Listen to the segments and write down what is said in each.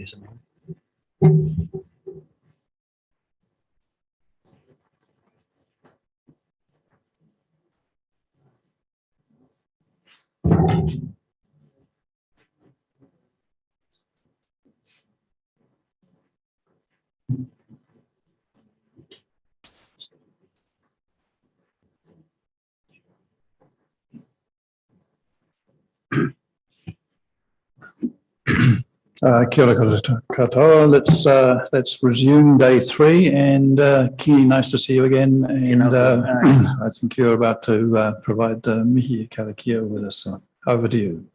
Yes. Kia ora katoa. Let's resume day 3, and Ki, nice to see you again. And I think you're about to provide mihi karakia with us. So over to you.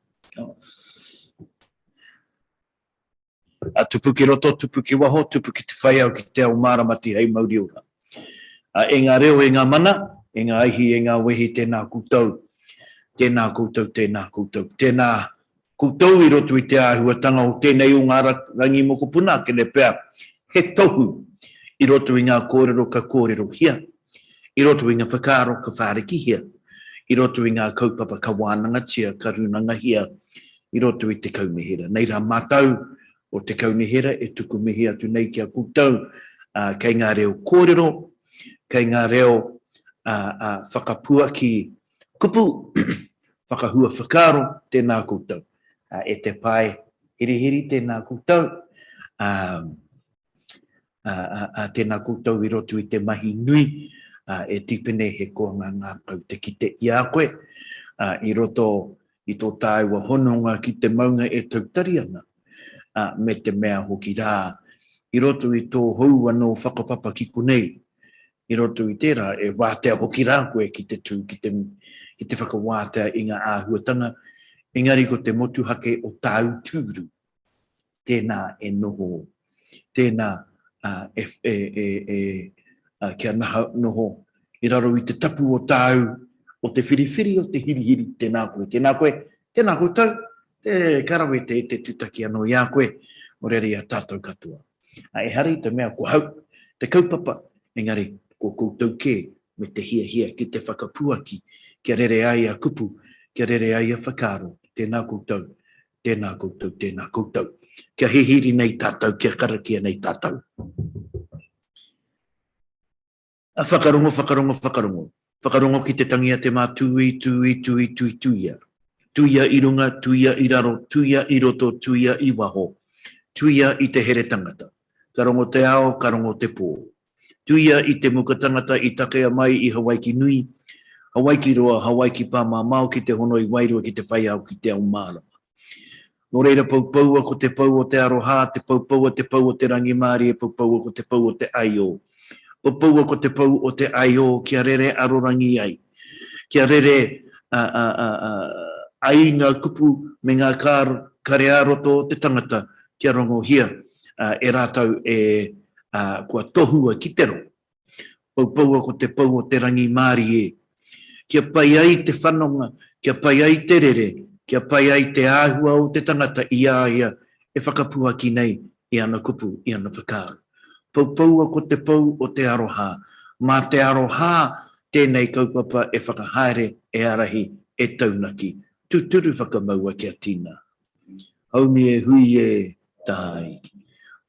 Tupu ki roto, tupu ki waho, tupu ki te whai au ki te au māramati hei mauri ora. E ngā reo, e ngā mana, e ngā ihi, e ngā wehi, tēnā koutou. Tēnā koutou, tēnā koutou. Tēnā koutou I roto I te āhuatanga o tēnei o ngā rangi mokopuna, ke ne pēr he tohu I roto I ngā kōrero ka kōrero hia. I roto I ngā whakaaro ka whāreki hia. I roto I ngā kaupapa ka wānanga tia, ka runanga hia. I roto I te kaunihera. Nei rā mātau o te kaunihera e tuku mihi atu nei kia koutou. Kei ngā reo kōrero, kei ngā reo whakapua ki kupu, whakahua whakaaro, tēnā koutou. E te pai hiri tēnā koutou. Tēnā koutou I roto I te mahi nui. E tipene he koanga ngā pau te kite I a koe. I roto I tō tāua hononga ki te maunga e tautari ana. Me te mea hoki rā. I roto I tō hou anō whakapapa ki konei. I roto I tērā e wātea hoki rā koe ki te tū, ki te whakawātea I ngā āhuatanga. Engari ko te motu hake o tāu tūru. Tēnā e noho. Tēnā kia noho. I raro I te tapu o tāu, o te whiriwhiri, o te hirihiri, tēnā koe. Tēnā koe, tēnā koutou. Te karawe te tutaki anō I a koe, o rere a tātou katoa. E hari te mea ko hau, te kaupapa, engari ko koutou ke, me te hia, ki te whakapuaki, kia rere ai a kupu, kia rere ai a whakaaro, tēnā koutou, tēnā koutou, tēnā koutou. Kia hihiri nei tātou, kia karakia nei tātou. A whakarongo. Whakarongo ki te tangia te mā tui. Tuia I runga, tuia I raro, tuia I roto, tuia I waho. Tuia I te here tangata. Karongo te ao, karongo te pō. Tuia I te muka tangata I takea mai I Hawaii nui. Hawaii roa, Hawaii pāma mau ki te hono I wairua ki te whai au ki te au māra. Nō reira paupaua ko te pau o te aroha, te paupaua te pau o te rangi māri, e paupaua ko te pau o te aio. Paupaua ko te pau o te aio, kia rere arorangi ai. Kia rere ai ngā kupu me ngā kare aroto te tangata kia rongo hia e rātau kua tohua ki te ro. Paupaua ko te pau o te rangi māri e. Kia pai ai te whanonga, kia pai ai te rere, kia pai ai te āhua o te tangata I a ia e whakapua ki nei I ana kupu, I ana whakaaro. Paupaua ko te pau o te aroha. Mā te aroha tēnei kaupapa e whakahaere e arahi e taunaki. Tūturu whakamaua kia tina. Haumi e hui e tai.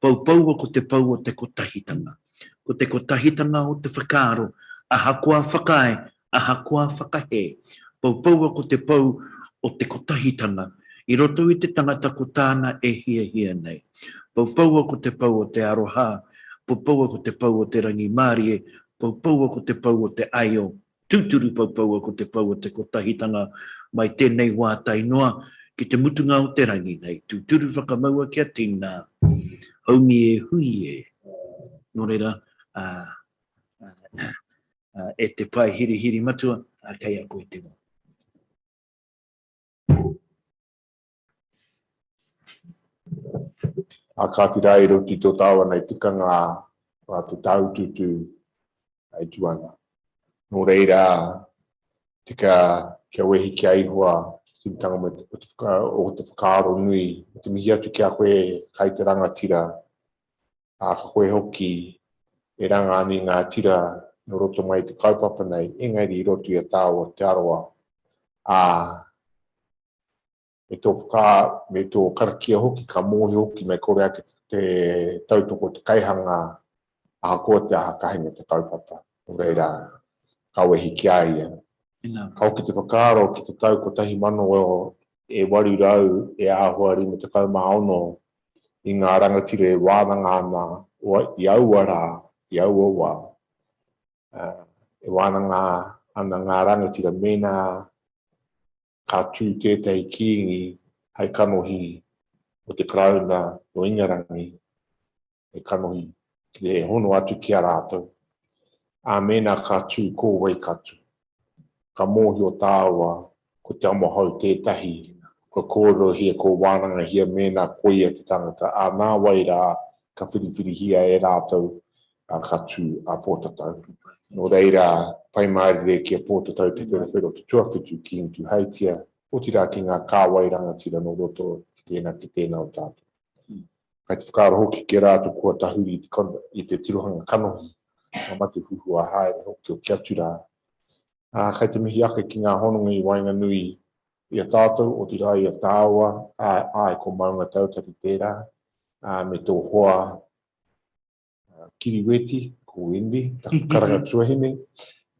Paupaua ko te pau o te kotahitanga. Ko te kotahitanga o te whakaaro. Aha kua whakae, aha kua whakahe. Paupaua ko te pau o te kotahitanga. I roto I te tangata ko tāna e hia nei. Paupaua ko te pau o te aroha. Paupaua ko te pau o te rangi māri e. Paupaua ko te pau o te aio. Tūturu paupaua ko te pau o te kotahitanga. Mai tēnei wā tainoa ki te mutunga o te rangi nei. Tūturu whakamaua kia tina. Haumi e hui e. Nō reira, e te pai hiri matua, kei a koe te wā. A kātira I roti tō tāua nei tikanga a te tau tutu ai tuana. Nō reira, tika kia wehi kia ihua, ki tanga o te whakaaro nui, o te mihi atu kia koe kai te rangatira, a koe hoki, e ranga ani ngā tira, no roto mai te kaupapa nei, engari I roto I a tāua te aroa, me tō karakia hoki, ka mōhi hoki, me kore ake te tautoko te kaihanga aha koa te aha kahinga te taupapa. Reira, ka wehi kia ia. Ka hoki te whakaaro ki te tau ko tahi mano e warirau e āhuari me te kaumaono i ngā rangatire wānanga ana i auara, i auawa. E wānanga ana ngā rangatira mena ka tū tētai kiingi hei kanohi o te krauna no ingarangi e kanohi ki e hono atu ki a rātou. A mena ka tū kōwei katu. Ka mōhi o tāua ko te amohau tētahi ko kōro hia ko wānanga hia mena koia te tangata. A nā waira ka whiriwhiri hia e rātou a ka tū a pōtatau. No reira, pai maere ki a pōtatau te wherewhero te tuawhitu ki intu heitia o tira ki ngā kāwairanga tira no roto tēnā ki tēnā o tātou. Kai te whakaaro hoki ki rātou kua tahuri i te tirohanga kanohi. Ngā matu huhu a haere hoki o kia tura. Kai te mihi ake ki ngā hononga i Wainganui i a tātou o tira i a tāua ai ko maunga tautari tērā me tō hoa kiriweti ko Indi, karanga tuahine.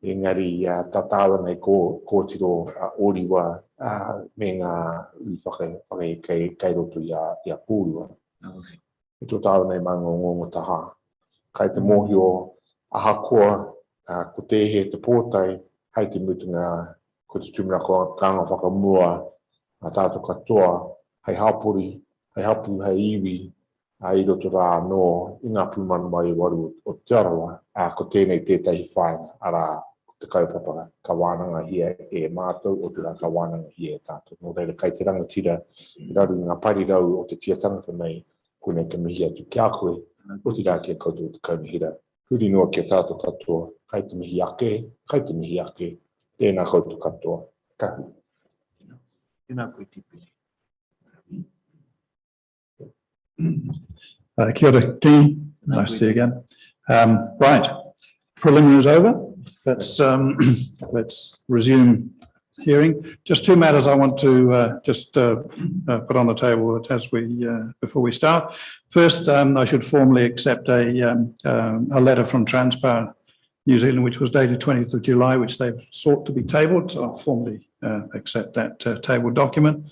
Engari tātāwa nei ko tiro oriwa me ngā whake kei roto i a pūrua. E tō tāwa nei maunga ngongo taha. Kai te mohi o aha koa ko te he te pōtai hei te mutunga ko te tumira ko kanga whakamua a tātou katoa hei hapuri, hei hapu, hei iwi i roto rā no i ngā pūmanu mai waru o te arawa ko tēnei tētahi whainga ara te kaupapa ka wānanga hia e mātou o te rā ka wānanga hia e tātou. No reira kai te rangatira i raru ngā parirau o te tiatanga nei kone ka mihi atu kia koe o te rā kia koutou te kaunihira. Huri noa kia tātou katoa, kai te mihi ake, tēnā koutou katoa. Kahu. Tēnā koe tipiri. Kia ora, Ki. Nice to see you again. Right, preliminary is over. Let's resume hearing. Just two matters I want to put on the table as before we start. First, I should formally accept a letter from Transparent New Zealand, which was dated 20th of July, which they've sought to be tabled. So I'll formally accept that tabled document.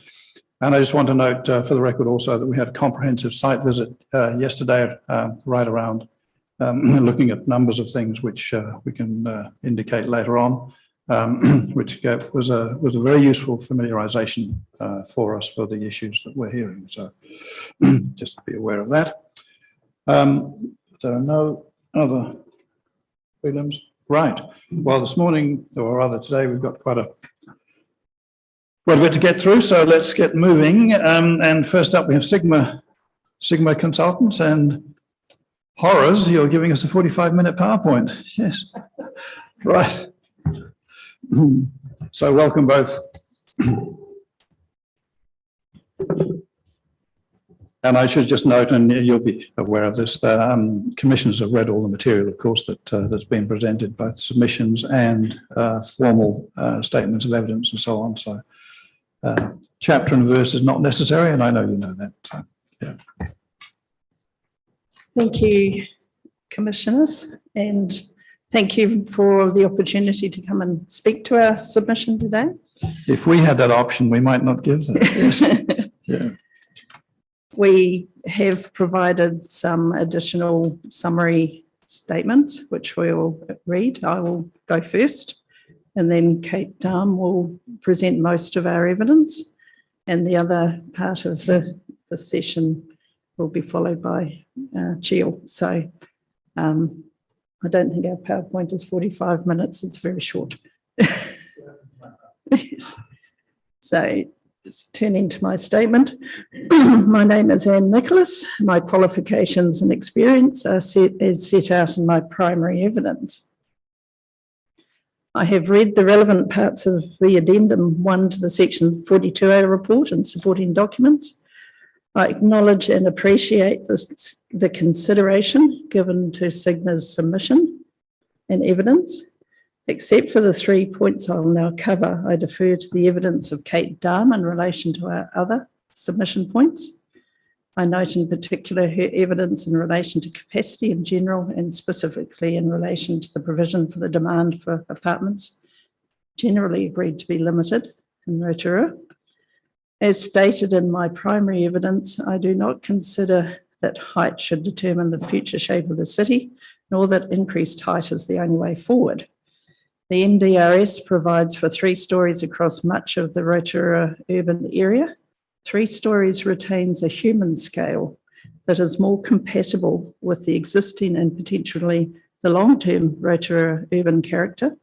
And I just want to note for the record also that we had a comprehensive site visit yesterday, right around looking at numbers of things which we can indicate later on, which was a very useful familiarisation for us for the issues that we're hearing. So just be aware of that. If there are no other prelims, right? Well, this morning, or rather today, we've got quite a bit to get through, so let's get moving. And first up, we have Sigma Consultants, and horrors, you're giving us a 45-minute PowerPoint. Yes, right. So welcome both. And I should just note, and you'll be aware of this, commissioners have read all the material, of course, that's been presented, both submissions and formal statements of evidence and so on. So chapter and verse is not necessary, and I know you know that. So, yeah. Thank you, Commissioners, and thank you for the opportunity to come and speak to our submission today. If we had that option, we might not give that. Yeah. We have provided some additional summary statements, which we will read. I will go first, and then Kate Darm will present most of our evidence, and the other part of the session will be followed by Chiel. So I don't think our PowerPoint is 45 minutes. It's very short. So just turning to my statement. My name is Anne Nicholas. My qualifications and experience are set out in my primary evidence. I have read the relevant parts of the addendum 1 to the section 42A report and supporting documents. I acknowledge and appreciate the consideration given to Sigma's submission and evidence. Except for the 3 points I'll now cover, I defer to the evidence of Kate Darm in relation to our other submission points. I note in particular her evidence in relation to capacity in general and specifically in relation to the provision for the demand for apartments, generally agreed to be limited in Rotorua. As stated in my primary evidence, I do not consider that height should determine the future shape of the city, nor that increased height is the only way forward. The MDRS provides for 3 stories across much of the Rotorua urban area. 3 stories retains a human scale that is more compatible with the existing and potentially the long-term Rotorua urban character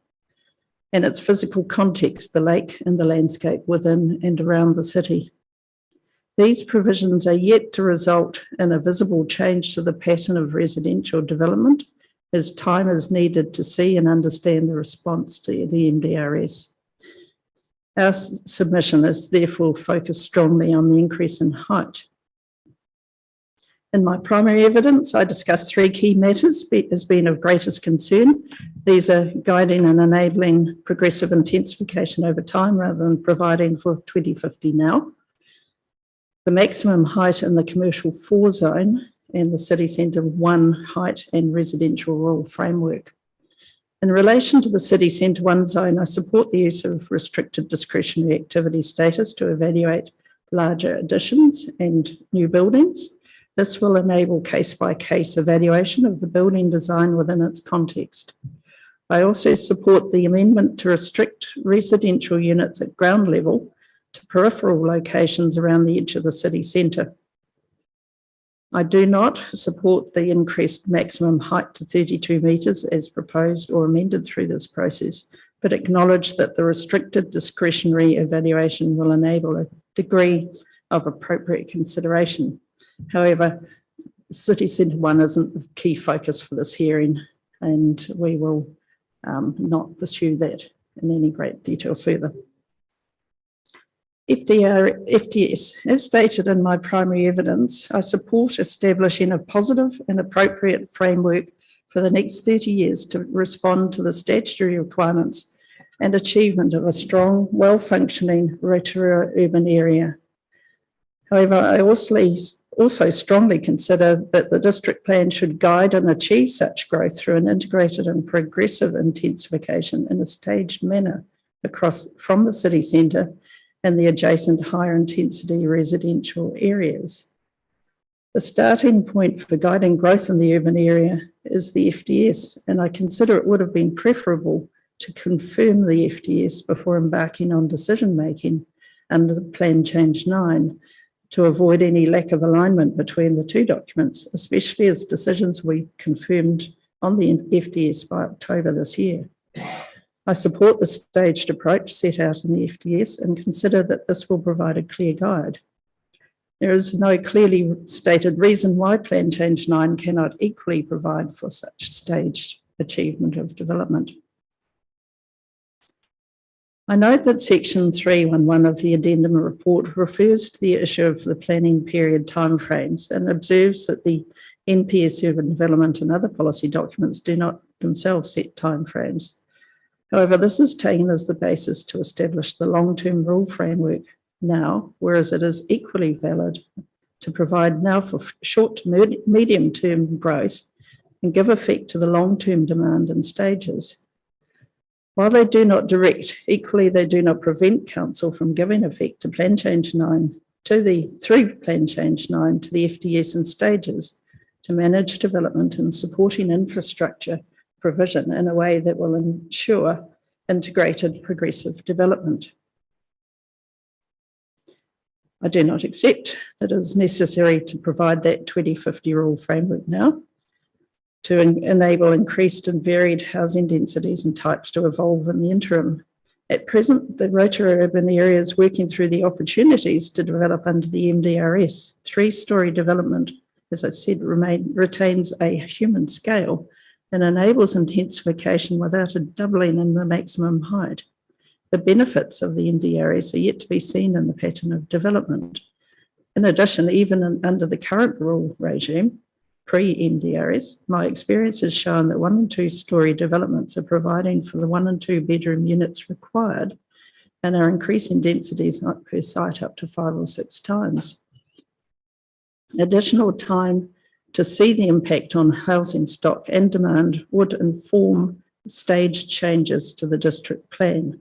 and its physical context, the lake and the landscape within and around the city. These provisions are yet to result in a visible change to the pattern of residential development, as time is needed to see and understand the response to the MDRS. Our submission is therefore focused strongly on the increase in height. In my primary evidence, I discussed 3 key matters as being of greatest concern. These are guiding and enabling progressive intensification over time rather than providing for 2050 now. The maximum height in the commercial 4 zone and the city centre 1 height and residential rural framework. In relation to the city centre 1 zone, I support the use of restricted discretionary activity status to evaluate larger additions and new buildings. This will enable case-by-case evaluation of the building design within its context. I also support the amendment to restrict residential units at ground level to peripheral locations around the edge of the city centre. I do not support the increased maximum height to 32 metres as proposed or amended through this process, but acknowledge that the restricted discretionary evaluation will enable a degree of appropriate consideration. However, City Centre 1 isn't the key focus for this hearing, and we will not pursue that in any great detail further. FTS, as stated in my primary evidence, I support establishing a positive and appropriate framework for the next 30 years to respond to the statutory requirements and achievement of a strong, well-functioning Rotorua urban area. However, I also strongly consider that the district plan should guide and achieve such growth through an integrated and progressive intensification in a staged manner across from the city centre and the adjacent higher intensity residential areas. The starting point for guiding growth in the urban area is the FDS, and I consider it would have been preferable to confirm the FDS before embarking on decision-making under the Plan Change 9 to avoid any lack of alignment between the 2 documents, especially as decisions will be confirmed on the FDS by October this year. I support the staged approach set out in the FDS and consider that this will provide a clear guide. There is no clearly stated reason why Plan Change 9 cannot equally provide for such staged achievement of development. I note that Section 311 of the Addendum report refers to the issue of the planning period timeframes and observes that the NPS urban development and other policy documents do not themselves set timeframes. However, this is taken as the basis to establish the long-term rule framework now, whereas it is equally valid to provide now for short to medium-term growth and give effect to the long-term demand in stages. While they do not direct, equally they do not prevent Council from giving effect to Plan Change 9 through Plan Change 9 to the FDS in stages to manage development and supporting infrastructure provision in a way that will ensure integrated progressive development. I do not accept that it is necessary to provide that 2050 rule framework now to enable increased and varied housing densities and types to evolve in the interim. At present, the Rotorua urban area is working through the opportunities to develop under the MDRS. 3-story development, as I said, retains a human scale and enables intensification without a doubling in the maximum height. The benefits of the MDRS are yet to be seen in the pattern of development. In addition, even under the current rule regime, pre-MDRS, my experience has shown that 1 and 2 story developments are providing for the 1 and 2 bedroom units required and are increasing densities per site up to 5 or 6 times. Additional time to see the impact on housing stock and demand would inform staged changes to the district plan.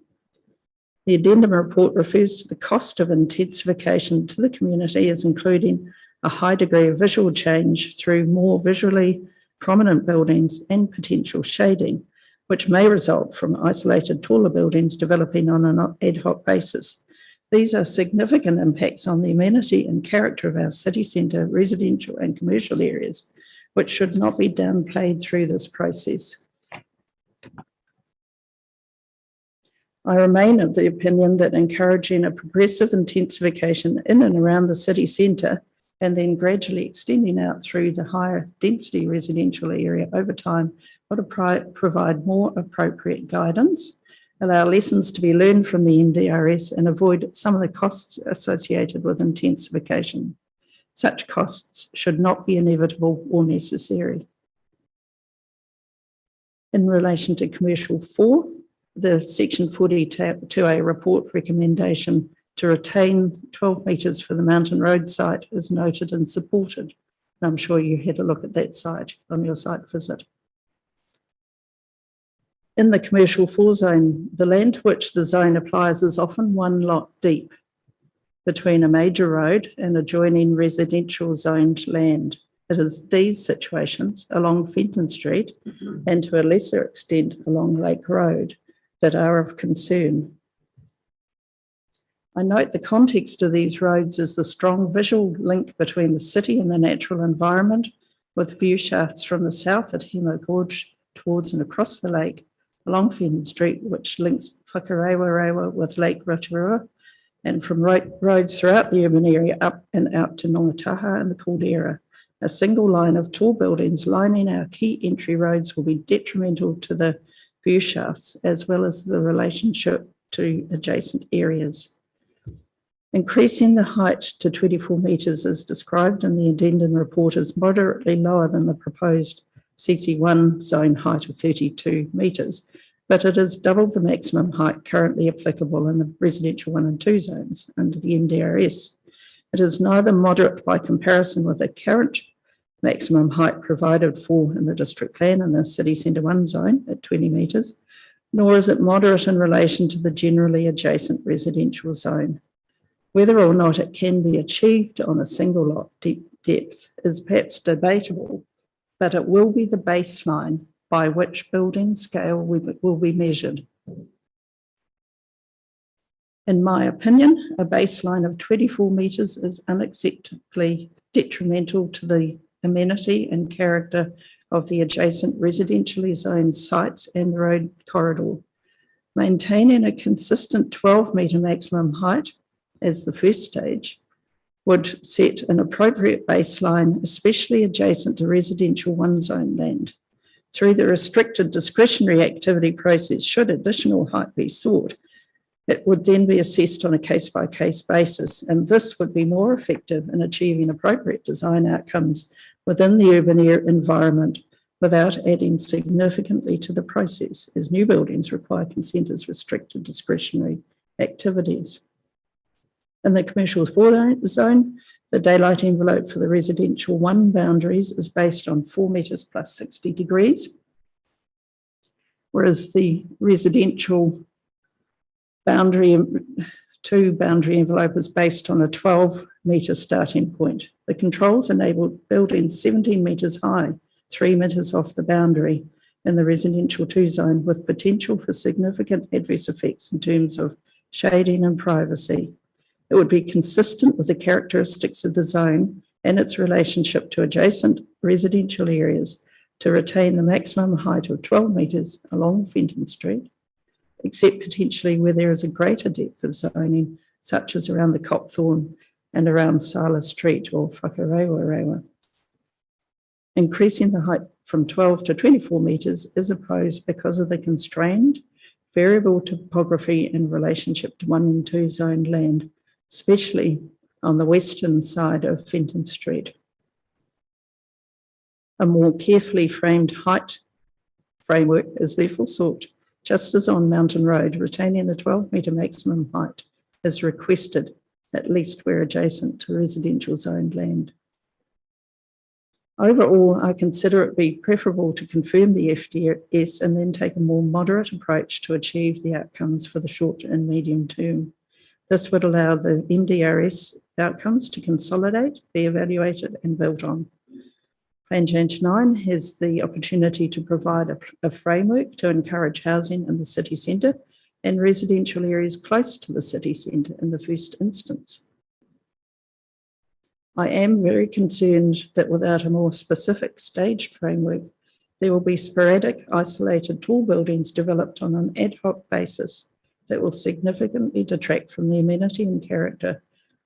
The addendum report refers to the cost of intensification to the community as including a high degree of visual change through more visually prominent buildings and potential shading, which may result from isolated taller buildings developing on an ad hoc basis. These are significant impacts on the amenity and character of our city centre, residential and commercial areas, which should not be downplayed through this process. I remain of the opinion that encouraging a progressive intensification in and around the city centre and then gradually extending out through the higher density residential area over time would provide more appropriate guidance, allow lessons to be learned from the MDRS and avoid some of the costs associated with intensification. Such costs should not be inevitable or necessary. In relation to Commercial 4, the Section 42A report recommendation to retain 12 metres for the Mountain Road site is noted and supported. And I'm sure you had a look at that site on your site visit. In the Commercial 4 zone, the land to which the zone applies is often one lot deep between a major road and adjoining residential zoned land. It is these situations along Fenton Street and to a lesser extent along Lake Road that are of concern. I note the context of these roads is the strong visual link between the city and the natural environment, with view shafts from the south at Hema Gorge towards and across the lake, along Fenton Street, which links Whakarewa with Lake Rotorua, and from roads throughout the urban area up and out to Nongataha and the Caldera. A single line of tall buildings lining our key entry roads will be detrimental to the view shafts as well as the relationship to adjacent areas. Increasing the height to 24 metres as described in the addendum report is moderately lower than the proposed CC1 zone height of 32 metres, but it is double the maximum height currently applicable in the residential 1 and 2 zones under the MDRS. It is neither moderate by comparison with the current maximum height provided for in the district plan in the city centre 1 zone at 20 metres, nor is it moderate in relation to the generally adjacent residential zone. Whether or not it can be achieved on a single lot depth is perhaps debatable, but it will be the baseline by which building scale will be measured. In my opinion, a baseline of 24 metres is unacceptably detrimental to the amenity and character of the adjacent residentially zoned sites and the road corridor. Maintaining a consistent 12-metre maximum height as the first stage would set an appropriate baseline, especially adjacent to residential 1 zone land. Through the restricted discretionary activity process, should additional height be sought, it would then be assessed on a case-by-case basis, and this would be more effective in achieving appropriate design outcomes within the urban environment without adding significantly to the process, as new buildings require consent as restricted discretionary activities. In the Commercial 4 zone, the daylight envelope for the residential 1 boundaries is based on 4 metres plus 60 degrees, whereas the residential boundary 2 boundary envelope is based on a 12-metre starting point. The controls enable buildings 17 metres high, 3 metres off the boundary in the residential 2 zone, with potential for significant adverse effects in terms of shading and privacy. It would be consistent with the characteristics of the zone and its relationship to adjacent residential areas to retain the maximum height of 12 metres along Fenton Street, except potentially where there is a greater depth of zoning, such as around the Copthorne and around Sala Street or Whakarewa. Increasing the height from 12 to 24 metres is opposed because of the constrained variable topography in relationship to 1 and 2 zoned land, especially on the western side of Fenton Street. A more carefully framed height framework is therefore sought, just as on Mountain Road, retaining the 12-metre maximum height is requested, at least where adjacent to residential zoned land. Overall, I consider it be preferable to confirm the FDS and then take a more moderate approach to achieve the outcomes for the short and medium term. This would allow the MDRS outcomes to consolidate, be evaluated and built on. Plan Change 9 has the opportunity to provide a framework to encourage housing in the city centre and residential areas close to the city centre in the first instance. I am very concerned that without a more specific staged framework, there will be sporadic, isolated tall buildings developed on an ad hoc basis that will significantly detract from the amenity and character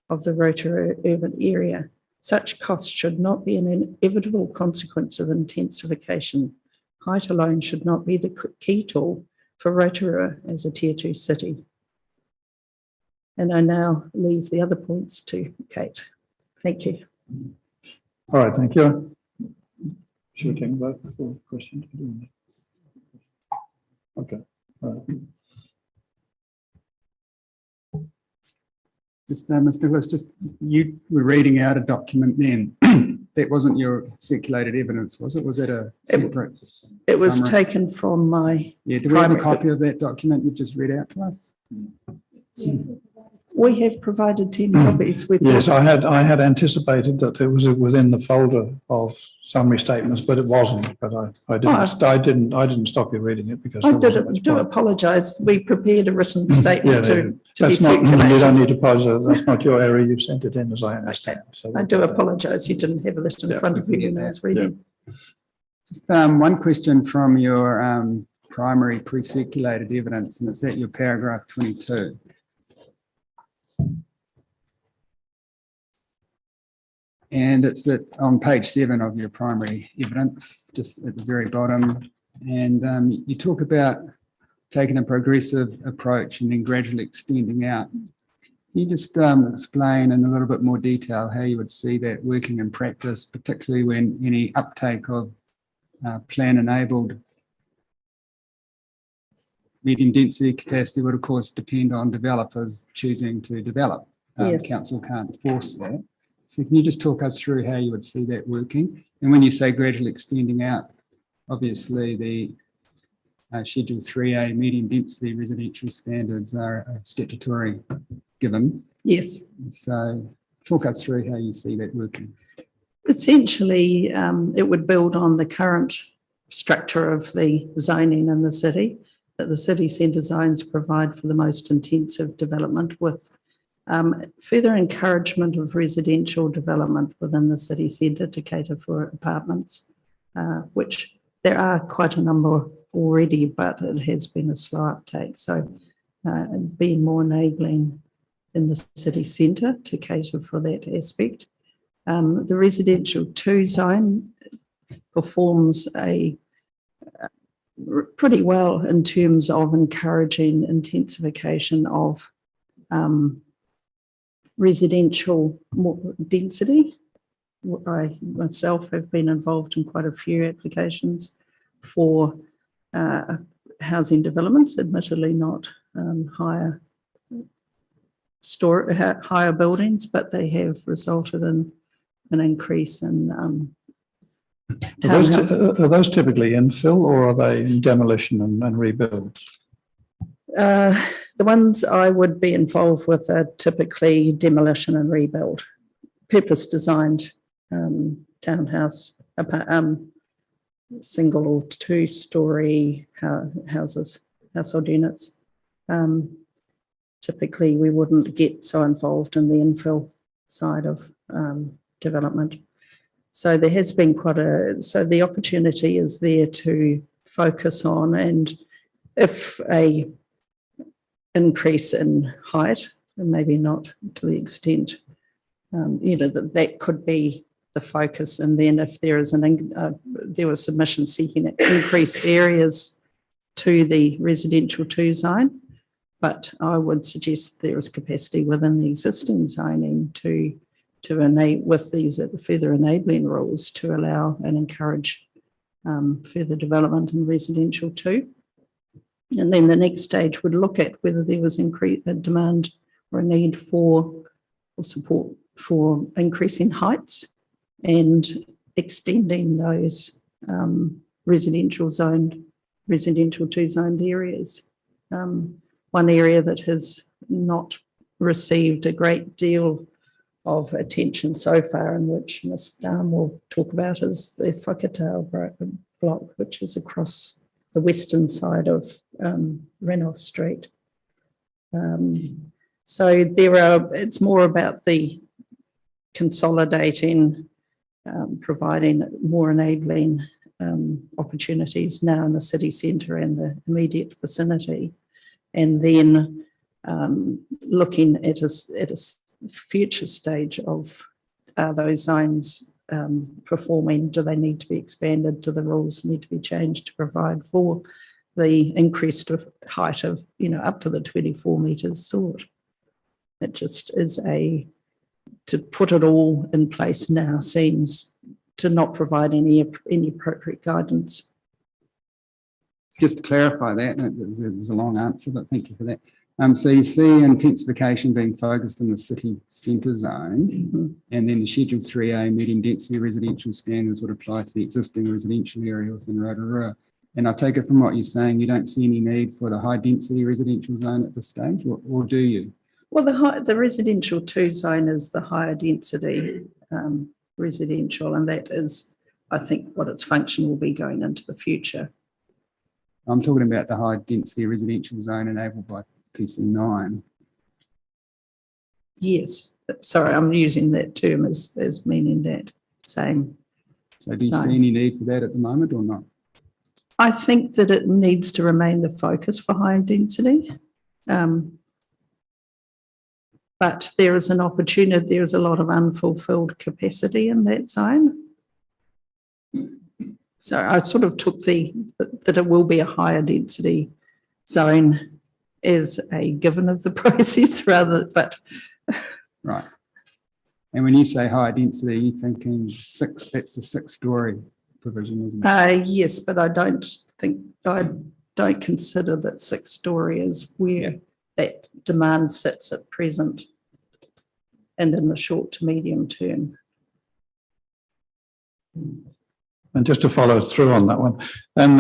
of the Rotorua urban area. Such costs should not be an inevitable consequence of intensification. Height alone should not be the key tool for Rotorua as a Tier 2 city. And I now leave the other points to Kate. Thank you. All right, thank you. Should we take a vote before questions? Okay. All right. Just, Mr. Willis, just you were reading out a document then. That wasn't your circulated evidence, was it? Was it a separate? It was summary? taken from my. Yeah, do we have a copy of that document you just read out to us? We have provided 10 copies with. Yes, I had anticipated that it was within the folder of summary statements, but it wasn't. But I didn't stop you reading it because I do apologise. We prepared a written statement to be circulated. You don't need to apologise. That's not your area. You've sent it in, as I understand. So I do apologise. You didn't have a list in front of you when I was reading. Just one question from your primary pre-circulated evidence, and it's at your paragraph 22. And it's on page 7 of your primary evidence, just at the very bottom. And you talk about taking a progressive approach and then gradually extending out. Can you just explain in a little bit more detail how you would see that working in practice, particularly when any uptake of plan-enabled medium density capacity would, of course, depend on developers choosing to develop. Yes. Council can't force that. So can you just talk us through how you would see that working? And when you say gradually extending out, obviously the Schedule 3A medium density residential standards are a statutory given. Yes. So talk us through how you see that working. Essentially, it would build on the current structure of the zoning in the city, that the city centre zones provide for the most intensive development with further encouragement of residential development within the city centre to cater for apartments, which there are quite a number already, but it has been a slow uptake. So being more enabling in the city centre to cater for that aspect. The residential 2 zone performs pretty well in terms of encouraging intensification of residential density. I myself have been involved in quite a few applications for housing developments, admittedly not higher buildings, but they have resulted in an increase in are those typically infill or are they demolition and rebuilds? The ones I would be involved with are typically demolition and rebuild, purpose designed townhouse, single or 2-storey houses, household units. Typically, we wouldn't get so involved in the infill side of development. So there has been so the opportunity is there to focus on, and if a increase in height, and maybe not to the extent, that could be the focus. And then if there is there was submission seeking increased areas to the residential 2 zone, but I would suggest there is capacity within the existing zoning to with these further enabling rules to allow and encourage further development in residential too. And then the next stage would look at whether there was a demand or a need for support for increasing heights and extending those residential two zoned areas. One area that has not received a great deal of attention so far, and which Ms. Darm will talk about, is the Whakatau block, which is across the western side of Renoff Street. So it's more about the consolidating, providing more enabling opportunities now in the city centre and the immediate vicinity, and then looking at a future stage of, are those zones performing? Do they need to be expanded? Do the rules need to be changed to provide for the increased height of, up to the 24 metres sought? It just is to put it all in place now seems to not provide any appropriate guidance. Just to clarify that, it was a long answer, but thank you for that. So you see intensification being focused in the city centre zone, and then the Schedule 3A medium density residential standards would apply to the existing residential area within Rotorua. And I take it from what you're saying, you don't see any need for the high density residential zone at this stage, or do you? Well, the residential 2 zone is the higher density residential, and that is, I think, what its function will be going into the future. I'm talking about the high density residential zone enabled by PC9. Yes, sorry, I'm using that term as meaning that same. So do you see any need for that at the moment or not? I think that it needs to remain the focus for high density. But there is an opportunity, there is a lot of unfulfilled capacity in that zone. So I sort of took that it will be a higher density zone as a given of the process but. Right. And when you say higher density, you're thinking that's the 6-storey provision, isn't it? Yes, but I don't consider that 6-storey is where that demand sits at present and in the short to medium term. And just to follow through on that one, and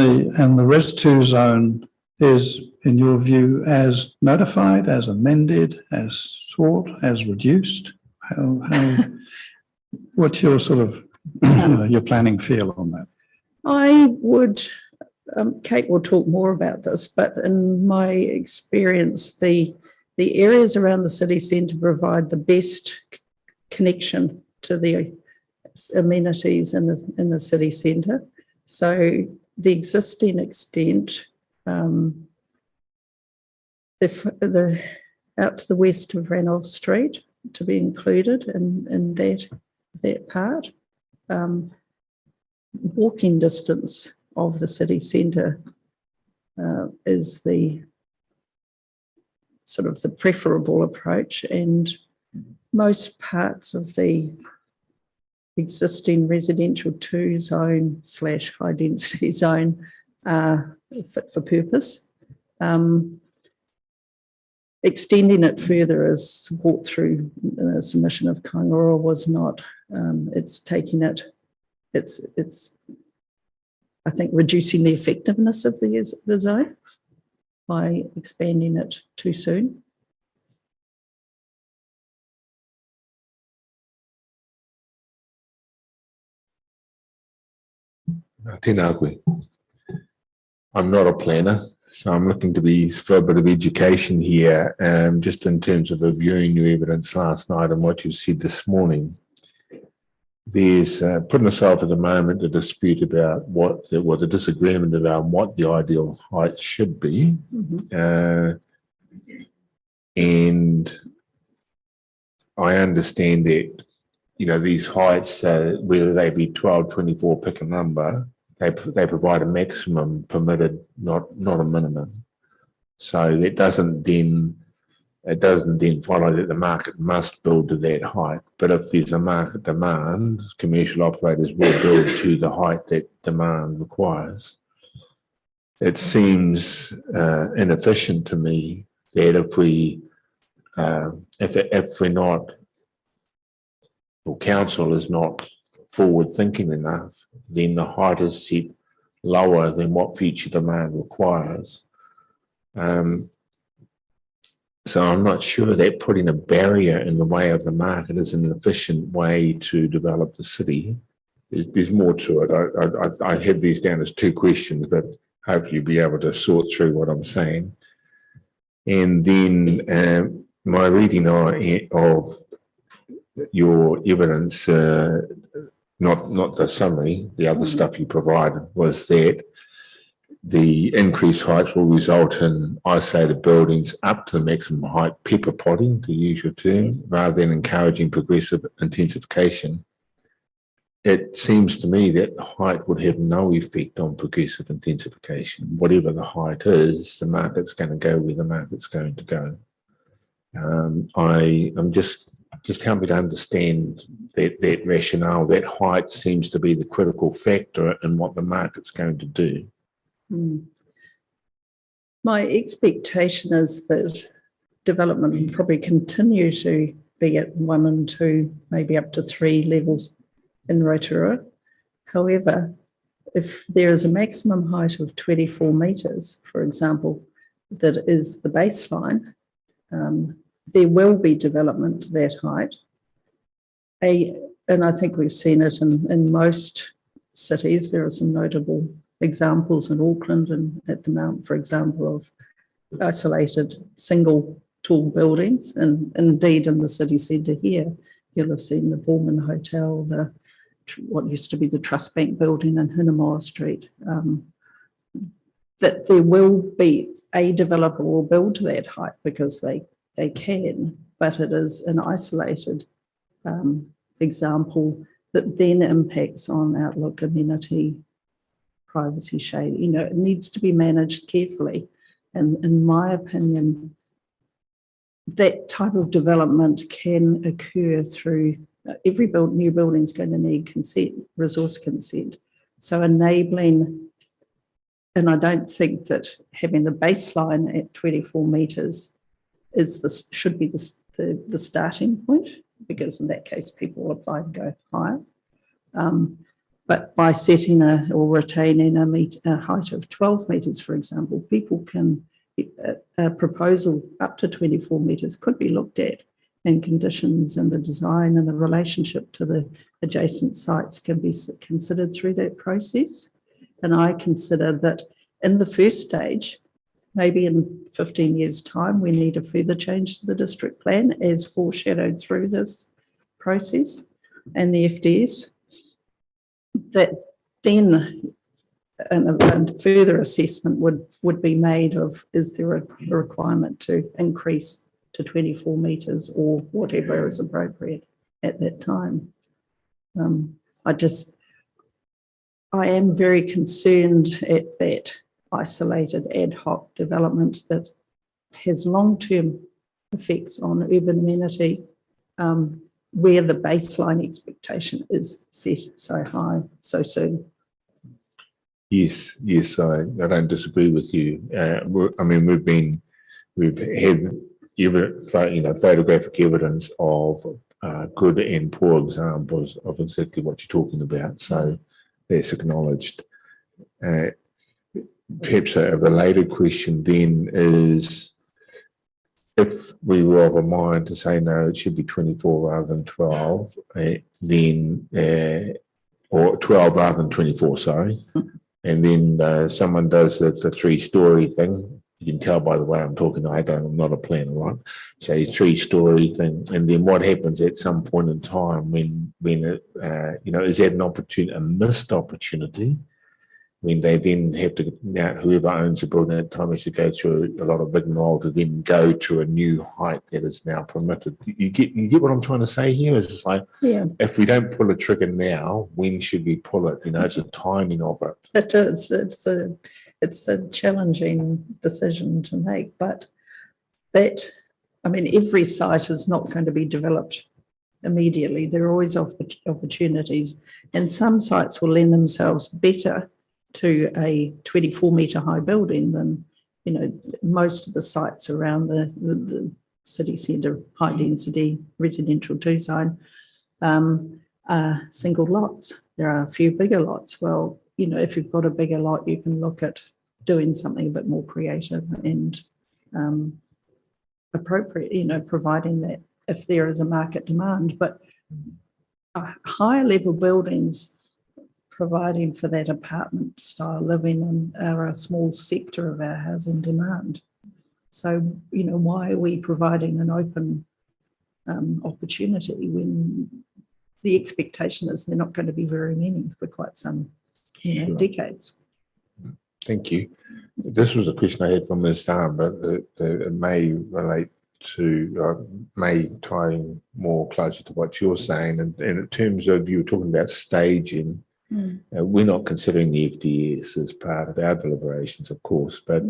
the Res 2 zone is, in your view, as notified, as amended, as sought, as reduced? How what's your sort of your planning feel on that? I would, Kate will talk more about this, but in my experience, the areas around the city centre provide the best connection to the amenities in the city centre. So the existing extent, the out to the west of Renoff Street to be included in that part. Walking distance of the city centre is the sort of the preferable approach, and most parts of the existing residential 2 zone / high density zone are fit for purpose. Extending it further as support through the submission of Kaingaroa was not. It's taking it. It's I think reducing the effectiveness of the zone by expanding it too soon. I'm not a planner, so I'm looking to be for a bit of education here, just in terms of reviewing your evidence last night and what you said this morning. There's putting aside for the moment a dispute about the disagreement around what the ideal height should be. And I understand that, these heights, whether they be 12, 24, pick a number, they provide a maximum permitted, not a minimum. So that doesn't then it doesn't then follow that the market must build to that height. But if there's a market demand, commercial operators will build to the height that demand requires. It seems inefficient to me that if we're not, or council is not forward thinking enough, then the height is set lower than what future demand requires. So I'm not sure that putting a barrier in the way of the market is an efficient way to develop the city. There's more to it. I have these down as 2 questions, but hopefully you'll be able to sort through what I'm saying. And then my reading of your evidence, not the summary, the other stuff you provided, was that the increased heights will result in isolated buildings up to the maximum height, pepper potting, to use your term, rather than encouraging progressive intensification. It seems to me that the height would have no effect on progressive intensification. Whatever the height is, the market's going to go where the market's going to go. I'm just help me to understand that rationale. That height seems to be the critical factor in what the market's going to do. My expectation is that development will probably continue to be at 1 and 2, maybe up to 3 levels in Rotorua. However, if there is a maximum height of 24 metres, for example, that is the baseline, there will be development to that height. And I think we've seen it in most cities. There are some notable examples in Auckland and at the Mount, for example, of isolated single tall buildings. And indeed in the city centre here, you'll have seen the Borman Hotel, what used to be the Trust Bank building in Hinamore Street. That there will be a developer will build to that height because they can, but it is an isolated example that then impacts on outlook, amenity, privacy, shade. You know, it needs to be managed carefully. And in my opinion, that type of development can occur through every new building is going to need consent, resource consent. So enabling, and I don't think that having the baseline at 24 metres should be the starting point, because in that case people will apply and go higher. But by setting or retaining a height of 12 metres, for example, people can, a proposal up to 24 metres could be looked at, and conditions and the design and the relationship to the adjacent sites can be considered through that process. And I consider that in the first stage, maybe in 15 years' time, we need a further change to the district plan as foreshadowed through this process and the FDS, that then a further assessment would be made of, is there a requirement to increase to 24 metres or whatever is appropriate at that time. I am very concerned at that isolated ad hoc development that has long-term effects on urban amenity, where the baseline expectation is set so high so soon. Yes, I don't disagree with you. I mean, we've had photographic evidence of good and poor examples of exactly what you're talking about. So that's acknowledged. Perhaps a related question then is, if we were of a mind to say no, it should be 24 rather than 12, then or 12 rather than 24, sorry. And then someone does the 3-story thing. You can tell by the way I'm talking, I'm not a planner, right? So 3-story thing. And then what happens at some point in time when it, is that an opportunity, a missed opportunity, when they then have to, now whoever owns the building at the time has to go through a lot of rigmarole to then go to a new height that is now permitted. You get what I'm trying to say here? It's like, if we don't pull a trigger now, when should we pull it? It's the timing of it. It is. It's a challenging decision to make, but that I mean, every site is not going to be developed immediately. There are always opportunities, and some sites will lend themselves better to a 24-metre high building than, you know, most of the sites around the city centre, high density residential 2 zone, are single lots. There are a few bigger lots. Well, you know, if you've got a bigger lot, you can look at doing something a bit more creative and appropriate, you know, providing that if there is a market demand. But higher level buildings providing for that apartment style living and are a small sector of our housing demand. So, you know, why are we providing an open opportunity when the expectation is they're not going to be very many for quite some decades? Thank you. This was a question I had from the start, but it may relate to, may tie more closer to what you're saying. And in terms of, you were talking about staging, we're not considering the FDS as part of our deliberations, of course, but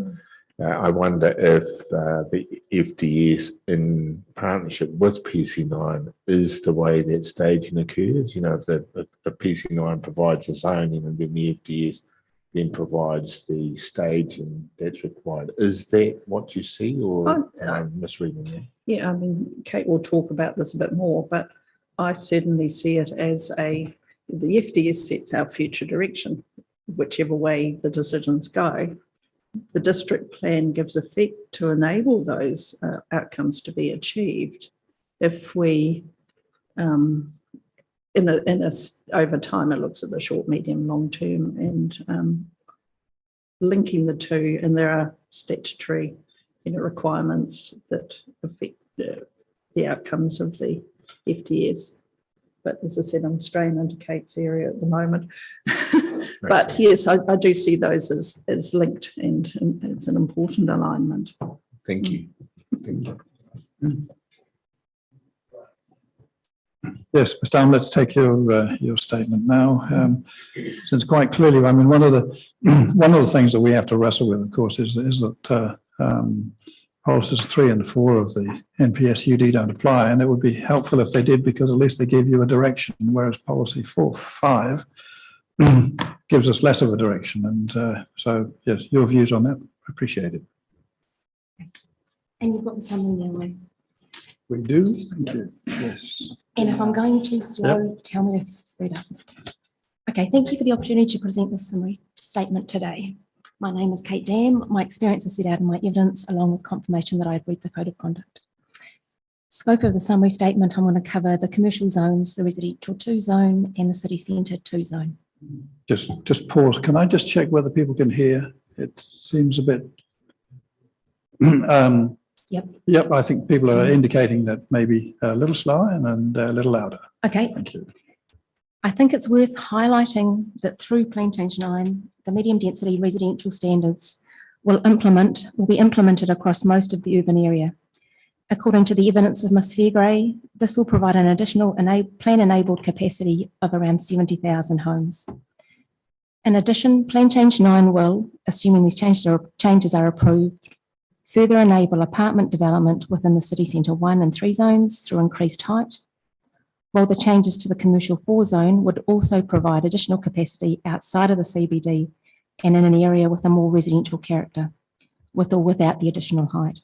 I wonder if the FDS in partnership with PC9 is the way that staging occurs. You know, if the PC9 provides the zoning and then the FDS then provides the staging that's required. Is that what you see, or I'm misreading that? Yeah, I mean, Kate will talk about this a bit more, but I certainly see it as the FDS sets our future direction, whichever way the decisions go. The district plan gives effect to enable those outcomes to be achieved. If we, over time, it looks at the short, medium, long term and linking the two, and there are statutory, you know, requirements that affect the outcomes of the FDS. But as I said, I'm straying into Kate's area at the moment. But yes, I do see those as linked, and it's an important alignment. Thank you. Thank you. Yes, Mr. Allen, let's take your statement now. Since quite clearly, I mean, one of the things that we have to wrestle with, of course, is that policies 3 and 4 of the NPSUD don't apply, and it would be helpful if they did, because at least they give you a direction, whereas policy 5 gives us less of a direction. And so, yes, your views on that, appreciate it. And you've got the summary there, Lou. We do, thank you. Yes. And if I'm going too slow, tell me to speed up. Okay, thank you for the opportunity to present this summary statement today. My name is Kate Dam. My experience is set out in my evidence, along with confirmation that I've read the Code of Conduct. Scope of the summary statement, I'm going to cover the commercial zones, the residential 2 zone, and the city centre 2 zone. Just pause. Can I just check whether people can hear? It seems a bit. Yep, I think people are indicating that maybe a little slower and a little louder. Okay. Thank you. I think it's worth highlighting that through Plan Change 9, the medium density residential standards will be implemented across most of the urban area. According to the evidence of Ms. Fairgray, this will provide an additional plan-enabled capacity of around 70,000 homes. In addition, Plan Change 9 will, assuming these changes are approved, further enable apartment development within the city centre 1 and 3 zones through increased height, while the changes to the commercial 4 zone would also provide additional capacity outside of the CBD and in an area with a more residential character, with or without the additional height.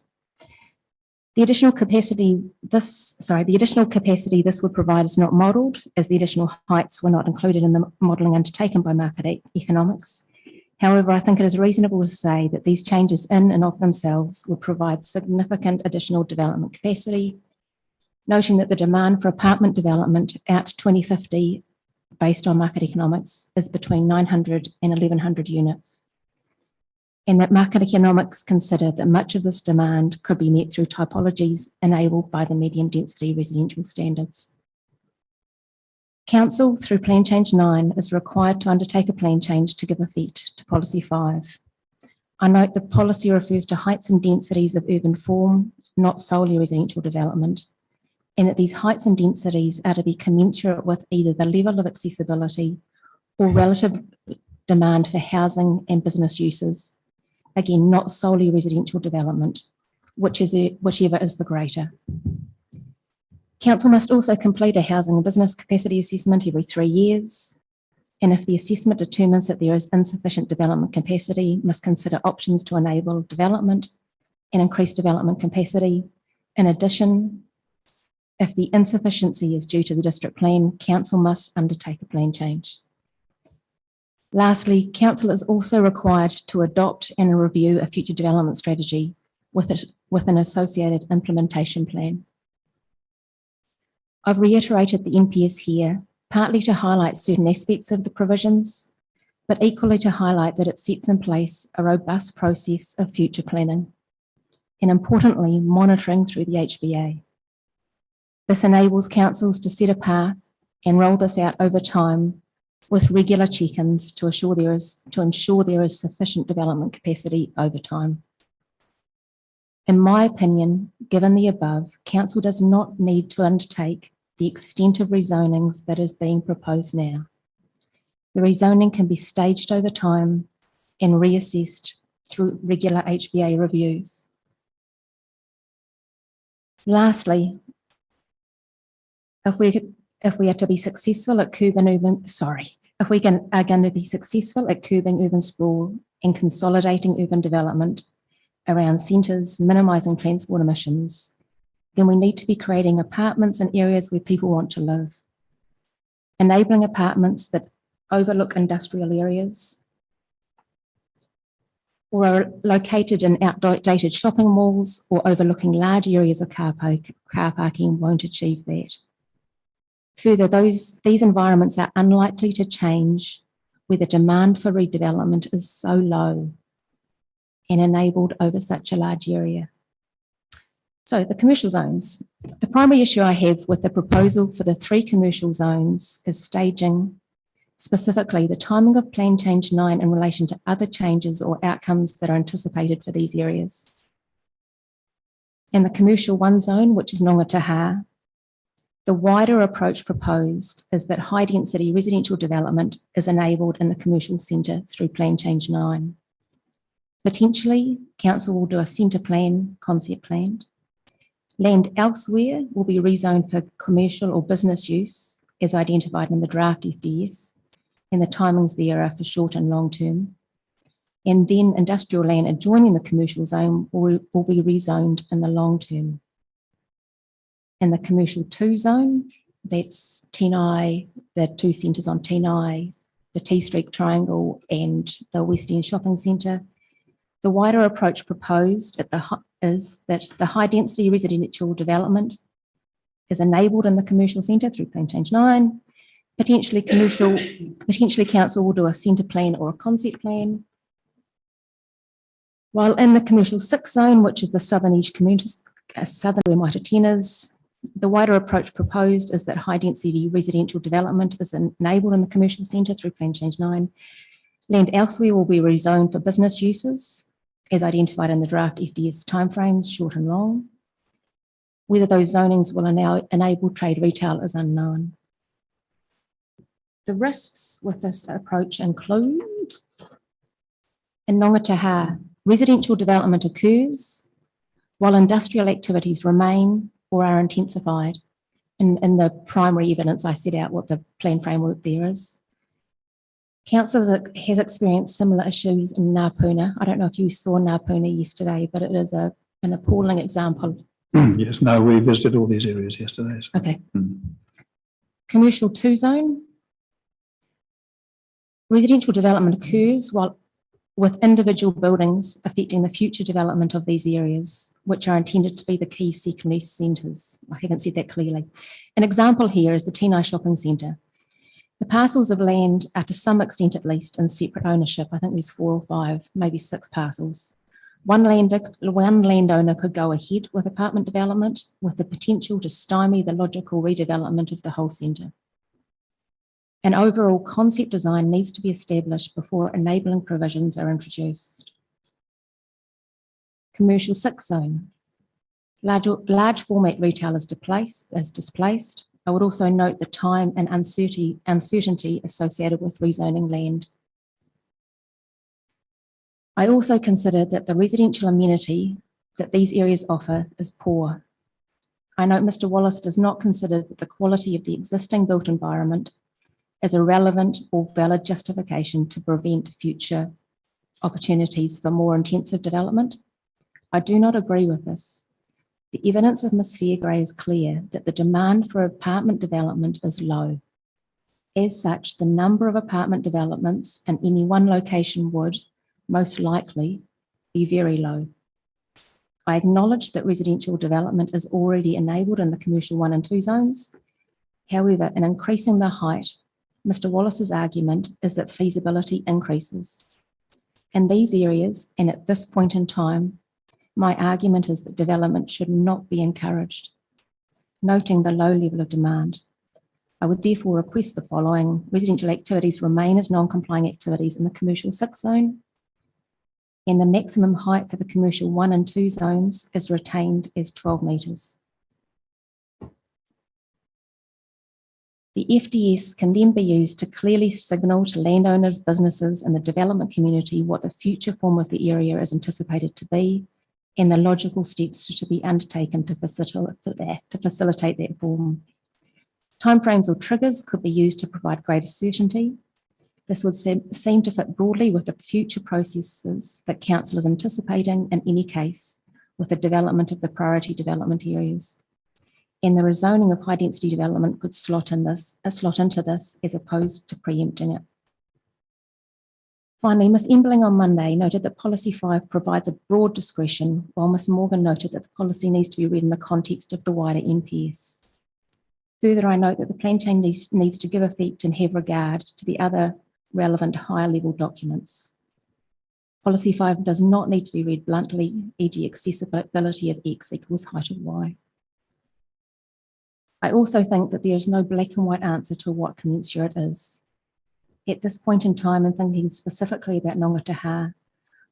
The additional capacity this would provide is not modelled, as the additional heights were not included in the modelling undertaken by market economics. However, I think it is reasonable to say that these changes in and of themselves would provide significant additional development capacity, noting that the demand for apartment development out to 2050, based on market economics, is between 900 and 1,100 units, and that market economics consider that much of this demand could be met through typologies enabled by the medium density residential standards. Council, through Plan Change 9, is required to undertake a plan change to give effect to Policy 5. I note the policy refers to heights and densities of urban form, not solely residential development, and that these heights and densities are to be commensurate with either the level of accessibility or relative demand for housing and business uses. Again, not solely residential development, whichever is the greater. Council must also complete a housing and business capacity assessment every 3 years. And if the assessment determines that there is insufficient development capacity, must consider options to enable development and increase development capacity. In addition, if the insufficiency is due to the district plan, council must undertake a plan change. Lastly, council is also required to adopt and review a future development strategy with an associated implementation plan. I've reiterated the NPS here, partly to highlight certain aspects of the provisions, but equally to highlight that it sets in place a robust process of future planning and, importantly, monitoring through the HBA. This enables councils to set a path and roll this out over time with regular check-ins to ensure there is sufficient development capacity over time. In my opinion, given the above, council does not need to undertake the extent of rezonings that is being proposed now. The rezoning can be staged over time and reassessed through regular HBA reviews. Lastly, if we are to be successful at curbing urban sprawl and consolidating urban development around centres, minimising transport emissions, then we need to be creating apartments in areas where people want to live, enabling apartments that overlook industrial areas or are located in outdated shopping malls or overlooking large areas of car parking won't achieve that. Further, these environments are unlikely to change where the demand for redevelopment is so low and enabled over such a large area. So the commercial zones. The primary issue I have with the proposal for the 3 commercial zones is staging, specifically the timing of Plan Change 9 in relation to other changes or outcomes that are anticipated for these areas. In the commercial 1 zone, which is Nongataha, the wider approach proposed is that high density residential development is enabled in the commercial centre through Plan Change 9. Potentially, council will do a centre plan, concept plan. Land elsewhere will be rezoned for commercial or business use as identified in the draft FDS, and the timings there are for short and long term. And then industrial land adjoining the commercial zone will be rezoned in the long term. In the commercial 2 zone, that's Tenai, the 2 centres on Tenai, the T Street Triangle and the West End Shopping Centre. The wider approach proposed is that the high density residential development is enabled in the commercial centre through Plan Change 9. Potentially council will do a centre plan or a concept plan. While in the commercial 6 zone, which is the southern edge communities, southern where Maitatina is, the wider approach proposed is that high density residential development is enabled in the commercial centre through Plan Change 9. Land elsewhere will be rezoned for business uses, as identified in the draft FDS timeframes, short and long. Whether those zonings will enable trade retail is unknown. The risks with this approach include, in Nongataha, residential development occurs while industrial activities remain or are intensified. In the primary evidence, I set out what the plan framework there is. Council has experienced similar issues in Ngāpuna. I don't know if you saw Ngāpuna yesterday, but it is an appalling example. Yes, no, we visited all these areas yesterday. So. Okay. Commercial 2 zone. Residential development occurs with individual buildings affecting the future development of these areas, which are intended to be the key secondary centres. I haven't said that clearly. An example here is the Tenai Shopping Centre. The parcels of land are to some extent at least in separate ownership. I think there's 4 or 5, maybe 6 parcels. One landowner could go ahead with apartment development with the potential to stymie the logical redevelopment of the whole centre. An overall concept design needs to be established before enabling provisions are introduced. Commercial 6 zone. Large format retail is displaced. I would also note the time and uncertainty associated with rezoning land. I also considered that the residential amenity that these areas offer is poor. I note Mr. Wallace does not consider that the quality of the existing built environment is a relevant or valid justification to prevent future opportunities for more intensive development. I do not agree with this. The evidence of Ms. Fairgrave is clear that the demand for apartment development is low. As such, the number of apartment developments in any one location would, most likely, be very low. I acknowledge that residential development is already enabled in the commercial 1 and 2 zones. However, in increasing the height, Mr. Wallace's argument is that feasibility increases. In these areas, and at this point in time, my argument is that development should not be encouraged, noting the low level of demand. I would therefore request the following: residential activities remain as non-complying activities in the commercial 6 zone, and the maximum height for the commercial 1 and 2 zones is retained as 12 metres. The FDS can then be used to clearly signal to landowners, businesses and the development community what the future form of the area is anticipated to be and the logical steps to be undertaken to facilitate that form. Timeframes or triggers could be used to provide greater certainty. This would seem to fit broadly with the future processes that Council is anticipating in any case with the development of the priority development areas. And the rezoning of high density development could slot into this as opposed to preempting it. Finally, Ms. Embling on Monday noted that Policy 5 provides a broad discretion, while Ms. Morgan noted that the policy needs to be read in the context of the wider NPS. Further, I note that the plan change needs to give effect and have regard to the other relevant higher level documents. Policy 5 does not need to be read bluntly, e.g. accessibility of X equals height of Y. I also think that there is no black and white answer to what commensurate is. At this point in time, and thinking specifically about Ngātaha,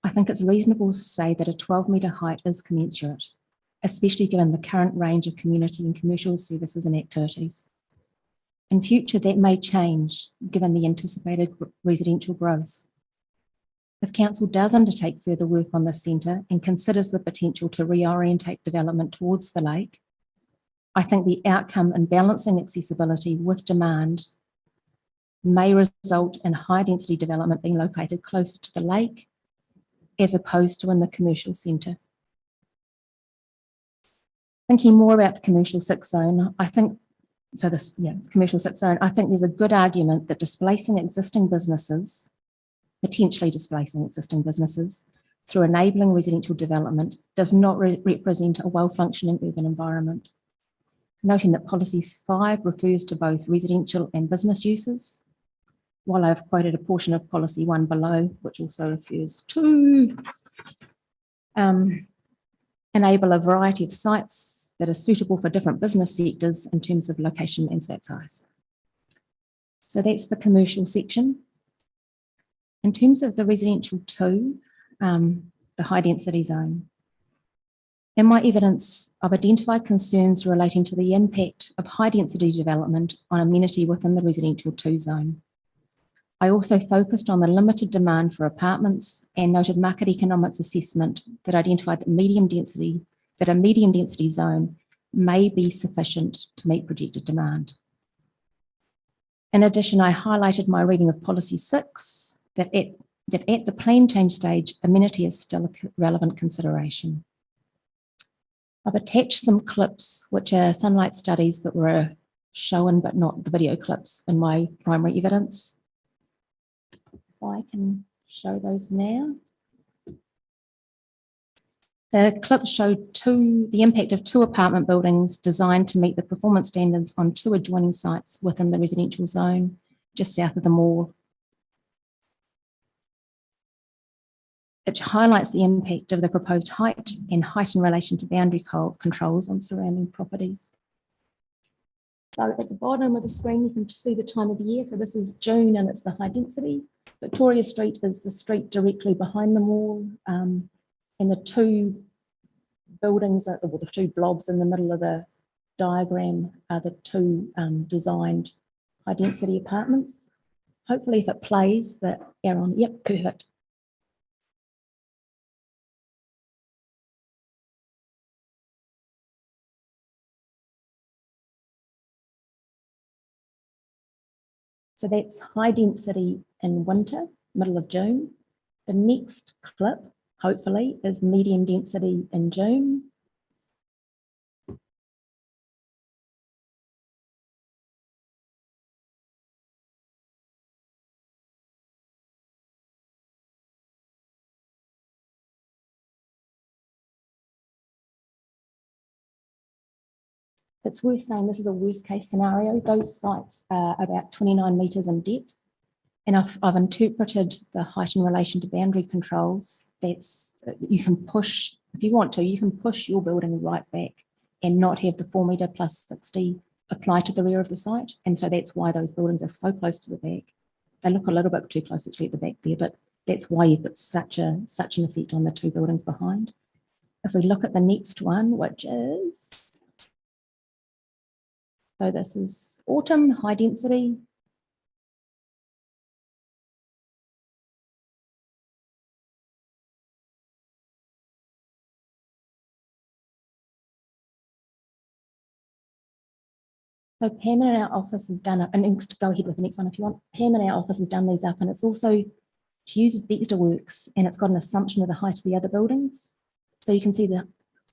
I think it's reasonable to say that a 12-metre height is commensurate, especially given the current range of community and commercial services and activities. In future, that may change given the anticipated residential growth. If Council does undertake further work on this centre and considers the potential to reorientate development towards the lake, I think the outcome in balancing accessibility with demand may result in high density development being located closer to the lake as opposed to in the commercial centre. Thinking more about the commercial 6 zone, commercial 6 zone, I think there's a good argument that displacing existing businesses, potentially displacing existing businesses through enabling residential development does not represent a well-functioning urban environment. Noting that Policy 5 refers to both residential and business uses, while I've quoted a portion of Policy 1 below, which also refers to enable a variety of sites that are suitable for different business sectors in terms of location and site size. So that's the commercial section. In terms of the residential 2, the high density zone, in my evidence, I've identified concerns relating to the impact of high density development on amenity within the residential 2 zone. I also focused on the limited demand for apartments and noted market economics assessment that identified that a medium density zone may be sufficient to meet projected demand. In addition, I highlighted my reading of Policy 6 that at the plan change stage, amenity is still a relevant consideration. I've attached some clips, which are sunlight studies that were shown, but not the video clips in my primary evidence. If I can show those now. The clip showed the impact of 2 apartment buildings designed to meet the performance standards on 2 adjoining sites within the residential zone, just south of the mall. It highlights the impact of the proposed height in relation to boundary controls on surrounding properties. So at the bottom of the screen, you can see the time of the year. So this is June and it's the high density. Victoria Street is the street directly behind the mall. And the 2 buildings, the 2 blobs in the middle of the diagram are the 2 designed high density apartments. Hopefully if it plays, the arrow on, yep, perfect. So that's high density in winter, middle of June. The next clip, hopefully, is medium density in June. It's worth saying this is a worst case scenario. Those sites are about 29 metres in depth. And I've interpreted the height in relation to boundary controls. That's, you can push, if you want to, you can push your building right back and not have the 4 metre plus 60 apply to the rear of the site. And so that's why those buildings are so close to the back. They look a little bit too close actually at the back there, but that's why you've got such an effect on the two buildings behind. If we look at the next one, which is, so this is autumn, high density. So Pam in our office has done it, and go ahead with the next one if you want. Pam in our office has done these up, and it's also, she uses Vectorworks, and it's got an assumption of the height of the other buildings. So you can see that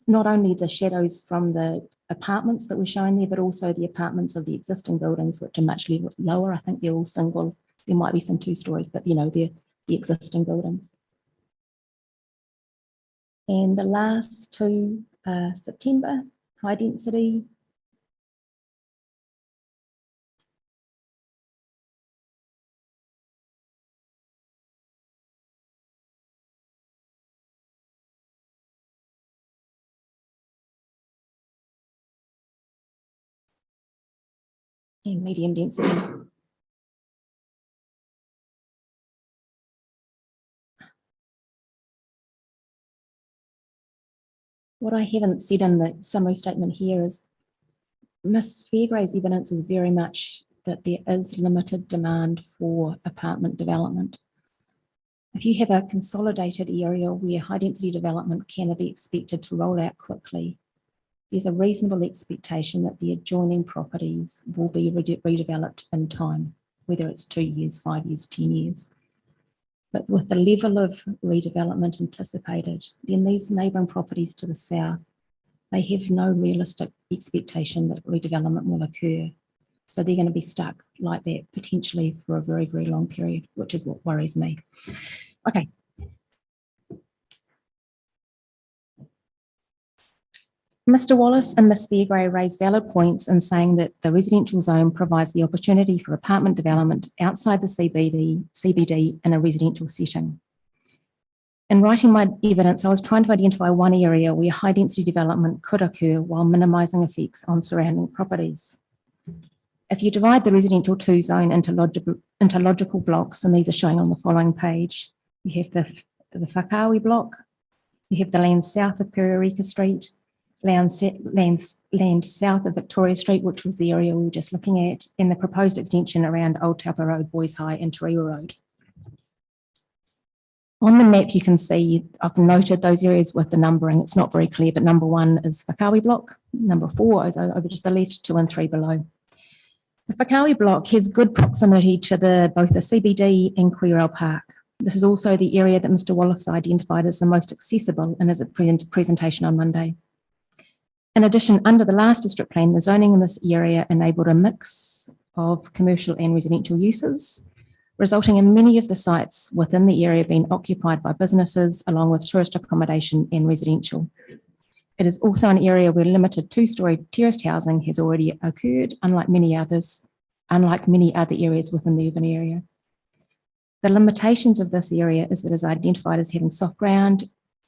not only the shadows from the apartments that we're showing there, but also the apartments of the existing buildings, which are much lower. I think they're all single. There might be some 2 stories, but you know, they're the existing buildings. And the last two, September, high density. And medium density. What I haven't said in the summary statement here is Ms. Fairgray's evidence is very much that there is limited demand for apartment development. If you have a consolidated area where high density development can be expected to roll out quickly, there's a reasonable expectation that the adjoining properties will be redeveloped in time, whether it's 2 years, 5 years, 10 years. But with the level of redevelopment anticipated, then these neighbouring properties to the south, they have no realistic expectation that redevelopment will occur. So they're going to be stuck like that potentially for a very, very long period, which is what worries me. Okay. Mr. Wallace and Ms. Fairgray raised valid points in saying that the residential zone provides the opportunity for apartment development outside the CBD in a residential setting. In writing my evidence, I was trying to identify one area where high density development could occur while minimising effects on surrounding properties. If you divide the residential 2 zone into logical blocks, and these are shown on the following page, you have the Whakawi block, you have the land south of Pererika Street, land south of Victoria Street, which was the area we were just looking at, and the proposed extension around Old Taupo Road, Boys High and Tarewa Road. On the map, you can see I've noted those areas with the numbering. It's not very clear, but number 1 is Whakawi block, number 4 is over to the left, 2 and 3 below. The Whakawi block has good proximity to both the CBD and Queerell Park. This is also the area that Mr. Wallace identified as the most accessible in his presentation on Monday. In addition, under the last district plan, the zoning in this area enabled a mix of commercial and residential uses, resulting in many of the sites within the area being occupied by businesses, along with tourist accommodation and residential. It is also an area where limited 2-storey terraced housing has already occurred, unlike many other areas within the urban area. The limitations of this area is that it is identified as having soft ground,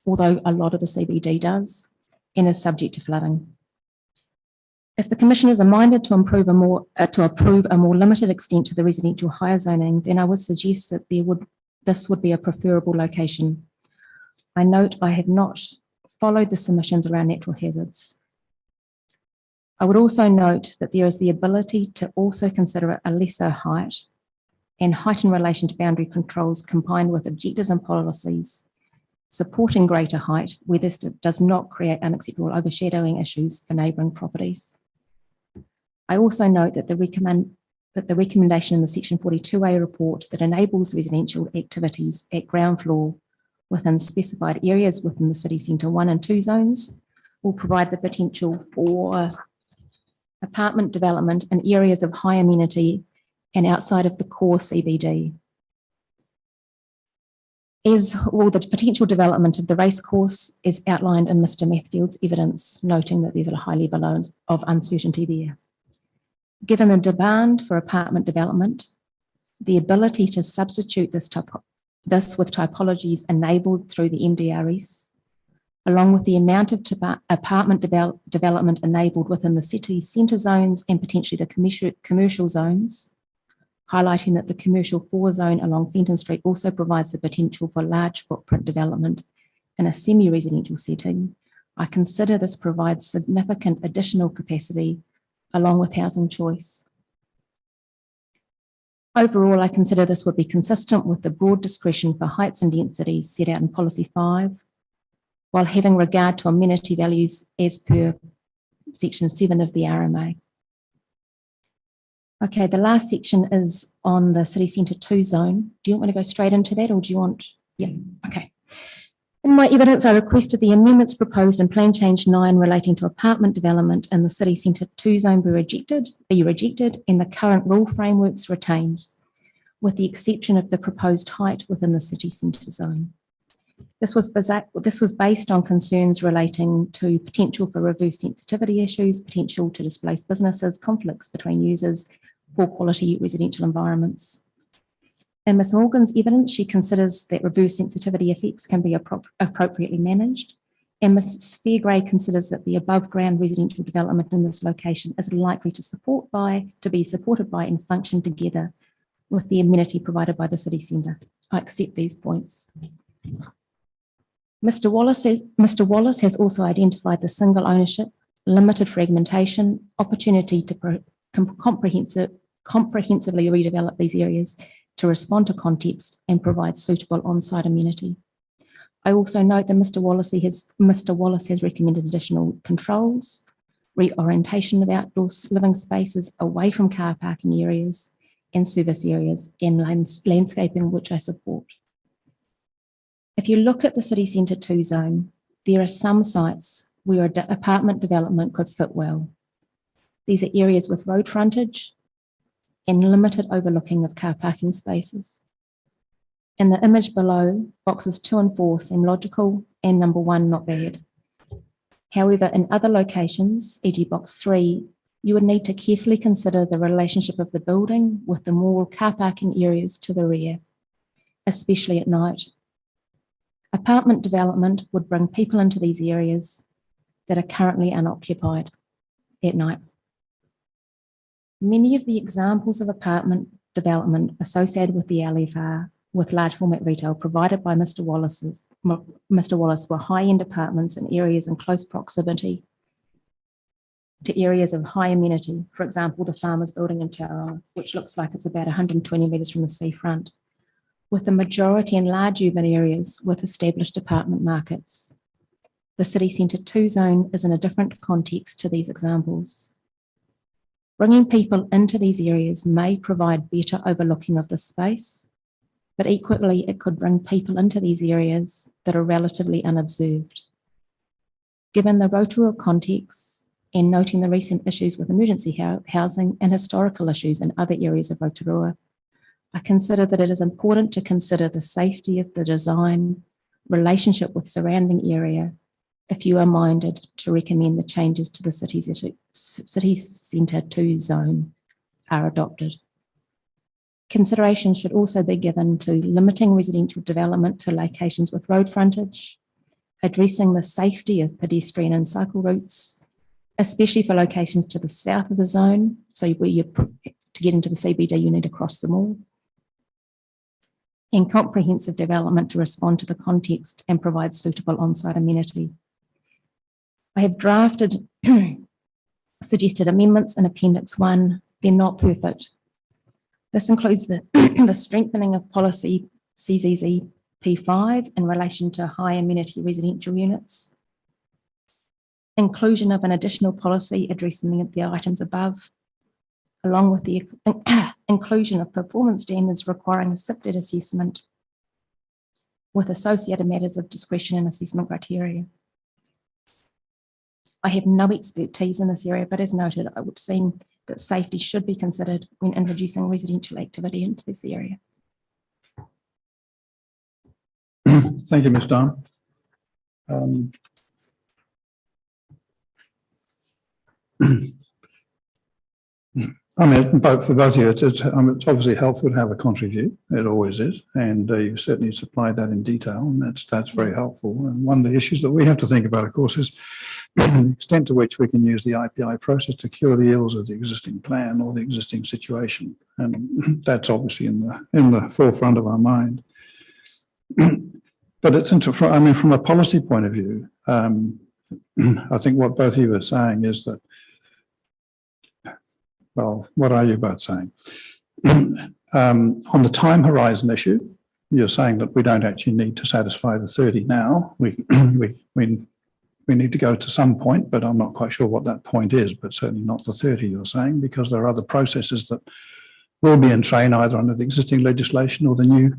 although a lot of the CBD does, and is subject to flooding. If the commissioners are minded to approve a more limited extent to the residential higher zoning, then I would suggest that this would be a preferable location. I note I have not followed the submissions around natural hazards. I would also note that there is the ability to also consider a lesser height and height in relation to boundary controls combined with objectives and policies supporting greater height where this does not create unacceptable overshadowing issues for neighbouring properties. I also note that the that the recommendation in the Section 42A report that enables residential activities at ground floor within specified areas within the city centre 1 and 2 zones will provide the potential for apartment development in areas of high amenity and outside of the core CBD. As well, the potential development of the racecourse is outlined in Mr. Mathfield's evidence, noting that there's a high level of uncertainty there. Given the demand for apartment development, the ability to substitute this with typologies enabled through the MDRS, along with the amount of apartment development enabled within the city centre zones and potentially the commercial zones, highlighting that the commercial 4 zone along Fenton Street also provides the potential for large footprint development in a semi-residential setting, I consider this provides significant additional capacity along with housing choice. Overall, I consider this would be consistent with the broad discretion for heights and densities set out in Policy 5, while having regard to amenity values as per Section 7 of the RMA. Okay, the last section is on the City Centre 2 zone. Do you want me to go straight into that, or do you want? Yeah, okay. In my evidence, I requested the amendments proposed in Plan Change 9 relating to apartment development in the City Centre 2 zone be rejected, and the current rule frameworks retained, with the exception of the proposed height within the City Centre zone. This was based on concerns relating to potential for reverse sensitivity issues, potential to displace businesses, conflicts between users, poor quality residential environments. In Ms. Morgan's evidence, she considers that reverse sensitivity effects can be appropriately managed, and Ms. Fairgrave considers that the above ground residential development in this location is likely to be supported by and function together with the amenity provided by the city centre. I accept these points. Mr. Wallace has also identified the single ownership, limited fragmentation, opportunity to comprehensively redevelop these areas to respond to context and provide suitable on-site amenity. I also note that Mr. Wallace has recommended additional controls, reorientation of outdoor living spaces away from car parking areas and service areas, and landscaping, which I support. If you look at the City Centre 2 zone, there are some sites where apartment development could fit well. These are areas with road frontage and limited overlooking of car parking spaces. In the image below, boxes 2 and 4 seem logical and number 1 not bad. However, in other locations, e.g. box 3, you would need to carefully consider the relationship of the building with the more car parking areas to the rear, especially at night. Apartment development would bring people into these areas that are currently unoccupied at night. Many of the examples of apartment development associated with the LFR with large format retail provided by Mr. Wallace were high-end apartments in areas in close proximity to areas of high amenity. For example, the Farmers Building in Tauranga, which looks like it's about 120 metres from the seafront, with the majority in large urban areas with established apartment markets. The City Centre 2 zone is in a different context to these examples. Bringing people into these areas may provide better overlooking of the space, but equally it could bring people into these areas that are relatively unobserved. Given the Rotorua context and noting the recent issues with emergency housing and historical issues in other areas of Rotorua, I consider that it is important to consider the safety of the design, relationship with surrounding area, if you are minded to recommend the changes to the City Centre 2 zone are adopted. Consideration should also be given to limiting residential development to locations with road frontage, addressing the safety of pedestrian and cycle routes, especially for locations to the south of the zone, so where to get into the CBD you need to cross them all, and comprehensive development to respond to the context and provide suitable on-site amenity. I have drafted suggested amendments in Appendix 1. They're not perfect. This includes the, the strengthening of policy CZZ P5 in relation to high amenity residential units, inclusion of an additional policy addressing the items above, along with the inclusion of performance standards requiring a SIPDED assessment with associated matters of discretion and assessment criteria. I have no expertise in this area, but as noted, it would seem that safety should be considered when introducing residential activity into this area. Thank you, Ms. Dunn. I mean, for both of you, it's obviously helpful to have a contrary view. It always is, and you certainly supplied that in detail, and that's very helpful. And one of the issues that we have to think about, of course, is the extent to which we can use the IPI process to cure the ills of the existing plan or the existing situation, and that's obviously in the forefront of our mind. But it's I mean, from a policy point of view, I think what both of you are saying is that. Well, what are you both saying? On the time horizon issue, you're saying that we don't actually need to satisfy the 30 now. We need to go to some point, but I'm not quite sure what that point is, but certainly not the 30 you're saying, because there are other processes that will be in train either under the existing legislation or the new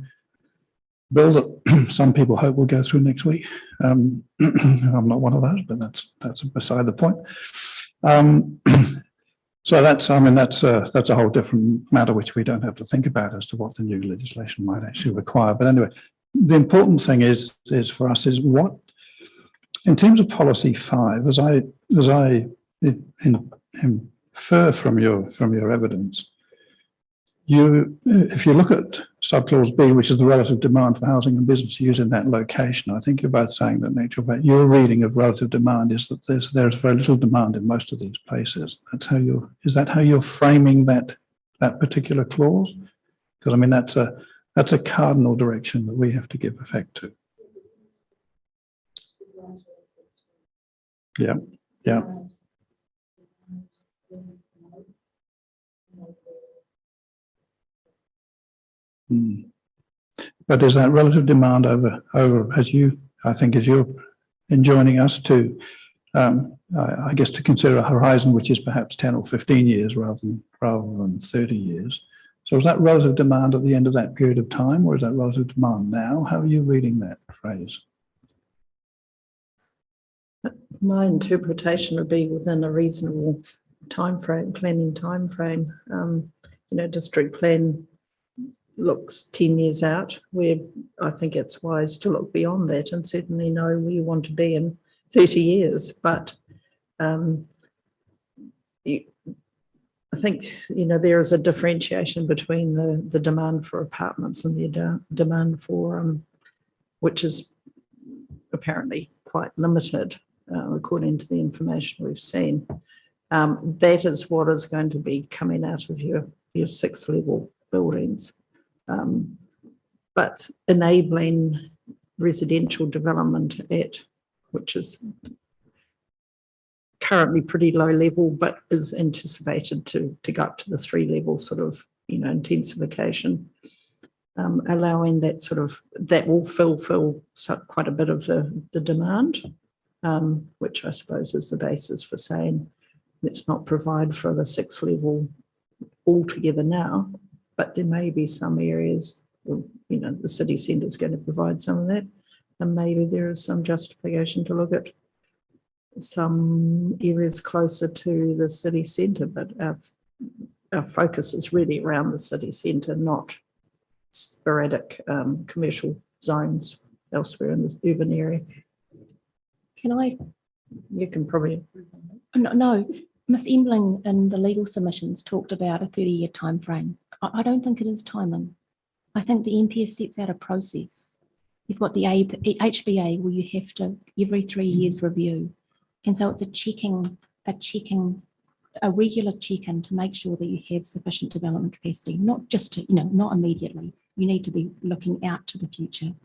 bill that some people hope will go through next week. I'm not one of those, but that's beside the point. So that's a whole different matter which we don't have to think about as to what the new legislation might actually require. But anyway, the important thing is for us is what, in terms of policy 5, as I infer from your evidence, if you look at subclause B, which is the relative demand for housing and business use in that location, I think you're both saying that nature of fact, your reading of relative demand is that there's very little demand in most of these places. Is that how you're framing that particular clause? Because I mean that's a cardinal direction that we have to give effect to. Yeah. Yeah. But is that relative demand over as you're enjoining us to, I guess, to consider a horizon which is perhaps 10 or 15 years rather than 30 years. So is that relative demand at the end of that period of time, or is that relative demand now? How are you reading that phrase? My interpretation would be within a reasonable planning timeframe. District plan looks 10 years out, where I think it's wise to look beyond that and certainly know where you want to be in 30 years. But I think, there is a differentiation between the demand for apartments and the demand for, which is apparently quite limited, according to the information we've seen. That is what is going to be coming out of your 6-level buildings. But enabling residential development which is currently pretty low level, but is anticipated to go up to the 3-level sort of, intensification, allowing that will fulfill quite a bit of the demand, which I suppose is the basis for saying let's not provide for the 6-level altogether now. But there may be some areas, the city centre is going to provide some of that, and maybe there is some justification to look at some areas closer to the city centre. But our focus is really around the city centre, not sporadic commercial zones elsewhere in the urban area. You can probably. No, Ms. Embling in the legal submissions talked about a 30-year time frame. I don't think it is timing. I think the NPS sets out a process. You've got the HBA where you have to every 3 years review. And so it's a regular check-in to make sure that you have sufficient development capacity, not just to, not immediately. You need to be looking out to the future,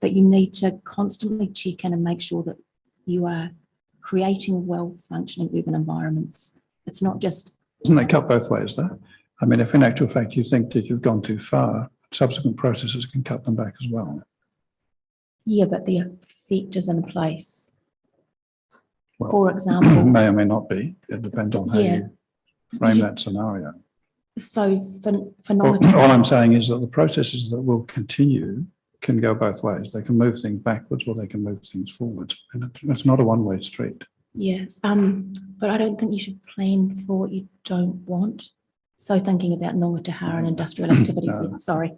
but you need to constantly check in and make sure that you are creating well-functioning urban environments. It's not just... Doesn't that cut both ways, though? I mean, if in actual fact you think that you've gone too far, subsequent processes can cut them back as well. Yeah, but the effect is in place. Well, for example... may or may not be. It depends on how you frame that scenario. So for All non, I'm saying is that the processes that will continue can go both ways. They can move things backwards or they can move things forwards. And it's not a one-way street. yeah, but I don't think you should plan for what you don't want. So thinking about Nonga Tahara and industrial activities, No. sorry.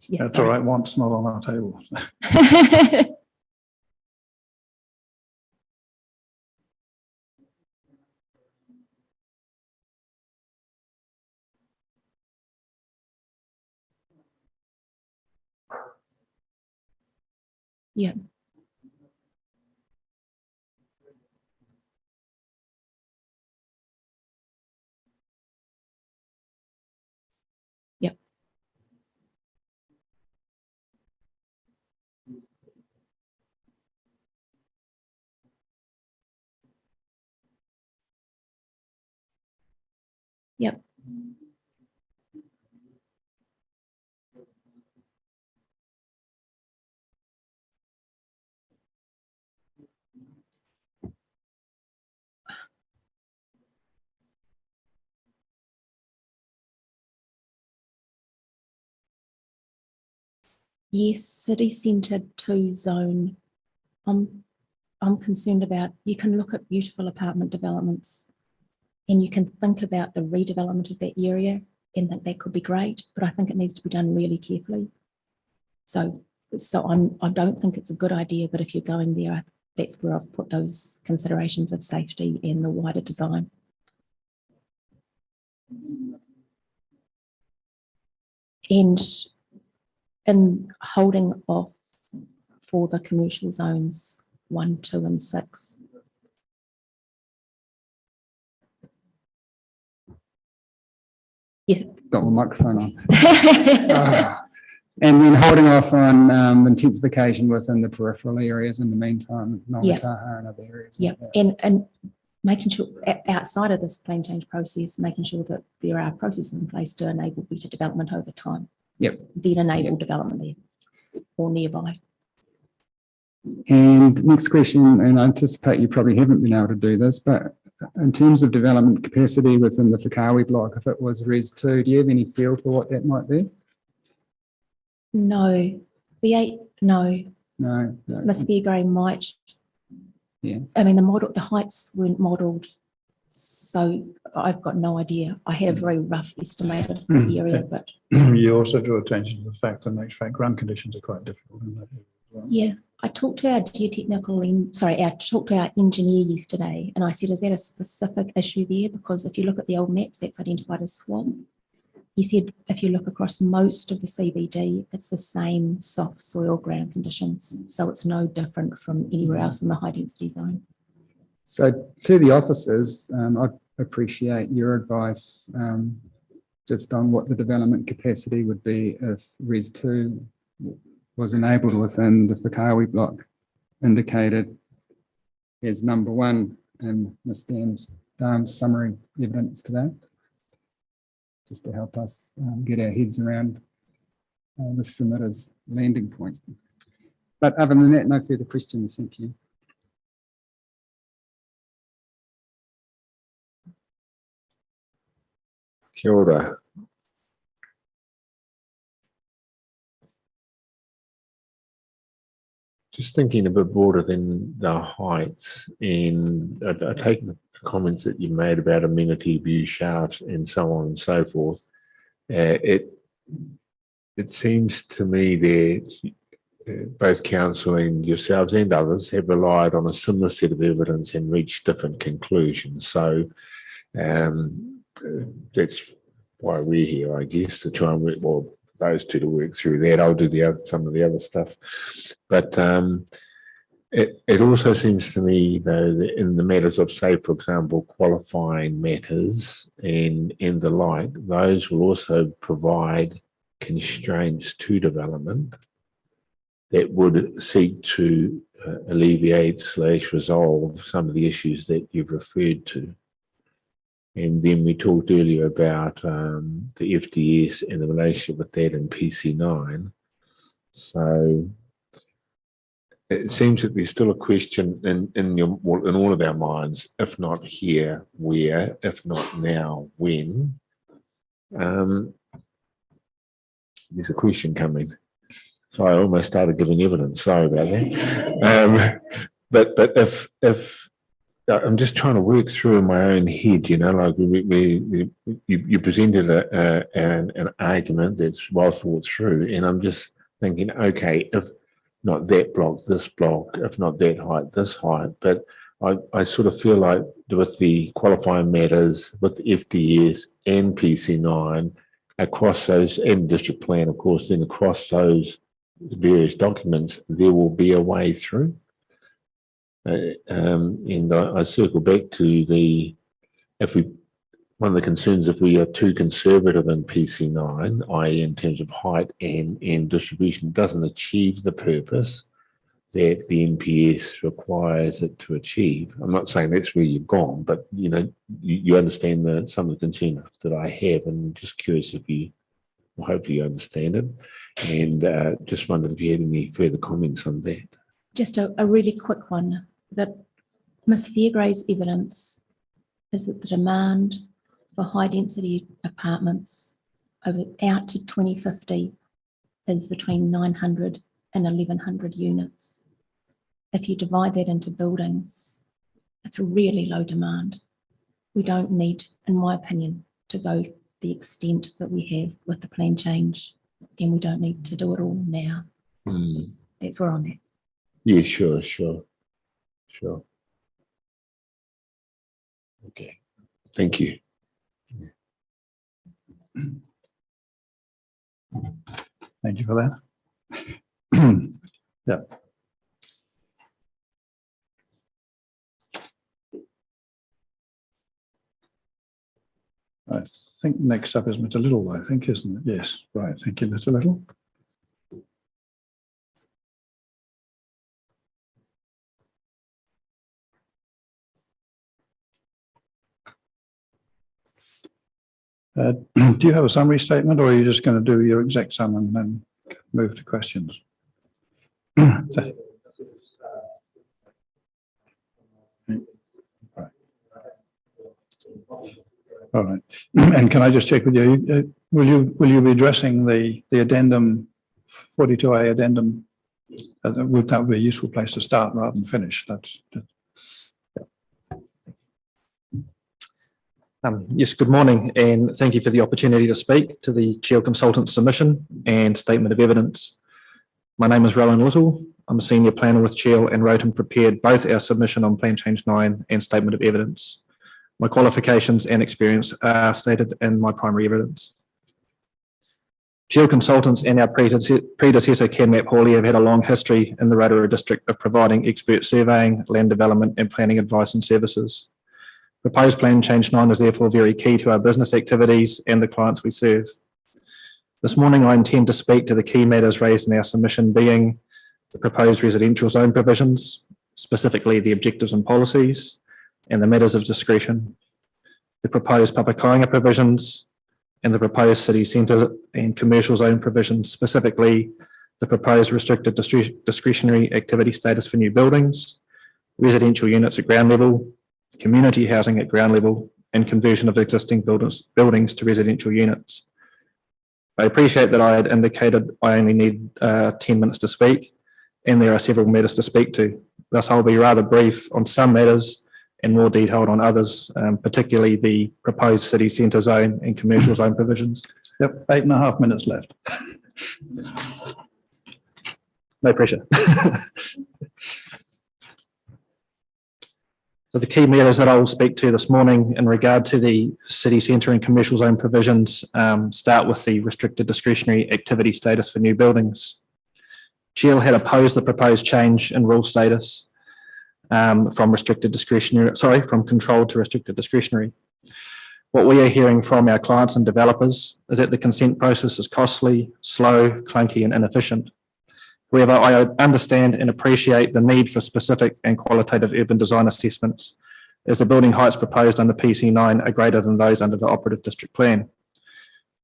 Yeah, That's sorry. all right. Want's not on our table. Yeah. Yep. Yep. Yes, city centre 2 zone. I'm concerned about, you can look at beautiful apartment developments and you can think about the redevelopment of that area and think that could be great, but I think it needs to be done really carefully. So I don't think it's a good idea, but if you're going there, that's where I've put those considerations of safety and the wider design. And holding off for the commercial zones 1, 2, and 6. Yeah. Got my microphone on. And then holding off on intensification within the peripheral areas in the meantime, Nonga Tahara and other areas. Yeah, like and making sure outside of this plan change process, making sure that there are processes in place to enable better development over time. Yep. Then enable development there or nearby. And next question, and I anticipate you probably haven't been able to do this, but in terms of development capacity within the Whakawe block, if it was Res 2, do you have any feel for what that might be? No, no. Must be a grey might. Yeah. I mean, the heights weren't modelled, so I've got no idea. I had a very rough estimate of the area, but You also draw attention to the fact that HVAC ground conditions are quite difficult in that area as well. yeah. I talked to our engineer yesterday, and I said, is that a specific issue there? Because if you look at the old maps, that's identified as swamp. He said, if you look across most of the CBD, it's the same soft soil ground conditions. So it's no different from anywhere else in the high density zone. So to the officers, I appreciate your advice just on what the development capacity would be if Res 2 was enabled within the Whakawe block, indicated as number 1 in Ms. Darm's summary evidence today, just to help us get our heads around the submitter's landing point. But other than that, no further questions. Thank you. Kia ora. Just thinking a bit broader than the heights, and I take the comments that you made about amenity view shafts and so on and so forth. It seems to me that both council and yourselves and others have relied on a similar set of evidence and reached different conclusions. So that's why we're here, I guess, to try and work, well, those two to work through that. I'll do some of the other stuff. But it also seems to me, though, that in the matters of, say, for example, qualifying matters and the like, those will also provide constraints to development that would seek to alleviate / resolve some of the issues that you've referred to. And then we talked earlier about the FDS and the relationship with that in PC9. So it seems that there's still a question in all of our minds, if not here, where, if not now, when. There's a question coming. So I almost started giving evidence. Sorry about that. But if I'm just trying to work through in my own head, you know, like you presented an argument that's well thought through, and I'm just thinking, okay, if not that block, this block, if not that height, this height, but I sort of feel like with the qualifying matters, with the FDS and PC9 across those, and district plan, of course, then across those various documents, there will be a way through. And I circle back to one of the concerns, if we are too conservative in PC9, i.e. in terms of height and distribution, doesn't achieve the purpose that the NPS requires it to achieve. I'm not saying that's where you've gone, but you know, you understand some of the concern that I have, and I'm just curious if you, well, hopefully you understand it, and just wondered if you had any further comments on that. Just a really quick one, that Ms. Fairgray's evidence is that the demand for high density apartments out to 2050 is between 900 and 1100 units. If you divide that into buildings, it's a really low demand. We don't need, in my opinion, to go the extent that we have with the plan change, and we don't need to do it all now. That's where I'm at. Yeah, sure. Okay, thank you. Thank you for that. Yeah. I think next up is Mr. Little, I think, isn't it? Yes, right. Thank you, Mr. Little. Do you have a summary statement, or are you just going to do your exact sum and then move to questions? Right. All right. And can I just check with you? Will you be addressing the addendum 42A addendum? Would that be a useful place to start rather than finish? Yes, good morning, and thank you for the opportunity to speak to the Chair Consultant's submission and statement of evidence. My name is Rowan Little. I'm a senior planner with Chair, and wrote and prepared both our submission on Plan Change 9 and statement of evidence. My qualifications and experience are stated in my primary evidence. Chair Consultants and our predecessor, CanMap Hawley, have had a long history in the Rotorua district of providing expert surveying, land development and planning advice and services. Proposed Plan Change 9 is therefore very key to our business activities and the clients we serve. This morning, I intend to speak to the key matters raised in our submission, being the proposed residential zone provisions, specifically the objectives and policies, and the matters of discretion, the proposed Papakainga provisions, and the proposed city centre and commercial zone provisions, specifically the proposed restricted discretionary activity status for new buildings, residential units at ground level, community housing at ground level, and conversion of existing buildings to residential units. I appreciate that I had indicated I only need 10 minutes to speak, and there are several matters to speak to. Thus, I'll be rather brief on some matters and more detailed on others, particularly the proposed city centre zone and commercial zone provisions. Yep, 8.5 minutes left. No pressure. So the key matters that I will speak to this morning in regard to the city centre and commercial zone provisions start with the restricted discretionary activity status for new buildings. Chair had opposed the proposed change in rule status from controlled to restricted discretionary. What we are hearing from our clients and developers is that the consent process is costly, slow, clunky and inefficient. However, I understand and appreciate the need for specific and qualitative urban design assessments, as the building heights proposed under PC9 are greater than those under the operative district plan.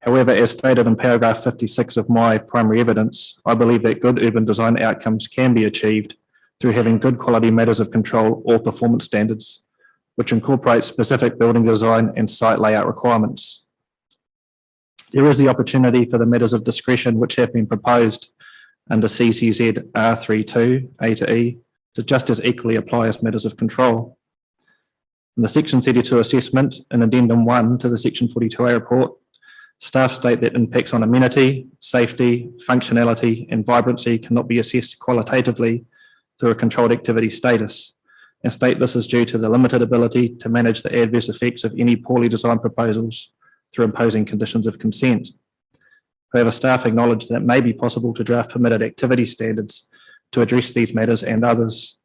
However, as stated in paragraph 56 of my primary evidence, I believe that good urban design outcomes can be achieved through having good quality matters of control or performance standards, which incorporate specific building design and site layout requirements. There is the opportunity for the matters of discretion which have been proposed under CCZ R32 A to E to just as equally apply as matters of control. In the Section 32 assessment in Addendum 1 to the Section 42A report, staff state that impacts on amenity, safety, functionality and vibrancy cannot be assessed qualitatively through a controlled activity status, and state this is due to the limited ability to manage the adverse effects of any poorly designed proposals through imposing conditions of consent. However, staff acknowledge that it may be possible to draft permitted activity standards to address these matters and others.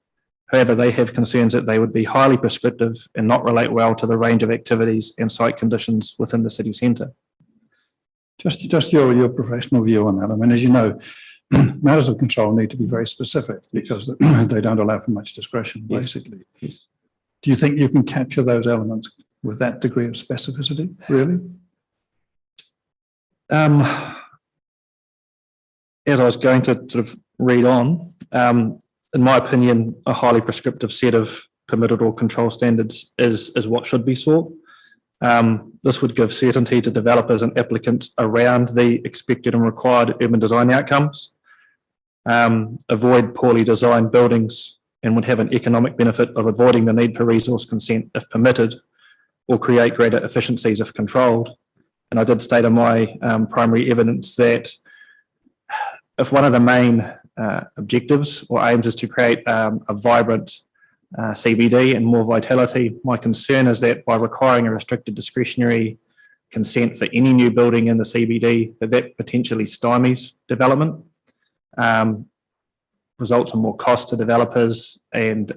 However, they have concerns that they would be highly prescriptive and not relate well to the range of activities and site conditions within the city centre. Just your professional view on that. I mean, as you know, matters of control need to be very specific because they don't allow for much discretion, basically. Yes. Do you think you can capture those elements with that degree of specificity, really? As I was going to sort of read on, in my opinion, a highly prescriptive set of permitted or control standards is what should be sought. This would give certainty to developers and applicants around the expected and required urban design outcomes, avoid poorly designed buildings, and would have an economic benefit of avoiding the need for resource consent if permitted, or create greater efficiencies if controlled. And I did state in my primary evidence that if one of the main objectives or aims is to create a vibrant CBD and more vitality, my concern is that by requiring a restricted discretionary consent for any new building in the CBD, that potentially stymies development, results in more cost to developers and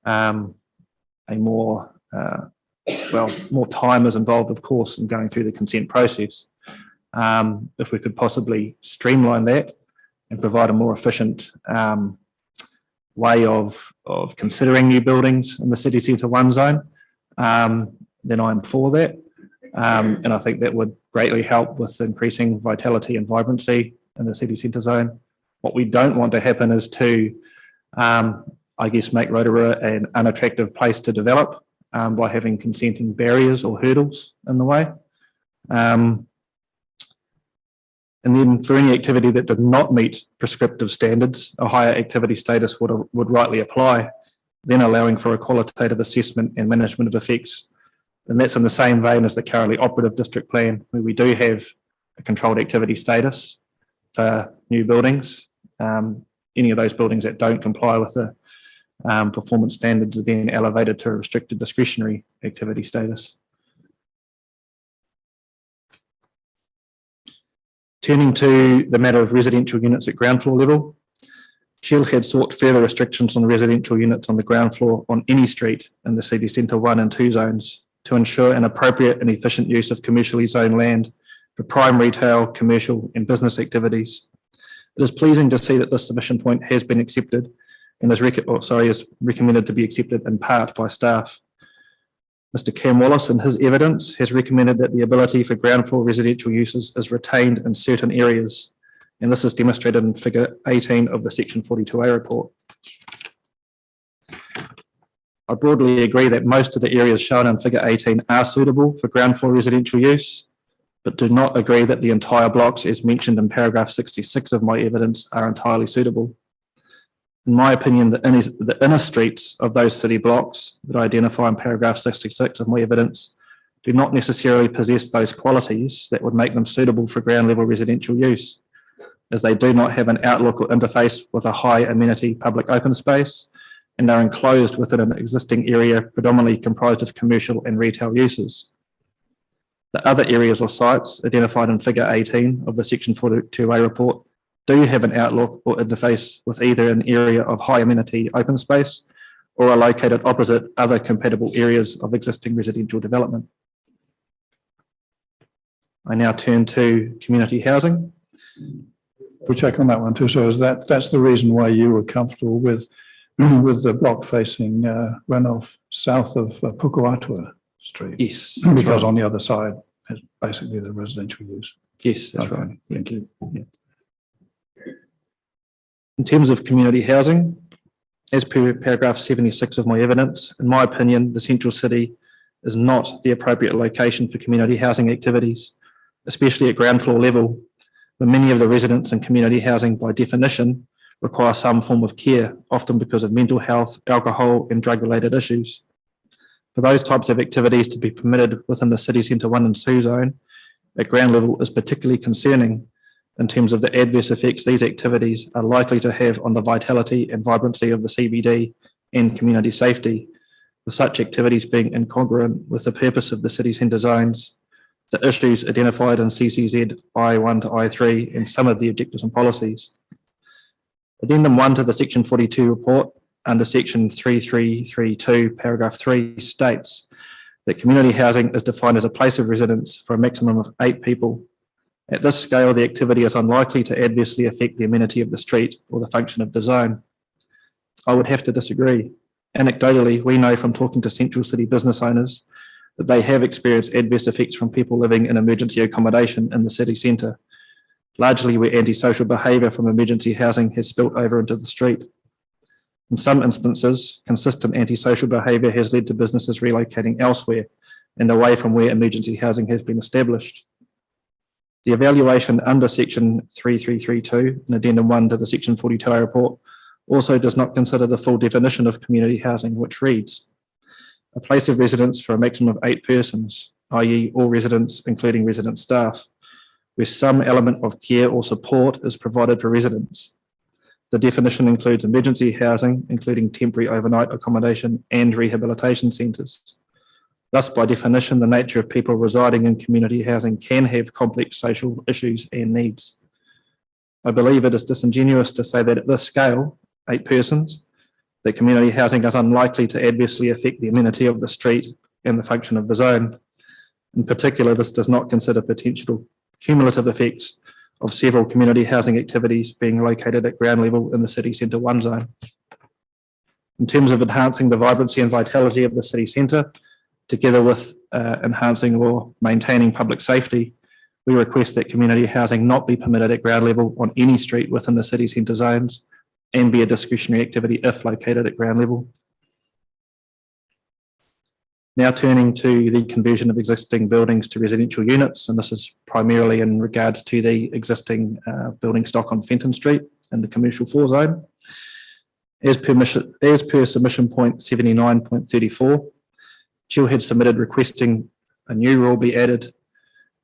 a more more time is involved, of course, in going through the consent process. If we could possibly streamline that and provide a more efficient way of considering new buildings in the city centre 1 zone, then I'm for that. And I think that would greatly help with increasing vitality and vibrancy in the city centre zone. What we don't want to happen is to, I guess, make Rotorua an unattractive place to develop by having consenting barriers or hurdles in the way. And then for any activity that did not meet prescriptive standards, a higher activity status would rightly apply, then allowing for a qualitative assessment and management of effects. And that's in the same vein as the currently operative district plan, where we do have a controlled activity status for new buildings. Any of those buildings that don't comply with the performance standards are then elevated to a restricted discretionary activity status. Turning to the matter of residential units at ground floor level, Shell had sought further restrictions on residential units on the ground floor on any street in the city centre 1 and 2 zones to ensure an appropriate and efficient use of commercially zoned land for prime retail, commercial and business activities. It is pleasing to see that this submission point has been accepted and is recommended to be accepted in part by staff. Mr. Cam Wallace, in his evidence, has recommended that the ability for ground floor residential uses is retained in certain areas, and this is demonstrated in figure 18 of the Section 42A report. I broadly agree that most of the areas shown in figure 18 are suitable for ground floor residential use, but do not agree that the entire blocks, as mentioned in paragraph 66 of my evidence, are entirely suitable. In my opinion, the inner streets of those city blocks that I identify in paragraph 66 of my evidence do not necessarily possess those qualities that would make them suitable for ground level residential use, as they do not have an outlook or interface with a high amenity public open space and are enclosed within an existing area predominantly comprised of commercial and retail uses. The other areas or sites identified in figure 18 of the Section 42A report do have an outlook or interface with either an area of high amenity open space or are located opposite other compatible areas of existing residential development. I now turn to community housing. We'll check on that one too. So that's the reason why you were comfortable with the block facing runoff south of Pukuatua Street? Yes. Because on the other side is basically the residential use. Yes, that's Okay. right. Thank you. Yeah. In terms of community housing, as per paragraph 76 of my evidence, in my opinion, the central city is not the appropriate location for community housing activities especially at ground floor level, where many of the residents in community housing by definition require some form of care, often because of mental health, alcohol and drug-related issues. For those types of activities to be permitted within the city centre 1 and 2 zone at ground level is particularly concerning in terms of the adverse effects these activities are likely to have on the vitality and vibrancy of the CBD and community safety, with such activities being incongruent with the purpose of the city centre zones, the issues identified in CCZ I1 to I3 and some of the objectives and policies. Addendum 1 to the Section 42 report under Section 3332, paragraph 3 states that community housing is defined as a place of residence for a maximum of 8 people. At this scale, the activity is unlikely to adversely affect the amenity of the street or the function of the zone. I would have to disagree. Anecdotally, we know from talking to Central City business owners that they have experienced adverse effects from people living in emergency accommodation in the city centre, largely where antisocial behaviour from emergency housing has spilt over into the street. In some instances, consistent antisocial behaviour has led to businesses relocating elsewhere and away from where emergency housing has been established. The evaluation under Section 3332 and Addendum 1 to the Section 42A report also does not consider the full definition of community housing, which reads, a place of residence for a maximum of 8 persons, i.e. all residents, including resident staff, where some element of care or support is provided for residents. The definition includes emergency housing, including temporary overnight accommodation and rehabilitation centres. Thus, by definition, the nature of people residing in community housing can have complex social issues and needs. I believe it is disingenuous to say that at this scale, 8 persons, that community housing is unlikely to adversely affect the amenity of the street and the function of the zone. In particular, this does not consider potential cumulative effects of several community housing activities being located at ground level in the city centre 1 zone. In terms of enhancing the vibrancy and vitality of the city centre, together with enhancing or maintaining public safety, we request that community housing not be permitted at ground level on any street within the city centre zones and be a discretionary activity if located at ground level. Now turning to the conversion of existing buildings to residential units, and this is primarily in regards to the existing building stock on Fenton Street in the commercial 4 zone. As per submission point 79.34, Jill had submitted requesting a new rule be added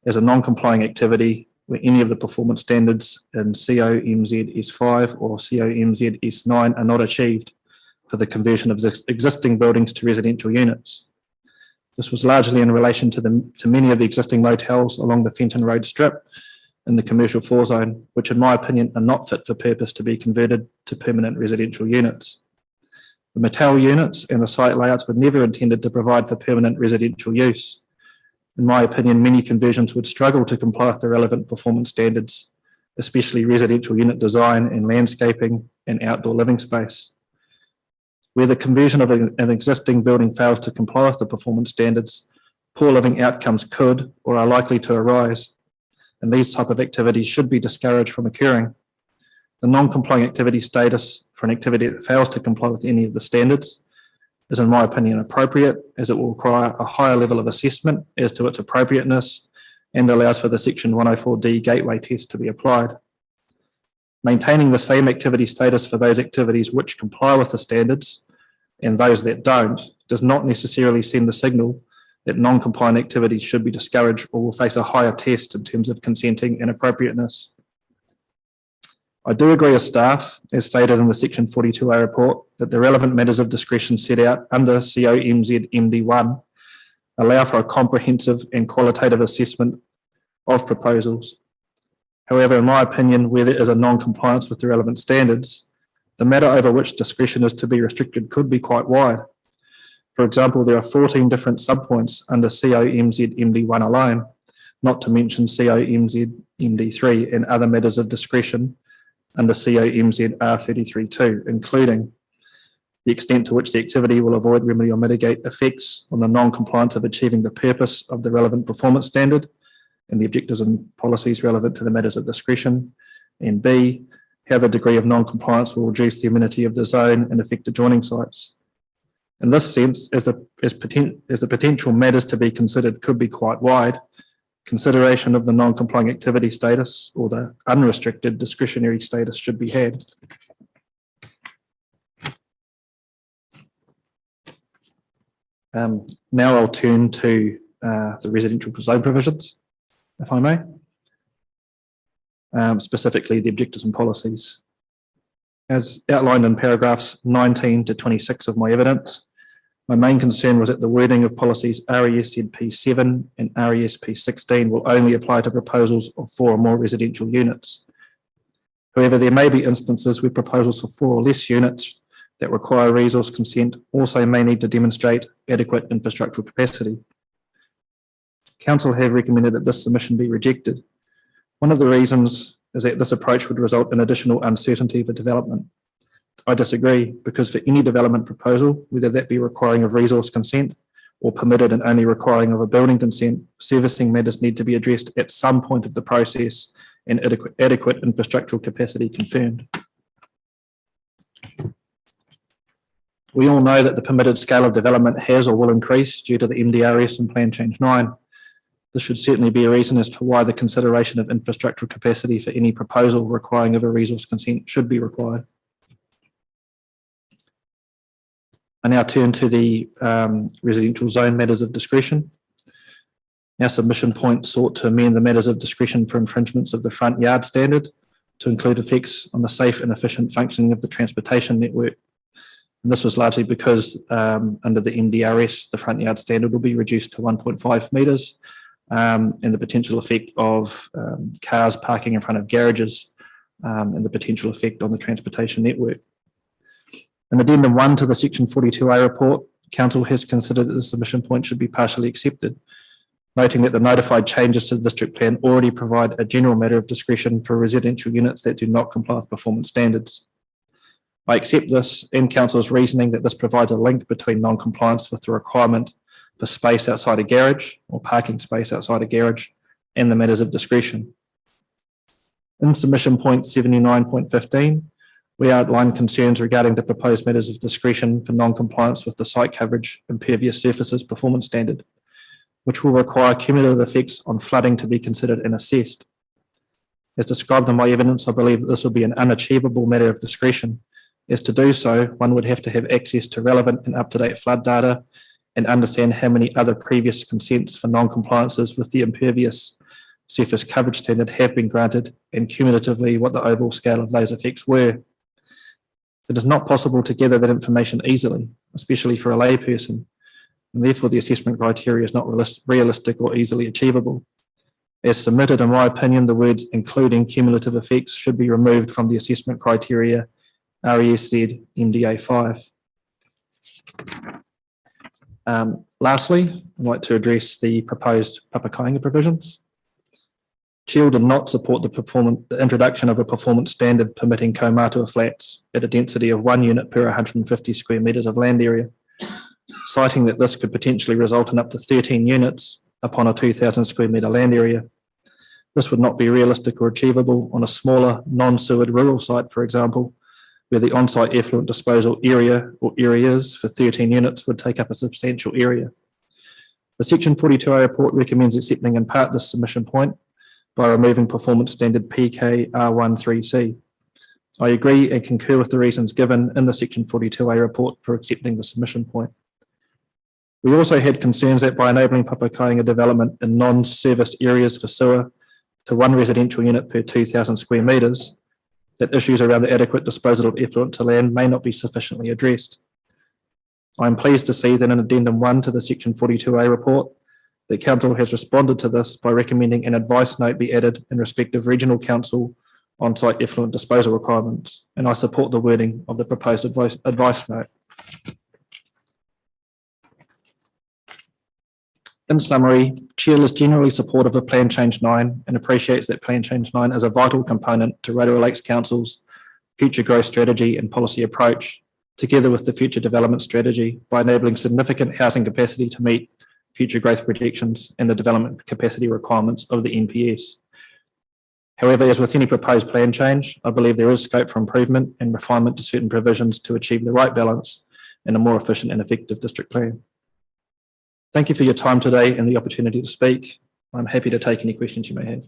as a non-complying activity where any of the performance standards in COMZ S5 or COMZ S9 are not achieved for the conversion of existing buildings to residential units. This was largely in relation to many of the existing motels along the Fenton Road strip in the commercial 4 zone, which in my opinion are not fit for purpose to be converted to permanent residential units. The motel units and the site layouts were never intended to provide for permanent residential use. In my opinion, many conversions would struggle to comply with the relevant performance standards, especially residential unit design and landscaping and outdoor living space. Where the conversion of an existing building fails to comply with the performance standards, poor living outcomes could or are likely to arise, and these type of activities should be discouraged from occurring. The non-complying activity status for an activity that fails to comply with any of the standards is, in my opinion, appropriate, as it will require a higher level of assessment as to its appropriateness and allows for the Section 104D gateway test to be applied. Maintaining the same activity status for those activities which comply with the standards and those that don't does not necessarily send the signal that non-compliant activities should be discouraged or will face a higher test in terms of consenting and appropriateness. I do agree with staff, as stated in the Section 42A report, that the relevant matters of discretion set out under COMZ MD1 allow for a comprehensive and qualitative assessment of proposals. However, in my opinion, where there is a non-compliance with the relevant standards, the matter over which discretion is to be restricted could be quite wide. For example, there are 14 different subpoints under COMZ MD1 alone, not to mention COMZ MD3 and other matters of discretion under COMZ R33.2, including the extent to which the activity will avoid, remedy or mitigate effects on the non-compliance of achieving the purpose of the relevant performance standard and the objectives and policies relevant to the matters of discretion, and B, how the degree of non-compliance will reduce the amenity of the zone and affect adjoining sites. In this sense, as the potential matters to be considered could be quite wide, consideration of the non-complying activity status or the unrestricted discretionary status should be had. Now I'll turn to the residential zone provisions, if I may. Specifically the objectives and policies. As outlined in paragraphs 19 to 26 of my evidence, my main concern was that the wording of policies RESZP 7 and RESP 16 will only apply to proposals of 4 or more residential units. However, there may be instances where proposals for 4 or less units that require resource consent also may need to demonstrate adequate infrastructural capacity. Council have recommended that this submission be rejected. One of the reasons is that this approach would result in additional uncertainty for development. I disagree, because for any development proposal, whether that be requiring of resource consent or permitted and only requiring of a building consent, servicing matters need to be addressed at some point of the process and adequate infrastructural capacity confirmed. We all know that the permitted scale of development has or will increase due to the MDRS and Plan Change 9. This should certainly be a reason as to why the consideration of infrastructural capacity for any proposal requiring of a resource consent should be required. I now turn to the residential zone matters of discretion. Our submission point sought to amend the matters of discretion for infringements of the front yard standard to include effects on the safe and efficient functioning of the transportation network. And this was largely because under the MDRS, the front yard standard will be reduced to 1.5 metres. And the potential effect of cars parking in front of garages and the potential effect on the transportation network. In addendum 1 to the section 42A report, Council has considered that the submission point should be partially accepted, noting that the notified changes to the district plan already provide a general matter of discretion for residential units that do not comply with performance standards. I accept this and Council's reasoning that this provides a link between non-compliance with the requirement for space outside a garage or parking space outside a garage and the matters of discretion. In submission point 79.15, we outline concerns regarding the proposed matters of discretion for non-compliance with the site coverage impervious surfaces performance standard, which will require cumulative effects on flooding to be considered and assessed. As described in my evidence, I believe that this will be an unachievable matter of discretion. As to do so, one would have to have access to relevant and up-to-date flood data and understand how many other previous consents for non-compliances with the impervious surface coverage standard have been granted and cumulatively what the overall scale of those effects were. It is not possible to gather that information easily, especially for a layperson, and therefore the assessment criteria is not realistic or easily achievable. As submitted, in my opinion, the words including cumulative effects should be removed from the assessment criteria RESZ MDA 5. Lastly, I'd like to address the proposed papakainga provisions. Chiel did not support the introduction of a performance standard permitting kaumatua flats at a density of 1 unit per 150 square metres of land area, citing that this could potentially result in up to 13 units upon a 2,000 square metre land area. This would not be realistic or achievable on a smaller, non-sewered rural site, for example, where the on-site effluent disposal area or areas for 13 units would take up a substantial area. The Section 42A report recommends accepting in part this submission point by removing performance standard PK-R13C. I agree and concur with the reasons given in the Section 42A report for accepting the submission point. We also had concerns that by enabling papakainga development in non-serviced areas for sewer to 1 residential unit per 2,000 square metres, that issues around the adequate disposal of effluent to land may not be sufficiently addressed. I am pleased to see that in addendum 1 to the Section 42A report, the Council has responded to this by recommending an advice note be added in respect of Regional Council on-site effluent disposal requirements, and I support the wording of the proposed advice note. In summary, Chair is generally supportive of Plan Change 9 and appreciates that Plan Change 9 is a vital component to Rotorua Lakes Council's future growth strategy and policy approach, together with the future development strategy by enabling significant housing capacity to meet future growth projections and the development capacity requirements of the NPS. However, as with any proposed plan change, I believe there is scope for improvement and refinement to certain provisions to achieve the right balance in a more efficient and effective district plan. Thank you for your time today and the opportunity to speak. I'm happy to take any questions you may have.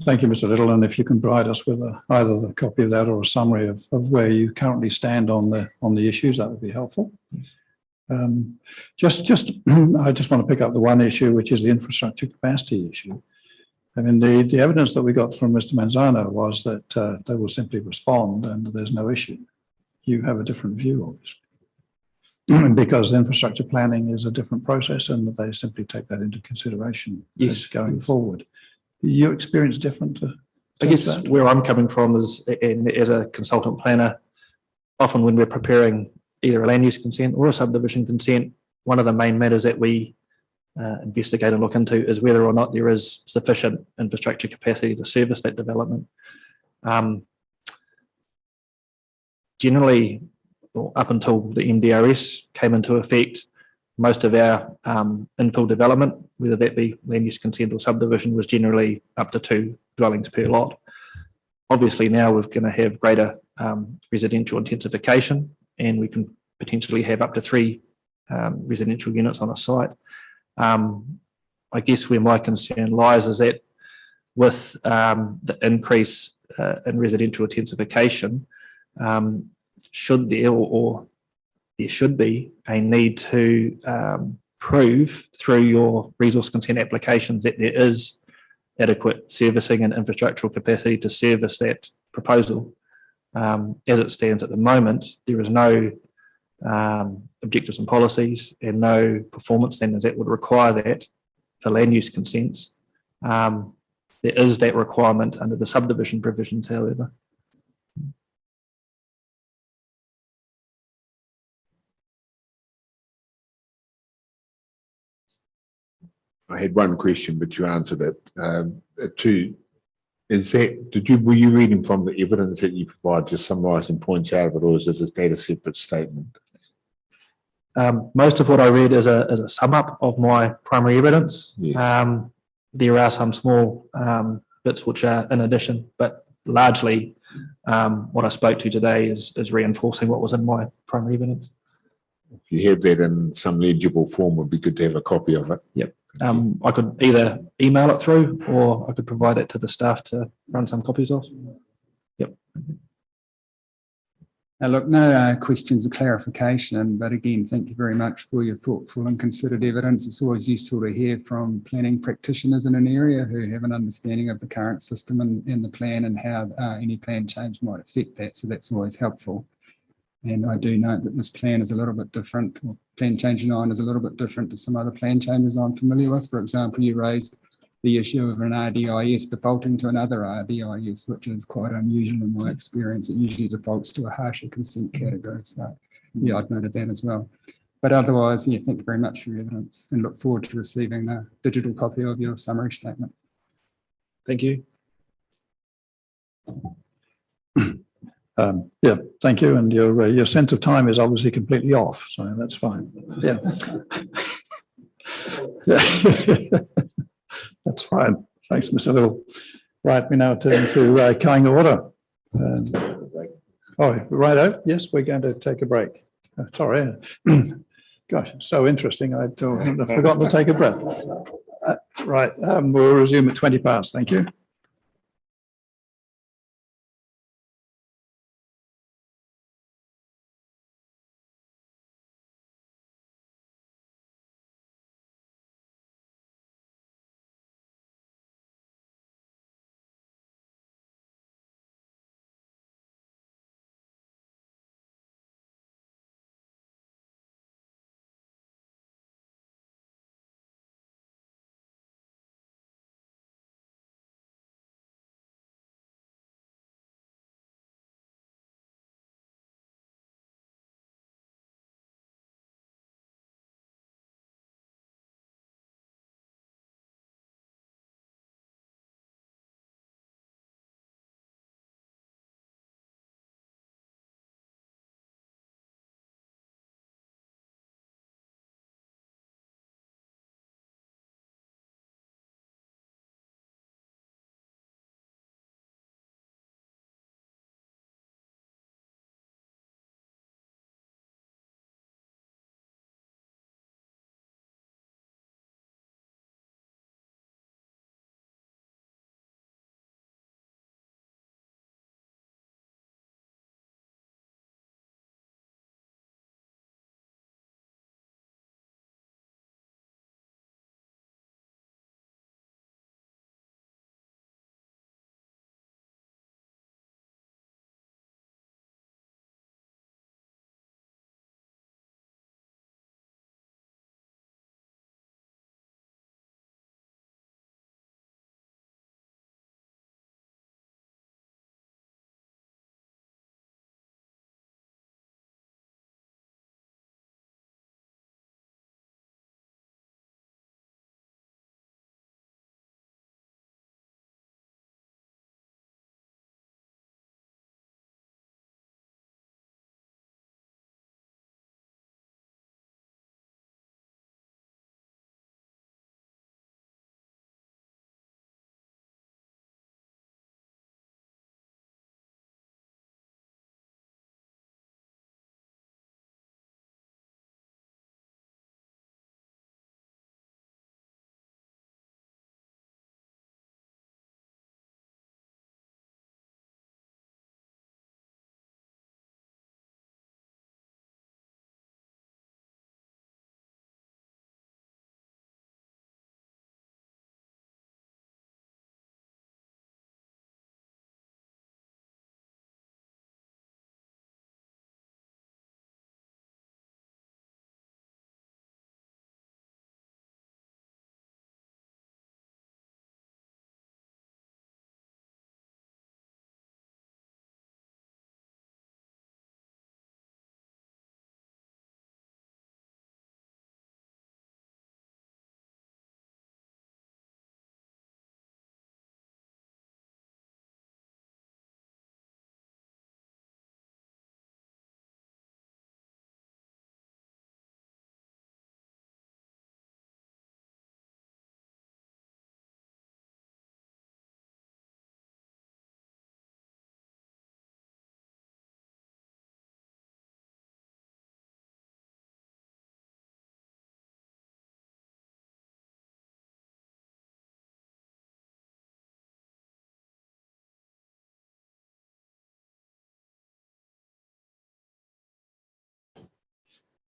Thank you, Mr. Little. And if you can provide us with either the copy of that or a summary of where you currently stand on the issues, that would be helpful. I just want to pick up the one issue, which is the infrastructure capacity issue. I mean, the evidence that we got from Mr. Manzano was that they will simply respond and there's no issue. You have a different view, obviously, because infrastructure planning is a different process and they simply take that into consideration as going forward. Your experience different? I guess where I'm coming from is, and as a consultant planner, often when we're preparing either a land use consent or a subdivision consent, one of the main matters that we investigate and look into is whether or not there is sufficient infrastructure capacity to service that development. Generally, up until the NDRS came into effect, most of our infill development, whether that be land use consent or subdivision, was generally up to 2 dwellings per lot. Obviously now we're going to have greater residential intensification, and we can potentially have up to 3 residential units on a site. I guess where my concern lies is that with the increase in residential intensification, should there or there should be a need to prove through your resource consent applications that there is adequate servicing and infrastructural capacity to service that proposal. As it stands at the moment, there is no objectives and policies and no performance standards that would require that for land use consents. There is that requirement under the subdivision provisions, however. I had one question, but you answered it. Were you reading from the evidence that you provide, just summarising points out of it, or is it a separate statement? Most of what I read is a sum up of my primary evidence. Yes. There are some small bits which are in addition, but largely what I spoke to today is reinforcing what was in my primary evidence. If you have that in some legible form, it would be good to have a copy of it. Yep. I could either email it through or I could provide it to the staff to run some copies of. Yep. Look, no questions of clarification, but again, thank you very much for your thoughtful and considered evidence. It's always useful to hear from planning practitioners in an area who have an understanding of the current system and the plan and how any plan change might affect that. So that's always helpful. And I do note that this plan is a little bit different, or plan change 9 is a little bit different to some other plan changes I'm familiar with. For example, you raised the issue of an RDIS defaulting to another RDIS, which is quite unusual in my experience. It usually defaults to a harsher consent category. So yeah, I've noted that as well. But otherwise, yeah, thank you very much for your evidence and look forward to receiving a digital copy of your summary statement. Thank you. Yeah, thank you. And your sense of time is obviously completely off, so that's fine. Yeah. That's fine. Thanks, Mr. Little. Right, we now turn to Kainga Ora. Right out. Yes, we're going to take a break. Sorry. Gosh, it's so interesting. I've forgotten to take a breath. Right, we'll resume at 20 past. Thank you.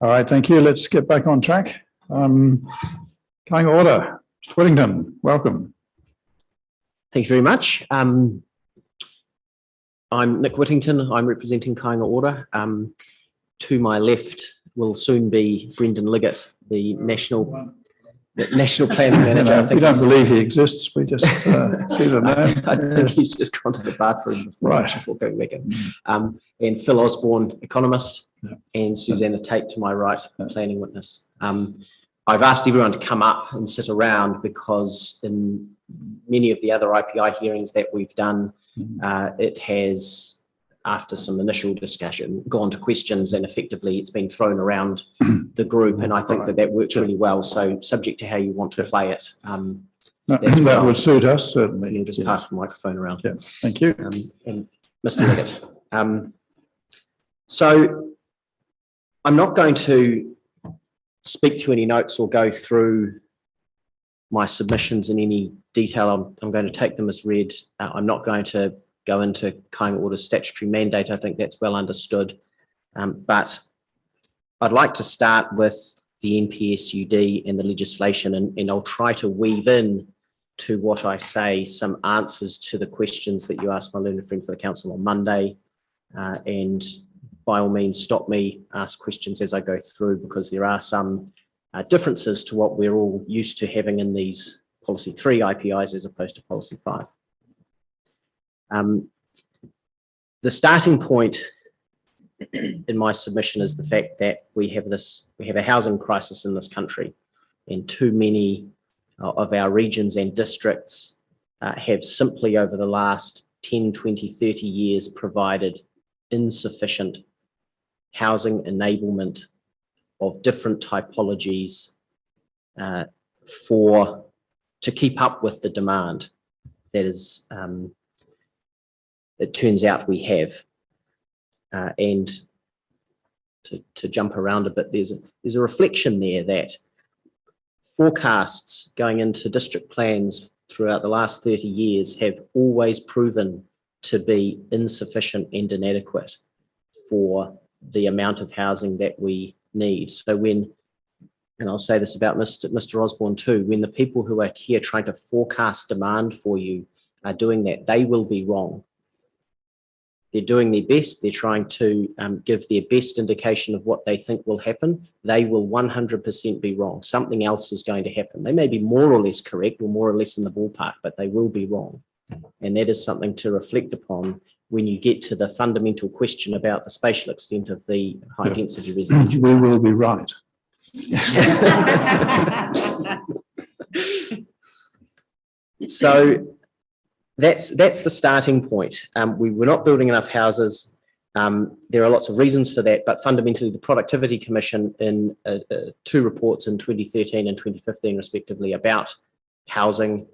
All right, thank you. Let's get back on track. Coming order, Mr. Whittington, welcome. Thank you very much. I'm Nick Whittington. I'm representing Kāinga Ora. To my left will soon be Brendan Liggett, the National Planning Manager. I think we don't believe he exists. We just see the name. I think he's just gone to the bathroom before going back in. And Phil Osborne, economist, and Susanna Tate to my right, planning witness. I've asked everyone to come up and sit around because in many of the other IPI hearings that we've done, it has, after some initial discussion, gone to questions, and effectively it's been thrown around the group, and I think that works really well. So subject to how you want to play it, that would suit us, certainly. You'll just pass the microphone around. Yeah, thank you. And Mr. Liggett. So I'm not going to speak to any notes or go through my submissions in any detail. I'm going to take them as read. I'm not going to go into Kāinga Ora's statutory mandate. I think that's well understood. But I'd like to start with the NPSUD and the legislation, and I'll try to weave in to what I say some answers to the questions that you asked my learned friend for the council on Monday. And by all means, stop me, ask questions as I go through, because there are some differences to what we're all used to having in these Policy 3 IPIs as opposed to Policy 5. The starting point in my submission is the fact that we have a housing crisis in this country, and too many of our regions and districts have simply over the last 10, 20, 30 years provided insufficient housing enablement of different typologies to keep up with the demand that is it turns out we have. And to jump around a bit, there's a reflection there that forecasts going into district plans throughout the last 30 years have always proven to be insufficient and inadequate for the amount of housing that we need. So when, and I'll say this about Mr. Osborne too, when the people who are here trying to forecast demand for you are doing that, they will be wrong. They're doing their best. They're trying to give their best indication of what they think will happen. They will 100% be wrong. Something else is going to happen. They may be more or less correct or more or less in the ballpark, but they will be wrong. And that is something to reflect upon when you get to the fundamental question about the spatial extent of the high density residential. We will be right. So that's the starting point. We were not building enough houses. There are lots of reasons for that, but fundamentally the Productivity Commission in two reports in 2013 and 2015 respectively about housing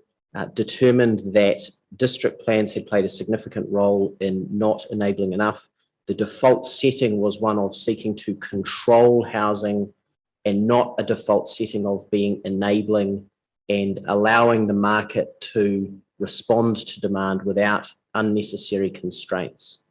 determined that district plans had played a significant role in not enabling enough. The default setting was one of seeking to control housing and not a default setting of being enabling and allowing the market to respond to demand without unnecessary constraints.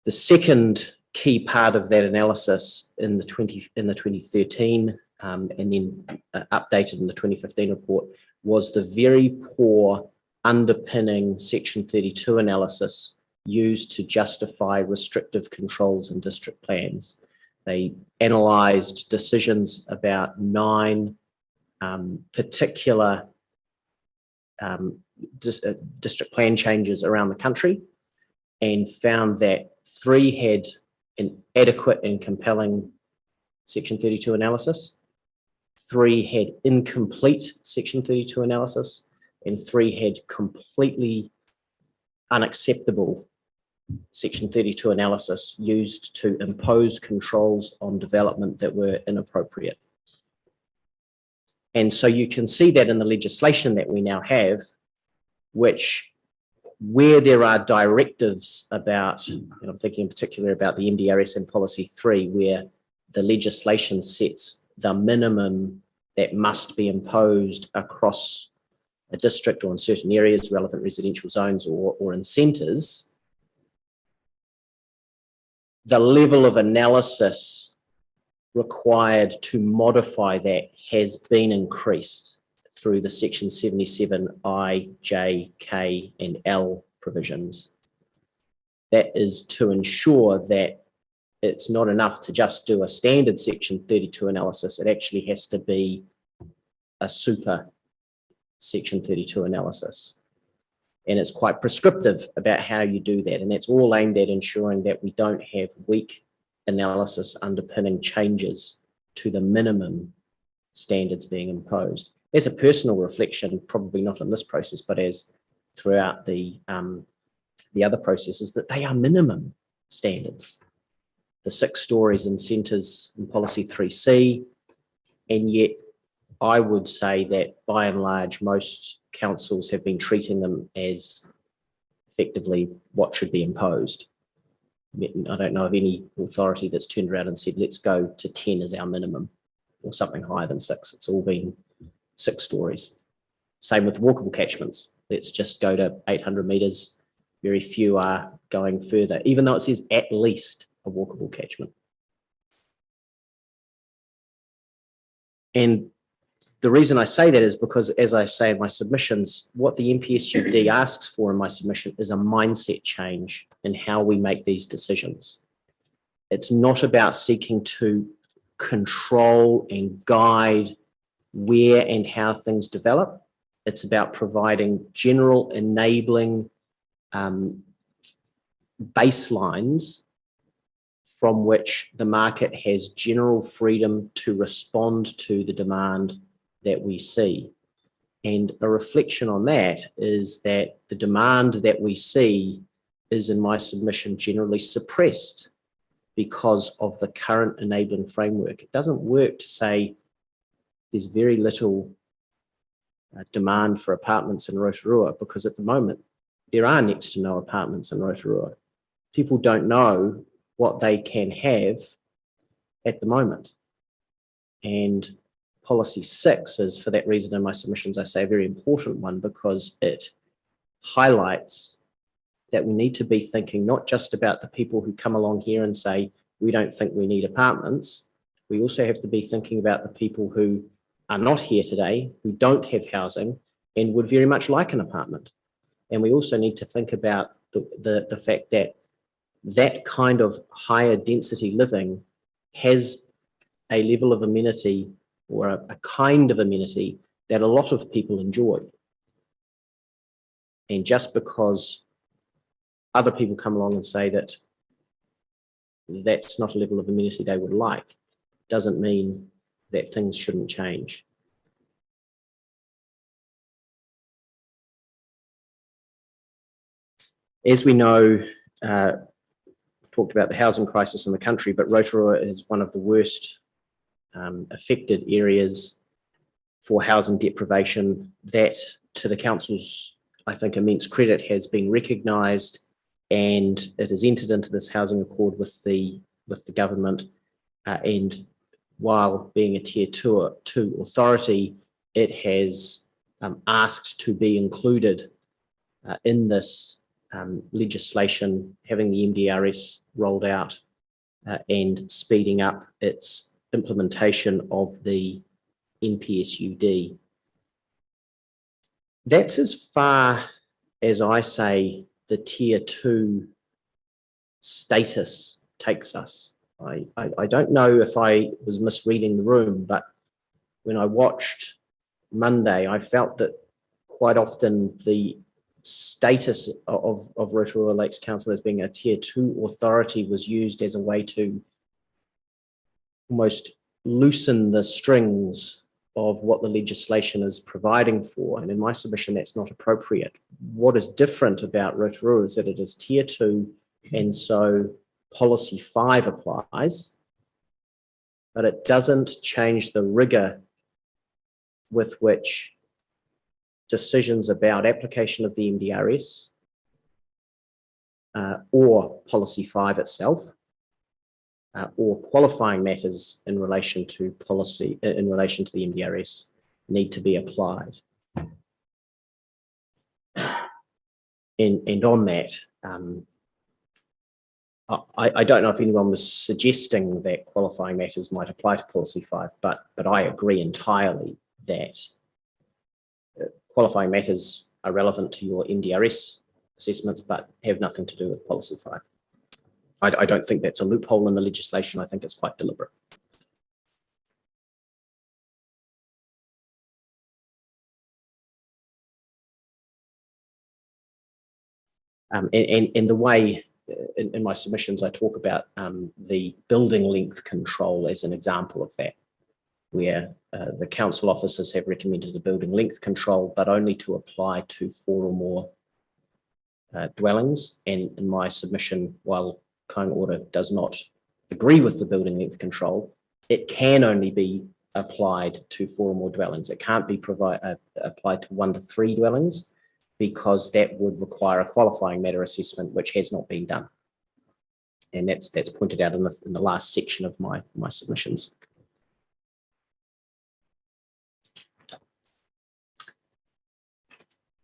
The second key part of that analysis in the 2013 and then updated in the 2015 report was the very poor underpinning Section 32 analysis used to justify restrictive controls in district plans. They analysed decisions about 9 particular district plan changes around the country and found that 3 had an adequate and compelling Section 32 analysis, 3 had incomplete Section 32 analysis, and 3 had completely unacceptable Section 32 analysis used to impose controls on development that were inappropriate. And so you can see that in the legislation that we now have, which where there are directives about, and I'm thinking in particular about the NDRS and Policy 3, where the legislation sets the minimum that must be imposed across a district or in certain areas, relevant residential zones or in centres, the level of analysis required to modify that has been increased through the section 77 I, J, K and L provisions. That is to ensure that it's not enough to just do a standard section 32 analysis. It actually has to be a super section 32 analysis. And it's quite prescriptive about how you do that. And that's all aimed at ensuring that we don't have weak analysis underpinning changes to the minimum standards being imposed. As a personal reflection, probably not in this process, but as throughout the other processes, that they are minimum standards. The 6 stories in centres in policy 3C, and yet I would say that by and large, most councils have been treating them as effectively what should be imposed. I don't know of any authority that's turned around and said, let's go to 10 as our minimum or something higher than 6. It's all been 6 stories. Same with walkable catchments. Let's just go to 800 metres. Very few are going further, even though it says at least a walkable catchment. And the reason I say that is because, as I say in my submissions, what the NPSUD asks for in my submission is a mindset change in how we make these decisions. It's not about seeking to control and guide where and how things develop. It's about providing general enabling baselines from which the market has general freedom to respond to the demand that we see. And a reflection on that is that the demand that we see is, in my submission, generally suppressed because of the current enabling framework. It doesn't work to say there's very little demand for apartments in Rotorua, because at the moment there are next to no apartments in Rotorua. People don't know what they can have at the moment. And policy 6 is, for that reason in my submissions, I say a very important one, because it highlights that we need to be thinking not just about the people who come along here and say, we don't think we need apartments. We also have to be thinking about the people who are not here today, who don't have housing and would very much like an apartment. And we also need to think about the fact that that kind of higher density living has a level of amenity or a kind of amenity that a lot of people enjoy. And just because other people come along and say that that's not a level of amenity they would like, doesn't mean that things shouldn't change. As we know, we've talked about the housing crisis in the country, but Rotorua is one of the worst affected areas for housing deprivation. That, to the council's, I think, immense credit, has been recognised, and it has entered into this housing accord with the government. And while being a tier 2 authority, it has asked to be included in this legislation, having the MDRS rolled out and speeding up its implementation of the NPSUD. That's as far as I say the tier 2 status takes us. I don't know if I was misreading the room, but when I watched Monday, I felt that quite often the status of Rotorua Lakes Council as being a tier 2 authority was used as a way to almost loosen the strings of what the legislation is providing for. And in my submission, that's not appropriate. What is different about Rotorua is that it is tier 2, and so policy 5 applies, but it doesn't change the rigor with which decisions about application of the MDRS or policy 5 itself or qualifying matters in relation to policy, in relation to the MDRS, need to be applied. And on that, I don't know if anyone was suggesting that qualifying matters might apply to policy 5, but I agree entirely that qualifying matters are relevant to your NDRS assessments, but have nothing to do with policy 5. I don't think that's a loophole in the legislation. I think it's quite deliberate. And the way in my submissions I talk about the building length control as an example of that, where the council officers have recommended a building length control, but only to apply to 4 or more dwellings. And in my submission, while Kāinga Ora does not agree with the building length control, it can only be applied to 4 or more dwellings. It can't be applied to 1 to 3 dwellings, because that would require a qualifying matter assessment, which has not been done. And that's pointed out in the last section of my submissions.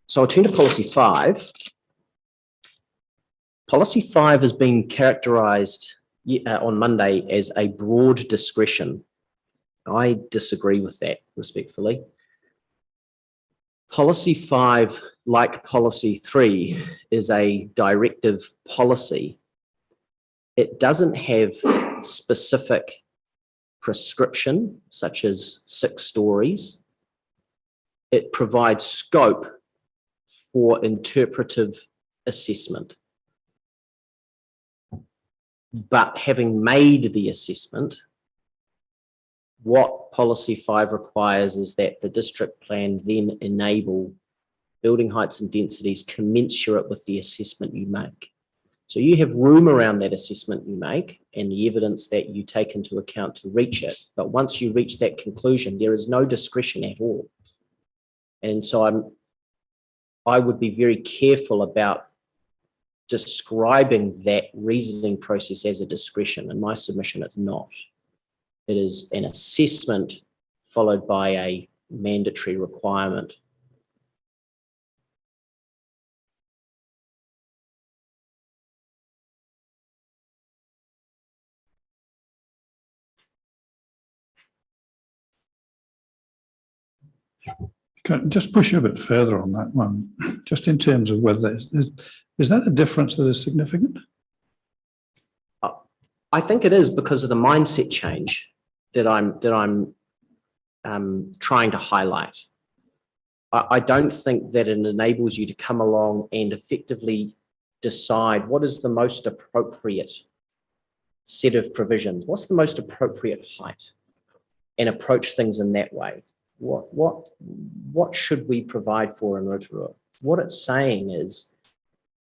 So I'll turn to policy 5. Policy 5 has been characterised on Monday as a broad discretion. I disagree with that respectfully. Policy 5, like policy 3, is a directive policy. It doesn't have specific prescription, such as 6 stories. It provides scope for interpretive assessment. But having made the assessment, what policy 5 requires is that the district plan then enable building heights and densities commensurate with the assessment you make. So you have room around that assessment you make and the evidence that you take into account to reach it. But once you reach that conclusion, there is no discretion at all. And so I would be very careful about describing that reasoning process as a discretion. In my submission, it's not. It is an assessment followed by a mandatory requirement. Can I just push you a bit further on that one, just in terms of whether is that a difference that is significant? I think it is, because of the mindset change that I'm trying to highlight. I don't think that it enables you to come along and effectively decide what is the most appropriate set of provisions, what's the most appropriate height, and approach things in that way. What should we provide for in Rotorua? What it's saying is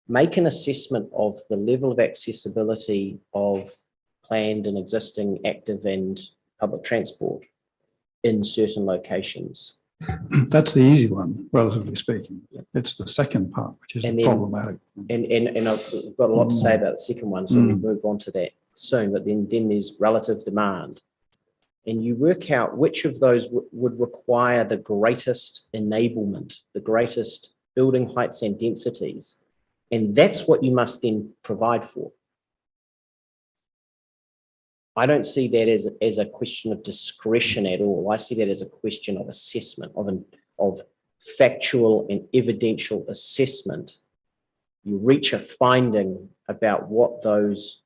make an assessment of the level of accessibility of planned and existing active and public transport in certain locations. That's the easy one, relatively speaking. It's the second part, which is problematic. And I've got a lot to say about the second one, so we'll move on to that soon. But then there's relative demand. And you work out which of those would require the greatest enablement, the greatest building heights and densities. And that's what you must then provide for. I don't see that as a question of discretion at all. I see that as a question of assessment, of factual and evidential assessment. You reach a finding about what those,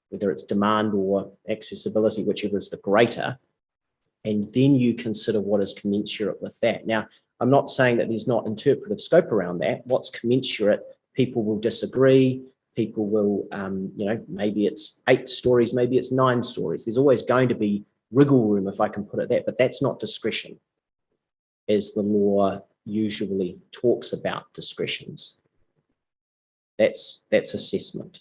whether it's demand or accessibility, whichever is the greater, and then you consider what is commensurate with that. Now, I'm not saying that there's not interpretive scope around that. What's commensurate, people will disagree. People will, maybe it's 8 stories, maybe it's 9 stories. There's always going to be wriggle room, if I can put it that, but that's not discretion, as the law usually talks about discretions. That's assessment.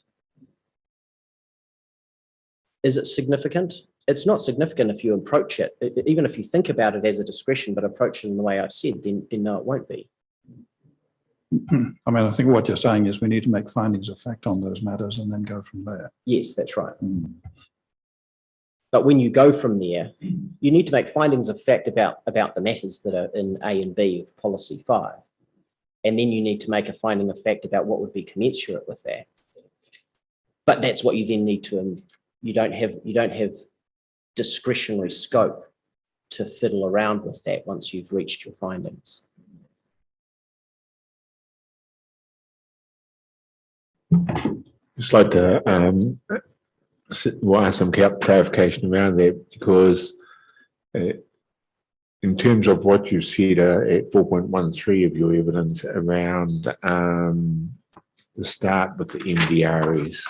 Is it significant? It's not significant if you approach it, even if you think about it as a discretion, but approach it in the way I've said, then no, it won't be. I mean, I think what you're saying is we need to make findings of fact on those matters and then go from there. Yes, that's right. But when you go from there, you need to make findings of fact about the matters that are in A and B of policy 5. And then you need to make a finding of fact about what would be commensurate with that. But that's what you then need to, you don't have discretionary scope to fiddle around with that once you've reached your findings. Just like to ask some clarification around that, because in terms of what you said at 4.13 of your evidence around the start with the MDRS,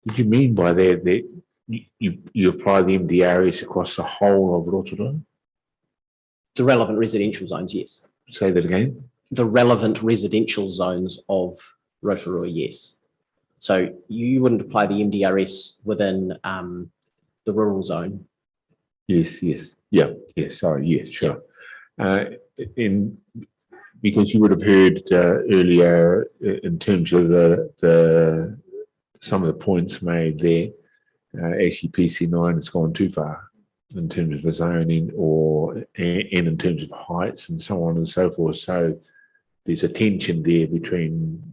did you mean by that you apply the MDRS across the whole of Rotorua? The relevant residential zones, yes. Say that again. The relevant residential zones of Rotorua, yes. So you wouldn't apply the MDRS within the rural zone. Yes, sorry, yes, sure. Because you would have heard earlier in terms of the some of the points made there, actually PC9 has gone too far in terms of the zoning and in terms of heights and so on and so forth. So there's a tension there between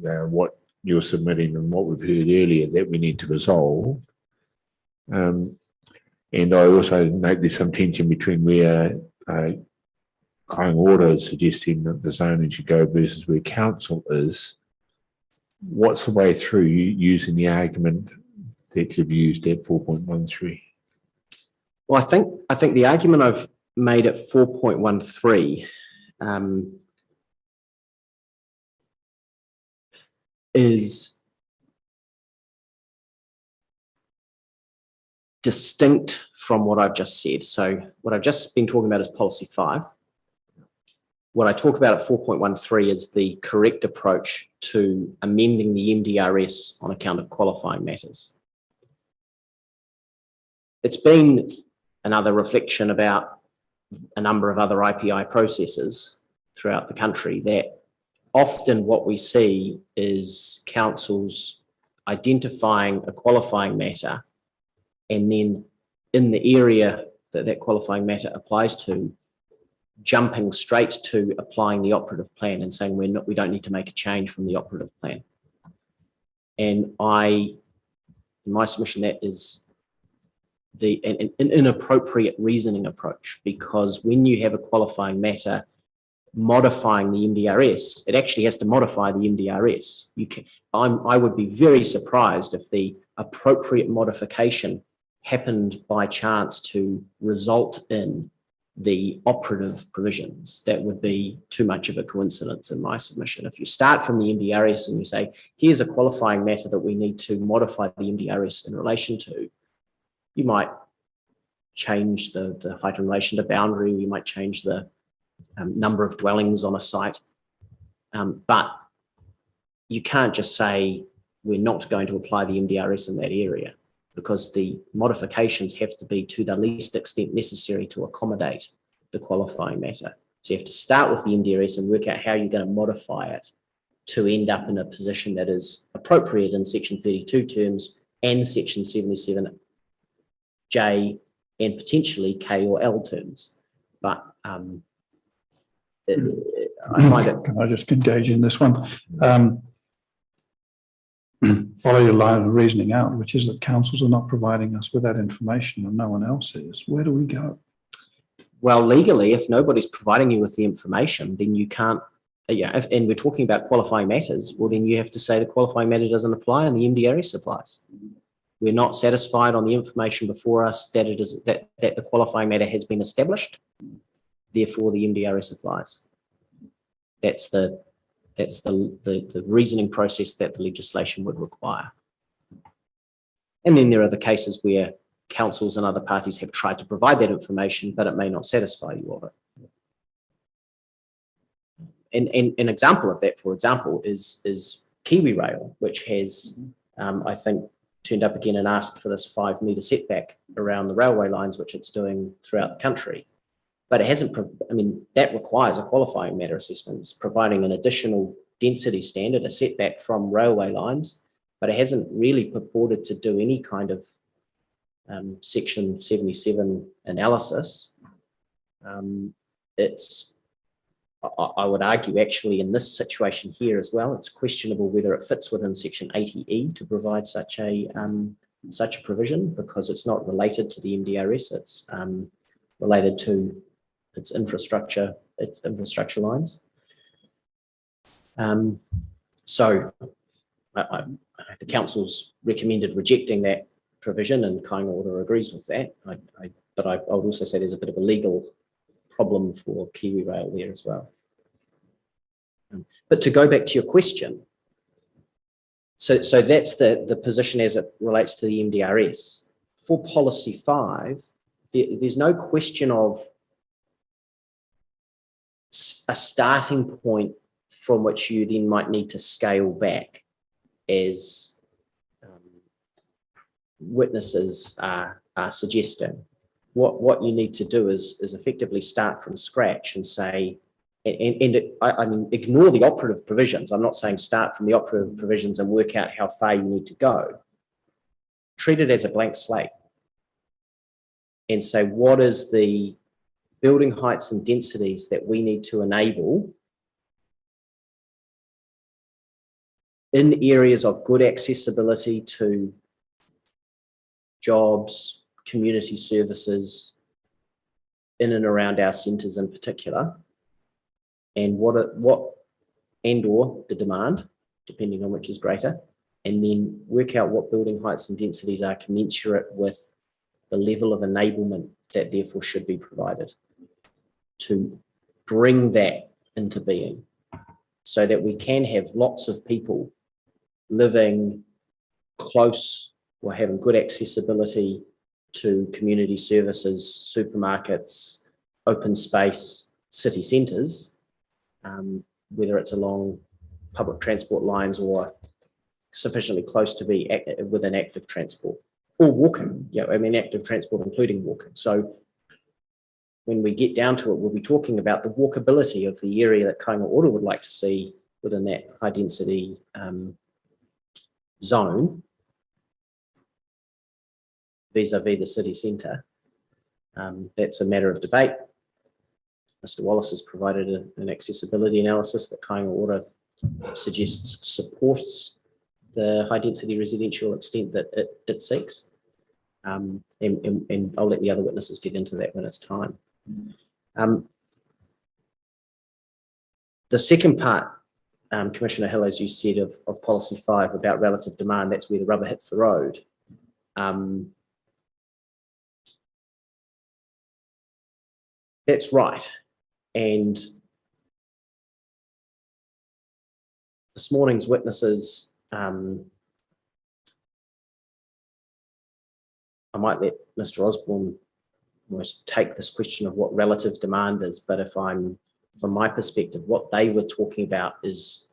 what you're submitting and what we've heard earlier that we need to resolve. And I also note there's some tension between where Kāinga Ora is suggesting that the zoning should go versus where council is. What's the way through using the argument that you've used at 4.13? Well, I think the argument I've made at 4.13 is distinct from what I've just said. So what I've just been talking about is policy 5. What I talk about at 4.13 is the correct approach to amending the MDRS on account of qualifying matters. It's been another reflection about a number of other IPI processes throughout the country that often what we see is councils identifying a qualifying matter and then in the area that that qualifying matter applies to, jumping straight to applying the operative plan and saying we don't need to make a change from the operative plan. And in my submission, that is an inappropriate reasoning approach, because when you have a qualifying matter modifying the MDRS, it actually has to modify the MDRS. I would be very surprised if the appropriate modification happened by chance to result in the operative provisions. That would be too much of a coincidence in my submission. If you start from the MDRS and you say, here's a qualifying matter that we need to modify the MDRS in relation to, you might change the height in relation to boundary, you might change the number of dwellings on a site, but you can't just say we're not going to apply the MDRS in that area, because the modifications have to be to the least extent necessary to accommodate the qualifying matter. So you have to start with the MDRS and work out how you're going to modify it to end up in a position that is appropriate in Section 32 terms and Section 77J and potentially K or L terms. But I find it... Can I just engage in this one? Follow your line of reasoning out, which is that councils are not providing us with that information and no one else is. Where do we go? Well, legally, if nobody's providing you with the information, then you can't, and we're talking about qualifying matters, well, then you have to say the qualifying matter doesn't apply and the MDRS applies. We're not satisfied on the information before us that it is that the qualifying matter has been established, therefore the MDRS applies. That's the reasoning process that the legislation would require. And then there are the cases where councils and other parties have tried to provide that information, but it may not satisfy you of it. And an example of that, for example, is Kiwi Rail, which has, I think, turned up again and asked for this 5 metre setback around the railway lines, which it's doing throughout the country. But it hasn't, that requires a qualifying matter assessment. It's providing an additional density standard, a setback from railway lines, but it hasn't really purported to do any kind of Section 77 analysis. I would argue actually in this situation here as well, it's questionable whether it fits within section 80E to provide such a provision, because it's not related to the MDRS, it's related to its infrastructure lines. So the council's recommended rejecting that provision, and Kāinga Ora agrees with that. But I would also say there's a bit of a legal problem for Kiwi Rail there as well. But to go back to your question, so that's the position as it relates to the MDRS. For policy 5, there's no question of a starting point from which you then might need to scale back, as witnesses are suggesting. What you need to do is effectively start from scratch and say, I mean, ignore the operative provisions. I'm not saying start from the operative provisions and work out how far you need to go. Treat it as a blank slate and say, what is the building heights and densities that we need to enable in areas of good accessibility to jobs, community services in and around our centres in particular, and what or the demand, depending on which is greater, and then work out what building heights and densities are commensurate with the level of enablement that therefore should be provided to bring that into being, so that we can have lots of people living close or having good accessibility to community services, supermarkets, open space, city centres, whether it's along public transport lines or sufficiently close to be within active transport, or walking. Yeah, I mean active transport including walking. So when we get down to it, we'll be talking about the walkability of the area that Kāinga Ora would like to see within that high density zone vis-a-vis the city centre. That's a matter of debate. Mr. Wallace has provided an accessibility analysis that Kāinga Ora suggests supports the high density residential extent that it seeks. And I'll let the other witnesses get into that when it's time. The second part, Commissioner Hill, as you said, of policy 5 about relative demand, that's where the rubber hits the road. That's right. And this morning's witnesses, I might let Mr. Osborne almost take this question of what relative demand is, but if I'm, from my perspective, what they were talking about is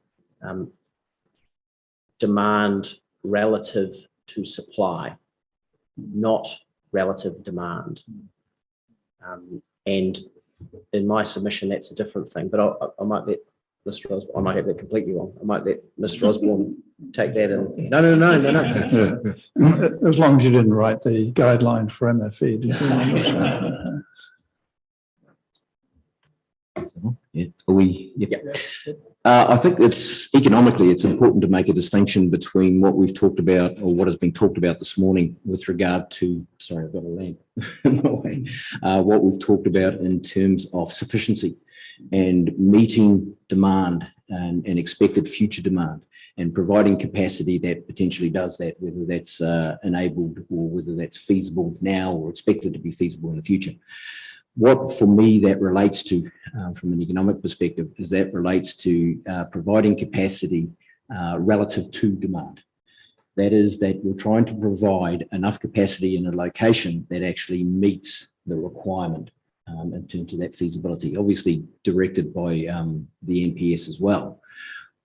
demand relative to supply, not relative demand. And in my submission, that's a different thing, but I might let Mr. Osborne, I might have that completely wrong. I might let Mr. Osborne take that and no. As long as you didn't write the guideline for MFE, did you? I think it's economically, it's important to make a distinction between what we've talked about or what has been talked about this morning with regard to, sorry, I've got a lamp in my way, what we've talked about in terms of sufficiency and meeting demand and expected future demand and providing capacity that potentially does that, whether that's enabled or whether that's feasible now or expected to be feasible in the future. What for me that relates to from an economic perspective is that relates to providing capacity relative to demand. That is that we're trying to provide enough capacity in a location that actually meets the requirement in terms of that feasibility, obviously directed by the NPS as well.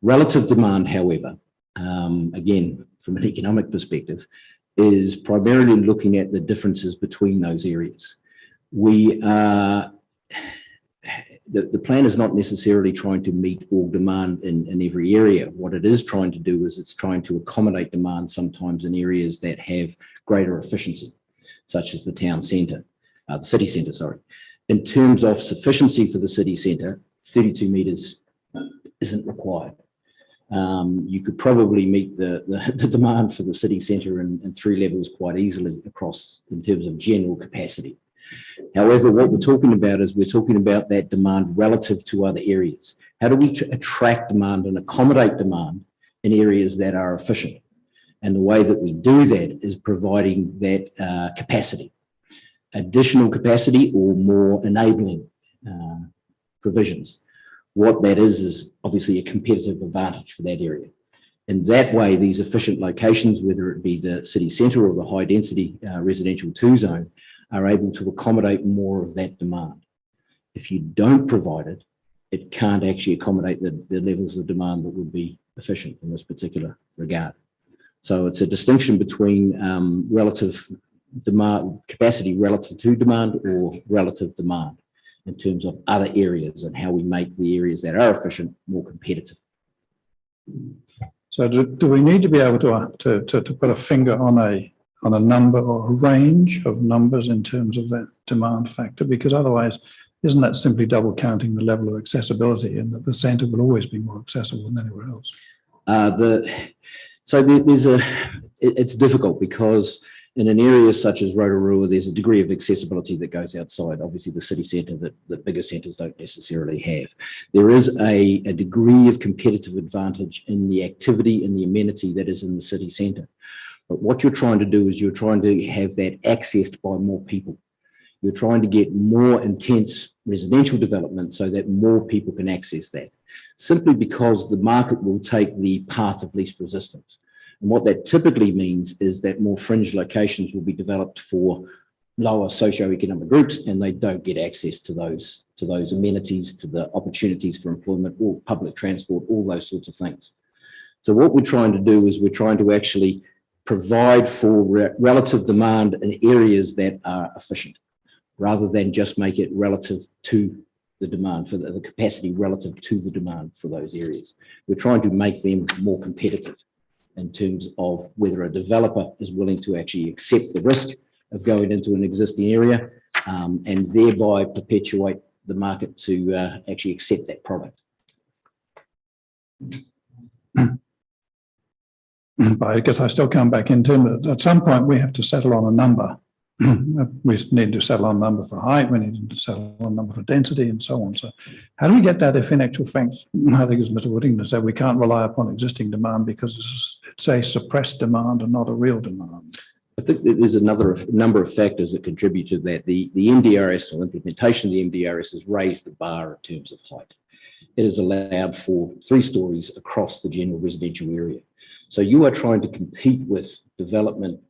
Relative demand, however, again, from an economic perspective, is primarily looking at the differences between those areas. We are, the plan is not necessarily trying to meet all demand in every area. What it is trying to do is it's trying to accommodate demand sometimes in areas that have greater efficiency, such as the town centre, the city centre, sorry. In terms of sufficiency for the city centre, 32 metres isn't required. You could probably meet the demand for the city centre in 3 levels quite easily across in terms of general capacity. However, what we're talking about is we're talking about that demand relative to other areas. How do we attract demand and accommodate demand in areas that are efficient? And the way that we do that is providing that capacity, additional capacity or more enabling provisions. What that is obviously a competitive advantage for that area. In that way, these efficient locations, whether it be the city centre or the high density residential 2 zone, are able to accommodate more of that demand. If you don't provide it, it can't actually accommodate the levels of demand that would be efficient in this particular regard. So it's a distinction between relative demand, capacity relative to demand, or relative demand in terms of other areas and how we make the areas that are efficient more competitive. So do we need to be able to put a finger on a number or a range of numbers in terms of that demand factor? Because otherwise, isn't that simply double counting the level of accessibility, and that the centre will always be more accessible than anywhere else? It's difficult because in an area such as Rotorua, there's a degree of accessibility that goes outside, obviously, the city centre that bigger centres don't necessarily have. There is a degree of competitive advantage in the activity and the amenity that is in the city centre. But what you're trying to do is you're trying to have that accessed by more people. You're trying to get more intense residential development so that more people can access that, simply because the market will take the path of least resistance. And what that typically means is that more fringe locations will be developed for lower socioeconomic groups, and they don't get access to those amenities, to the opportunities for employment or public transport, all those sorts of things. So what we're trying to do is we're trying to actually provide for relative demand in areas that are efficient, rather than just make it relative to the demand, for the capacity relative to the demand for those areas. We're trying to make them more competitive in terms of whether a developer is willing to actually accept the risk of going into an existing area and thereby perpetuate the market to actually accept that product. But I guess I still come back into at some point we have to settle on a number. We need to settle on a number for height, we need to settle on a number for density and so on. So how do we get that if in actual fact, I think as Mr. Whittington said, we can't rely upon existing demand because it's a suppressed demand and not a real demand? I think that there's a number of factors that contribute to that. The MDRS, or implementation of the MDRS, has raised the bar in terms of height. It has allowed for 3 stories across the general residential area. So you are trying to compete with development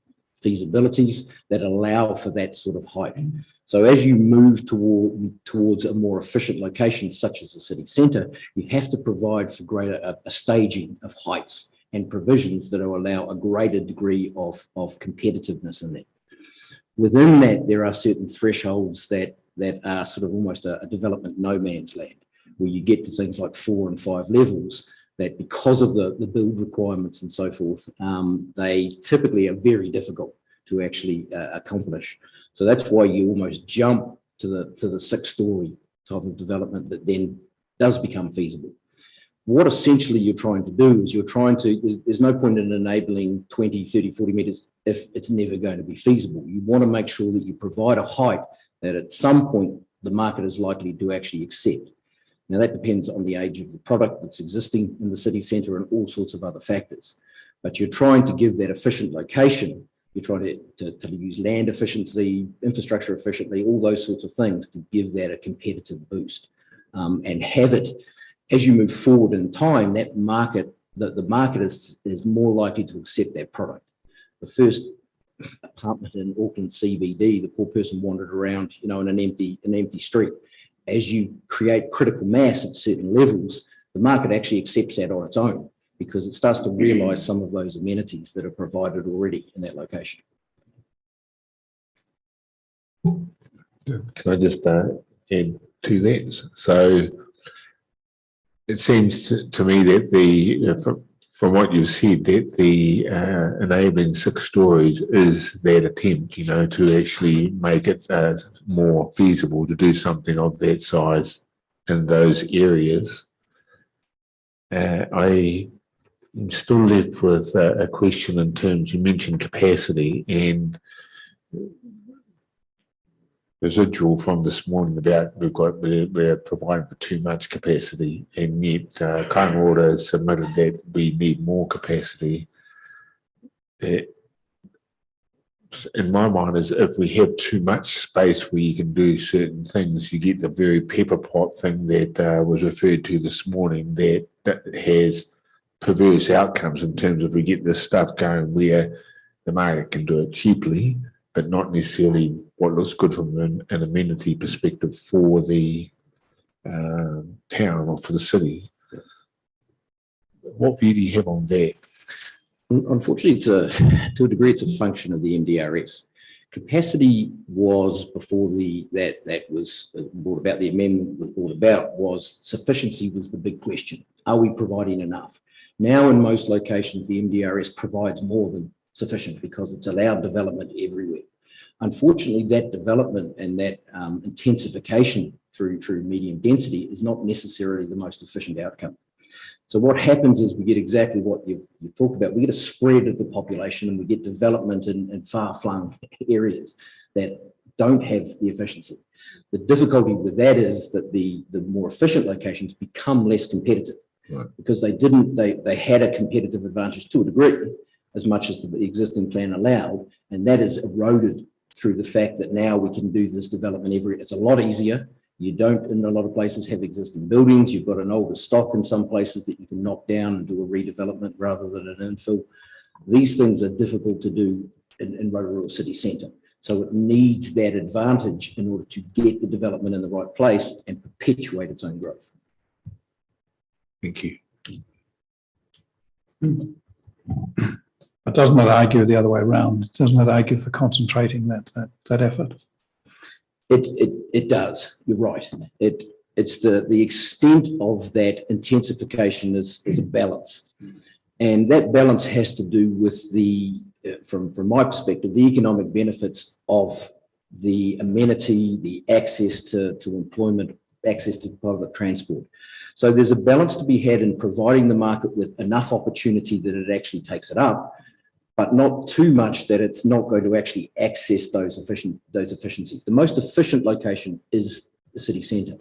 feasibilities that allow for that sort of height. So as you move towards a more efficient location, such as the city centre, you have to provide for greater a staging of heights and provisions that will allow a greater degree of competitiveness in that. Within that, there are certain thresholds that are sort of almost a development no man's land, where you get to things like 4 and 5 levels, that because of the build requirements and so forth, they typically are very difficult to actually accomplish. So that's why you almost jump to the 6-story type of development that then does become feasible. What essentially you're trying to do is there's no point in enabling 20, 30, 40 metres if it's never going to be feasible. You want to make sure that you provide a height that at some point the market is likely to actually accept. Now, that depends on the age of the product that's existing in the city centre and all sorts of other factors. But you're trying to give that efficient location, you're trying to use land efficiency, infrastructure efficiently, all those sorts of things to give that a competitive boost and have it, as you move forward in time, that market, the market is more likely to accept that product. The first apartment in Auckland CBD, the poor person wandered around, in an empty street. As you create critical mass at certain levels, the market actually accepts that on its own because it starts to realise some of those amenities that are provided already in that location. Can I just add to that? So it seems to me that from what you've said, that the enabling 6 stories is that attempt, to actually make it more feasible to do something of that size in those areas. I am still left with a question in terms, you mentioned capacity and residual from this morning about we're providing for too much capacity, and yet Kāinga Ora has submitted that we need more capacity. In my mind, is if we have too much space where you can do certain things, you get the very pepper pot thing that was referred to this morning that has perverse outcomes in terms of we get this stuff going where the market can do it cheaply, but not necessarily what looks good from an amenity perspective for the town or for the city. What view do you have on that? Unfortunately, to a degree, it's a function of the MDRS. Capacity was before that was brought about, the amendment was brought about, was sufficiency was the big question. Are we providing enough? Now, in most locations, the MDRS provides more than sufficient because it's allowed development everywhere. Unfortunately, that development and that intensification through medium density is not necessarily the most efficient outcome. So what happens is we get exactly what you talked about. We get a spread of the population and we get development in far-flung areas that don't have the efficiency. The difficulty with that is that the more efficient locations become less competitive, right, because they had a competitive advantage to a degree, as much as the existing plan allowed, and that is eroded through the fact that now we can do this development everywhere. It's a lot easier. You don't, in a lot of places, have existing buildings. You've got an older stock in some places that you can knock down and do a redevelopment rather than an infill. These things are difficult to do in Rotorua city centre. So it needs that advantage in order to get the development in the right place and perpetuate its own growth. Thank you. But doesn't that argue the other way around? Doesn't that argue for concentrating that effort? It does. You're right. It's the extent of that intensification is a balance, and that balance has to do with the from my perspective, the economic benefits of the amenity, the access to employment, access to public transport. So there's a balance to be had in providing the market with enough opportunity that it actually takes it up, but not too much that it's not going to actually access those efficiencies. The most efficient location is the city centre,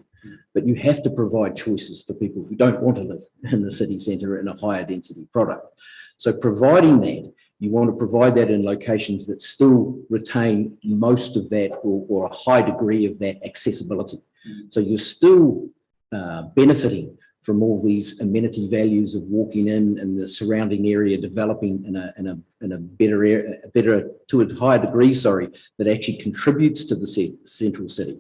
but you have to provide choices for people who don't want to live in the city centre in a higher density product. So providing that, you want to provide that in locations that still retain most of that or a high degree of that accessibility. So you're still benefiting from all these amenity values of walking in and the surrounding area developing in a better area, to a higher degree, that actually contributes to the central city,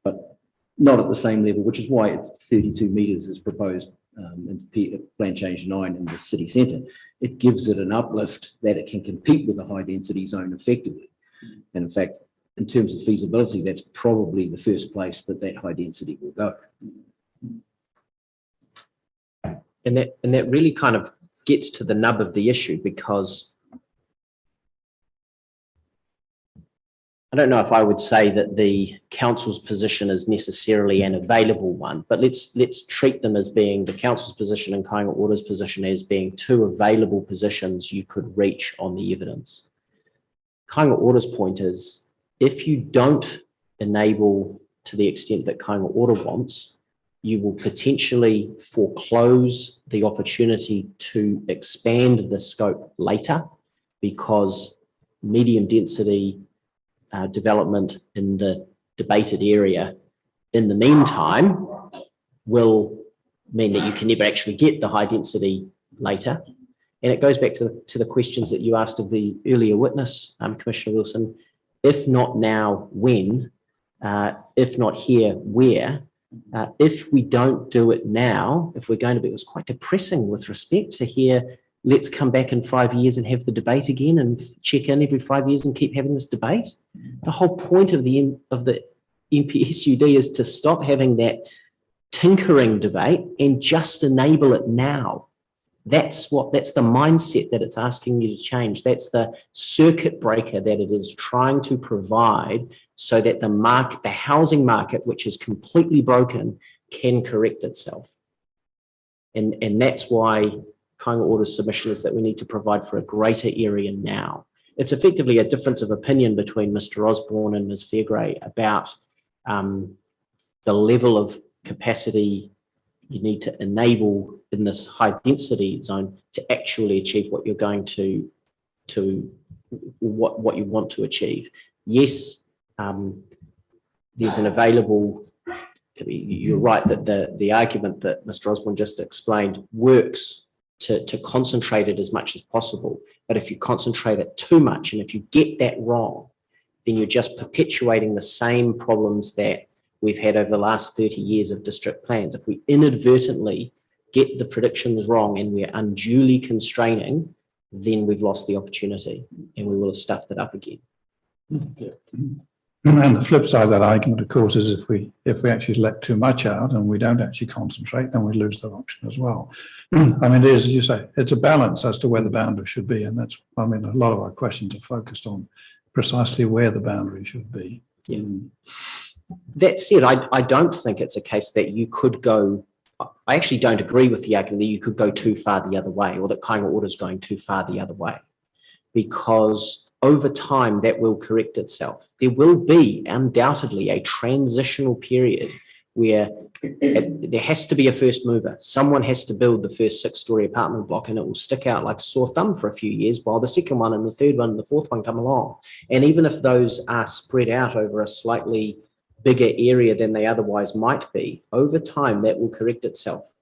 but not at the same level, which is why 32 metres is proposed in Plan Change 9 in the city centre. It gives it an uplift that it can compete with a high density zone effectively. And in fact, in terms of feasibility, that's probably the first place that high density will go. And that really kind of gets to the nub of the issue, because I don't know if I would say that the council's position is necessarily an available one, but let's treat them as being the council's position and Kāinga Ora's position as being two available positions you could reach on the evidence. Kāinga Ora's point is, if you don't enable to the extent that Kāinga Ora wants, you will potentially foreclose the opportunity to expand the scope later, because medium density development in the debated area in the meantime will mean that you can never actually get the high density later. And it goes back to the questions that you asked of the earlier witness, Commissioner Wilson. If not now, when? If not here, where? If we don't do it now, if we're going to be, it was quite depressing with respect to hear, let's come back in 5 years and have the debate again and check in every 5 years and keep having this debate. The whole point of the NPSUD is to stop having that tinkering debate and just enable it now. That's the mindset that it's asking you to change. That's the circuit breaker that it is trying to provide, so that the housing market, which is completely broken, can correct itself. And that's why Kāinga Ora's submission is that we need to provide for a greater area now. It's effectively a difference of opinion between Mr. Osborne and Ms. Fairgrave about the level of capacity you need to enable in this high density zone to actually achieve what you're going to what you want to achieve. Yes, there's an available, you're right that the argument that Mr. Osborne just explained works to concentrate it as much as possible. But if you concentrate it too much, and if you get that wrong, then you're just perpetuating the same problems that we've had over the last 30 years of district plans. If we inadvertently get the predictions wrong and we're unduly constraining, then we've lost the opportunity and we will have stuffed it up again. And the flip side of that argument, of course, is if we actually let too much out and we don't actually concentrate, then we lose that option as well. I mean, it is, as you say, it's a balance as to where the boundary should be. And that's, I mean, a lot of our questions are focused on precisely where the boundary should be. Yeah. That said, I don't think it's a case that you could go, I actually don't agree with the argument that you could go too far the other way, or that Kāinga Ora is going too far the other way, because over time that will correct itself. There will be undoubtedly a transitional period where there has to be a first mover. Someone has to build the first 6-story apartment block, and it will stick out like a sore thumb for a few years while the second one and the third one and the fourth one come along. And even if those are spread out over a slightly bigger area than they otherwise might be, over time that will correct itself.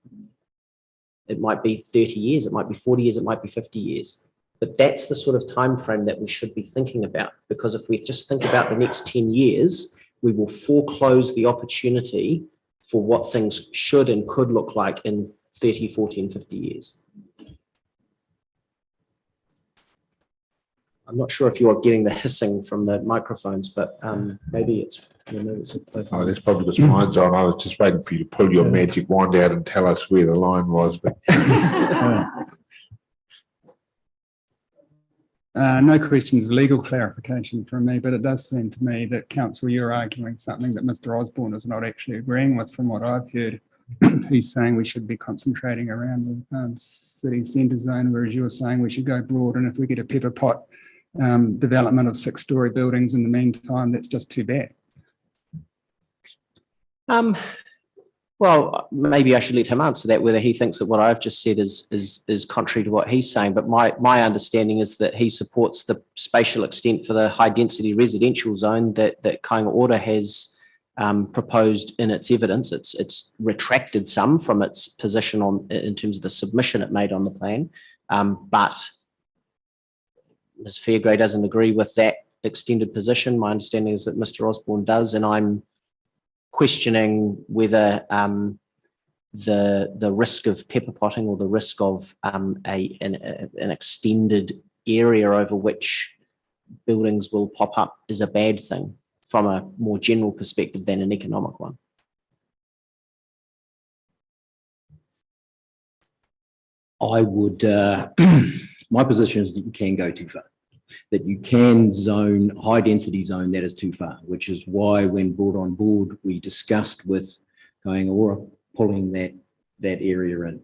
It might be 30 years, it might be 40 years, it might be 50 years. But that's the sort of time frame that we should be thinking about, because if we just think about the next 10 years, we will foreclose the opportunity for what things should and could look like in 30, 40 and 50 years. I'm not sure if you're getting the hissing from the microphones, but maybe it's, oh, that's probably because mine's on. I was just waiting for you to pull your magic wand out and tell us where the line was. But no questions of legal clarification from me, but it does seem to me that Council, you're arguing something that Mr. Osborne is not actually agreeing with from what I've heard. He's saying we should be concentrating around the city centre zone, whereas you're saying we should go broad, and if we get a pepper pot development of 6-story buildings in the meantime, that's just too bad. Well, maybe I should let him answer that, whether he thinks that what I've just said is contrary to what he's saying. But my understanding is that he supports the spatial extent for the high density residential zone that Kāinga Ora has proposed in its evidence. It's retracted some from its position in terms of the submission it made on the plan. But Ms. Fairgrave doesn't agree with that extended position. My understanding is that Mr. Osborne does, and I'm questioning whether the risk of pepper potting or the risk of an extended area over which buildings will pop up is a bad thing from a more general perspective than an economic one. I would, my position is that you can go too far, that you can zone, high density zone that is too far, which is why when brought on board, we discussed with Kāinga Ora pulling that area in.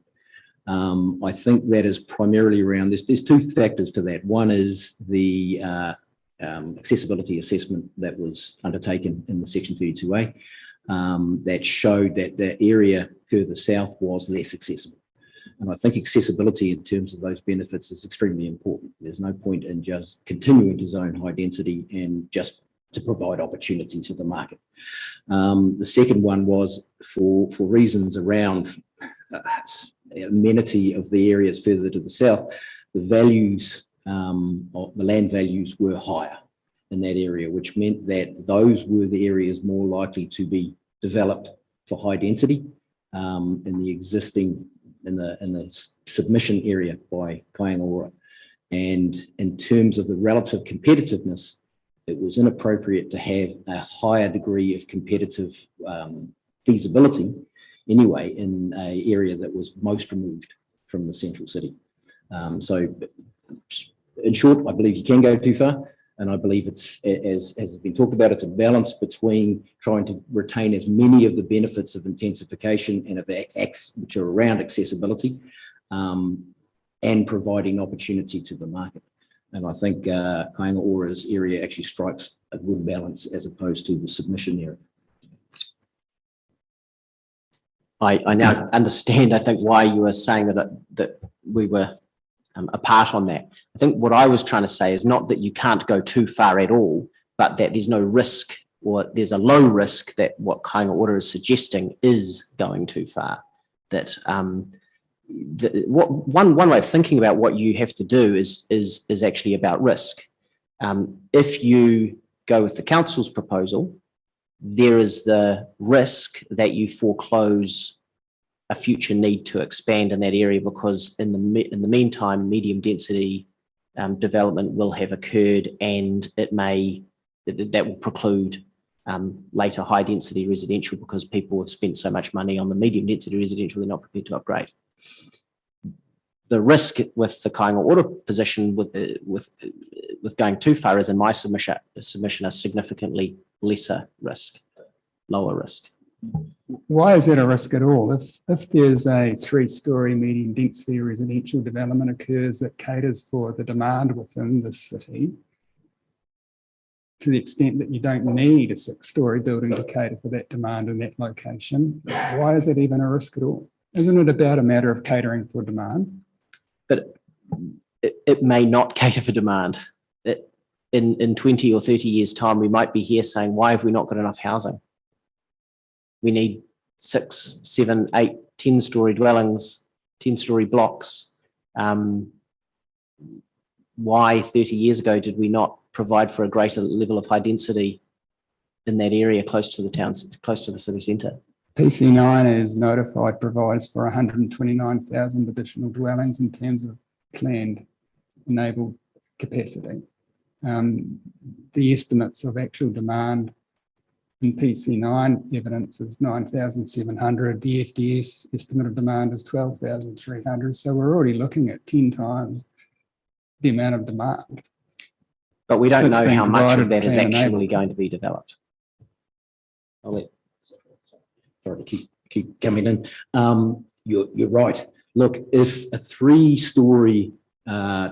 I think that is primarily around, there's two factors to that. One is the accessibility assessment that was undertaken in the Section 32A that showed that the area further south was less accessible. And I think accessibility in terms of those benefits is extremely important. There's no point in just continuing to zone high density and just to provide opportunity to the market. The second one was for reasons around amenity of the areas further to the south, the values, of the land values were higher in that area, which meant that those were the areas more likely to be developed for high density in the existing in the submission area by Kāinga Ora. And in terms of the relative competitiveness, it was inappropriate to have a higher degree of competitive feasibility anyway in an area that was most removed from the central city. So in short, I believe you can go too far. And I believe it's, as has been talked about, it's a balance between trying to retain as many of the benefits of intensification and of acts which are around accessibility, and providing opportunity to the market. And I think Kāinga Ora's area actually strikes a good balance as opposed to the submission area. I now understand, I think, why you were saying that we were apart on that. I think what I was trying to say is not that you can't go too far at all, but that there's no risk, or there's a low risk that what Kāinga Ora is suggesting is going too far. That one way of thinking about what you have to do is actually about risk. If you go with the council's proposal, there is the risk that you foreclose a future need to expand in that area, because in the meantime, medium density development will have occurred, and that will preclude later high density residential, because people have spent so much money on the medium density residential they're not prepared to upgrade. The risk with the Kāinga Ora position with going too far is, in my submission, a significantly lesser risk, lower risk. Why is that a risk at all? If there's a 3-story medium density residential development occurs that caters for the demand within the city, to the extent that you don't need a 6-story building to cater for that demand in that location, why is it even a risk at all? Isn't it about a matter of catering for demand? But it may not cater for demand. In 20 or 30 years' time, we might be here saying, why have we not got enough housing? We need 6, 7, 8, 10-story dwellings, 10-story blocks. Why 30 years ago did we not provide for a greater level of high density in that area close to the towns, close to the city centre? PC9 is notified provides for 129,000 additional dwellings in terms of planned enabled capacity. The estimates of actual demand in PC9 evidence is 9,700. The FDS estimate of demand is 12,300. So we're already looking at 10 times the amount of demand. But we don't know how much of that is actually going to be developed. I'll let, sorry to keep coming in. You're right. Look, if a 3-story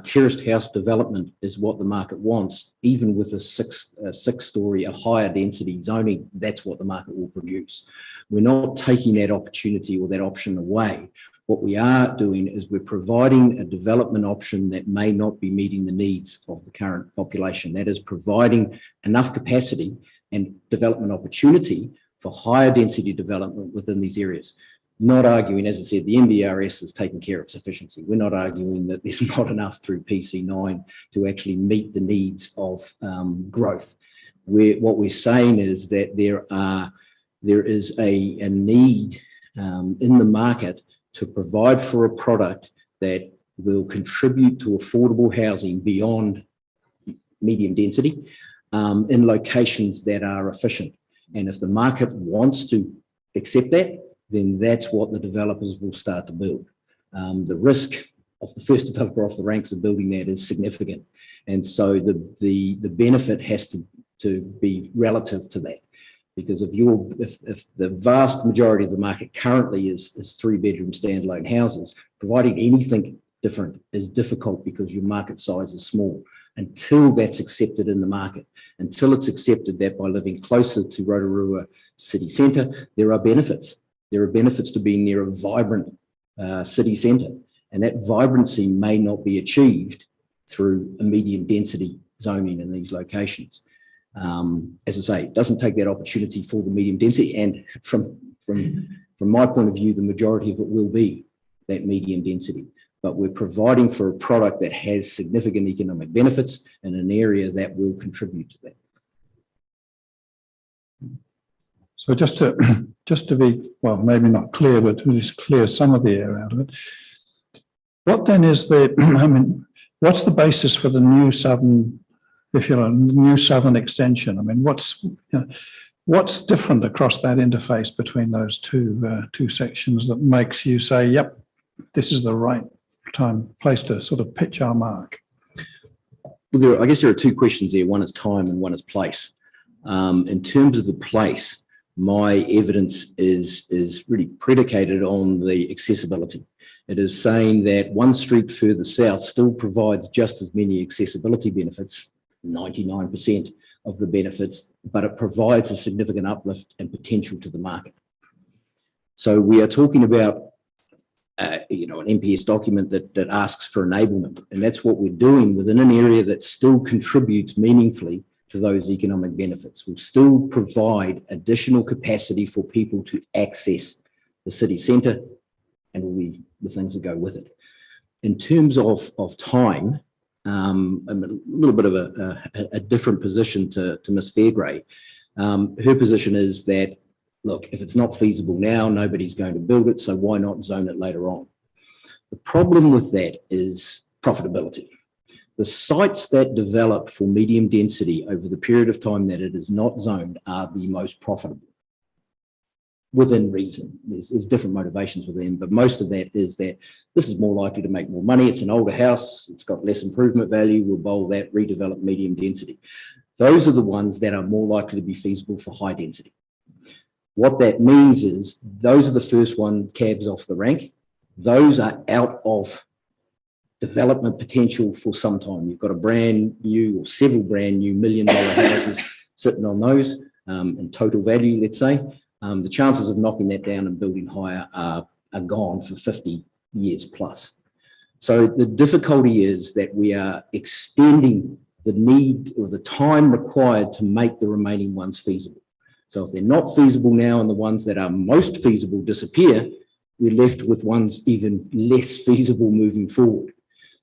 terraced house development is what the market wants, even with a 6-story, a higher density zoning, that's what the market will produce. We're not taking that opportunity or that option away. What we are doing is we're providing a development option that may not be meeting the needs of the current population. That is providing enough capacity and development opportunity for higher density development within these areas. Not arguing, as I said, the MBRS is taking care of sufficiency. We're not arguing that there's not enough through PC9 to actually meet the needs of growth. What we're saying is that there is a need in the market to provide for a product that will contribute to affordable housing beyond medium density in locations that are efficient. And if the market wants to accept that, then that's what the developers will start to build. The risk of the first developer off the ranks of building that is significant. And so the benefit has to be relative to that. Because if the vast majority of the market currently is 3-bedroom standalone houses, providing anything different is difficult because your market size is small. Until that's accepted in the market, until it's accepted that by living closer to Rotorua city centre, there are benefits. There are benefits to being near a vibrant city centre, and that vibrancy may not be achieved through a medium density zoning in these locations. As I say, it doesn't take that opportunity for the medium density, and from my point of view, the majority of it will be that medium density. But we're providing for a product that has significant economic benefits in an area that will contribute to that. So just to be, well, maybe not clear, but to just clear some of the air out of it. What then is the, I mean, what's the basis for the new southern, if you like, new southern extension? I mean, what's different across that interface between those two sections that makes you say, yep, this is the right place to sort of pitch our mark? Well, I guess there are two questions there. One is time and one is place. In terms of the place, my evidence is really predicated on the accessibility. It is saying that one street further south still provides just as many accessibility benefits, 99% of the benefits, but it provides a significant uplift and potential to the market. So we are talking about an NPS document that asks for enablement, and that's what we're doing within an area that still contributes meaningfully to those economic benefits. We'll still provide additional capacity for people to access the city centre and all the things that go with it. In terms of time, I'm a little bit of a different position to Ms. Fairgrave. Her position is that, look, if it's not feasible now, nobody's going to build it, so why not zone it later on? The problem with that is profitability. The sites that develop for medium density over the period of time that it is not zoned are the most profitable, within reason. There's different motivations within, but most of that is that this is more likely to make more money. It's an older house. It's got less improvement value. We'll bowl that, redevelop medium density. Those are the ones that are more likely to be feasible for high density. What that means is those are the first one cabs off the rank. Those are out of development potential for some time. You've got a brand new or several brand new $1 million houses sitting on those in total value, let's say. The chances of knocking that down and building higher are gone for 50 years plus. So the difficulty is that we are extending the need or the time required to make the remaining ones feasible. So if they're not feasible now and the ones that are most feasible disappear, we're left with ones even less feasible moving forward.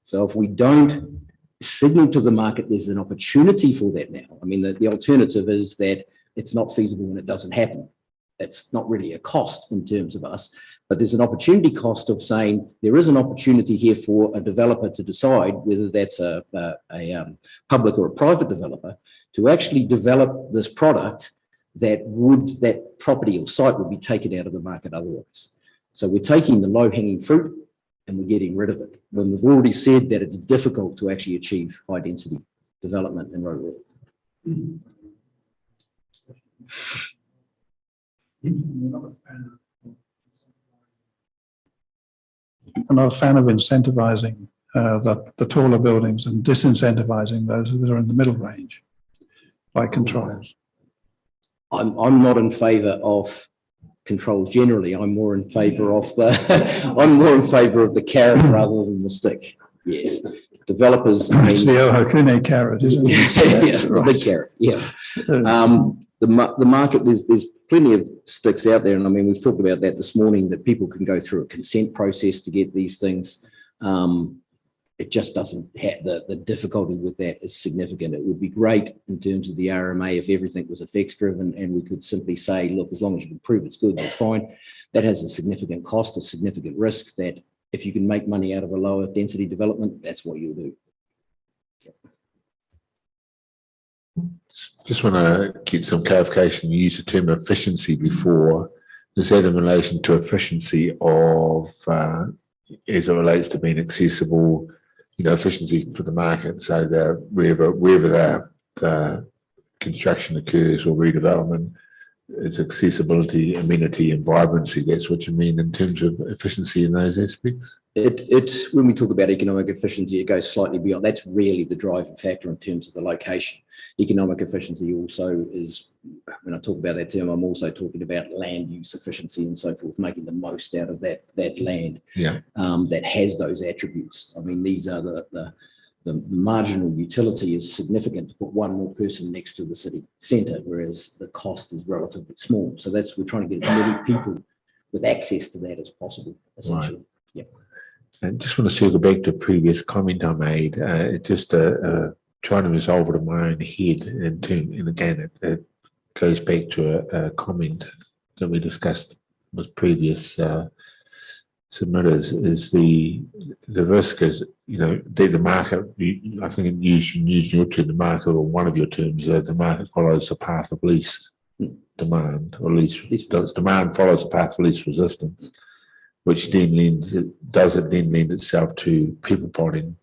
So if we don't signal to the market there's an opportunity for that now, I mean, the alternative is that it's not feasible and it doesn't happen. That's not really a cost in terms of us, but there's an opportunity cost of saying there is an opportunity here for a developer to decide whether that's a public or a private developer to actually develop this product that property or site would be taken out of the market otherwise. So we're taking the low-hanging fruit and we're getting rid of it when we've already said that it's difficult to actually achieve high density development in Rotorua. I'm not a fan of incentivizing the taller buildings and disincentivizing those that are in the middle range by controls. I'm not in favour of controls generally. I'm more in favour of the carrot rather than the stick. Yes, developers. It's the Ohakune carrot, isn't it? Yeah, right. The big carrot. Yeah. The market. There's plenty of sticks out there, and I mean we've talked about that this morning. That people can go through a consent process to get these things. It just doesn't have the difficulty with that is significant. It would be great in terms of the RMA if everything was effects driven and we could simply say, look, as long as you can prove it's good, that's fine. That has a significant cost, a significant risk that if you can make money out of a lower density development, that's what you'll do. Just want to get some clarification. You used the term efficiency before. Is that in relation to efficiency of, as it relates to being accessible, efficiency for the market, so that wherever the construction occurs or redevelopment, it's accessibility, amenity, and vibrancy. That's what you mean in terms of efficiency in those aspects? When we talk about economic efficiency, it goes slightly beyond. That's really the driving factor in terms of the location. Economic efficiency also is, when I talk about that term, I'm also talking about land use efficiency and so forth, making the most out of that land that has those attributes. I mean, these are the marginal utility is significant to put one more person next to the city centre, whereas the cost is relatively small. So we're trying to get as many people with access to that as possible, essentially. Right. Yeah. I just want to circle back to a previous comment I made. Trying to resolve it in my own head, and again, it goes back to a comment that we discussed with previous submitters. Is the risk is the market? I think using your term, the market, or one of your terms, the market follows the path of least demand, or least demand follows the path of least resistance, which then lend itself to people potting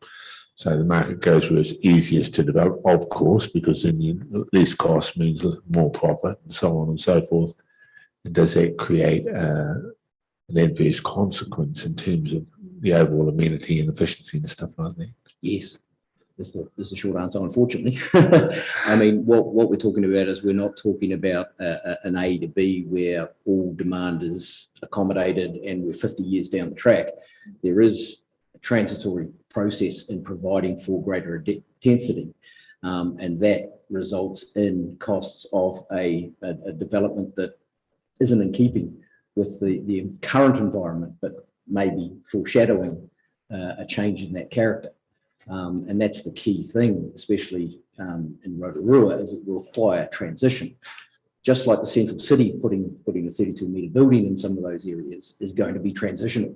So the market goes where it's easiest to develop, of course, because then less cost means more profit and so on and so forth. And does that create an adverse consequence in terms of the overall amenity and efficiency and stuff like that? Yes, is the short answer, unfortunately. I mean, what we're talking about is we're not talking about an A to B where all demand is accommodated and we're 50 years down the track. There is a transitory process in providing for greater density, and that results in costs of a development that isn't in keeping with the current environment, but maybe foreshadowing a change in that character. And that's the key thing, especially in Rotorua, is it will require transition. Just like the central city, putting a 32-metre building in some of those areas is going to be transitional.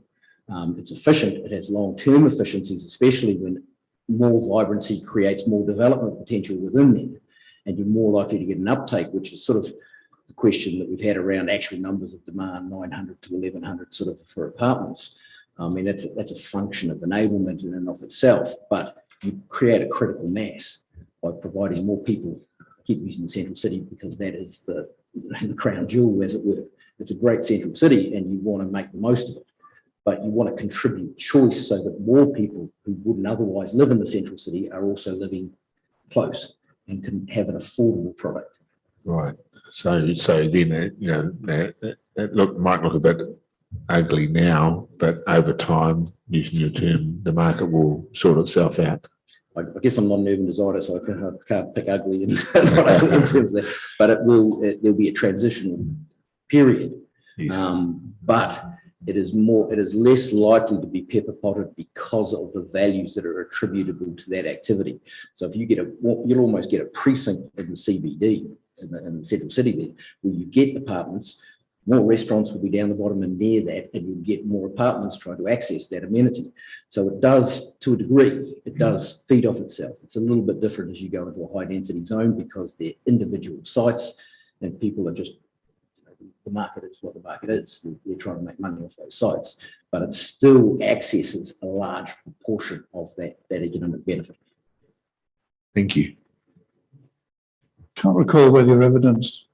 It's efficient, it has long-term efficiencies, especially when more vibrancy creates more development potential within there, and you're more likely to get an uptake, which is sort of the question that we've had around actual numbers of demand, 900 to 1100 sort of for apartments. I mean, that's a function of enablement in and of itself, but you create a critical mass by providing more people. I keep using the central city because that is the crown jewel, as it were. It's a great central city and you want to make the most of it, but you want to contribute choice so that more people who wouldn't otherwise live in the central city are also living close and can have an affordable product. Right. So then, it might look a bit ugly now, but over time, using your term, the market will sort itself out. I guess I'm not an urban designer, so I can't pick ugly in terms of that, but there'll be a transitional period. Yes. But it is less likely to be pepper potted because of the values that are attributable to that activity. So if you'll almost get a precinct in the CBD, in the central city there, where you get apartments. More restaurants will be down the bottom and near that, and you'll get more apartments trying to access that amenity. So it does, to a degree, it does feed off itself. It's a little bit different as you go into a high density zone because they're individual sites and people are just, the market is what the market is. They're trying to make money off those sites, but it still accesses a large proportion of that economic benefit. Thank you. Can't recall whether your evidence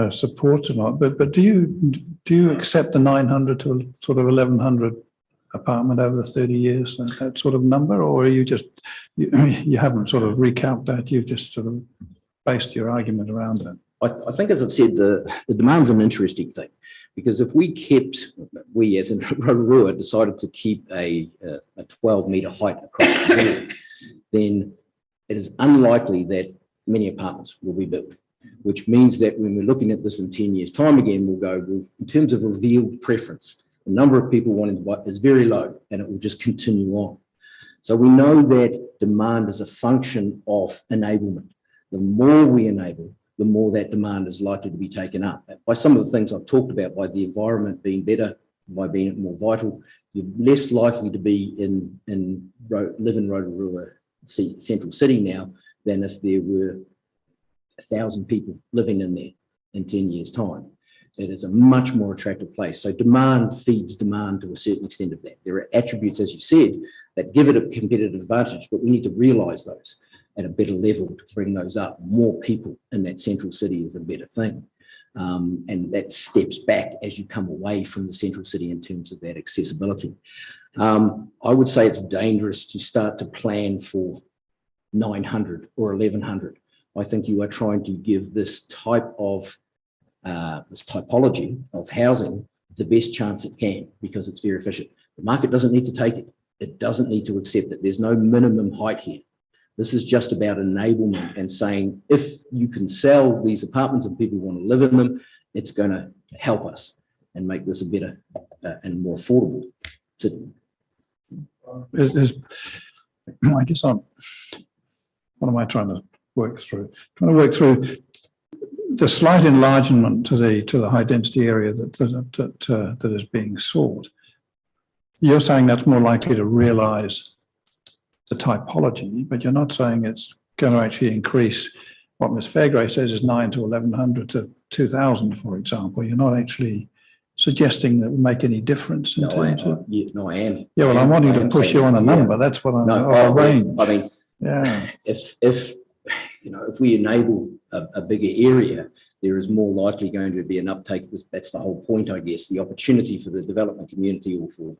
supports or not, but do you accept the 900 to sort of 1100 apartment over the 30 years, that sort of number, or are you just you haven't sort of recounted that, you've just sort of based your argument around it? I think, as I said, the demand's an interesting thing, because if we as in Rotorua decided to keep a 12-metre height across the board, then it is unlikely that many apartments will be built, which means that when we're looking at this in 10 years' time again, we'll go, well, in terms of revealed preference, the number of people wanting to buy is very low and it will just continue on. So we know that demand is a function of enablement. The more we enable, the more that demand is likely to be taken up. By some of the things I've talked about, by the environment being better, by being more vital, you're less likely to be live in Rotorua central city now than if there were 1,000 people living in there in 10 years' time. It is a much more attractive place. So demand feeds demand to a certain extent of that. There are attributes, as you said, that give it a competitive advantage, but we need to realise those at a better level to bring those up. More people in that central city is a better thing. And that steps back as you come away from the central city in terms of that accessibility. I would say it's dangerous to start to plan for 900 or 1100. I think you are trying to give this type of this typology of housing the best chance it can because it's very efficient. The market doesn't need to take it. It doesn't need to accept it. There's no minimum height here. This is just about enablement and saying, if you can sell these apartments and people want to live in them, it's going to help us and make this a better and more affordable city. I guess what am I trying to work through? Trying to work through the slight enlargement to the high density area that is being sought. You're saying that's more likely to realise the typology, but you're not saying it's going to actually increase. What Ms. Fairgray says is 9 to 1100 to 2000, for example. You're not actually suggesting that would make any difference in No, terms of? I am. Yeah, well, I'm wanting I to am push you saying on a that, yeah. number. That's what I'm, No, or a range. I mean, Yeah. if we enable a bigger area, there is more likely going to be an uptake. That's the whole point, I guess. The opportunity for the development community or for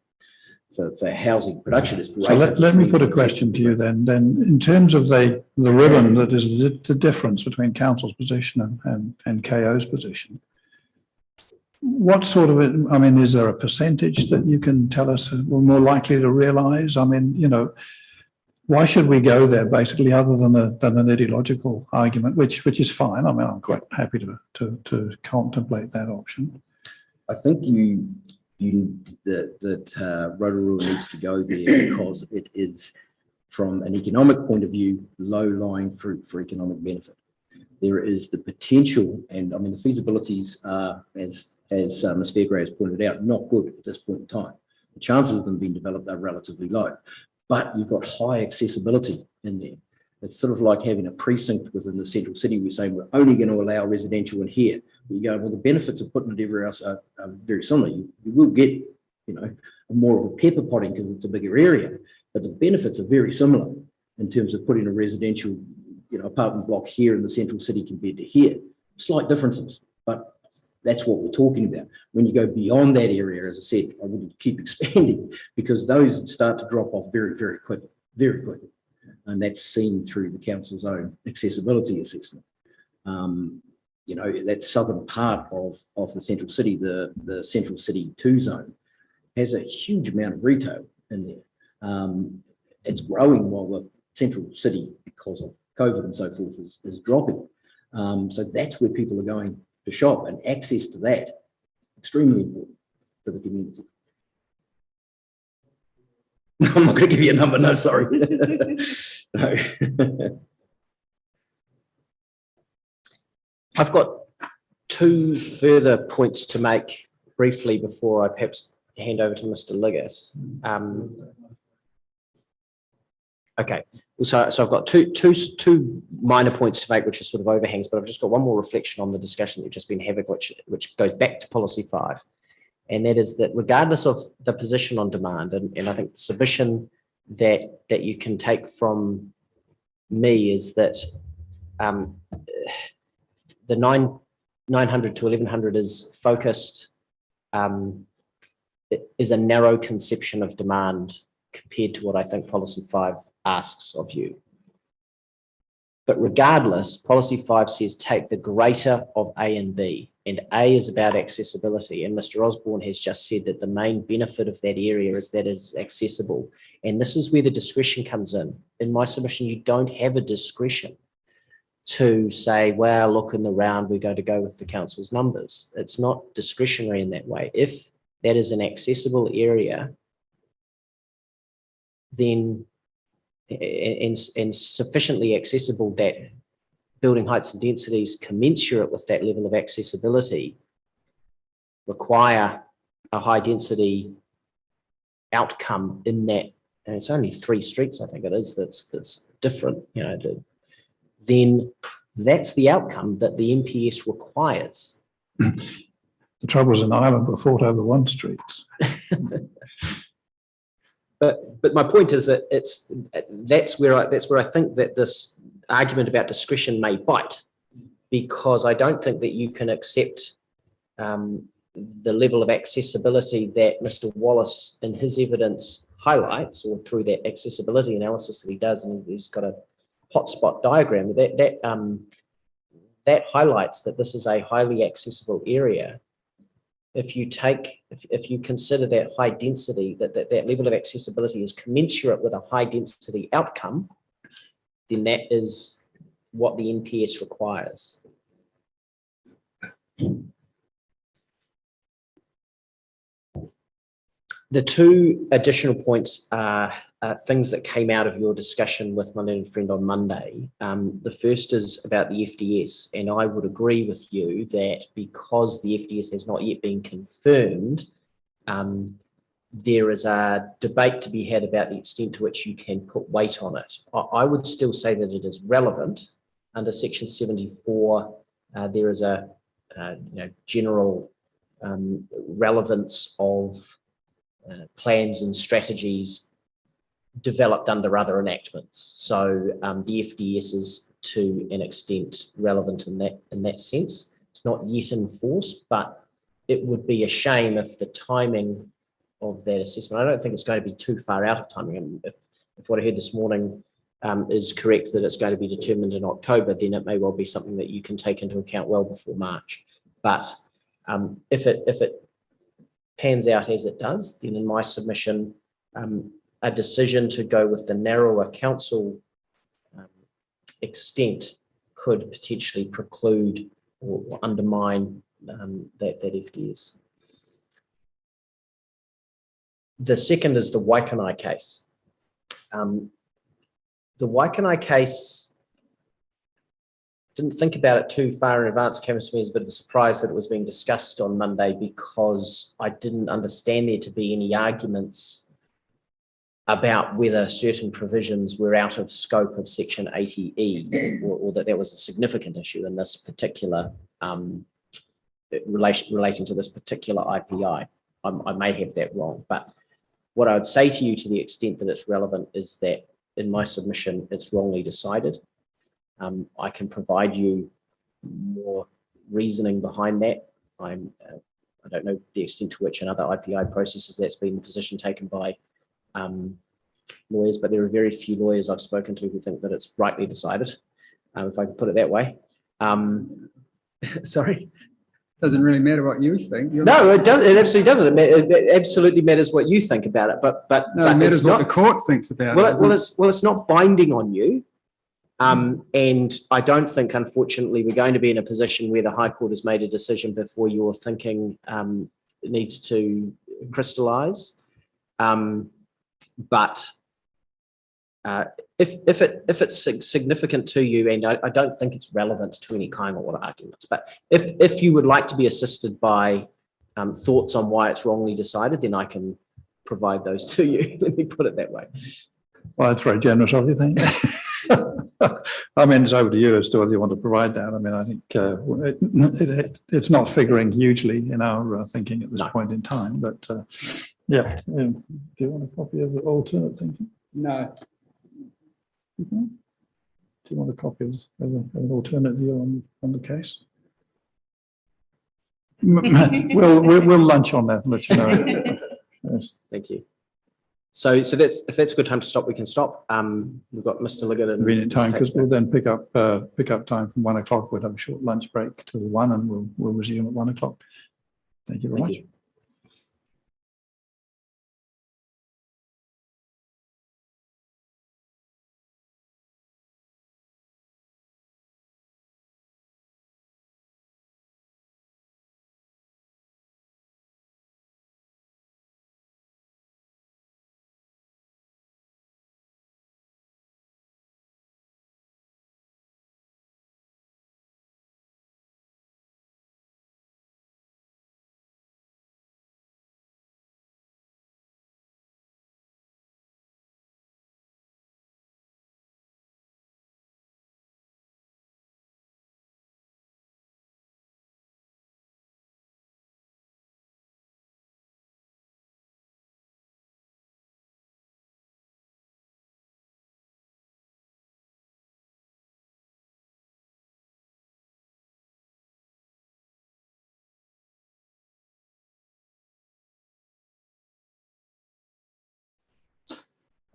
housing production is So greater. let me put a question to you then. Then in terms of the ribbon that is the difference between council's position and KO's position, what sort of, I mean, is there a percentage that you can tell us we're more likely to realise? I mean, you know, why should we go there basically other than an ideological argument, which is fine. I mean, I'm quite happy to contemplate that option. I think Rotorua needs to go there because it is, from an economic point of view, low-lying fruit for economic benefit. There is the potential, and I mean, the feasibilities are, as Ms. Fairgrave has pointed out, not good at this point in time. The chances of them being developed are relatively low, but you've got high accessibility in there. It's sort of like having a precinct within the central city. We're saying we're only going to allow residential in here. You go, well, the benefits of putting it everywhere else are very similar. You will get, you know, more of a pepper potting because it's a bigger area, but the benefits are very similar in terms of putting a residential, you know, apartment block here in the central city compared to here. Slight differences, but that's what we're talking about. When you go beyond that area, as I said, I wouldn't keep expanding because those start to drop off very, very quickly, very quickly. And that's seen through the council's own accessibility assessment. You know, that southern part of the central city, the central city 2 zone, has a huge amount of retail in there. It's growing while the central city, because of COVID and so forth, is dropping. So that's where people are going to shop, and access to that, extremely important for the community. I'm not going to give you a number, no, sorry. No. I've got 2 further points to make briefly before I perhaps hand over to Mr. Liggett. Okay, so I've got two minor points to make, which are sort of overhangs, but I've just got one more reflection on the discussion that you've just been having, which goes back to policy 5. And that is that regardless of the position on demand, and I think the submission that you can take from me is that the 900 to 1100 is focused, is a narrow conception of demand compared to what I think policy 5 asks of you. But regardless, policy 5 says take the greater of A and B, and A is about accessibility. And Mr. Osborne has just said that the main benefit of that area is that it's accessible. And this is where the discretion comes in. In my submission, you don't have a discretion to say, well, look, in the round, we're going to go with the council's numbers. It's not discretionary in that way. If that is an accessible area, then and sufficiently accessible that building heights and densities commensurate with that level of accessibility require a high density outcome in that, and it's only 3 streets, I think it is, that's different, you know, then that's the outcome that the NPS requires. The trouble is in Ireland, we're fought over 1 street. But my point is that that's where I think that this argument about discretion may bite, because I don't think that you can accept the level of accessibility that Mr. Wallace in his evidence highlights, or through that accessibility analysis that he does, and he's got a hotspot diagram that highlights that this is a highly accessible area. If you consider that high density, that level of accessibility is commensurate with a high density outcome, then that is what the NPS requires. The 2 additional points are things that came out of your discussion with my learned friend on Monday. The first is about the FDS, and I would agree with you that because the FDS has not yet been confirmed, there is a debate to be had about the extent to which you can put weight on it. I would still say that it is relevant. Under section 74, there is a general relevance of plans and strategies developed under other enactments. So the FDS is to an extent relevant in that sense. It's not yet in force, but it would be a shame if the timing of that assessment, I don't think it's going to be too far out of timing. If what I heard this morning is correct, that it's going to be determined in October, then it may well be something that you can take into account well before March. But if it pans out as it does, then in my submission, a decision to go with the narrower council extent could potentially preclude or undermine that FDS. The second is the Waikanai case. The Waikanai case, didn't think about it too far in advance. It came to me as a bit of a surprise that it was being discussed on Monday, because I didn't understand there to be any arguments about whether certain provisions were out of scope of Section 80E, or that was a significant issue in this particular relating to this particular IPI. I may have that wrong, but what I would say to you, to the extent that it's relevant, is that in my submission, it's wrongly decided. I can provide you more reasoning behind that. I don't know the extent to which in other IPI processes that's been the position taken by lawyers, but there are very few lawyers I've spoken to who think that it's rightly decided, if I can put it that way. Sorry? Doesn't really matter what you think. No, it does. It absolutely doesn't. It absolutely matters what you think about it, but it matters what the court thinks about it. It's not binding on you. And I don't think, unfortunately, we're going to be in a position where the High Court has made a decision before your thinking needs to crystallise. But if it's significant to you, and I don't think it's relevant to any kind of arguments, but if you would like to be assisted by thoughts on why it's wrongly decided, then I can provide those to you. Let me put it that way. Well, that's very generous of you, thank you. I mean, it's over to you as to whether you want to provide that. I mean, I think it's not figuring hugely in our thinking at this point in time, but yeah. Do you want a copy of the alternate thinking? No. Do you want a copy of an alternate view on the case? We'll lunch on that and let you know. Yes. Thank you. So if that's a good time to stop, we can stop. We've got Mr. Liggett and convenient time, because we'll then pick up time from 1 o'clock. We'll have a short lunch break till 1, and we'll resume at 1 o'clock. Thank you very much.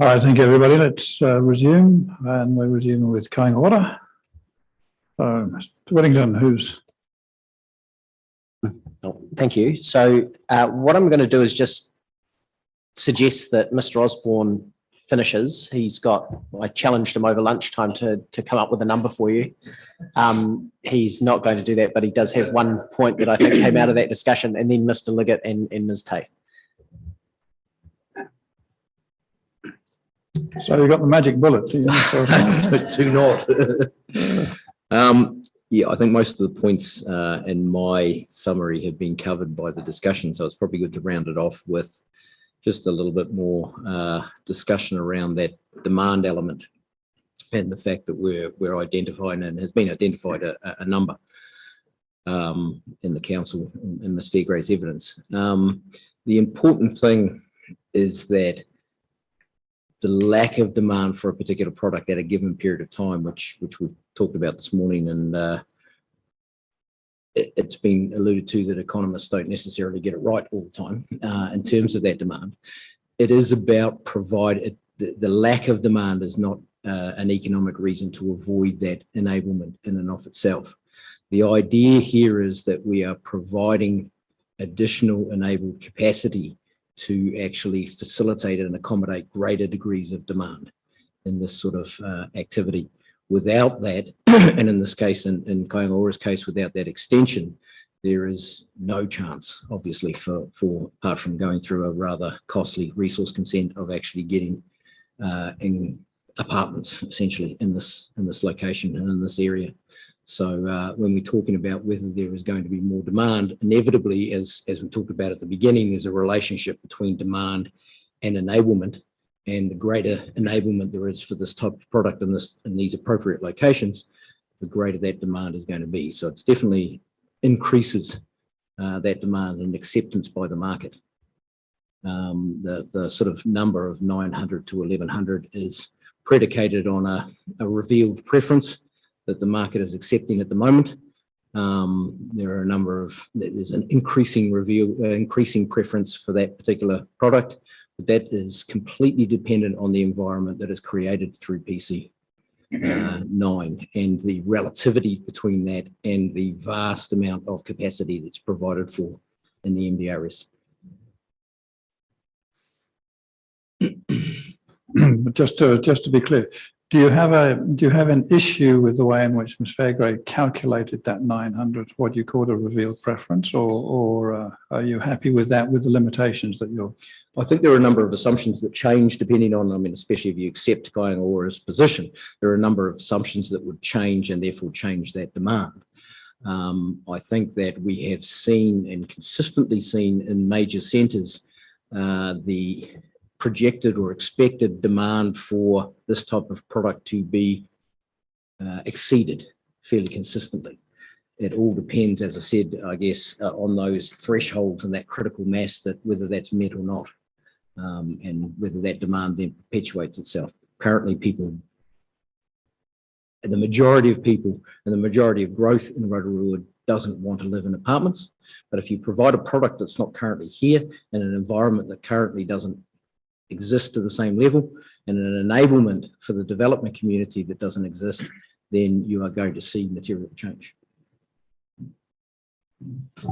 All right, thank you, everybody. Let's resume, and we're resuming with kind order. Mr. Whittington, who's... Oh, thank you. So what I'm going to do is just suggest that Mr. Osborne finishes. I challenged him over lunchtime to come up with a number for you. He's not going to do that, but he does have one point that I think came out of that discussion, and then Mr. Liggett and Ms. Tate. So you got the magic bullet. Do not. Yeah, I think most of the points in my summary have been covered by the discussion, so it's probably good to round it off with just a little bit more discussion around that demand element and the fact that we're identifying, and has been identified, a number. in the council in Ms. Fairgrave's evidence. The important thing is that the lack of demand for a particular product at a given period of time, which we've talked about this morning, and it's been alluded to that economists don't necessarily get it right all the time in terms of that demand. It is about the lack of demand is not an economic reason to avoid that enablement in and of itself. The idea here is that we are providing additional enabled capacity to actually facilitate and accommodate greater degrees of demand in this sort of activity. Without that, and in this case, in Kaingaroa's case, without that extension, there is no chance, obviously, for apart from going through a rather costly resource consent of actually getting in apartments, essentially, in this location and in this area. So when we're talking about whether there is going to be more demand, inevitably, as we talked about at the beginning, there's a relationship between demand and enablement, and the greater enablement there is for this type of product in these appropriate locations, the greater that demand is going to be. So it's definitely increases that demand and acceptance by the market. The sort of number of 900 to 1100 is predicated on a revealed preference that the market is accepting at the moment. There are a number of, there's an increasing preference for that particular product, but that is completely dependent on the environment that is created through PC 9 and the relativity between that and the vast amount of capacity that's provided for in the MDRS. Just to be clear, do you have an issue with the way in which Ms. Fairgrave calculated that 900, what you call a revealed preference, or are you happy with that, with the limitations that you're? I think there are a number of assumptions that change depending on, I mean, especially if you accept Kaingaroa's position, there are a number of assumptions that would change and therefore change that demand. I think that we have seen and consistently seen in major centres the projected or expected demand for this type of product to be exceeded fairly consistently. It all depends, as I said, I guess, on those thresholds and that critical mass, that whether that's met or not, and whether that demand then perpetuates itself. Currently, the majority of people and the majority of growth in Rotorua doesn't want to live in apartments. But if you provide a product that's not currently here in an environment that currently doesn't exist to the same level, and an enablement for the development community that doesn't exist, then you are going to see material change.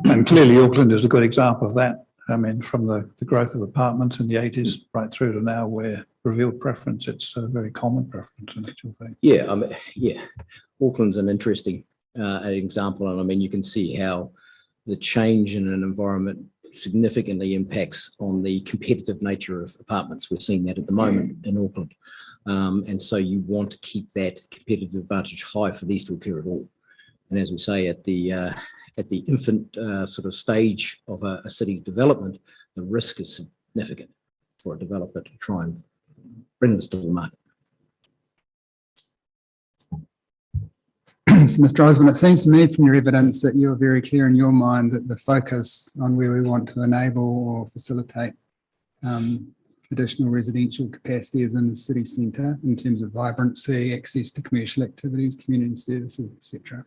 And clearly Auckland is a good example of that. I mean, from the growth of apartments in the 80s right through to now, where revealed preference, it's a very common preference in actual fact. Yeah, yeah, Auckland's an interesting example, and I mean, you can see how the change in an environment significantly impacts on the competitive nature of apartments. We're seeing that at the moment in Auckland. And so you want to keep that competitive advantage high for these to occur at all. And as we say, at the infant sort of stage of a city's development, the risk is significant for a developer to try and bring this to the market. So, Mr. Osborne, it seems to me from your evidence that you're very clear in your mind that the focus on where we want to enable or facilitate additional residential capacity is in the city centre in terms of vibrancy, access to commercial activities, community services, etc.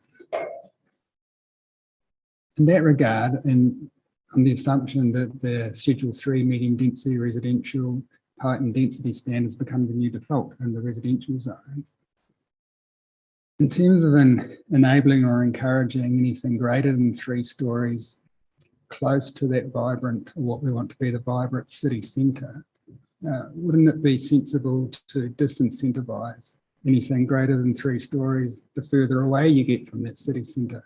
In that regard, and on the assumption that the Schedule 3 medium density residential height and density standards become the new default in the residential zone, in terms of enabling or encouraging anything greater than 3 stories close to that vibrant, or what we want to be the vibrant city centre, wouldn't it be sensible to disincentivise anything greater than 3 stories the further away you get from that city centre?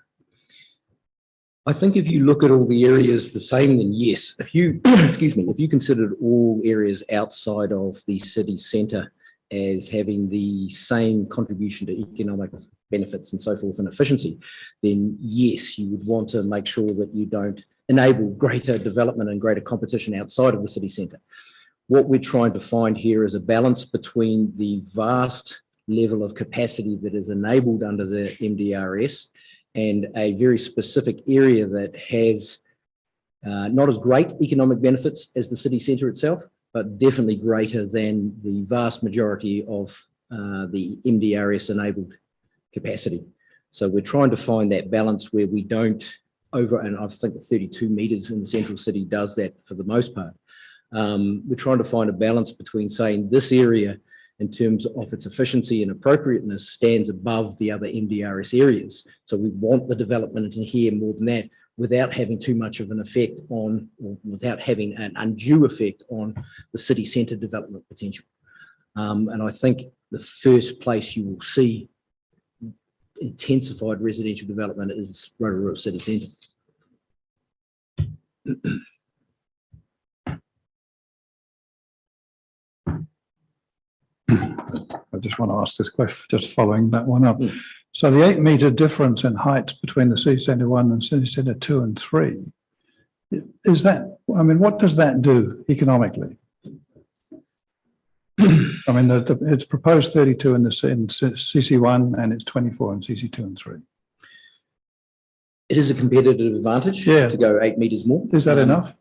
I think if you look at all the areas the same, then yes. If you, excuse me, if you considered all areas outside of the city centre as having the same contribution to economic benefits and so forth and efficiency, then yes, you would want to make sure that you don't enable greater development and greater competition outside of the city centre. What we're trying to find here is a balance between the vast level of capacity that is enabled under the MDRS and a very specific area that has not as great economic benefits as the city centre itself, but definitely greater than the vast majority of the MDRS enabled capacity. So we're trying to find that balance where we don't and I think the 32 metres in the central city does that for the most part. We're trying to find a balance between saying this area in terms of its efficiency and appropriateness stands above the other MDRS areas. So we want the development in here more than that without having too much of an effect on, or without having an undue effect on the city centre development potential. And I think the first place you will see intensified residential development is Rotorua City Centre. I just want to ask this question, just following that one up. So the 8 metre difference in height between the city centre 1 and city centre 2 and 3, is that, I mean, what does that do economically? I mean, it's proposed 32 in CC1 and it's 24 in CC2 and 3. It is a competitive advantage to go 8 metres more. Is that enough?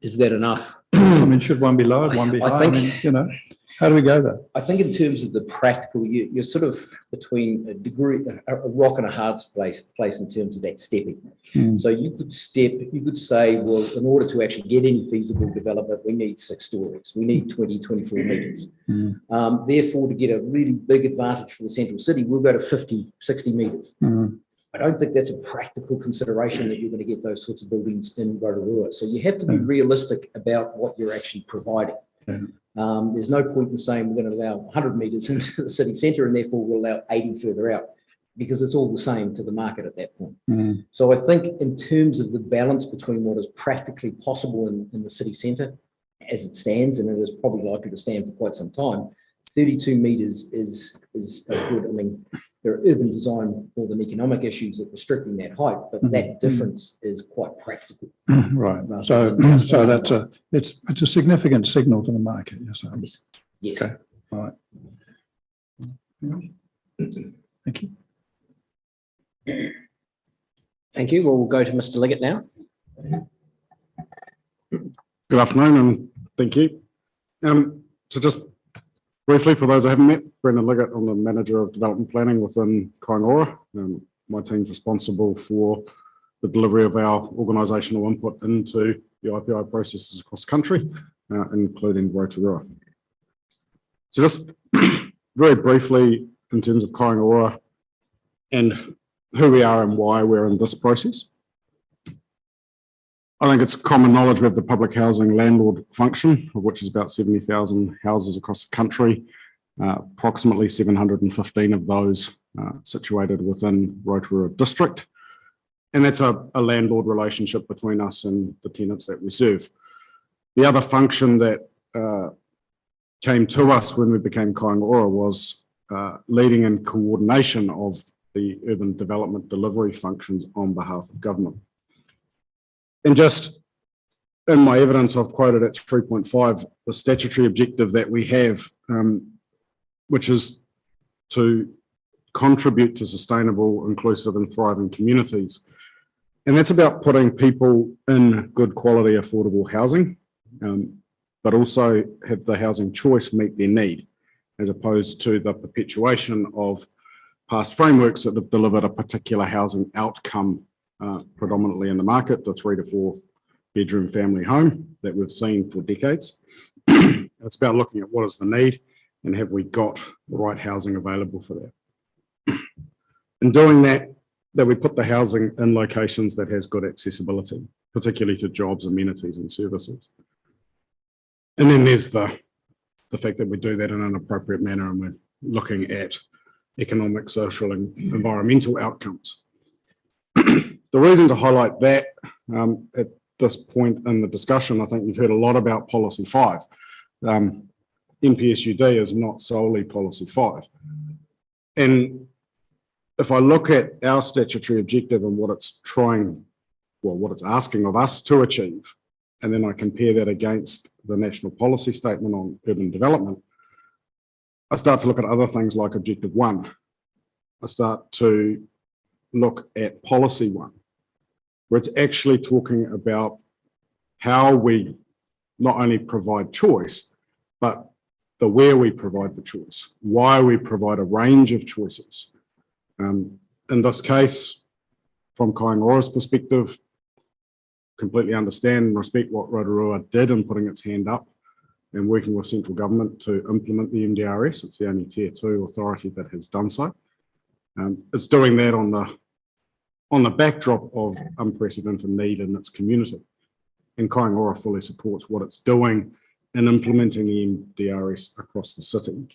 Is that enough? I mean, should one be lower, one be I higher? think- I mean, you know, how do we go there? I think in terms of the practical, you're sort of between a rock and a hard place in terms of that stepping. So you could say, well, in order to actually get any feasible development, we need 6 stories. We need 24 metres. Therefore, to get a really big advantage for the central city, we'll go to 50, 60 metres. I don't think that's a practical consideration that you're going to get those sorts of buildings in Rotorua. So you have to be realistic about what you're actually providing. There's no point in saying we're going to allow 100 metres into the city centre and therefore we'll allow 80 further out, because it's all the same to the market at that point. So I think in terms of the balance between what is practically possible in the city centre as it stands, and it is probably likely to stand for quite some time, 32 metres is good. I mean, there are urban design more than economic issues of restricting that height, but that difference is quite practical. Right. So that's it's a significant signal to the market. Yes. Yes. Okay. All right. Thank you. Thank you. Well, we'll go to Mr. Liggett now. Good afternoon and thank you. So just briefly, for those I haven't met, Brendan Liggett, I'm the Manager of Development Planning within Kaingaroa. My team's responsible for the delivery of our organisational input into the IPI processes across the country, including Rotorua. So just very briefly, in terms of Kaingaroa and who we are and why we're in this process. I think it's common knowledge we have the public housing landlord function, of which is about 70,000 houses across the country, approximately 715 of those situated within Rotorua district. And that's a landlord relationship between us and the tenants that we serve. The other function that came to us when we became Kaingaroa was leading and coordination of the urban development delivery functions on behalf of government. And just in my evidence, I've quoted at 3.5, the statutory objective that we have, which is to contribute to sustainable, inclusive and thriving communities. And that's about putting people in good quality, affordable housing, but also have the housing choice meet their need, as opposed to the perpetuation of past frameworks that have delivered a particular housing outcome predominantly in the market, the 3 to 4 bedroom family home that we've seen for decades. It's about looking at what is the need and have we got the right housing available for that. In doing that, we put the housing in locations that has good accessibility, particularly to jobs, amenities and services. And then there's the fact that we do that in an appropriate manner and we're looking at economic, social and environmental outcomes. The reason to highlight that at this point in the discussion, I think you've heard a lot about Policy 5. NPSUD is not solely Policy 5. And if I look at our statutory objective and what it's what it's asking of us to achieve, and then I compare that against the National Policy Statement on Urban Development, I start to look at other things like Objective 1. I start to look at policy one, where it's actually talking about how we not only provide choice, but the where we provide the choice, why we provide a range of choices. In this case, from Kaingora's perspective, completely understand and respect what Rotorua did in putting its hand up and working with central government to implement the MDRS. It's the only Tier 2 authority that has done so. It's doing that on the backdrop of unprecedented need in its community. And Kaingora fully supports what it's doing in implementing the MDRS across the city.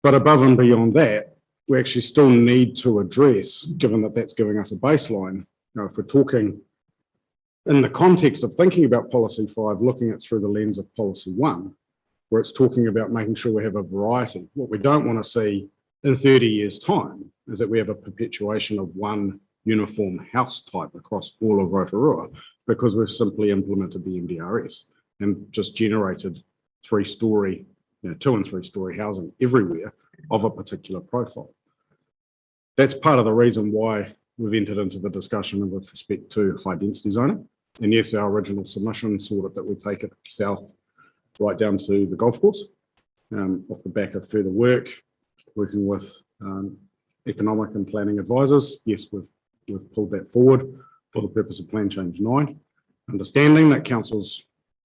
But above and beyond that, we actually still need to address, given that that's giving us a baseline, if we're talking in the context of thinking about policy 5, looking at it through the lens of policy 1, where it's talking about making sure we have a variety. What we don't want to see in 30 years' time is that we have a perpetuation of one uniform house type across all of Rotorua, because we've simply implemented the MDRS and just generated 3-story, 2 and 3-story housing everywhere of a particular profile. That's part of the reason why we've entered into the discussion with respect to high density zoning. And yes, our original submission sought it that we take it south right down to the golf course, off the back of further work, working with economic and planning advisors. Yes, we've pulled that forward for the purpose of Plan Change 9, understanding that council's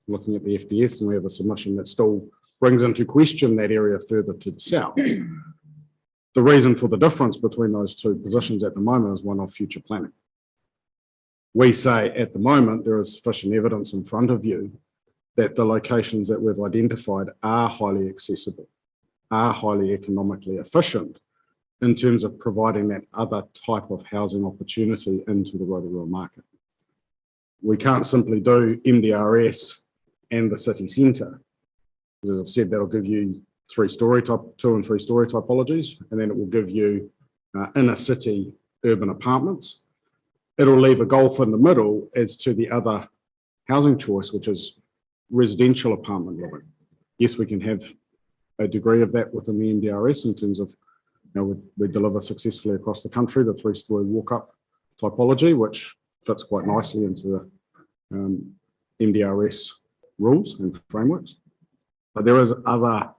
looking at the FDS and we have a submission that still brings into question that area further to the south. The reason for the difference between those two positions at the moment is one of future planning. We say at the moment there is sufficient evidence in front of you that the locations that we've identified are highly accessible, are highly economically efficient in terms of providing that other type of housing opportunity into the Rotorua market. We can't simply do MDRS and the city centre. As I've said, that'll give you 3-story type, 2 and 3-story typologies, and then it will give you inner city urban apartments. It'll leave a gulf in the middle as to the other housing choice, which is residential apartment living. Yes, we can have a degree of that within the MDRS in terms of, we deliver successfully across the country the 3-story walk-up typology, which fits quite nicely into the MDRS rules and frameworks. But there is other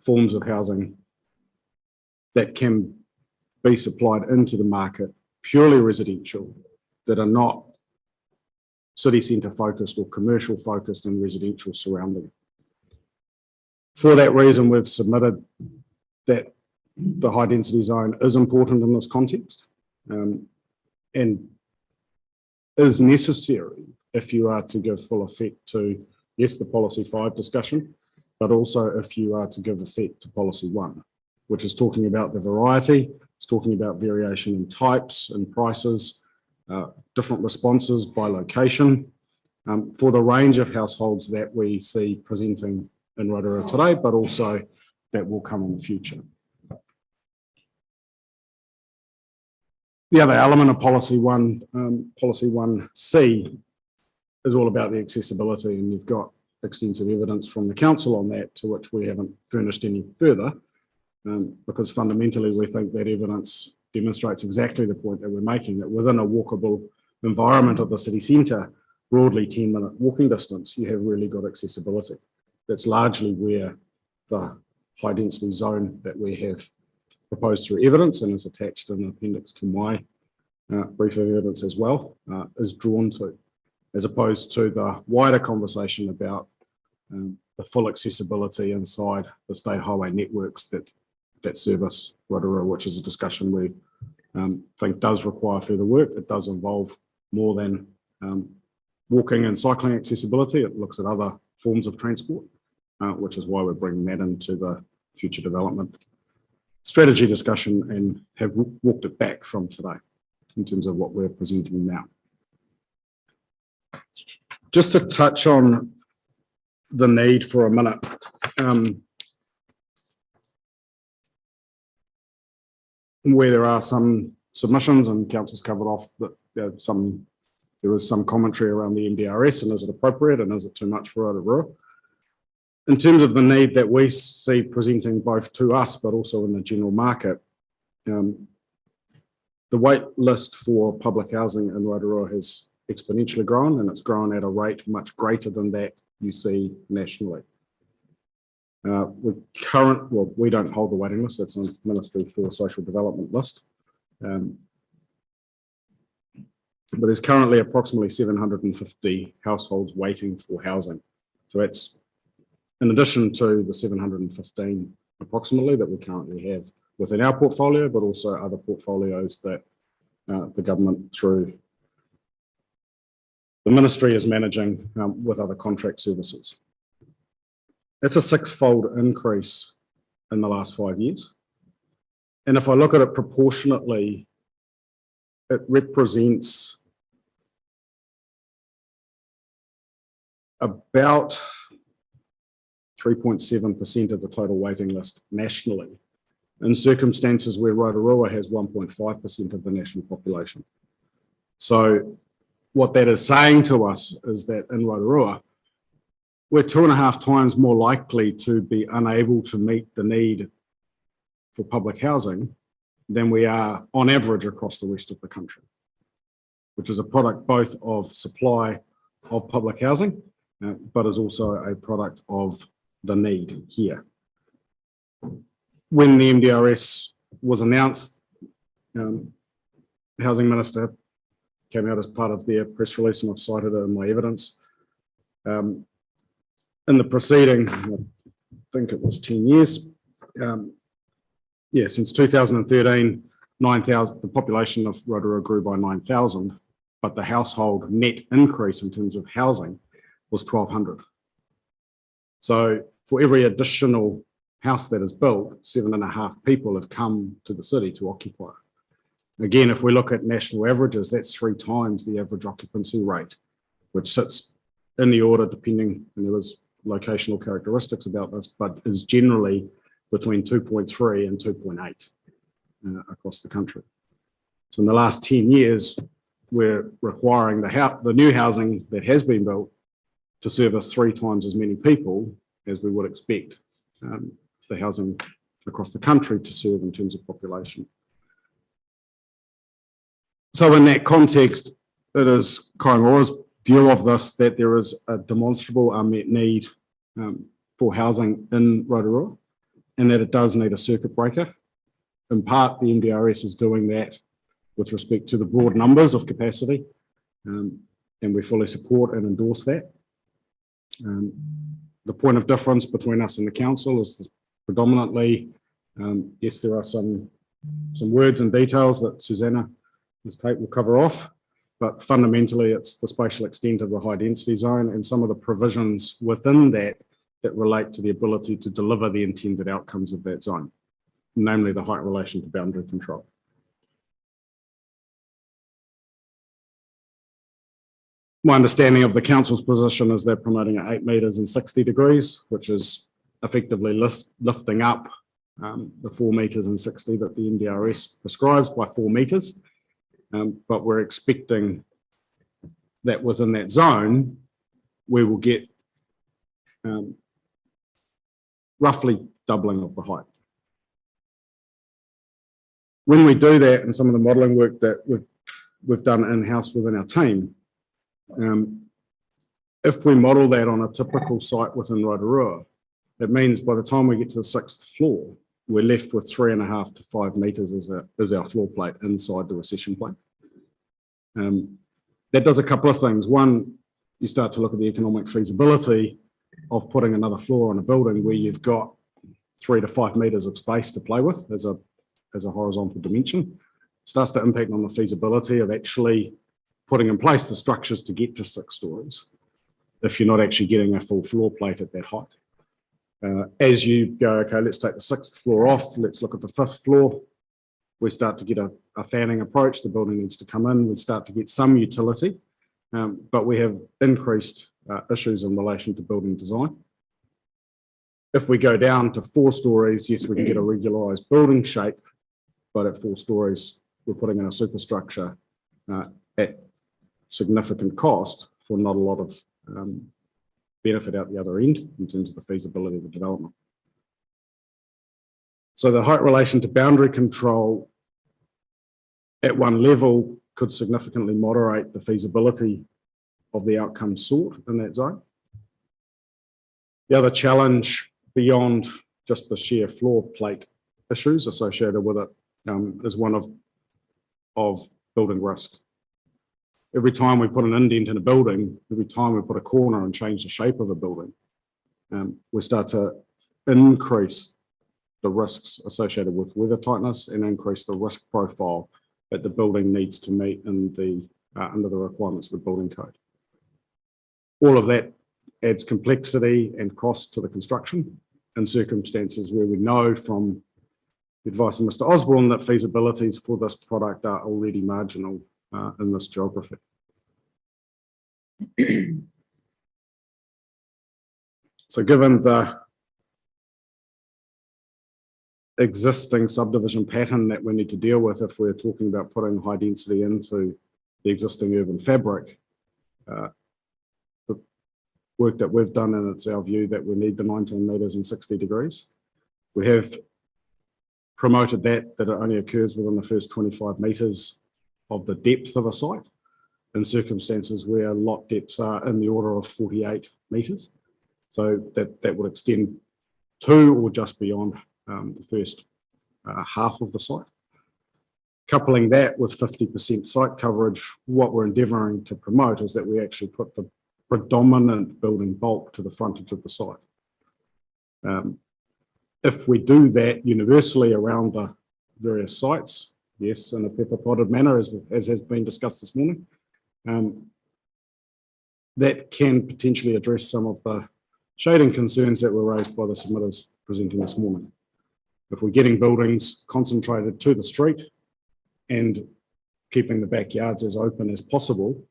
forms of housing that can be supplied into the market, purely residential, that are not city centre focused or commercial focused and residential surrounding. For that reason, we've submitted that the high density zone is important in this context and is necessary if you are to give full effect to, yes, the policy 5 discussion, but also if you are to give effect to policy 1, which is talking about the variety, it's talking about variation in types and prices, different responses by location, for the range of households that we see presenting in Rotorua today, but also that will come in the future. The other element of policy 1C is all about the accessibility, and you've got extensive evidence from the council on that, to which we haven't furnished any further, because fundamentally we think that evidence demonstrates exactly the point that we're making, that within a walkable environment of the city centre, broadly 10-minute walking distance, you have really good accessibility. That's largely where the high density zone that we have proposed through evidence and is attached in the appendix to my briefing evidence as well, is drawn to, as opposed to the wider conversation about the full accessibility inside the state highway networks that service Rotorua, which is a discussion we think does require further work. It does involve more than walking and cycling accessibility. It looks at other forms of transport, which is why we're bringing that into the future development strategy discussion and have walked it back from today in terms of what we're presenting now. Just to touch on the need for a minute. Where there are some submissions, and council's covered off that there is some commentary around the MDRS and is it appropriate and is it too much for Rotorua? In terms of the need that we see presenting both to us but also in the general market, The wait list for public housing in Rotorua has exponentially grown, and it's grown at a rate much greater than that you see nationally. We don't hold the waiting list, that's on Ministry for Social Development list. But there's currently approximately 750 households waiting for housing. So that's in addition to the 715 approximately that we currently have within our portfolio, but also other portfolios that the government through the ministry is managing with other contract services. It's a six-fold increase in the last 5 years. And if I look at it proportionately, it represents about 3.7% of the total waiting list nationally, in circumstances where Rotorua has 1.5% of the national population. So what that is saying to us is that in Rotorua, we're 2.5 times more likely to be unable to meet the need for public housing than we are on average across the rest of the country, which is a product both of supply of public housing, but is also a product of the need here. When the MDRS was announced, the Housing Minister came out as part of their press release, and I've cited it in my evidence. In the preceding, I think it was 10 years, since 2013, 9,000, the population of Rotorua grew by 9,000, but the household net increase in terms of housing was 1,200. So for every additional house that is built, 7.5 people have come to the city to occupy. Again, if we look at national averages, that's 3 times the average occupancy rate, which sits in the order depending, and there is locational characteristics about this, but is generally between 2.3 and 2.8 across the country. So in the last 10 years, we're requiring the new housing that has been built to service 3 times as many people as we would expect the housing across the country to serve in terms of population. So in that context, it is Kaingora's view of this that there is a demonstrable unmet need for housing in Rotorua, and that it does need a circuit breaker. In part, the MDRS is doing that with respect to the broad numbers of capacity, and we fully support and endorse that. The point of difference between us and the council is predominantly, yes, there are some words and details that Susanna, Ms. Tate, will cover off, but fundamentally it's the spatial extent of the high density zone and some of the provisions within that relate to the ability to deliver the intended outcomes of that zone, namely the height relation to boundary control. My understanding of the council's position is they're promoting at 8 metres and 60 degrees, which is effectively lifting up the 4 metres and 60 that the MDRS prescribes by 4 metres. But we're expecting that within that zone, we will get roughly doubling of the height. When we do that, and some of the modelling work that we've done in-house within our team, if we model that on a typical site within Rotorua, it means by the time we get to the 6th floor, we're left with 3.5 to 5 metres as our floor plate inside the recession plate. That does a couple of things. One, you start to look at the economic feasibility of putting another floor on a building where you've got 3 to 5 metres of space to play with as a horizontal dimension. It starts to impact on the feasibility of actually putting in place the structures to get to 6 stories if you're not actually getting a full floor plate at that height. As you go, okay, let's take the 6th floor off, let's look at the 5th floor. We start to get a fanning approach, the building needs to come in, we start to get some utility, but we have increased issues in relation to building design. If we go down to 4 stories, yes, we can get a regularised building shape, but at 4 stories, we're putting in a superstructure at significant cost for not a lot of benefit out the other end in terms of the feasibility of the development. So the height relation to boundary control at one level could significantly moderate the feasibility of the outcome sought in that zone. The other challenge beyond just the sheer floor plate issues associated with it is one of building risk. Every time we put an indent in a building, every time we put a corner and change the shape of a building, we start to increase the risks associated with weather tightness and increase the risk profile that the building needs to meet in the under the requirements of the building code. All of that adds complexity and cost to the construction in circumstances where we know from the advice of Mr. Osborne that feasibilities for this product are already marginal in this geography. So given the existing subdivision pattern that we need to deal with if we're talking about putting high density into the existing urban fabric, the work that we've done, and it's our view that we need the 19 metres and 60 degrees. We have promoted that it only occurs within the first 25 metres of the depth of a site in circumstances where lot depths are in the order of 48 metres. So that would extend to or just beyond the first half of the site. Coupling that with 50% site coverage, what we're endeavouring to promote is that we actually put the predominant building bulk to the frontage of the site. If we do that universally around the various sites, yes, in a pepper potted manner, as has been discussed this morning, that can potentially address some of the shading concerns that were raised by the submitters presenting this morning. If we're getting buildings concentrated to the street and keeping the backyards as open as possible,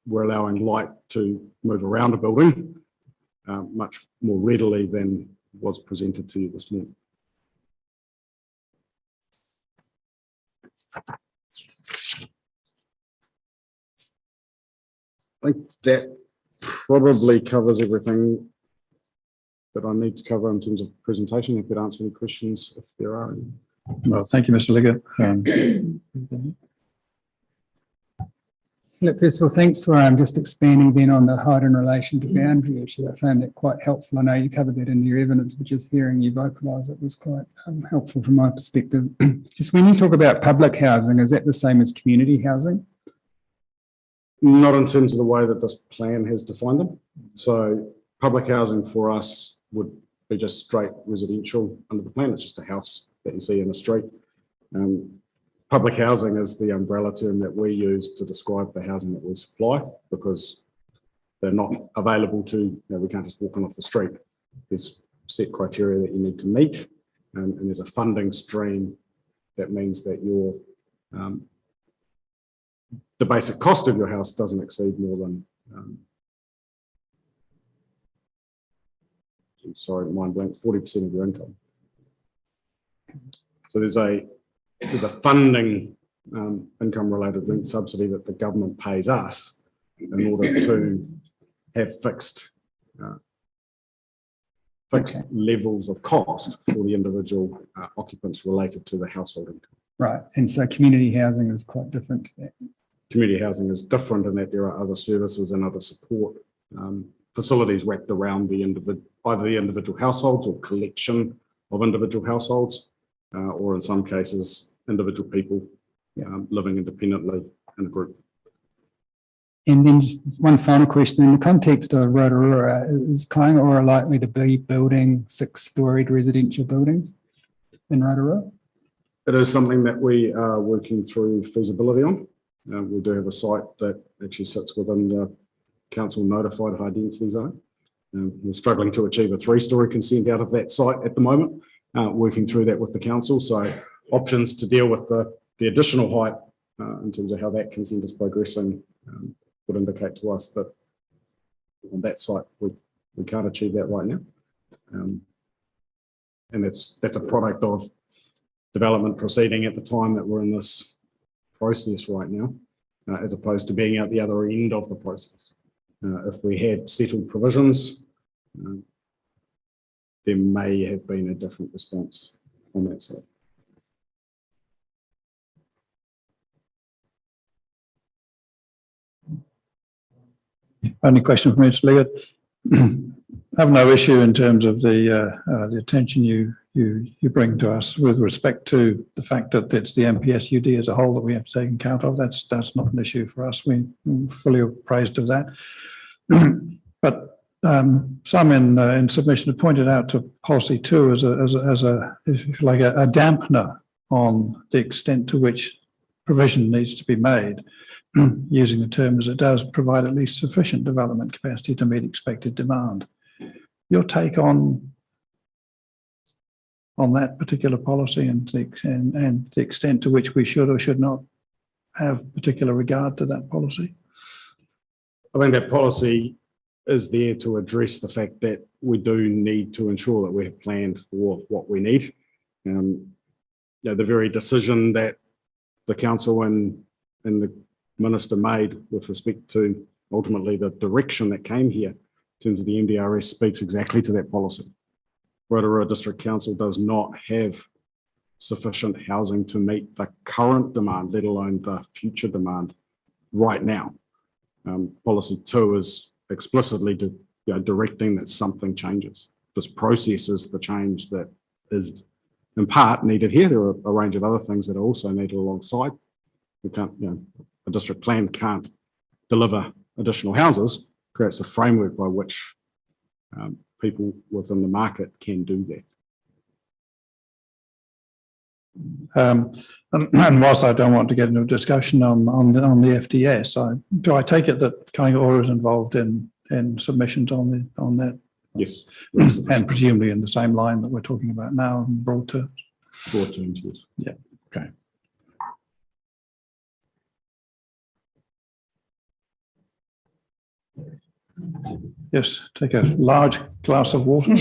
we're allowing light to move around a building much more readily than was presented to you this morning. I think that probably covers everything that I need to cover in terms of presentation. I could answer any questions if there are any. Well, thank you, Mr. Liggett. Look, first of all, thanks for just expanding then on the height in relation to boundary issue. I found that quite helpful. I know you covered that in your evidence, but just hearing you vocalise it was quite helpful from my perspective. Just when you talk about public housing, is that the same as community housing? Not in terms of the way that this plan has defined them. So public housing for us would be just straight residential under the plan. It's just a house that you see in the street. Public housing is the umbrella term that we use to describe the housing that we supply, because they're not available to, we can't just walk on off the street. There's set criteria that you need to meet, and there's a funding stream that means that your the basic cost of your house doesn't exceed more than, sorry, mind blank, 40% of your income. So there's a funding income related rent subsidy that the government pays us in order to have fixed levels of cost for the individual occupants related to the household income. Right, and so community housing is quite different to that. Community housing is different in that there are other services and other support facilities wrapped around the either the individual households or collection of individual households, or in some cases, individual people living independently in a group. And then just one final question. In the context of Rotorua, is Kaingaora likely to be building 6-storied residential buildings in Rotorua? It is something that we are working through feasibility on. We do have a site that actually sits within the council notified high density zone. We're struggling to achieve a 3-story consent out of that site at the moment, working through that with the council. So options to deal with the additional height in terms of how that consent is progressing would indicate to us that on that site we can't achieve that right now. And that's a product of development proceeding at the time that we're in this process right now, as opposed to being out the other end of the process. If we had settled provisions, there may have been a different response on that side. Only question for me, Mr. Liggett. I have no issue in terms of the attention you bring to us with respect to the fact that it's the MPSUD as a whole that we have to take account of. That's not an issue for us. We're fully appraised of that. But some in submission have pointed out to policy 2 as a if you like a dampener on the extent to which provision needs to be made, using the term as it does, provide at least sufficient development capacity to meet expected demand. Your take on that particular policy and the extent to which we should or should not have particular regard to that policy? I think that policy is there to address the fact that we do need to ensure that we have planned for what we need. The very decision that the council and the minister made with respect to ultimately the direction that came here in terms of the MDRS speaks exactly to that policy. Rotorua District Council does not have sufficient housing to meet the current demand, let alone the future demand right now. Policy 2 is explicitly directing that something changes. This process is the change that is in part needed here. There are a range of other things that are also needed alongside. We can't, a district plan can't deliver additional houses, creates a framework by which people within the market can do that. And whilst I don't want to get into a discussion on the FDS, do I take it that Kaingaora is involved in submissions on that? Yes. And presumably in the same line that we're talking about now in broad terms? Broad terms, yes. Yeah, okay. Yes, take a large glass of water.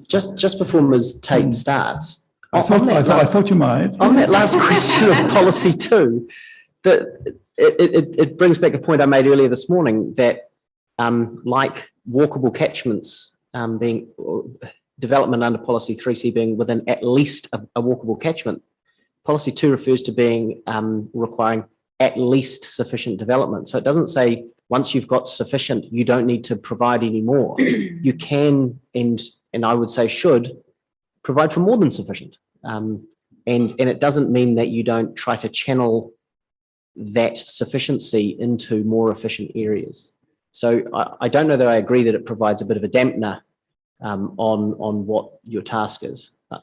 Just before Ms. Tate starts, I thought you might. on that last question of policy 2, that it brings back the point I made earlier this morning that like walkable catchments being development under policy 3C being within at least a walkable catchment, policy 2 refers to being requiring at least sufficient development. So it doesn't say once you've got sufficient, you don't need to provide any more. You can, and I would say should, provide for more than sufficient. And it doesn't mean that you don't try to channel that sufficiency into more efficient areas. So I don't know that I agree that it provides a bit of a dampener on what your task is. But.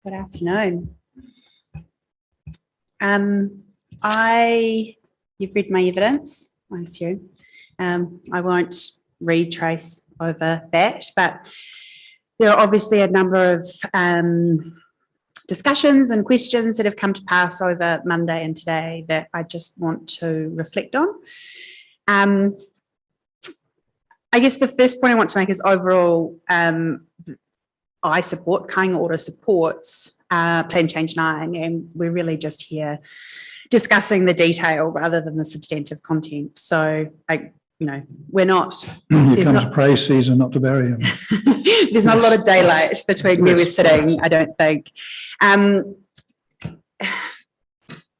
Good afternoon. You've read my evidence, I assume. I won't retrace over that, but there are obviously a number of discussions and questions that have come to pass over Monday and today that I just want to reflect on. I guess the first point I want to make is overall, I support, Kaingaora supports Plan Change 9, and we're really just here discussing the detail rather than the substantive content. So, we're not. You come to praise Caesar, not to bury him. There's not a lot of daylight between where we're sitting, I don't think.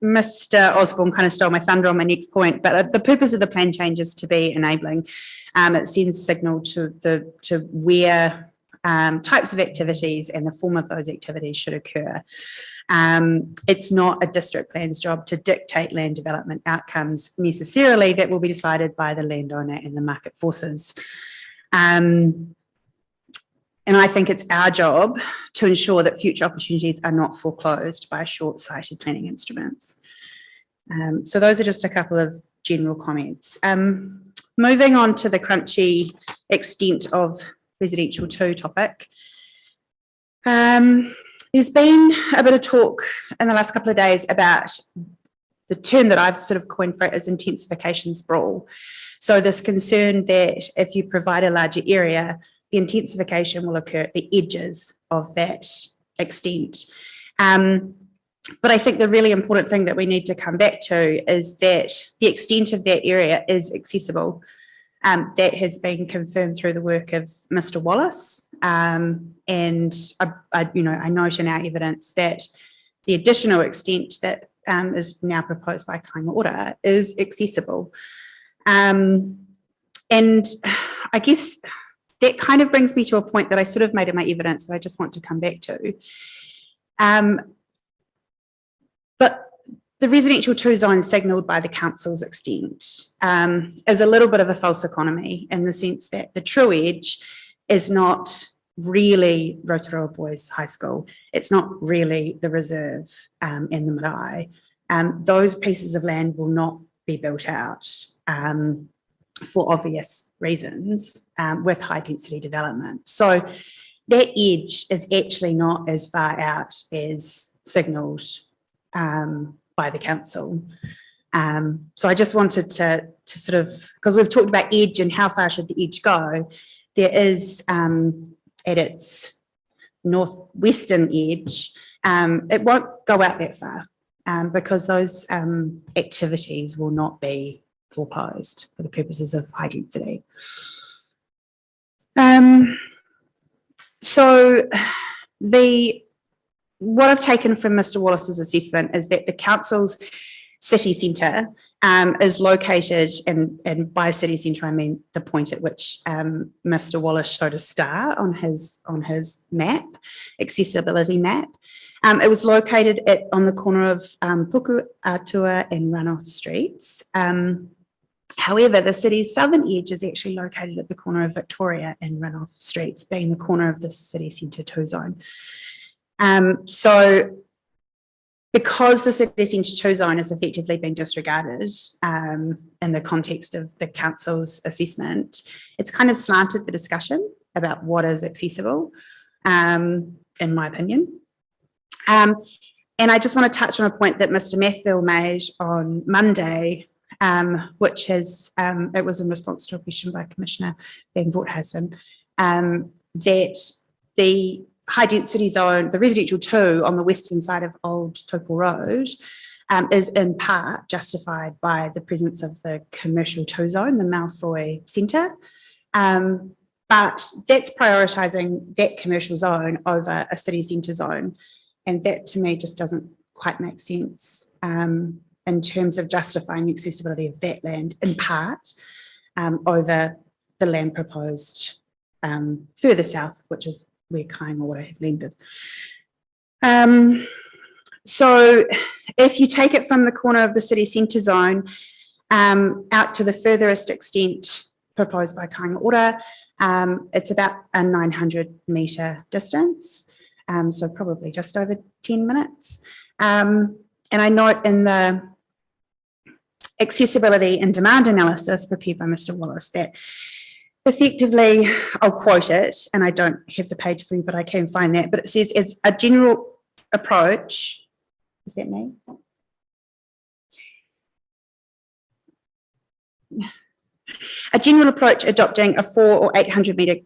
Mr. Osborne kind of stole my thunder on my next point, but the purpose of the plan change is to be enabling. It sends signal to where types of activities and the form of those activities should occur. It's not a district plan's job to dictate land development outcomes necessarily. That will be decided by the landowner and the market forces. And I think it's our job to ensure that future opportunities are not foreclosed by short-sighted planning instruments. So those are just a couple of general comments. Moving on to the crunchy extent of residential 2 topic. There's been a bit of talk in the last couple of days about the term that I've sort of coined for it as intensification sprawl. So this concern that if you provide a larger area, the intensification will occur at the edges of that extent. But I think the really important thing that we need to come back to is that the extent of that area is accessible. That has been confirmed through the work of Mr. Wallace, and I note in our evidence that the additional extent that is now proposed by Kāinga Ora is accessible. And I guess that kind of brings me to a point that I sort of made in my evidence that I just want to come back to. But the residential 2 zone signalled by the council's extent is a little bit of a false economy in the sense that the true edge is not really Rotorua Boys High School. It's not really the reserve and the marae. Those pieces of land will not be built out for obvious reasons with high density development. So that edge is actually not as far out as signalled by the council. So I just wanted to sort of, because we've talked about edge and how far should the edge go, there is at its northwestern edge, it won't go out that far because those activities will not be foreclosed for the purposes of high density. So what I've taken from Mr. Wallace's assessment is that the council's city centre is located, and by city centre I mean the point at which Mr. Wallace showed a star on his map, accessibility map. It was located on the corner of Puku, Atua and Runoff Streets. However, the city's southern edge is actually located at the corner of Victoria and Runoff Streets, being the corner of the city centre 2 zone. So because the city centre 2 zone has effectively been disregarded in the context of the council's assessment, it's kind of slanted the discussion about what is accessible, in my opinion. And I just want to touch on a point that Mr. Mathfield made on Monday, which is, it was in response to a question by Commissioner Van Voorthuizen, that the high density zone, the residential 2 on the western side of Old Topol Road is in part justified by the presence of the commercial 2 zone, the Malfoy Centre. But that's prioritising that commercial zone over a city centre zone. And that to me just doesn't quite make sense in terms of justifying the accessibility of that land in part over the land proposed further south, which is where Kāinga Ora have landed. So if you take it from the corner of the city centre zone out to the furthest extent proposed by Kāinga Ora, it's about a 900 metre distance, so probably just over 10 minutes. And I note in the accessibility and demand analysis prepared by Mr. Wallace that effectively, I'll quote it, and I don't have the page for you, but I can find that, but it says, as a general approach, is that me? A general approach adopting a 400 or 800 metre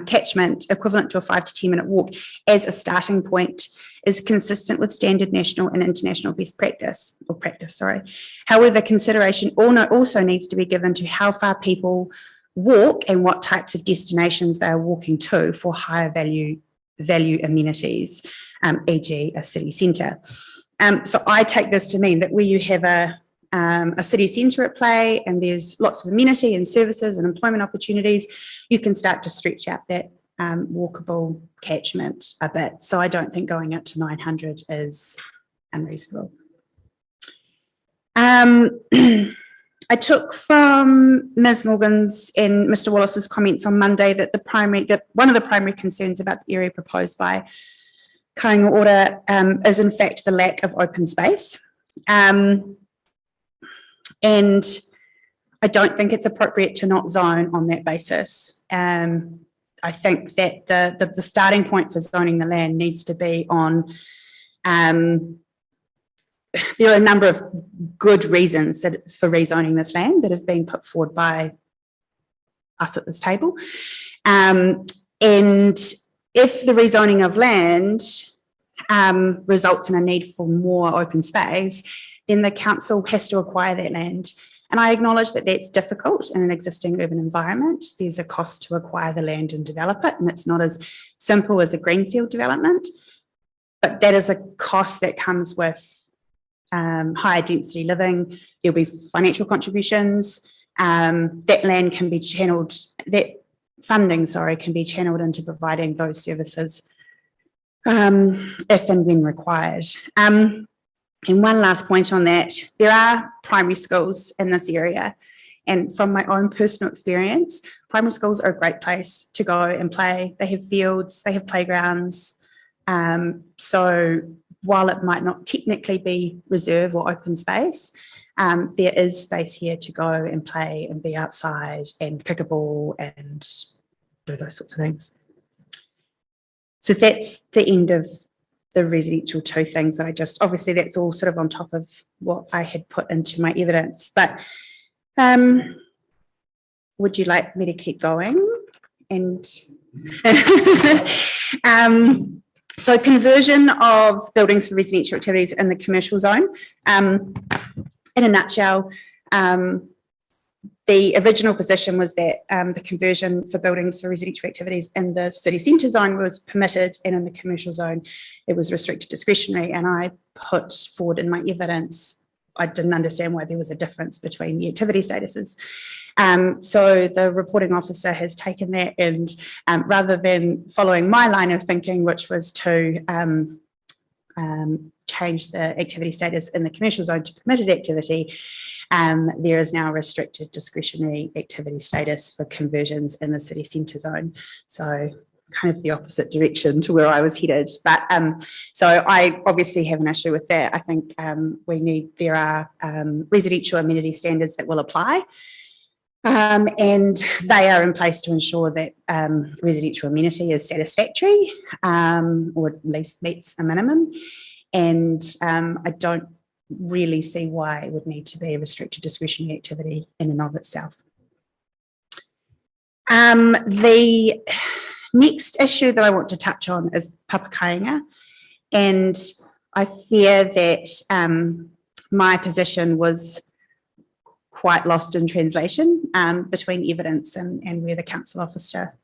catchment equivalent to a 5 to 10 minute walk as a starting point is consistent with standard national and international best practice, or practice, sorry. However, consideration also needs to be given to how far people walk and what types of destinations they are walking to for higher value amenities, e.g. a city centre. So I take this to mean that where you have a city centre at play and there's lots of amenity and services and employment opportunities, you can start to stretch out that walkable catchment a bit. So I don't think going up to 900 is unreasonable. I took from Ms. Morgan's and Mr. Wallace's comments on Monday that one of the primary concerns about the area proposed by Kāinga Ora is in fact the lack of open space. And I don't think it's appropriate to not zone on that basis. I think that the starting point for zoning the land needs to be on, there are a number of good reasons for rezoning this land that have been put forward by us at this table. And if the rezoning of land results in a need for more open space, then the council has to acquire that land. And I acknowledge that that's difficult in an existing urban environment. There's a cost to acquire the land and develop it, and it's not as simple as a greenfield development. but that is a cost that comes with higher density living. There'll be financial contributions. That land can be channeled, that funding, sorry, can be channeled into providing those services if and when required. And one last point on that, there are primary schools in this area. And from my own personal experience, primary schools are a great place to go and play. They have fields, they have playgrounds. So while it might not technically be reserve or open space, there is space here to go and play and be outside and kick a ball and do those sorts of things. So that's the end of the residential 2 things that I just, obviously that's all sort of on top of what I had put into my evidence, but would you like me to keep going? And so conversion of buildings for residential activities in the commercial zone. In a nutshell, the original position was that the conversion for buildings for residential activities in the city centre zone was permitted, and in the commercial zone it was restricted discretionary. And I put forward in my evidence, I didn't understand why there was a difference between the activity statuses. So the reporting officer has taken that and rather than following my line of thinking, which was to change the activity status in the commercial zone to permitted activity, there is now a restricted discretionary activity status for conversions in the city centre zone. So kind of the opposite direction to where I was headed. But so I obviously have an issue with that. I think there are residential amenity standards that will apply. And they are in place to ensure that residential amenity is satisfactory or at least meets a minimum. And I don't really see why it would need to be a restricted discretionary activity in and of itself. The next issue that I want to touch on is papakainga. And I fear that my position was quite lost in translation between evidence and where the council officer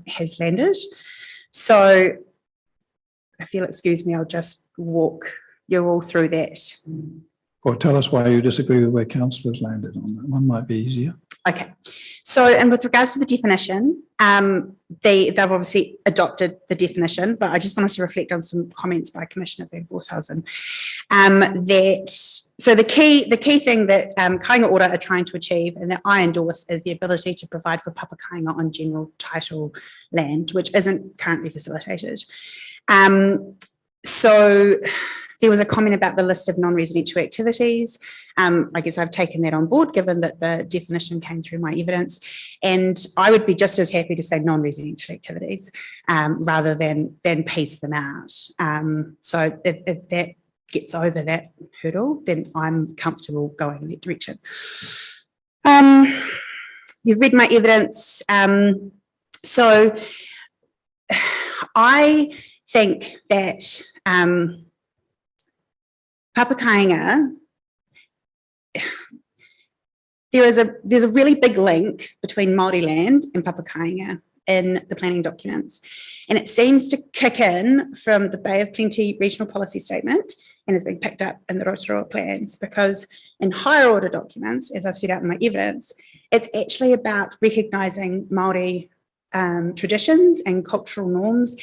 has landed. So if you'll excuse me, I'll just walk you all through that. Or tell us why you disagree with where councillors landed on that. One might be easier. Okay, so and with regards to the definition, they've obviously adopted the definition, but I just wanted to reflect on some comments by Commissioner Van Voorshausen. So the key thing that Kainga Ora are trying to achieve and that I endorse is the ability to provide for papakainga on general title land, which isn't currently facilitated. So there was a comment about the list of non-residential activities. I guess I've taken that on board, given that the definition came through my evidence. And I would be just as happy to say non-residential activities rather than piece them out. So if that gets over that hurdle, then I'm comfortable going in that direction. You've read my evidence. So I think that papakainga, there's a really big link between Māori land and papakainga in the planning documents. And it seems to kick in from the Bay of Plenty regional policy statement and has been picked up in the Rotorua plans, because in higher order documents, as I've set out in my evidence, it's actually about recognising Māori traditions and cultural norms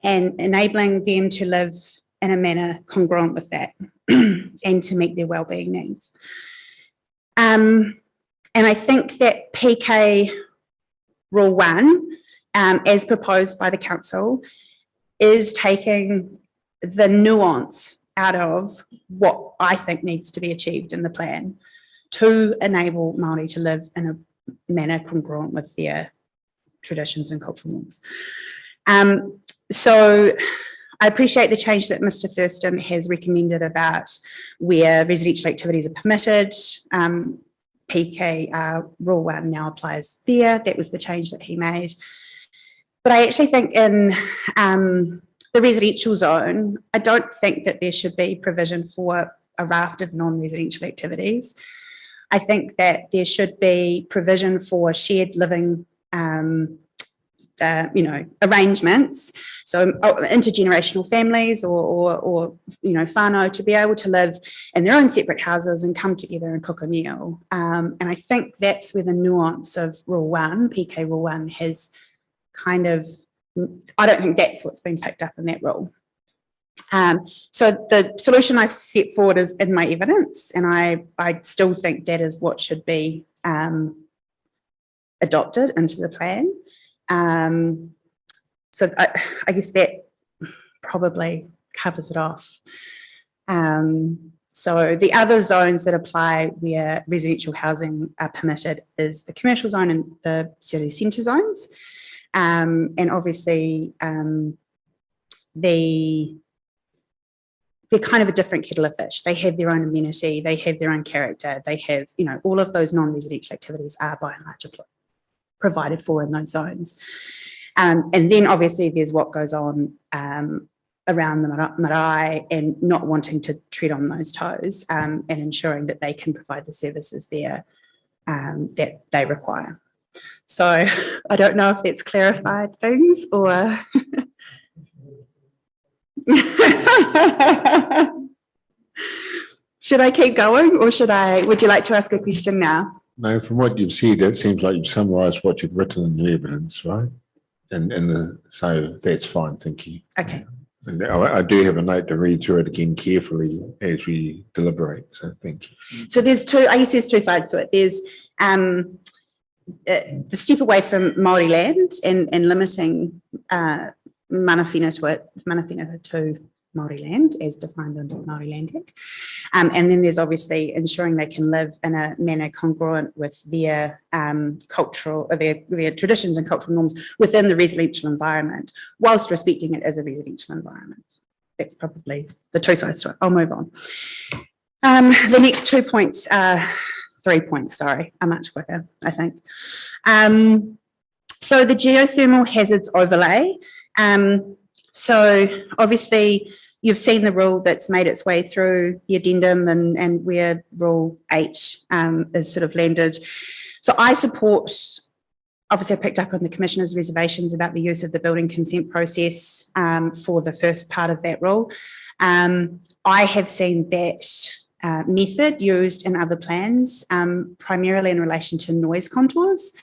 and enabling them to live in a manner congruent with that and to meet their wellbeing needs. And I think that PK Rule 1, as proposed by the council, is taking the nuance out of what I think needs to be achieved in the plan to enable Māori to live in a manner congruent with their traditions and cultural norms. So I appreciate the change that Mr. Thurston has recommended about where residential activities are permitted. PK Rule 1 now applies there. That was the change that he made. But I actually think in the residential zone, I don't think that there should be provision for a raft of non-residential activities. I think that there should be provision for shared living arrangements. So intergenerational families or whānau to be able to live in their own separate houses and come together and cook a meal. And I think that's where the nuance of Rule 1, PK Rule 1 has kind of, I don't think that's what's been picked up in that rule. So the solution I set forward is in my evidence, and I still think that is what should be adopted into the plan. So I guess that probably covers it off. So the other zones that apply where residential housing are permitted is the commercial zone and the city centre zones. And obviously they're kind of a different kettle of fish. They have their own amenity, they have their own character, they have, all of those non-residential activities are by and large provided for in those zones. And then obviously there's what goes on around the marae and not wanting to tread on those toes and ensuring that they can provide the services there that they require. So I don't know if that's clarified things or... Should I keep going or would you like to ask a question now? No, from what you've said, it seems like you've summarised what you've written in the evidence, right? So that's fine, thank you. Okay. And I do have a note to read through it again carefully as we deliberate, so thank you. So there's two sides to it. There's the step away from Māori land and limiting mana whenua to Māori land as defined under the Māori Land Act. And then there's obviously ensuring they can live in a manner congruent with their their traditions and cultural norms within the residential environment, whilst respecting it as a residential environment. That's probably the two sides to it. I'll move on. The next 3 points are much quicker, I think. So the geothermal hazards overlay. So obviously you've seen the rule that's made its way through the addendum and where Rule 8 is sort of landed. So I support, obviously I picked up on the Commissioner's reservations about the use of the building consent process for the first part of that rule. I have seen that method used in other plans, primarily in relation to noise contours.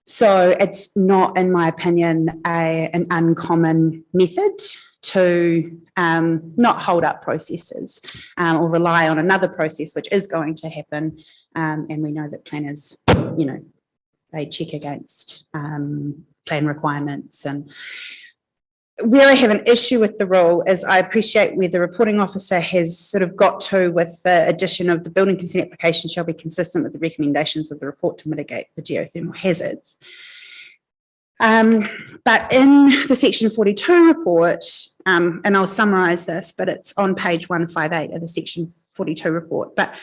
So it's not, in my opinion, an uncommon method to not hold up processes or rely on another process which is going to happen. And we know that planners, they check against plan requirements. And where I have an issue with the rule is I appreciate where the reporting officer has sort of got to with the addition of the building consent application shall be consistent with the recommendations of the report to mitigate the geothermal hazards. But in the Section 42 report, and I'll summarise this, but it's on page 158 of the Section 42 report, but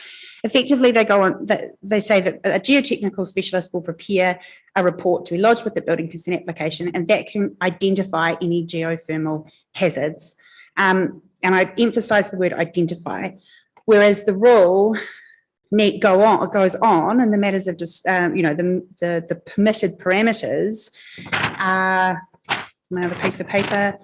effectively they go on, they say that a geotechnical specialist will prepare a report to be lodged with the building consent application, and that can identify any geothermal hazards. And I emphasise the word identify, whereas the rule goes on in the matters of just, the permitted parameters are, my other piece of paper,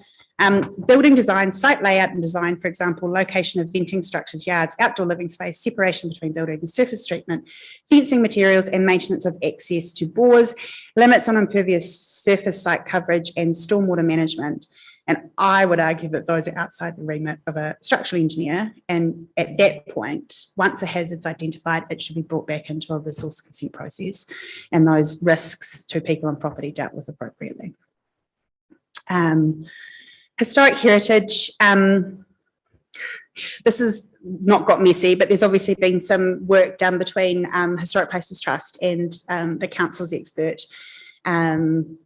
building design, site layout and design, for example, location of venting structures, yards, outdoor living space, separation between buildings, surface treatment, fencing materials and maintenance of access to bores, limits on impervious surface site coverage and stormwater management. And I would argue that those are outside the remit of a structural engineer. And at that point, once a hazard's identified, it should be brought back into a resource consent process and those risks to people and property dealt with appropriately. Historic heritage, this has not got messy, but there's obviously been some work done between Historic Places Trust and the council's expert in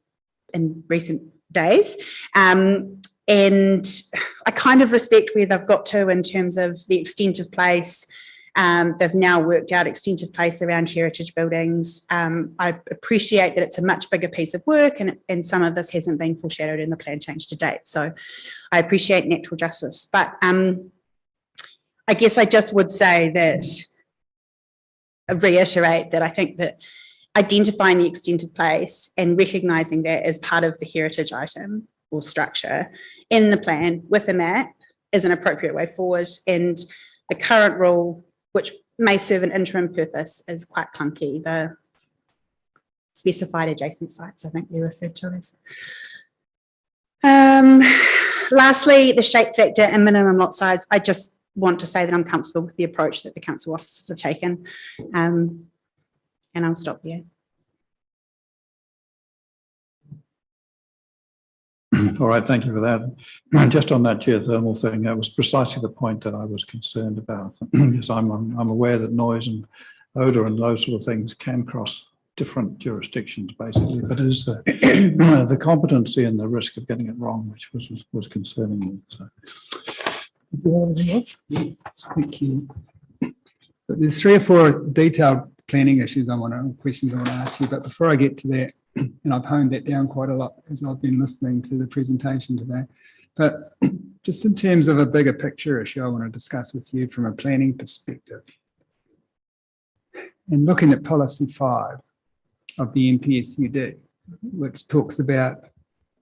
recent days. And I kind of respect where they've got to in terms of the extent of place. They've now worked out extent of place around heritage buildings. I appreciate that it's a much bigger piece of work and some of this hasn't been foreshadowed in the plan change to date. So I appreciate natural justice. But I guess I just would say that, reiterate that I think that identifying the extent of place and recognising that as part of the heritage item or structure in the plan with a map is an appropriate way forward. And the current rule, which may serve an interim purpose, is quite clunky. The specified adjacent sites, I think they're referred to as. Lastly, the shape factor and minimum lot size. I just want to say that I'm comfortable with the approach that the council officers have taken. And I'll stop there. All right, thank you for that. Just on that geothermal thing, that was precisely the point that I was concerned about. Because I'm aware that noise and odour and those sort of things can cross different jurisdictions, basically. But it is the competency and the risk of getting it wrong, which was concerning me. So. Do you have anything else? Yeah, thank you. But there's 3 or 4 detailed planning questions I want to ask you. But before I get to that, and I've honed that down quite a lot as I've been listening to the presentation today. But just in terms of a bigger picture issue I want to discuss with you from a planning perspective. And looking at policy 5 of the NPSUD, which talks about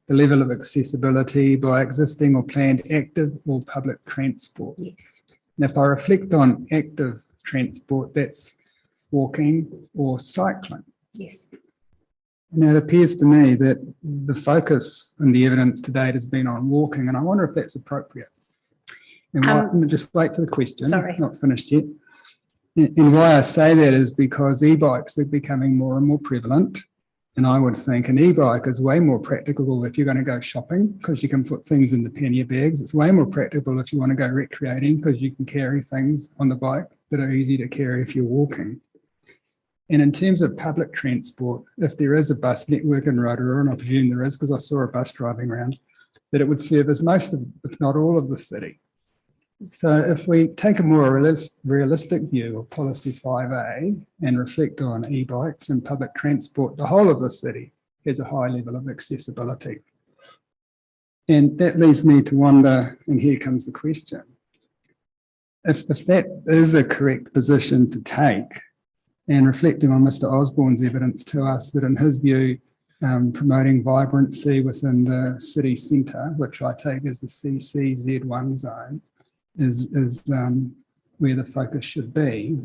the level of accessibility by existing or planned active or public transport. Yes. And if I reflect on active transport, that's walking or cycling. Yes. And it appears to me that the focus in the evidence to date has been on walking, and I wonder if that's appropriate. And let me just wait for the question. Sorry. Not finished yet. And why I say that is because e-bikes are becoming more and more prevalent. And I would think an e-bike is way more practical if you're going to go shopping because you can put things in the pannier bags. It's way more practical if you want to go recreating because you can carry things on the bike that are easy to carry if you're walking. And in terms of public transport, if there is a bus network in Rotorua, and I presume there is because I saw a bus driving around, that it would service most of, if not all of the city. So if we take a more realistic view of policy 5A and reflect on e-bikes and public transport, the whole of the city has a high level of accessibility. And that leads me to wonder, and here comes the question, if that is a correct position to take, and reflecting on Mr. Osborne's evidence to us that in his view, promoting vibrancy within the city centre, which I take as the CCZ1 zone, is where the focus should be.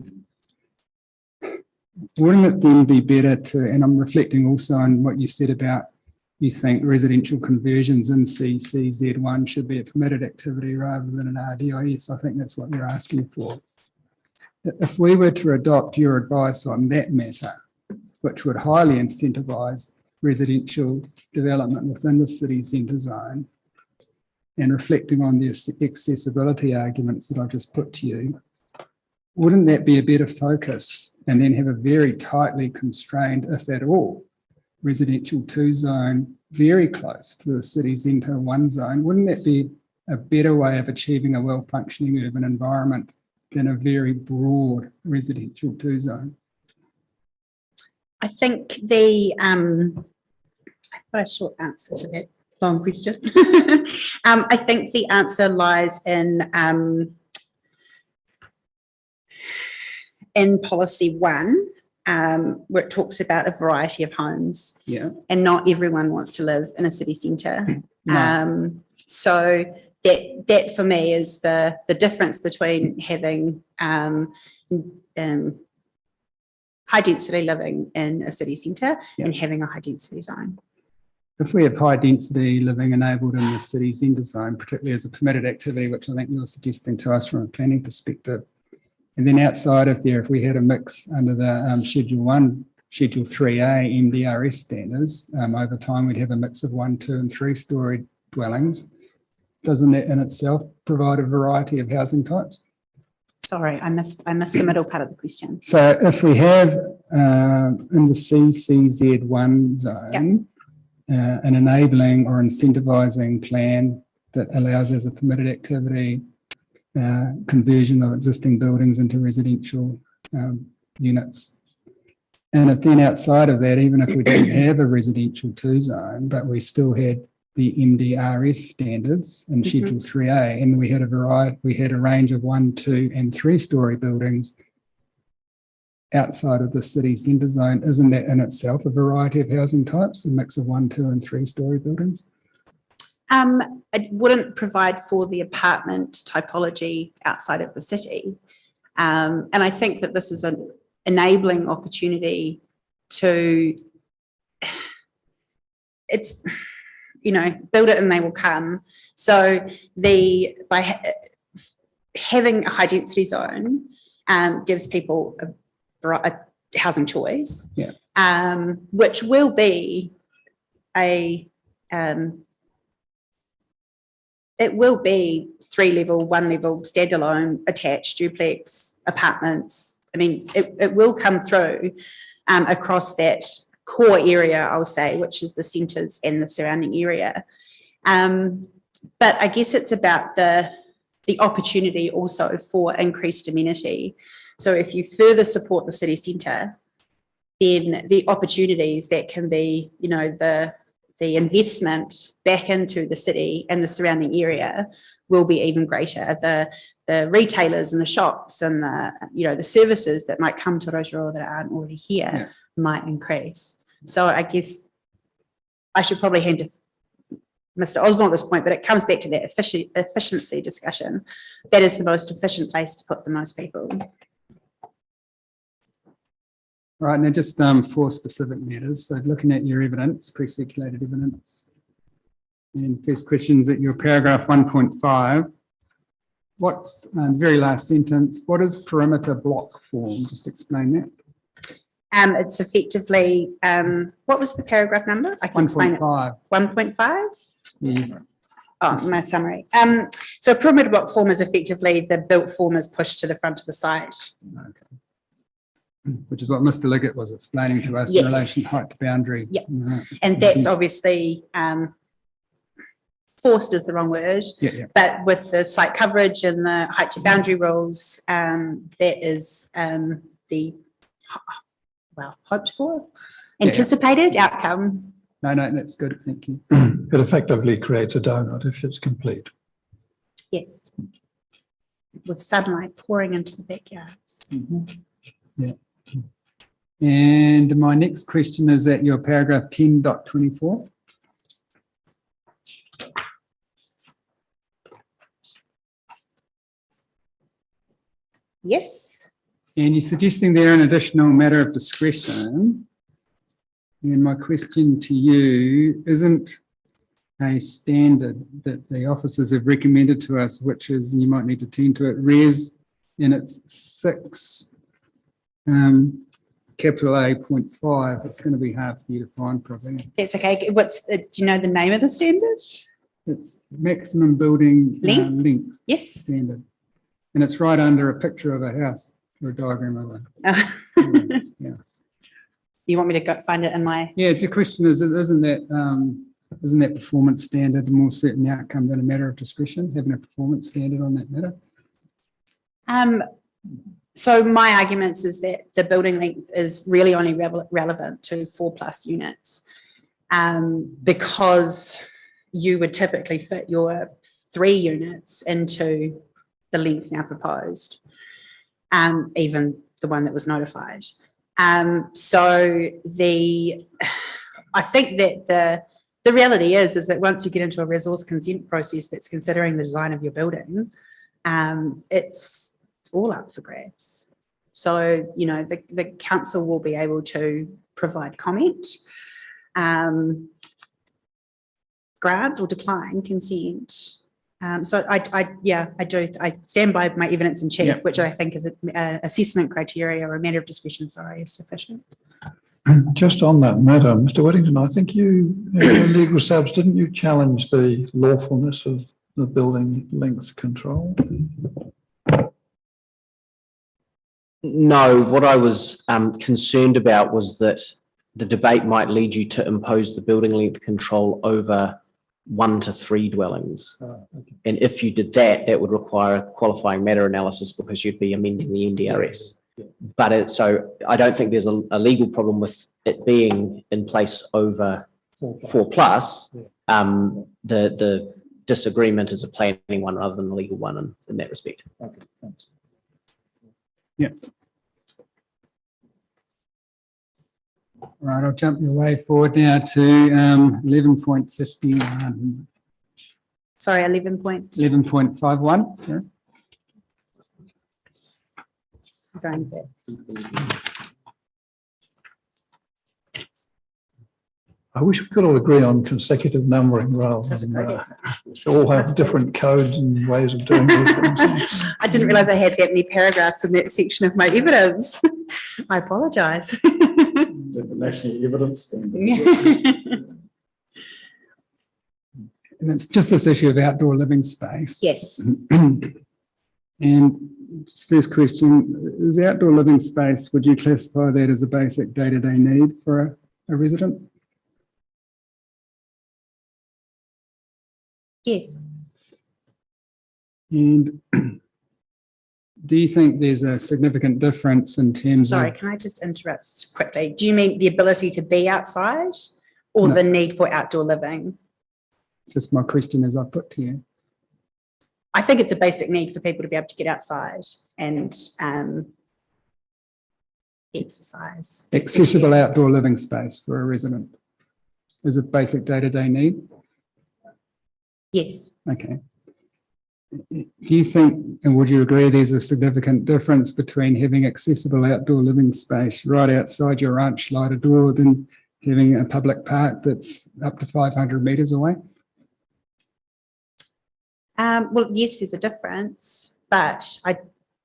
Wouldn't it then be better to, and I'm reflecting also on what you said about you think residential conversions in CCZ1 should be a permitted activity rather than an RDIS. I think that's what you're asking for. If we were to adopt your advice on that matter, which would highly incentivise residential development within the city centre zone, and reflecting on the accessibility arguments that I've just put to you, wouldn't that be a better focus and then have a very tightly constrained, if at all, residential 2 zone very close to the city centre 1 zone? Wouldn't that be a better way of achieving a well-functioning urban environment than a very broad residential 2 zone? I think the, I've got a short answer to that long question. I think the answer lies in policy 1, where it talks about a variety of homes. Yeah. And not everyone wants to live in a city centre. No. So that for me is the difference between having high density living in a city centre and having a high density zone. If we have high density living enabled in the city centre zone, particularly as a permitted activity, which I think you're suggesting to us from a planning perspective, and then outside of there, if we had a mix under the Schedule 1, Schedule 3A MDRS standards, over time we'd have a mix of 1, 2 and 3 storey dwellings. Doesn't that in itself provide a variety of housing types? Sorry, I missed the middle part of the question. So if we have in the CCZ1 zone, an enabling or incentivising plan that allows as a permitted activity conversion of existing buildings into residential units. And if then outside of that, even if we didn't have a residential 2 zone, but we still had the MDRS standards in Schedule 3A, and we had a range of 1, 2 and 3 storey buildings, outside of the city centre zone, isn't that in itself a variety of housing types, a mix of 1, 2 and 3 story buildings? It wouldn't provide for the apartment typology outside of the city. And I think that this is an enabling opportunity to, it's, you know, build it and they will come. So by having a high density zone gives people a housing choice, which will be it will be 3-level, 1-level, standalone, attached, duplex, apartments. I mean, it will come through across that core area, I'll say, which is the centres and the surrounding area. But I guess it's about the opportunity also for increased amenity. So if you further support the city centre, then the opportunities that can be, you know, the investment back into the city and the surrounding area will be even greater. The retailers and the shops and the, you know, the services that might come to Rotorua that aren't already here might increase. So I guess I should probably hand to Mr. Osborne at this point, but it comes back to that efficiency discussion. That is the most efficient place to put the most people. Right, now just 4 specific matters. So looking at your evidence, pre-circulated evidence. And first question is at your paragraph 1.5. What's the very last sentence? What is perimeter block form? Just explain that. It's effectively, what was the paragraph number? I can explain it. 1.5? Yes. Oh, my summary. So a perimeter block form is effectively the built form is pushed to the front of the site. Okay. Which is what Mr. Liggett was explaining to us in relation to height to boundary. Yeah, and that's obviously forced is the wrong word, but with the site coverage and the height to boundary rules, that is the hoped for, anticipated outcome. No, that's good. Thank you. It effectively creates a donut if it's complete. Yes, with sunlight pouring into the backyards. Yeah. And my next question is at your paragraph 10.24. Yes. And you're suggesting there an additional matter of discretion. And my question to you, isn't a standard that the officers have recommended to us, which is, and you might need to tend to it, res in its 6 capital A 0.5, it's going to be hard for you to find probably. That's okay. Do you know the name of the standard? It's maximum building length. Yes. Standard. And it's right under a picture of a house or a diagram of a house. You want me to go find it in my... Yeah, the question is, isn't that performance standard a more certain outcome than a matter of discretion, having a performance standard on that matter? So my arguments is that the building length is really only relevant to 4+ units, because you would typically fit your 3 units into the length now proposed, even the one that was notified. So I think that the reality is that once you get into a resource consent process that's considering the design of your building, it's all up for grabs. So, you know, the council will be able to provide comment, grant or decline consent. So I stand by my evidence in chief, which I think is an assessment criteria or a matter of discretion, is sufficient. Just on that matter, Mr. Whittington, I think you, legal subs, didn't you challenge the lawfulness of the building length control? No, what I was concerned about was that the debate might lead you to impose the building length control over 1 to 3 dwellings. And if you did that, that would require a qualifying matter analysis because you'd be amending the NDRS. But so I don't think there's a legal problem with it being in place over 4+. The disagreement is a planning one rather than a legal one in that respect. Yeah. Right, I'll jump your way forward now to 11.51. Sorry, 11 point. 11.51, sorry. Going back. I wish we could all agree on consecutive numbering rather That's a than, great we all have different codes and ways of doing these things. I didn't realise I had that many paragraphs in that section of my evidence. I apologise. Is that the national evidence standard? And it's just this issue of outdoor living space. Yes. And just first question, is outdoor living space, would you classify that as a basic day-to-day need for a resident? Yes. And do you think there's a significant difference in terms Sorry, of, can I just interrupt quickly? Do you mean the ability to be outside or No. the need for outdoor living? just my question as I put to you? I think it's a basic need for people to be able to get outside and exercise. Accessible outdoor living space for a resident is a basic day-to-day need? Yes. Okay. Do you think, and would you agree, there's a significant difference between having accessible outdoor living space right outside your ranch lighted door than having a public park that's up to 500 metres away? Well, yes, there's a difference, but I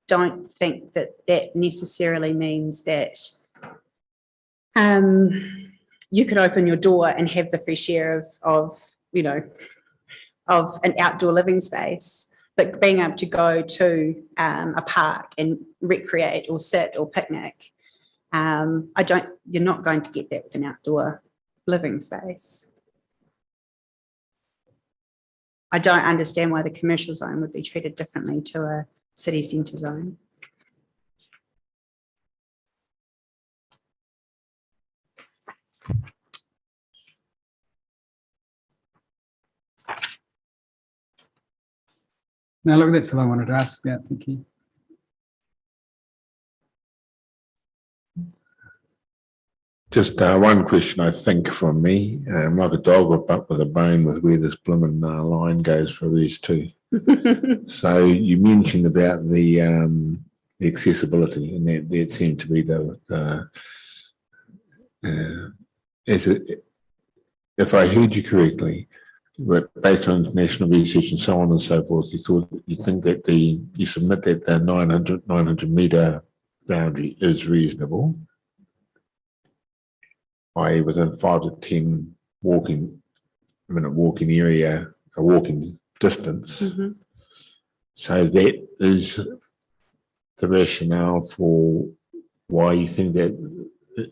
don't think that that necessarily means that you could open your door and have the fresh air of an outdoor living space. But being able to go to a park and recreate or sit or picnic, you're not going to get that with an outdoor living space. I don't understand why the commercial zone would be treated differently to a city centre zone. No, look, that's all I wanted to ask about. Thank you. Just one question, I think, from me. Like a dog will butt with a bone with where this blooming line goes for these two. So you mentioned about the accessibility, and that seemed to be if I heard you correctly, but based on international research and so on and so forth, you think that you submit that the 900 metre boundary is reasonable, i.e. within 5 to 10 walking area, a walking distance. Mm-hmm. So that is the rationale for why you think that,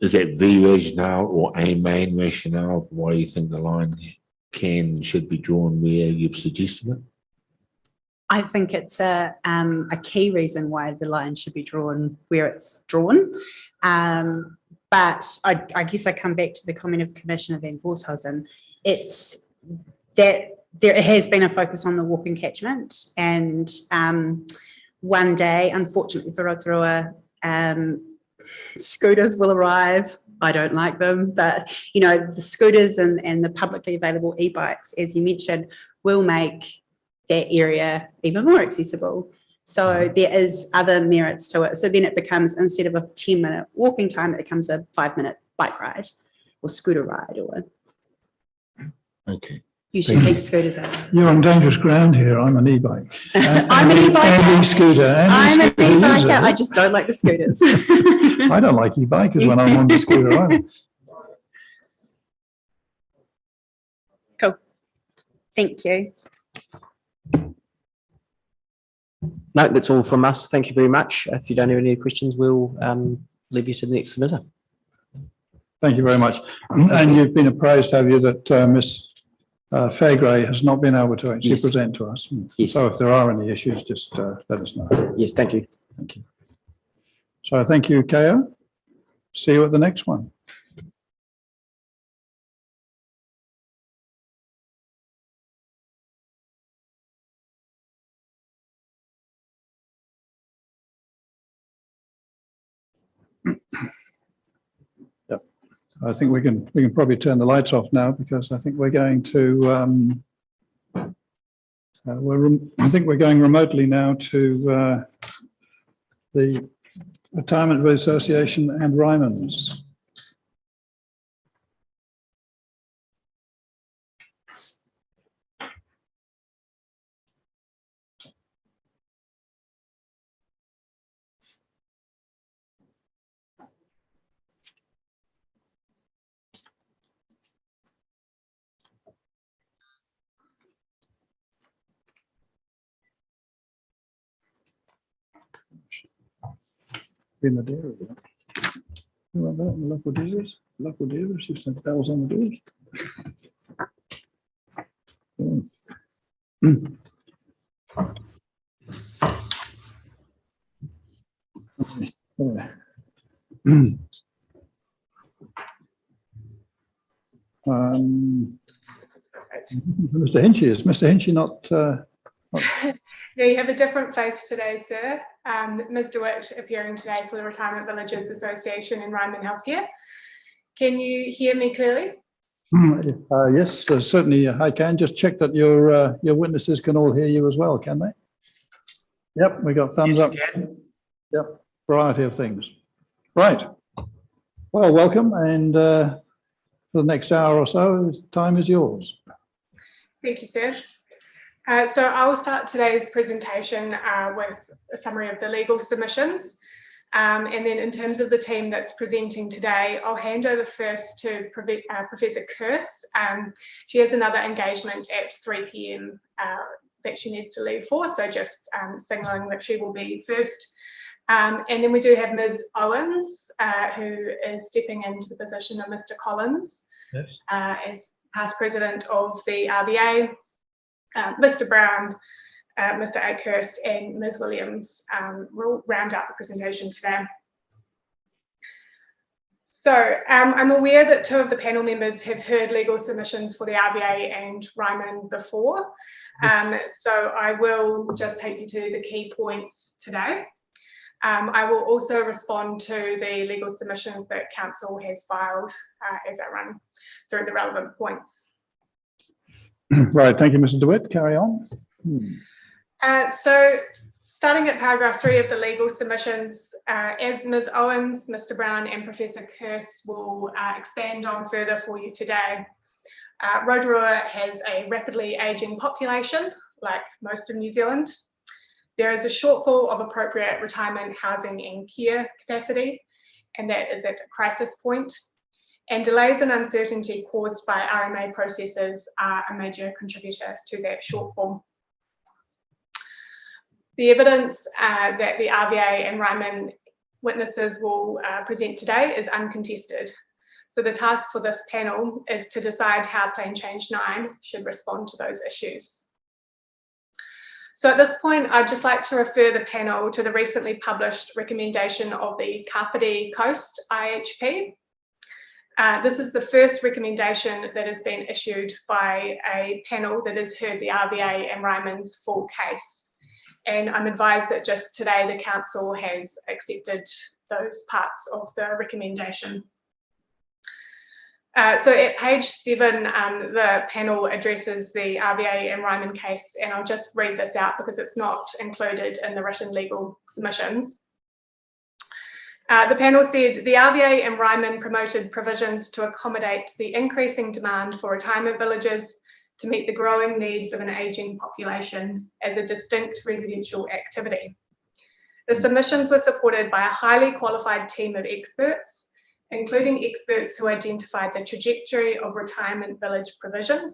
is that the rationale or a main rationale for why you think the line should be drawn where you've suggested it? I think it's a key reason why the line should be drawn where it's drawn. But I guess I come back to the comment of Commissioner Van Voorthuizen. It's that there has been a focus on the walking catchment, and one day, unfortunately for Rotorua, scooters will arrive. I don't like them, but the scooters and the publicly available e-bikes, as you mentioned, will make that area even more accessible. So there is other merits to it. So then it becomes, instead of a 10-minute walking time, it becomes a 5-minute bike ride or scooter ride. Or Okay. You should keep scooters out. You're on dangerous ground here. I'm an e-bike. I'm an e-biker. And e-scooter. I'm an e-biker. I just don't like the scooters. I don't like e-bikers when I'm on the scooter either. Cool. Thank you. No, that's all from us. Thank you very much. If you don't have any questions, we'll leave you to the next submitter. Thank you very much. And you've been apprised, have you, that Ms. Fairgray has not been able to actually present to us. Yes. So if there are any issues, just let us know. Yes, thank you. Thank you. So thank you, Ko. See you at the next one. Yep. I think we can probably turn the lights off now, because I think we're going to I think we're going remotely now to the Retirement Village Association and Ryman's. In the dairy. You remember that in the local dairies? Local dairies used to have bells on the doors. Mr. Hinchy, is Mr. Hinchy not? No, you have a different face today, sir. Ms. DeWitt appearing today for the Retirement Villages Association and Ryman Healthcare. Can you hear me clearly? Yes, certainly I can. Just check that your witnesses can all hear you as well, can they? Yep, we got thumbs up. Yep, variety of things. Right. Well, welcome, and for the next hour or so, time is yours. Thank you, sir. So I will start today's presentation with a summary of the legal submissions. And then in terms of the team that's presenting today, I'll hand over first to Professor Kearse. She has another engagement at 3 p.m. That she needs to leave for, so just signalling that she will be first. And then we do have Ms. Owens, who is stepping into the position of Mr. Collins, yes, as past president of the RBA. Mr. Brown, Mr. Akehurst and Ms. Williams will round out the presentation today. So I'm aware that 2 of the panel members have heard legal submissions for the RBA and Ryman before. So I will just take you to the key points today. I will also respond to the legal submissions that Council has filed as I run through the relevant points. Right, thank you, Mr. DeWitt. Carry on. So starting at paragraph 3 of the legal submissions, as Ms. Owens, Mr. Brown and Professor Kearse will expand on further for you today, Rotorua has a rapidly ageing population, like most of New Zealand. There is a shortfall of appropriate retirement housing and care capacity, and that is at a crisis point. And delays and uncertainty caused by RMA processes are a major contributor to that shortfall. The evidence that the RVA and Ryman witnesses will present today is uncontested. So the task for this panel is to decide how Plan Change 9 should respond to those issues. So at this point, I'd just like to refer the panel to the recently published recommendation of the Kapiti Coast IHP. This is the first recommendation that has been issued by a panel that has heard the RBA and Ryman's full case. And I'm advised that just today the Council has accepted those parts of the recommendation. So at page 7, the panel addresses the RBA and Ryman case, and I'll just read this out because it's not included in the written legal submissions. The panel said the RBA and Ryman promoted provisions to accommodate the increasing demand for retirement villages to meet the growing needs of an ageing population as a distinct residential activity. The submissions were supported by a highly qualified team of experts, including experts who identified the trajectory of retirement village provision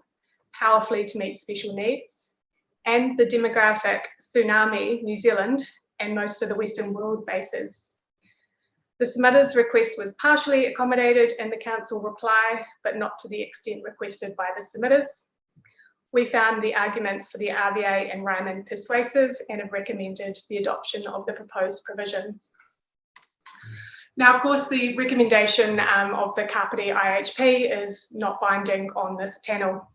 powerfully to meet special needs, and the demographic tsunami New Zealand and most of the Western world faces. The submitter's request was partially accommodated in the Council reply, but not to the extent requested by the submitters. We found the arguments for the RVA and Ryman persuasive and have recommended the adoption of the proposed provisions. Now, of course, the recommendation of the Kapiti IHP is not binding on this panel.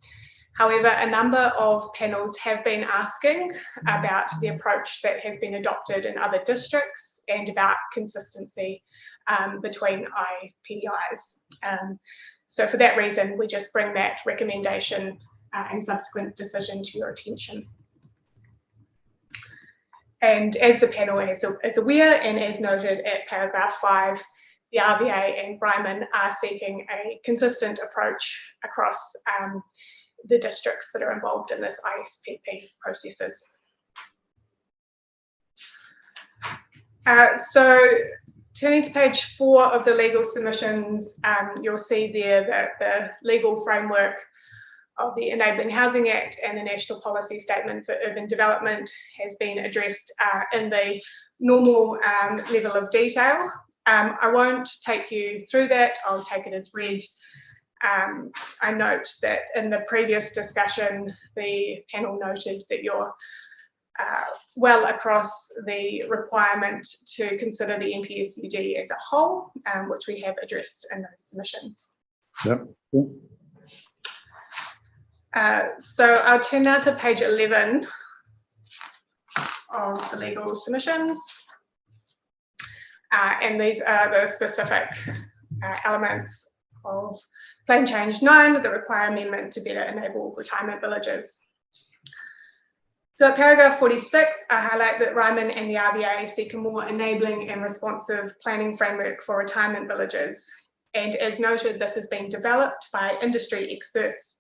However, a number of panels have been asking about the approach that has been adopted in other districts and about consistency between IPDIs. So for that reason, we just bring that recommendation and subsequent decision to your attention. And as the panel is aware, and as noted at paragraph 5, the RVA and Ryman are seeking a consistent approach across the districts that are involved in this ISPP processes. So turning to page 4 of the legal submissions, you'll see there that the legal framework of the Enabling Housing Act and the National Policy Statement for Urban Development has been addressed in the normal level of detail. I won't take you through that, I'll take it as read. I note that in the previous discussion, the panel noted that you're well across the requirement to consider the NPSUD as a whole, which we have addressed in those submissions. Yep. So I'll turn now to page 11 of the legal submissions. And these are the specific elements of Plan Change 9 that require amendment to better enable retirement villages. So at paragraph 46, I highlight that Ryman and the RVA seek a more enabling and responsive planning framework for retirement villages. And as noted, this has been developed by industry experts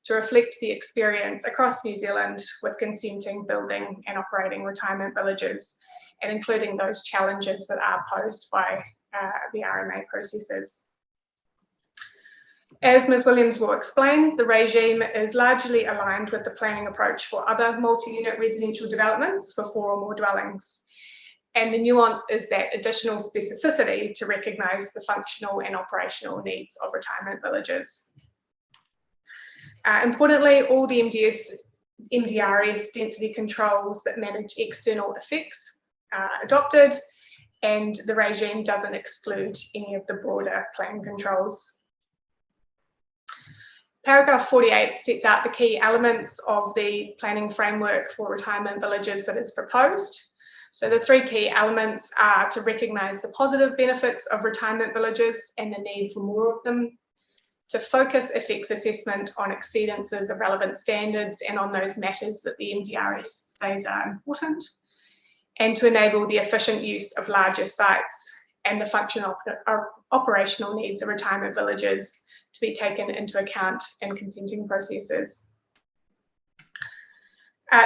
to reflect the experience across New Zealand with consenting, building and operating retirement villages, and including those challenges that are posed by the RMA processes. As Ms. Williams will explain, the regime is largely aligned with the planning approach for other multi-unit residential developments for 4 or more dwellings. And the nuance is that additional specificity to recognise the functional and operational needs of retirement villages. Importantly, all the MDRS density controls that manage external effects are adopted, and the regime doesn't exclude any of the broader plan controls. Paragraph 48 sets out the key elements of the planning framework for retirement villages that is proposed. So the 3 key elements are to recognise the positive benefits of retirement villages and the need for more of them, to focus effects assessment on exceedances of relevant standards and on those matters that the MDRS says are important, and to enable the efficient use of larger sites and the functional operational needs of retirement villages to be taken into account in consenting processes.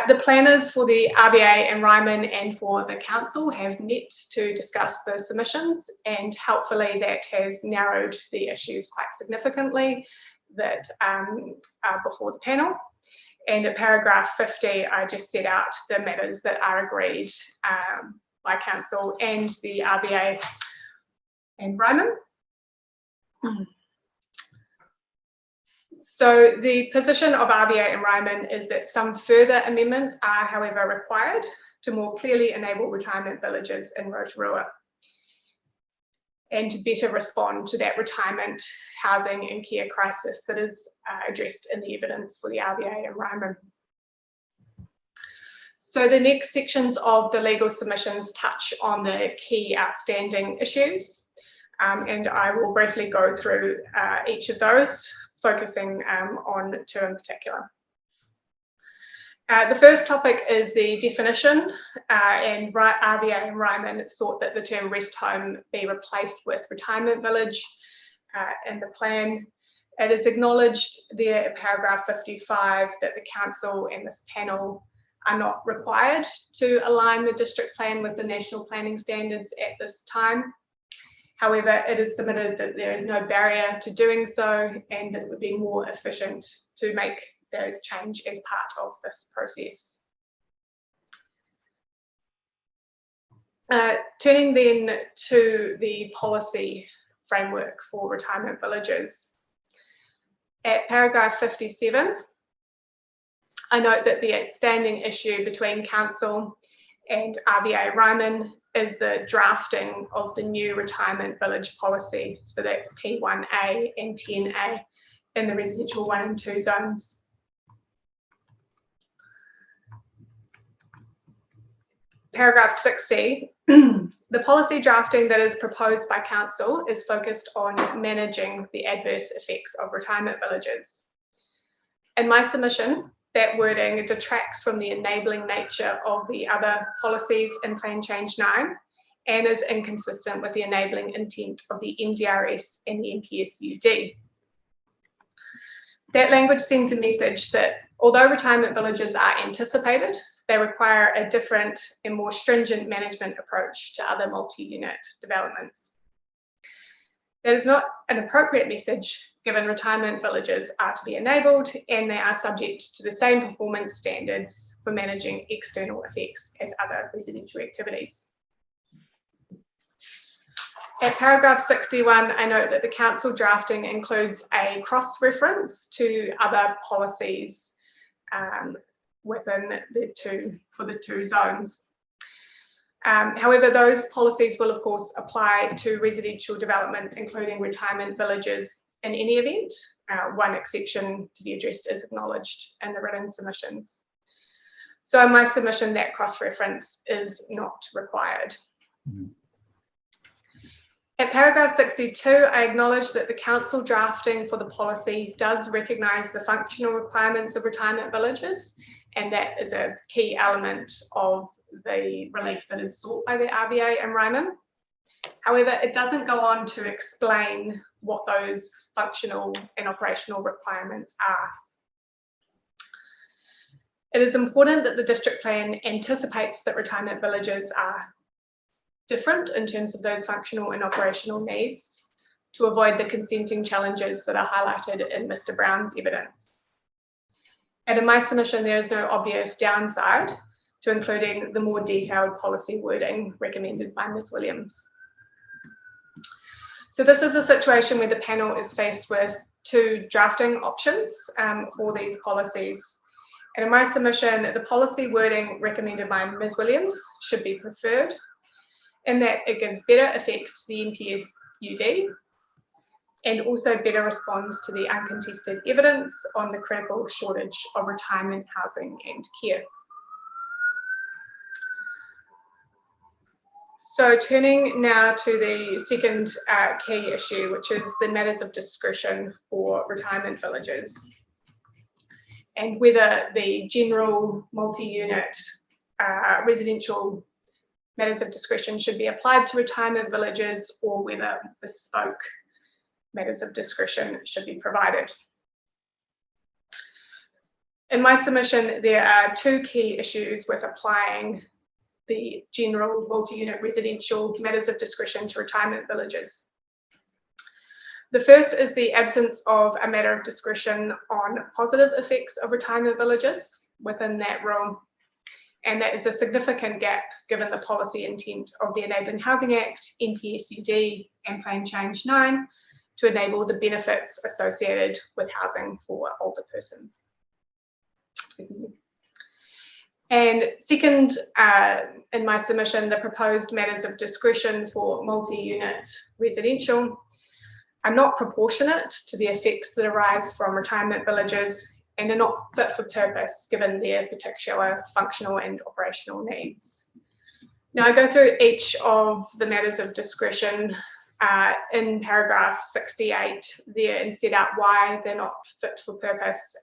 The planners for the RVA and Ryman and for the council have met to discuss the submissions, and helpfully that has narrowed the issues quite significantly that are before the panel. And at paragraph 50, I just set out the matters that are agreed by council and the RVA and Ryman. So the position of RVA and Ryman is that some further amendments are, however, required to more clearly enable retirement villages in Rotorua and to better respond to that retirement housing and care crisis that is addressed in the evidence for the RVA and Ryman. So the next sections of the legal submissions touch on the key outstanding issues, and I will briefly go through each of those, focusing on 2 in particular. The first topic is the definition, and RVA and Ryman sought that the term rest home be replaced with retirement village in the plan. It is acknowledged there in paragraph 55 that the council and this panel are not required to align the district plan with the national planning standards at this time. However, it is submitted that there is no barrier to doing so and that it would be more efficient to make the change as part of this process. Turning then to the policy framework for retirement villages. At paragraph 57, I note that the outstanding issue between council and RVA Ryman is the drafting of the new retirement village policy. So that's P1A and 10A in the residential 1 and 2 zones. Paragraph 60 The policy drafting that is proposed by Council is focused on managing the adverse effects of retirement villages. In my submission, that wording detracts from the enabling nature of the other policies in Plan Change 9 and is inconsistent with the enabling intent of the NDRS and the NPSUD. That language sends a message that although retirement villages are anticipated, they require a different and more stringent management approach to other multi-unit developments. That is not an appropriate message given retirement villages are to be enabled and they are subject to the same performance standards for managing external effects as other residential activities. At paragraph 61, I note that the Council drafting includes a cross-reference to other policies within the two zones. However, those policies will of course apply to residential development, including retirement villages in any event. One exception to be addressed is acknowledged in the written submissions. So in my submission, that cross-reference is not required. At paragraph 62, I acknowledge that the Council drafting for the policy does recognise the functional requirements of retirement villages, and that is a key element of the relief that is sought by the RBA and Ryman. However, it doesn't go on to explain what those functional and operational requirements are. It is important that the district plan anticipates that retirement villages are different in terms of those functional and operational needs to avoid the consenting challenges that are highlighted in Mr. Brown's evidence. And in my submission, there is no obvious downside to including the more detailed policy wording recommended by Ms. Williams. So this is a situation where the panel is faced with two drafting options for these policies. And in my submission, the policy wording recommended by Ms. Williams should be preferred, in that it gives better effect to the NPSUD and also better responds to the uncontested evidence on the critical shortage of retirement housing and care. So turning now to the second key issue, which is the matters of discretion for retirement villages, and whether the general multi-unit residential matters of discretion should be applied to retirement villages or whether bespoke matters of discretion should be provided. In my submission, there are two key issues with applying the general multi-unit residential matters of discretion to retirement villages. The first is the absence of a matter of discretion on positive effects of retirement villages within that rule. And that is a significant gap given the policy intent of the Enabling Housing Act, NPSUD, and Plan Change 9 to enable the benefits associated with housing for older persons. And second, in my submission, the proposed matters of discretion for multi-unit residential are not proportionate to the effects that arise from retirement villages and are not fit for purpose given their particular functional and operational needs. Now I go through each of the matters of discretion in paragraph 68 there and set out why they're not fit for purpose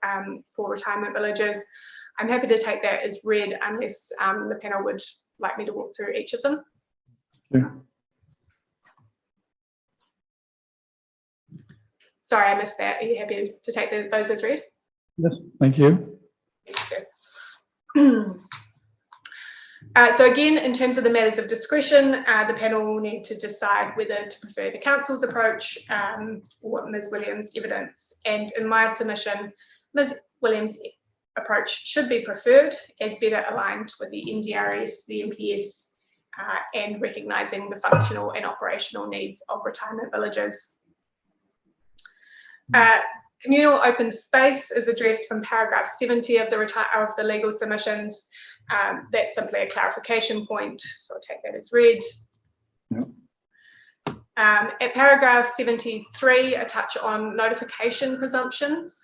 for retirement villages. I'm happy to take that as read unless the panel would like me to walk through each of them. Yeah. Sorry, I missed that. Are you happy to take those as read? Yes, thank you. Thank you, sir. So again, in terms of the matters of discretion, the panel will need to decide whether to prefer the Council's approach or Ms. Williams' evidence. And in my submission, Ms. Williams' approach should be preferred as better aligned with the NDRS, the MPS, and recognising the functional and operational needs of retirement villages. Communal open space is addressed from paragraph 70 of the legal submissions. That's simply a clarification point, so I'll take that as read. Yep. At paragraph 73, a touch on notification presumptions.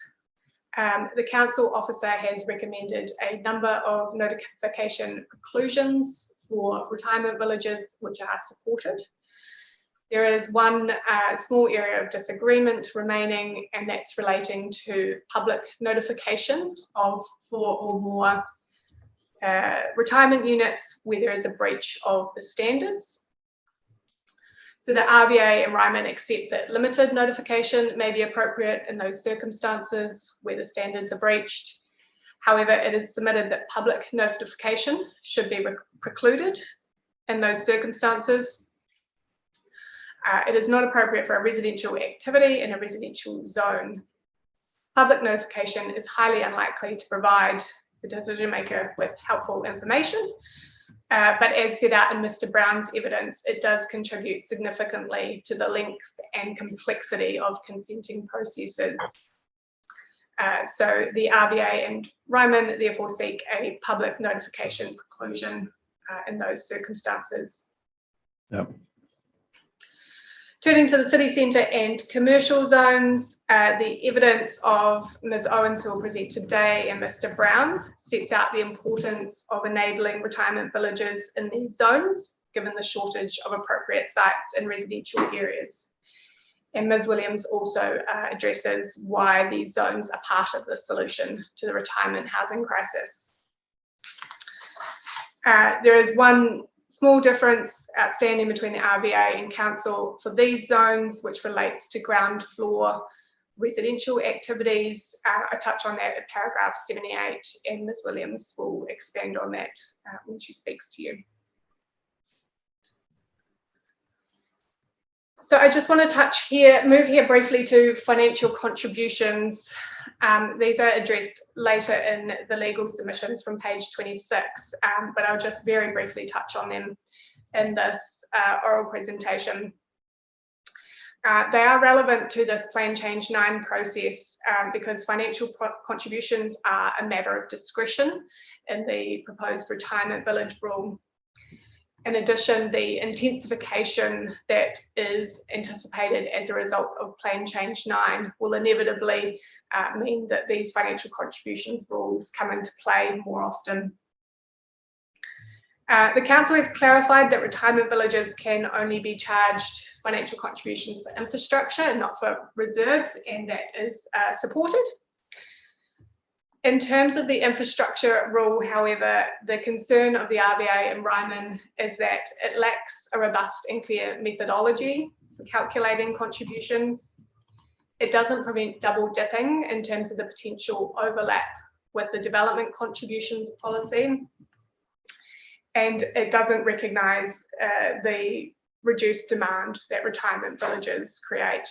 The council officer has recommended a number of notification preclusions for retirement villages which are supported. There is one small area of disagreement remaining, and that's relating to public notification of 4 or more retirement units where there is a breach of the standards. So the RBA and Ryman accept that limited notification may be appropriate in those circumstances where the standards are breached. However, it is submitted that public notification should be precluded in those circumstances. It is not appropriate for a residential activity in a residential zone. Public notification is highly unlikely to provide the decision maker with helpful information. But as set out in Mr. Brown's evidence, it does contribute significantly to the length and complexity of consenting processes. So the RBA and Ryman therefore seek a public notification preclusion in those circumstances. Yep. Turning to the city centre and commercial zones, the evidence of Ms. Owens, who will present today, and Mr. Brown sets out the importance of enabling retirement villages in these zones, given the shortage of appropriate sites in residential areas. And Ms. Williams also addresses why these zones are part of the solution to the retirement housing crisis. There is one small difference outstanding between the RBA and Council for these zones, which relates to ground floor residential activities. I touch on that at paragraph 78, and Ms. Williams will expand on that when she speaks to you. So I just want to move here briefly to financial contributions. These are addressed later in the legal submissions from page 26, but I'll just very briefly touch on them in this oral presentation. They are relevant to this Plan Change 9 process because financial contributions are a matter of discretion in the proposed retirement village rule. In addition, the intensification that is anticipated as a result of Plan Change 9 will inevitably mean that these financial contributions rules come into play more often. The Council has clarified that retirement villages can only be charged financial contributions for infrastructure and not for reserves, and that is supported. In terms of the infrastructure rule, however, the concern of the RBA and Ryman is that it lacks a robust and clear methodology for calculating contributions. It doesn't prevent double dipping in terms of the potential overlap with the development contributions policy. And it doesn't recognise the reduced demand that retirement villages create.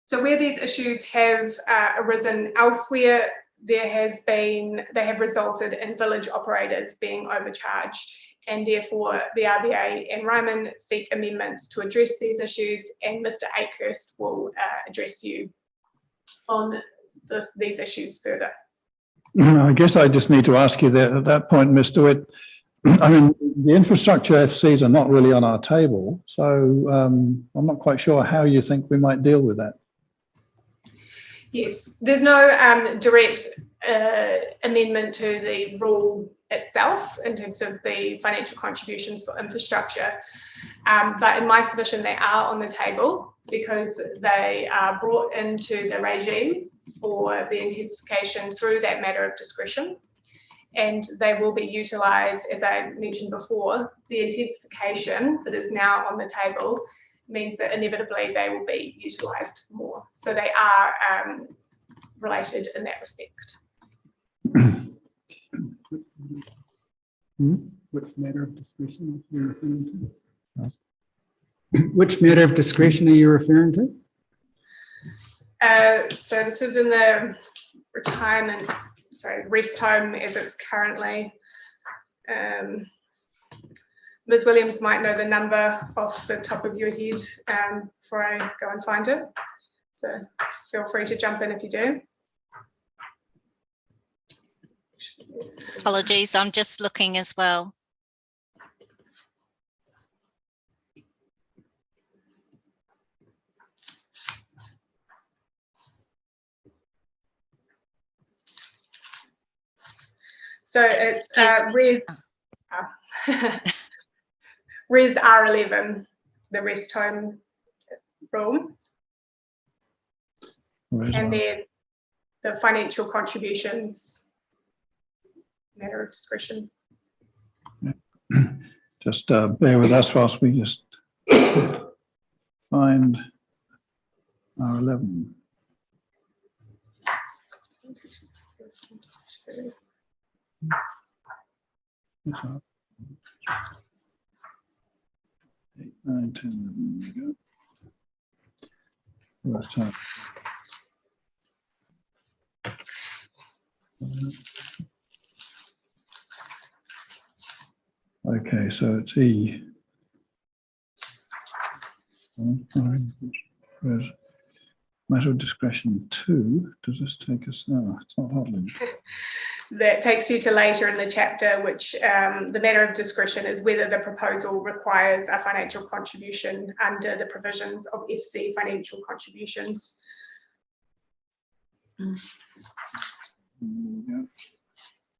So where these issues have arisen elsewhere, they have resulted in village operators being overcharged, and therefore the RBA and Ryman seek amendments to address these issues, and Mr. Akehurst will address you on these issues further. I guess I just need to ask you that at that point, Mr. Witt, I mean, the infrastructure FCs are not really on our table, so I'm not quite sure how you think we might deal with that. Yes, there's no direct amendment to the rule itself in terms of the financial contributions for infrastructure, but in my submission they are on the table because they are brought into the regime for the intensification through that matter of discretion, and they will be utilised, as I mentioned before. The intensification that is now on the table means that inevitably they will be utilised more. So they are related in that respect. Which matter of discretion are you referring to? Which matter of discretion are you referring to? So this is in the rest home as it's currently. Ms. Williams might know the number off the top of your head before I go and find it. So feel free to jump in if you do. Apologies, I'm just looking as well. So it's Res R11, the rest home rule. And then the financial contributions, matter of discretion. Just bear with us whilst we just find R11. Eight, 9, 10, 11, there we go. Last time. Okay, so it's E. Where's matter of discretion 2? Does this take us? No, it's not hardly. That takes you to later in the chapter, which the matter of discretion is whether the proposal requires a financial contribution under the provisions of FC financial contributions.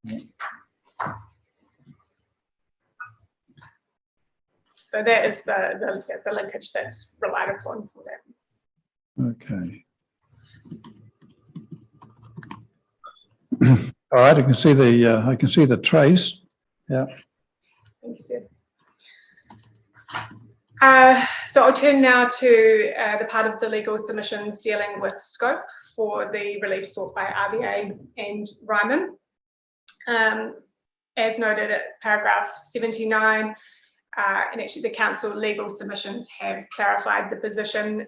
Yeah. So that is the linkage that's relied upon for that. Okay. All right, I can see the trace. Yeah. Thank you, Seb. So I'll turn now to the part of the legal submissions dealing with scope for the relief sought by RBA and Ryman. As noted at paragraph 79, and actually the council legal submissions have clarified the position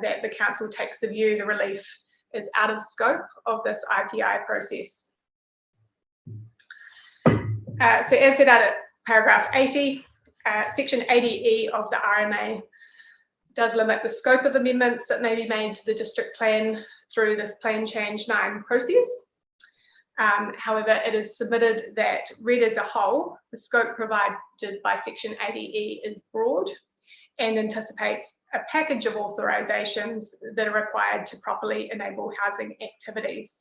that the council takes the view the relief is out of scope of this IPI process. So as set out at paragraph 80, section 80E of the RMA does limit the scope of amendments that may be made to the district plan through this Plan Change 9 process. However, it is submitted that read as a whole, the scope provided by section 80E is broad and anticipates a package of authorisations that are required to properly enable housing activities.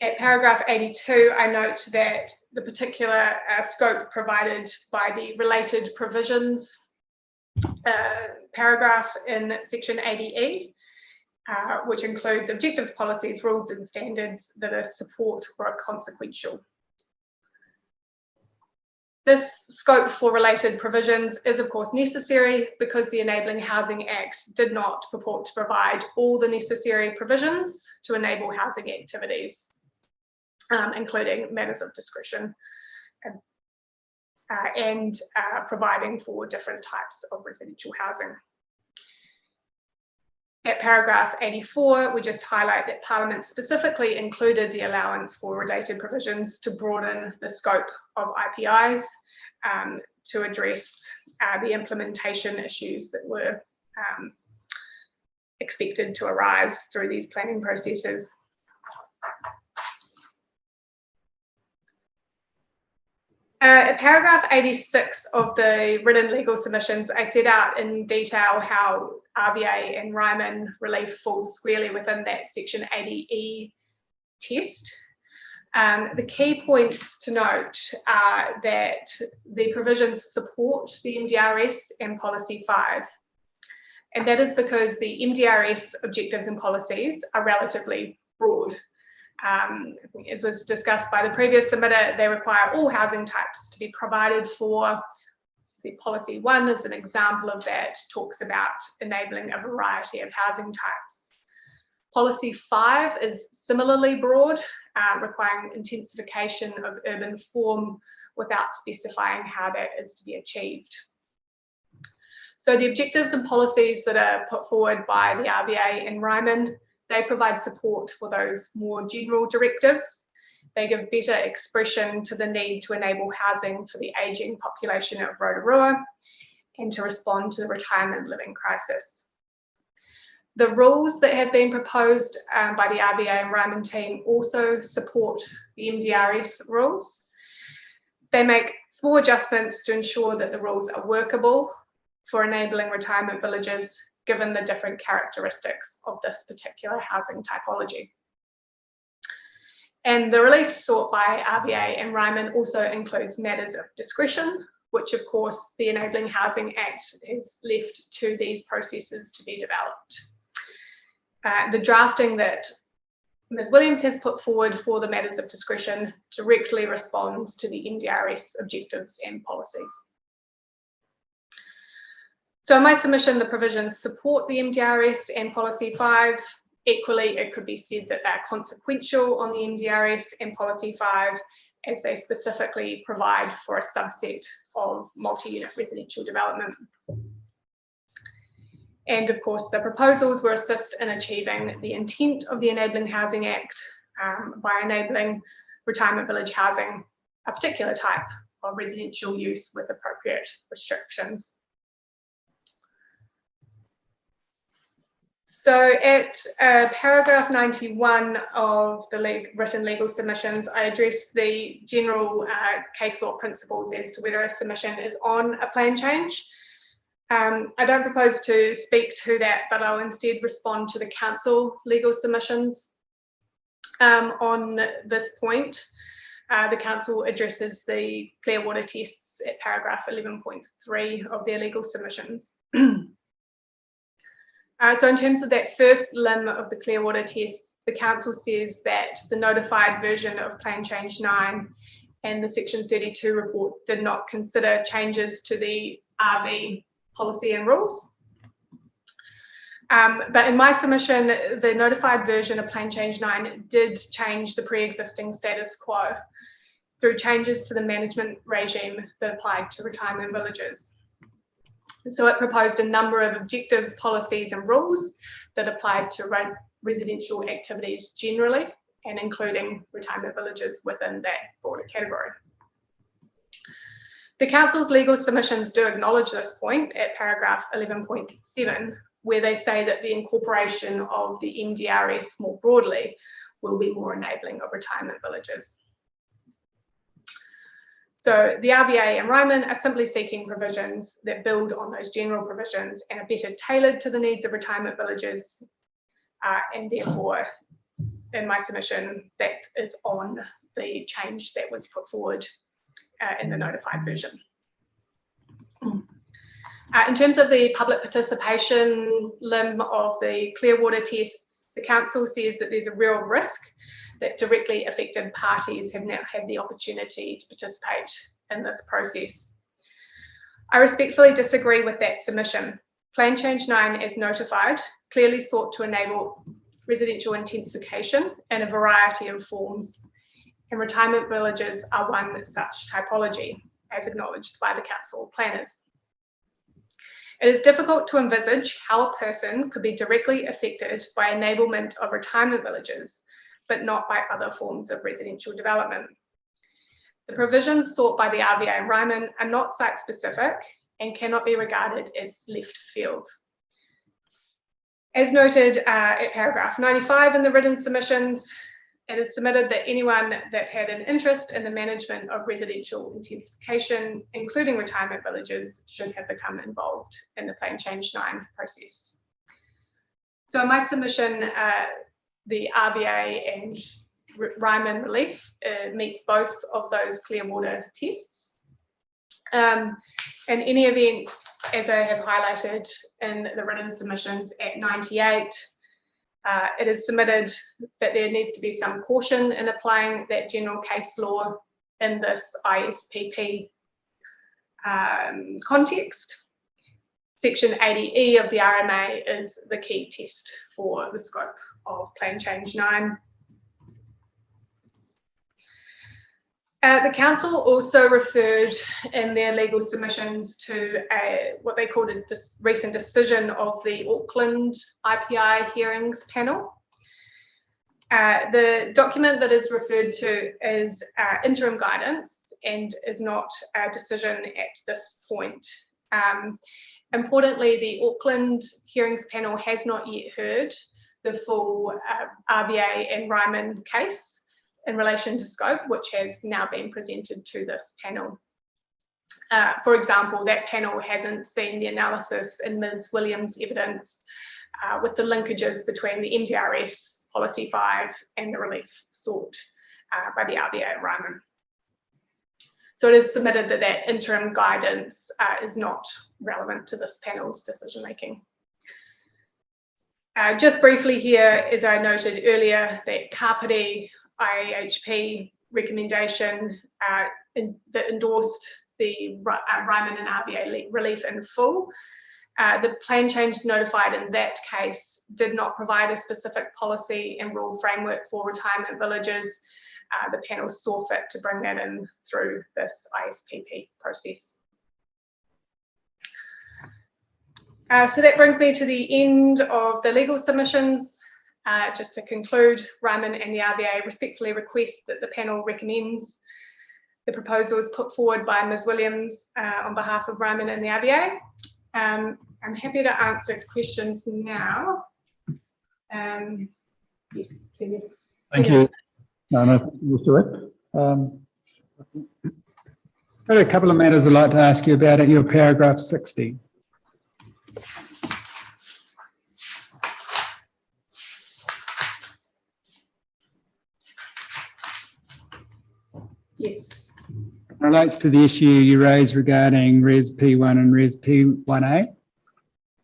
At paragraph 82, I note that the particular scope provided by the related provisions paragraph in section 80E, which includes objectives, policies, rules and standards that are support or are consequential. This scope for related provisions is of course necessary because the Enabling Housing Act did not purport to provide all the necessary provisions to enable housing activities, including matters of discretion and providing for different types of residential housing. At paragraph 84, we just highlight that Parliament specifically included the allowance for related provisions to broaden the scope of IPIs to address the implementation issues that were expected to arise through these planning processes. At paragraph 86 of the written legal submissions, I set out in detail how RBA and Ryman relief falls squarely within that section 80E test. The key points to note are that the provisions support the MDRS and policy 5. And that is because the MDRS objectives and policies are relatively broad. As was discussed by the previous submitter, they require all housing types to be provided for. The policy 1 is an example of that, talks about enabling a variety of housing types. Policy 5 is similarly broad, requiring intensification of urban form without specifying how that is to be achieved. So the objectives and policies that are put forward by the RBA and Ryman, they provide support for those more general directives. They give better expression to the need to enable housing for the ageing population of Rotorua and to respond to the retirement living crisis. The rules that have been proposed by the RBA and Ryman team also support the MDRS rules. They make small adjustments to ensure that the rules are workable for enabling retirement villages, given the different characteristics of this particular housing typology. And the relief sought by RBA and Ryman also includes matters of discretion, which of course the Enabling Housing Act has left to these processes to be developed. The drafting that Ms. Williams has put forward for the matters of discretion directly responds to the MDRS objectives and policies. So in my submission, the provisions support the MDRS and Policy 5. Equally, it could be said that they're consequential on the MDRS and Policy 5 as they specifically provide for a subset of multi-unit residential development. And of course, the proposals will assist in achieving the intent of the Enabling Housing Act by enabling retirement village housing, a particular type of residential use with appropriate restrictions. So at paragraph 91 of the written legal submissions, I addressed the general case law principles as to whether a submission is on a plan change. I don't propose to speak to that, but I'll instead respond to the council legal submissions on this point. The council addresses the clear water tests at paragraph 11.3 of their legal submissions. So in terms of that first limb of the clear water test, the council says that the notified version of Plan Change 9 and the Section 32 report did not consider changes to the RV policy and rules. But in my submission, the notified version of Plan Change 9 did change the pre-existing status quo through changes to the management regime that applied to retirement villages. So it proposed a number of objectives, policies and rules that applied to residential activities generally and including retirement villages within that broader category. The council's legal submissions do acknowledge this point at paragraph 11.7, where they say that the incorporation of the MDRS more broadly will be more enabling of retirement villages. So the RBA and Ryman are simply seeking provisions that build on those general provisions and are better tailored to the needs of retirement villages. And therefore, in my submission, that is on the change that was put forward in the notified version. In terms of the public participation limb of the clear water tests, the council says that there's a real risk that directly affected parties have now had the opportunity to participate in this process. I respectfully disagree with that submission. Plan Change 9, as notified, clearly sought to enable residential intensification in a variety of forms, and retirement villages are one such typology, as acknowledged by the council planners. It is difficult to envisage how a person could be directly affected by enablement of retirement villages, but not by other forms of residential development. The provisions sought by the RBA and Ryman are not site-specific and cannot be regarded as left field. As noted at paragraph 95 in the written submissions, it is submitted that anyone that had an interest in the management of residential intensification, including retirement villages, should have become involved in the Plan Change 9 process. So in my submission, the RBA and Ryman relief meets both of those clear water tests. In any event, as I have highlighted in the written submissions at 98, it is submitted that there needs to be some caution in applying that general case law in this ISPP context. Section 80E of the RMA is the key test for the scope of Plan Change 9. The council also referred in their legal submissions to what they called a recent decision of the Auckland IPI hearings panel. The document that is referred to is interim guidance and is not a decision at this point. Importantly, the Auckland hearings panel has not yet heard the full RBA and Ryman case in relation to scope, which has now been presented to this panel. For example, that panel hasn't seen the analysis in Ms. Williams' evidence with the linkages between the MDRS, Policy 5 and the relief sought by the RBA at Ryman. So it is submitted that that interim guidance is not relevant to this panel's decision making. Just briefly here, as I noted earlier, that Kapiti IHP recommendation that endorsed the Ryman and RBA relief in full. The plan change notified in that case did not provide a specific policy and rule framework for retirement villages. The panel saw fit to bring that in through this ISPP process. So that brings me to the end of the legal submissions. Just to conclude, Ryman and the RBA respectfully request that the panel recommends the proposals put forward by Ms. Williams on behalf of Ryman and the RBA. I'm happy to answer questions now. Yes, please. Thank you. No, we'll do it. I've got a couple of matters I'd like to ask you about at your paragraph 60. Yes. Relates to the issue you raised regarding Res P1 and Res P1A.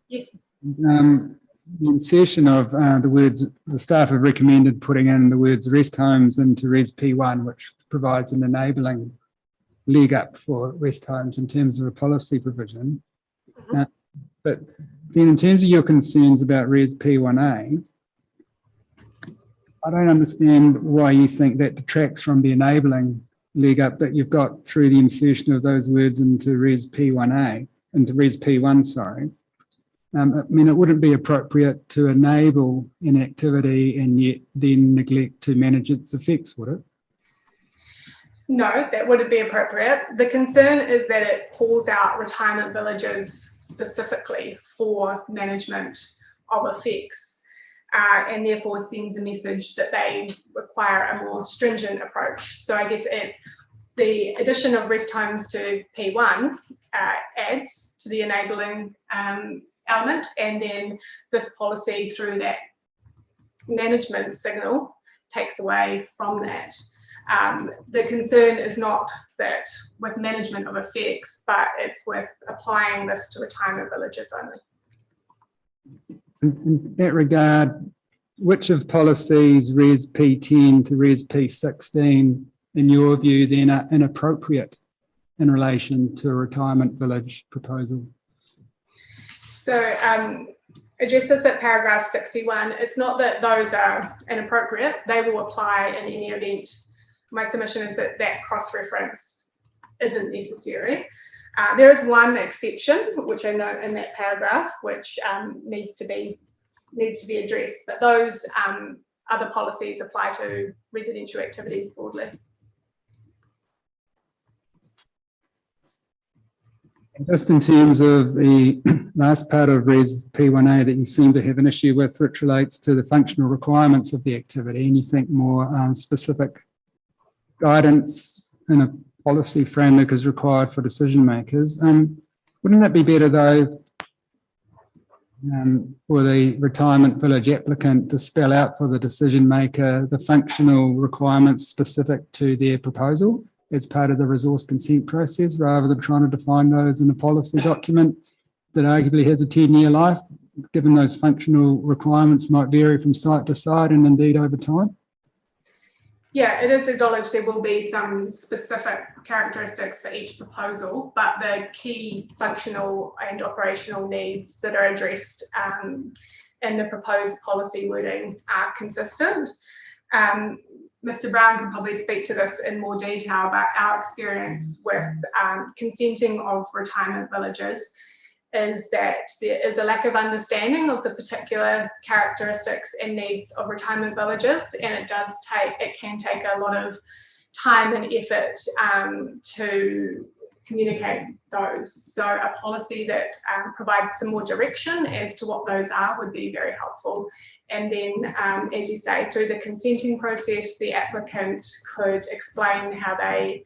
Yes. The insertion of the words, the staff have recommended putting in the words rest homes into Res P1, which provides an enabling leg up for rest homes in terms of a policy provision. But then in terms of your concerns about Res P1A, I don't understand why you think that detracts from the enabling leg up that you've got through the insertion of those words into Res P1A, into Res P1, sorry. I mean, it wouldn't be appropriate to enable an activity and yet then neglect to manage its effects, would it? No, that wouldn't be appropriate. The concern is that it calls out retirement villages specifically for management of effects and therefore sends a message that they require a more stringent approach. So I guess the addition of rest homes to P1 adds to the enabling element, and then this policy through that management signal takes away from that. The concern is not that with management of effects, but it's with applying this to retirement villages only. In that regard, which of policies Res P10 to Res P16, in your view, then are inappropriate in relation to a retirement village proposal? So address this at paragraph 61. It's not that those are inappropriate. They will apply in any event. My submission is that that cross-reference isn't necessary. There is one exception, which I note in that paragraph, which needs to be addressed, but those other policies apply to residential activities broadly. Just in terms of the last part of Res P1A that you seem to have an issue with, which relates to the functional requirements of the activity, and you think more specific guidance in a policy framework is required for decision makers. Wouldn't it be better though for the retirement village applicant to spell out for the decision maker the functional requirements specific to their proposal as part of the resource consent process, rather than trying to define those in a policy document that arguably has a 10-year life, given those functional requirements might vary from site to site and indeed over time? Yeah, it is acknowledged there will be some specific characteristics for each proposal, but the key functional and operational needs that are addressed in the proposed policy wording are consistent. Mr. Brown can probably speak to this in more detail about our experience with consenting of retirement villages is that there is a lack of understanding of the particular characteristics and needs of retirement villages, and it can take a lot of time and effort to communicate those. So a policy that provides some more direction as to what those are would be very helpful. And then, as you say, through the consenting process, the applicant could explain how they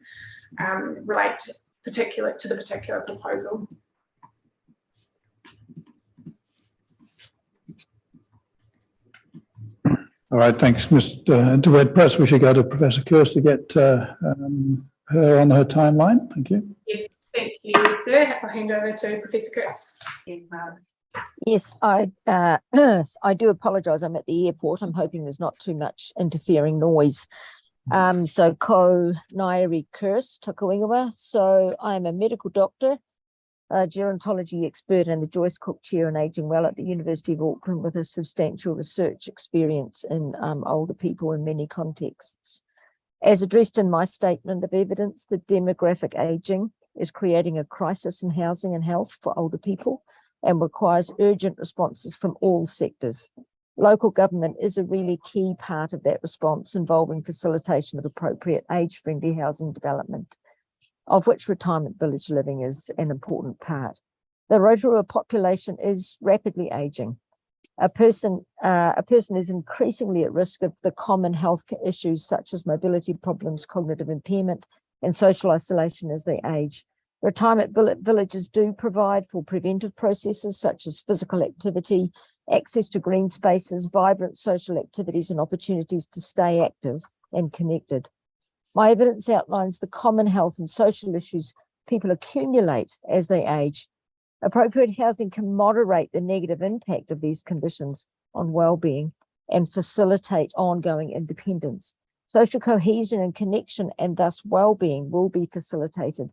relate to the particular proposal. All right, thanks, Mr. DeWitt. Perhaps we should go to Professor Kearse to get her on her timeline. Thank you. Yes, thank you, sir. I'll hand over to Professor Kearse. Yes, I do apologise. I'm at the airport. I'm hoping there's not too much interfering noise. So ko Nairi Kearse Takawingawa. So I'm a medical doctor, a gerontology expert and the Joyce Cook Chair in Ageing Well at the University of Auckland with a substantial research experience in older people in many contexts. As addressed in my statement of evidence, the demographic ageing is creating a crisis in housing and health for older people and requires urgent responses from all sectors. Local government is a really key part of that response, involving facilitation of appropriate age-friendly housing development, of which retirement village living is an important part. The Rotorua population is rapidly aging. A person is increasingly at risk of the common health issues such as mobility problems, cognitive impairment, and social isolation as they age. Retirement villages do provide for preventive processes such as physical activity, access to green spaces, vibrant social activities, and opportunities to stay active and connected. My evidence outlines the common health and social issues people accumulate as they age. Appropriate housing can moderate the negative impact of these conditions on well-being and facilitate ongoing independence. Social cohesion and connection, and thus well-being, will be facilitated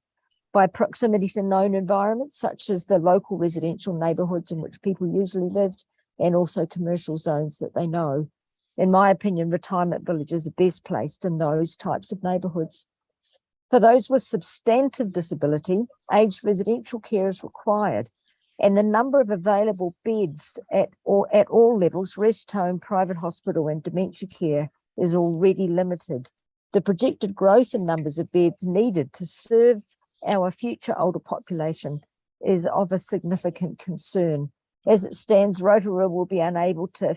by proximity to known environments such as the local residential neighbourhoods in which people usually lived, and also commercial zones that they know. In my opinion, retirement villages are best placed in those types of neighbourhoods. For those with substantive disability, aged residential care is required, and the number of available beds at all levels, rest home, private hospital, and dementia care, is already limited. The projected growth in numbers of beds needed to serve our future older population is of a significant concern. As it stands, Rotorua will be unable to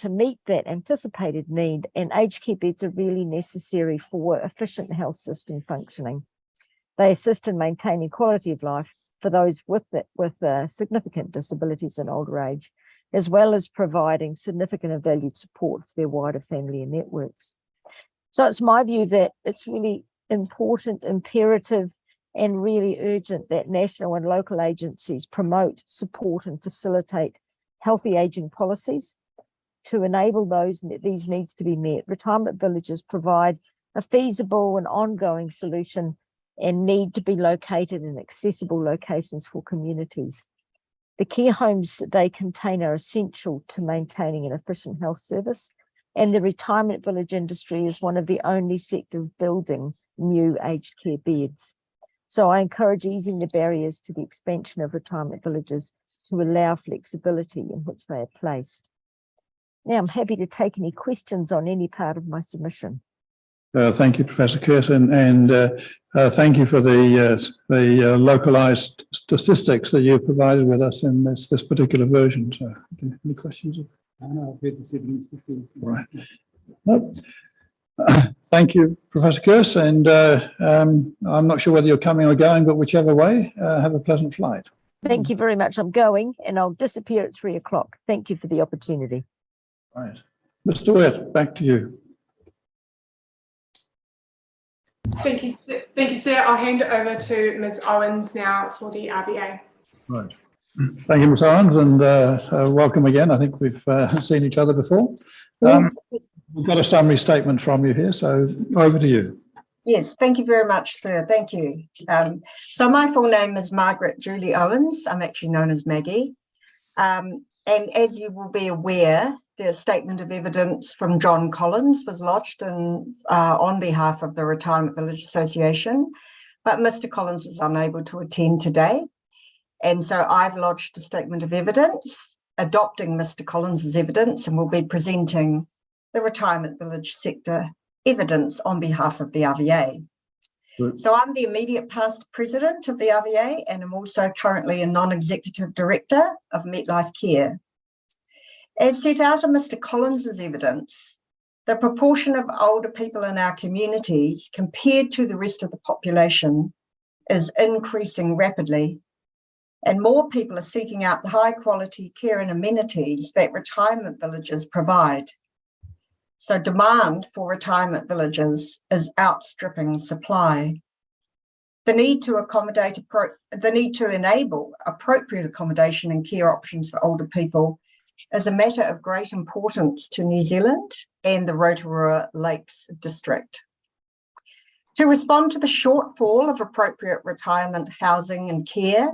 meet that anticipated need, and aged care beds are really necessary for efficient health system functioning. They assist in maintaining quality of life for those with significant disabilities in older age, as well as providing significant and valued support for their wider family and networks. So it's my view that it's really important, imperative, and really urgent that national and local agencies promote, support, and facilitate healthy ageing policies to enable these needs to be met. Retirement villages provide a feasible and ongoing solution and need to be located in accessible locations for communities. The care homes they contain are essential to maintaining an efficient health service, and the retirement village industry is one of the only sectors building new aged care beds. So I encourage easing the barriers to the expansion of retirement villages to allow flexibility in which they are placed. Now, I'm happy to take any questions on any part of my submission. Thank you, Professor Kearse, and thank you for the localised statistics that you provided with us in this particular version. So, any questions? No, I've heard this evidence before. Right. Nope. Thank you, Professor Kearse, and I'm not sure whether you're coming or going, but whichever way, have a pleasant flight. Thank you very much. I'm going, and I'll disappear at 3 o'clock. Thank you for the opportunity. Right. Mr. Witt, back to you. Thank you, sir. I'll hand it over to Ms. Owens now for the RBA. Right. Thank you, Ms. Owens, and welcome again. I think we've seen each other before. We've got a summary statement from you here, so over to you. Yes, thank you very much, sir. Thank you. So my full name is Margaret Julie Owens. I'm actually known as Maggie. And as you will be aware, the statement of evidence from John Collins was lodged on behalf of the Retirement Village Association, but Mr. Collins is unable to attend today. And so I've lodged a statement of evidence adopting Mr. Collins's evidence, and will be presenting the retirement village sector evidence on behalf of the RVA. Good. So I'm the immediate past president of the RVA, and I'm also currently a non-executive director of MetLife Care. As set out in Mr. Collins's evidence, the proportion of older people in our communities compared to the rest of the population is increasing rapidly, And more people are seeking out the high quality care and amenities that retirement villages provide. So demand for retirement villages is outstripping supply. The need to enable appropriate accommodation and care options for older people is a matter of great importance to New Zealand and the Rotorua Lakes District. To respond to the shortfall of appropriate retirement housing and care,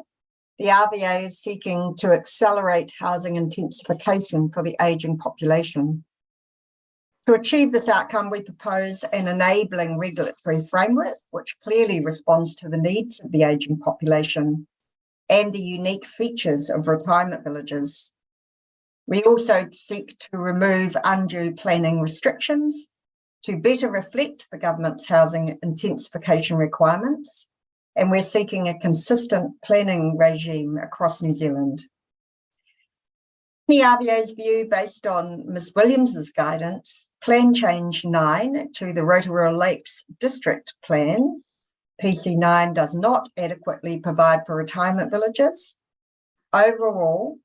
the RVA is seeking to accelerate housing intensification for the ageing population. To achieve this outcome, we propose an enabling regulatory framework which clearly responds to the needs of the ageing population and the unique features of retirement villages. We also seek to remove undue planning restrictions to better reflect the government's housing intensification requirements, and we're seeking a consistent planning regime across New Zealand. In the RVA's view, based on Ms Williams's guidance, Plan Change 9 to the Rotorua Lakes District Plan, PC9 does not adequately provide for retirement villages. Overall,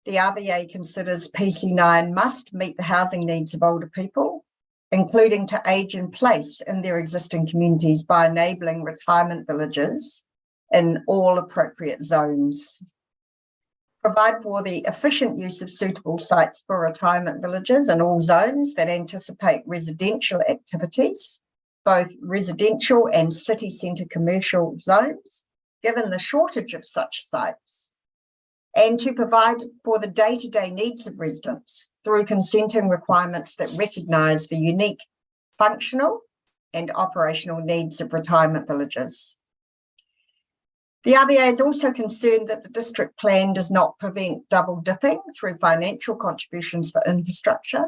the RVA considers PC9 must meet the housing needs of older people, including to age in place in their existing communities by enabling retirement villages in all appropriate zones. Provide for the efficient use of suitable sites for retirement villages in all zones that anticipate residential activities, both residential and city centre commercial zones, given the shortage of such sites, and to provide for the day-to-day needs of residents through consenting requirements that recognise the unique functional and operational needs of retirement villages. The RVA is also concerned that the district plan does not prevent double dipping through financial contributions for infrastructure.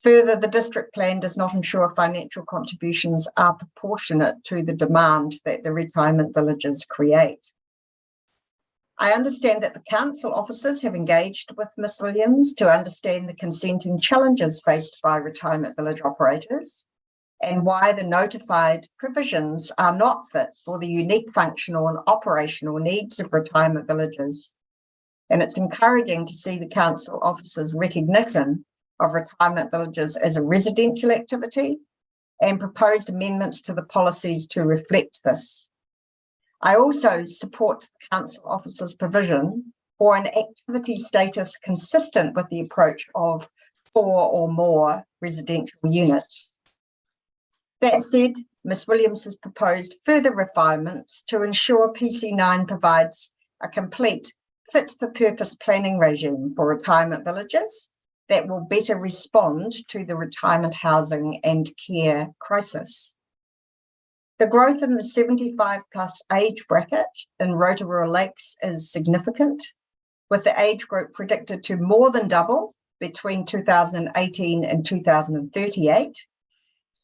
Further, the district plan does not ensure financial contributions are proportionate to the demand that the retirement villages create. I understand that the council officers have engaged with Ms Williams to understand the consenting challenges faced by retirement village operators and why the notified provisions are not fit for the unique functional and operational needs of retirement villages. And it's encouraging to see the council officers' recognition of retirement villages as a residential activity and proposed amendments to the policies to reflect this. I also support the council officers' provision for an activity status consistent with the approach of 4 or more residential units. That said, Ms Williams has proposed further refinements to ensure PC9 provides a complete fit-for-purpose planning regime for retirement villages that will better respond to the retirement housing and care crisis. The growth in the 75 plus age bracket in Rotorua Lakes is significant, with the age group predicted to more than double between 2018 and 2038.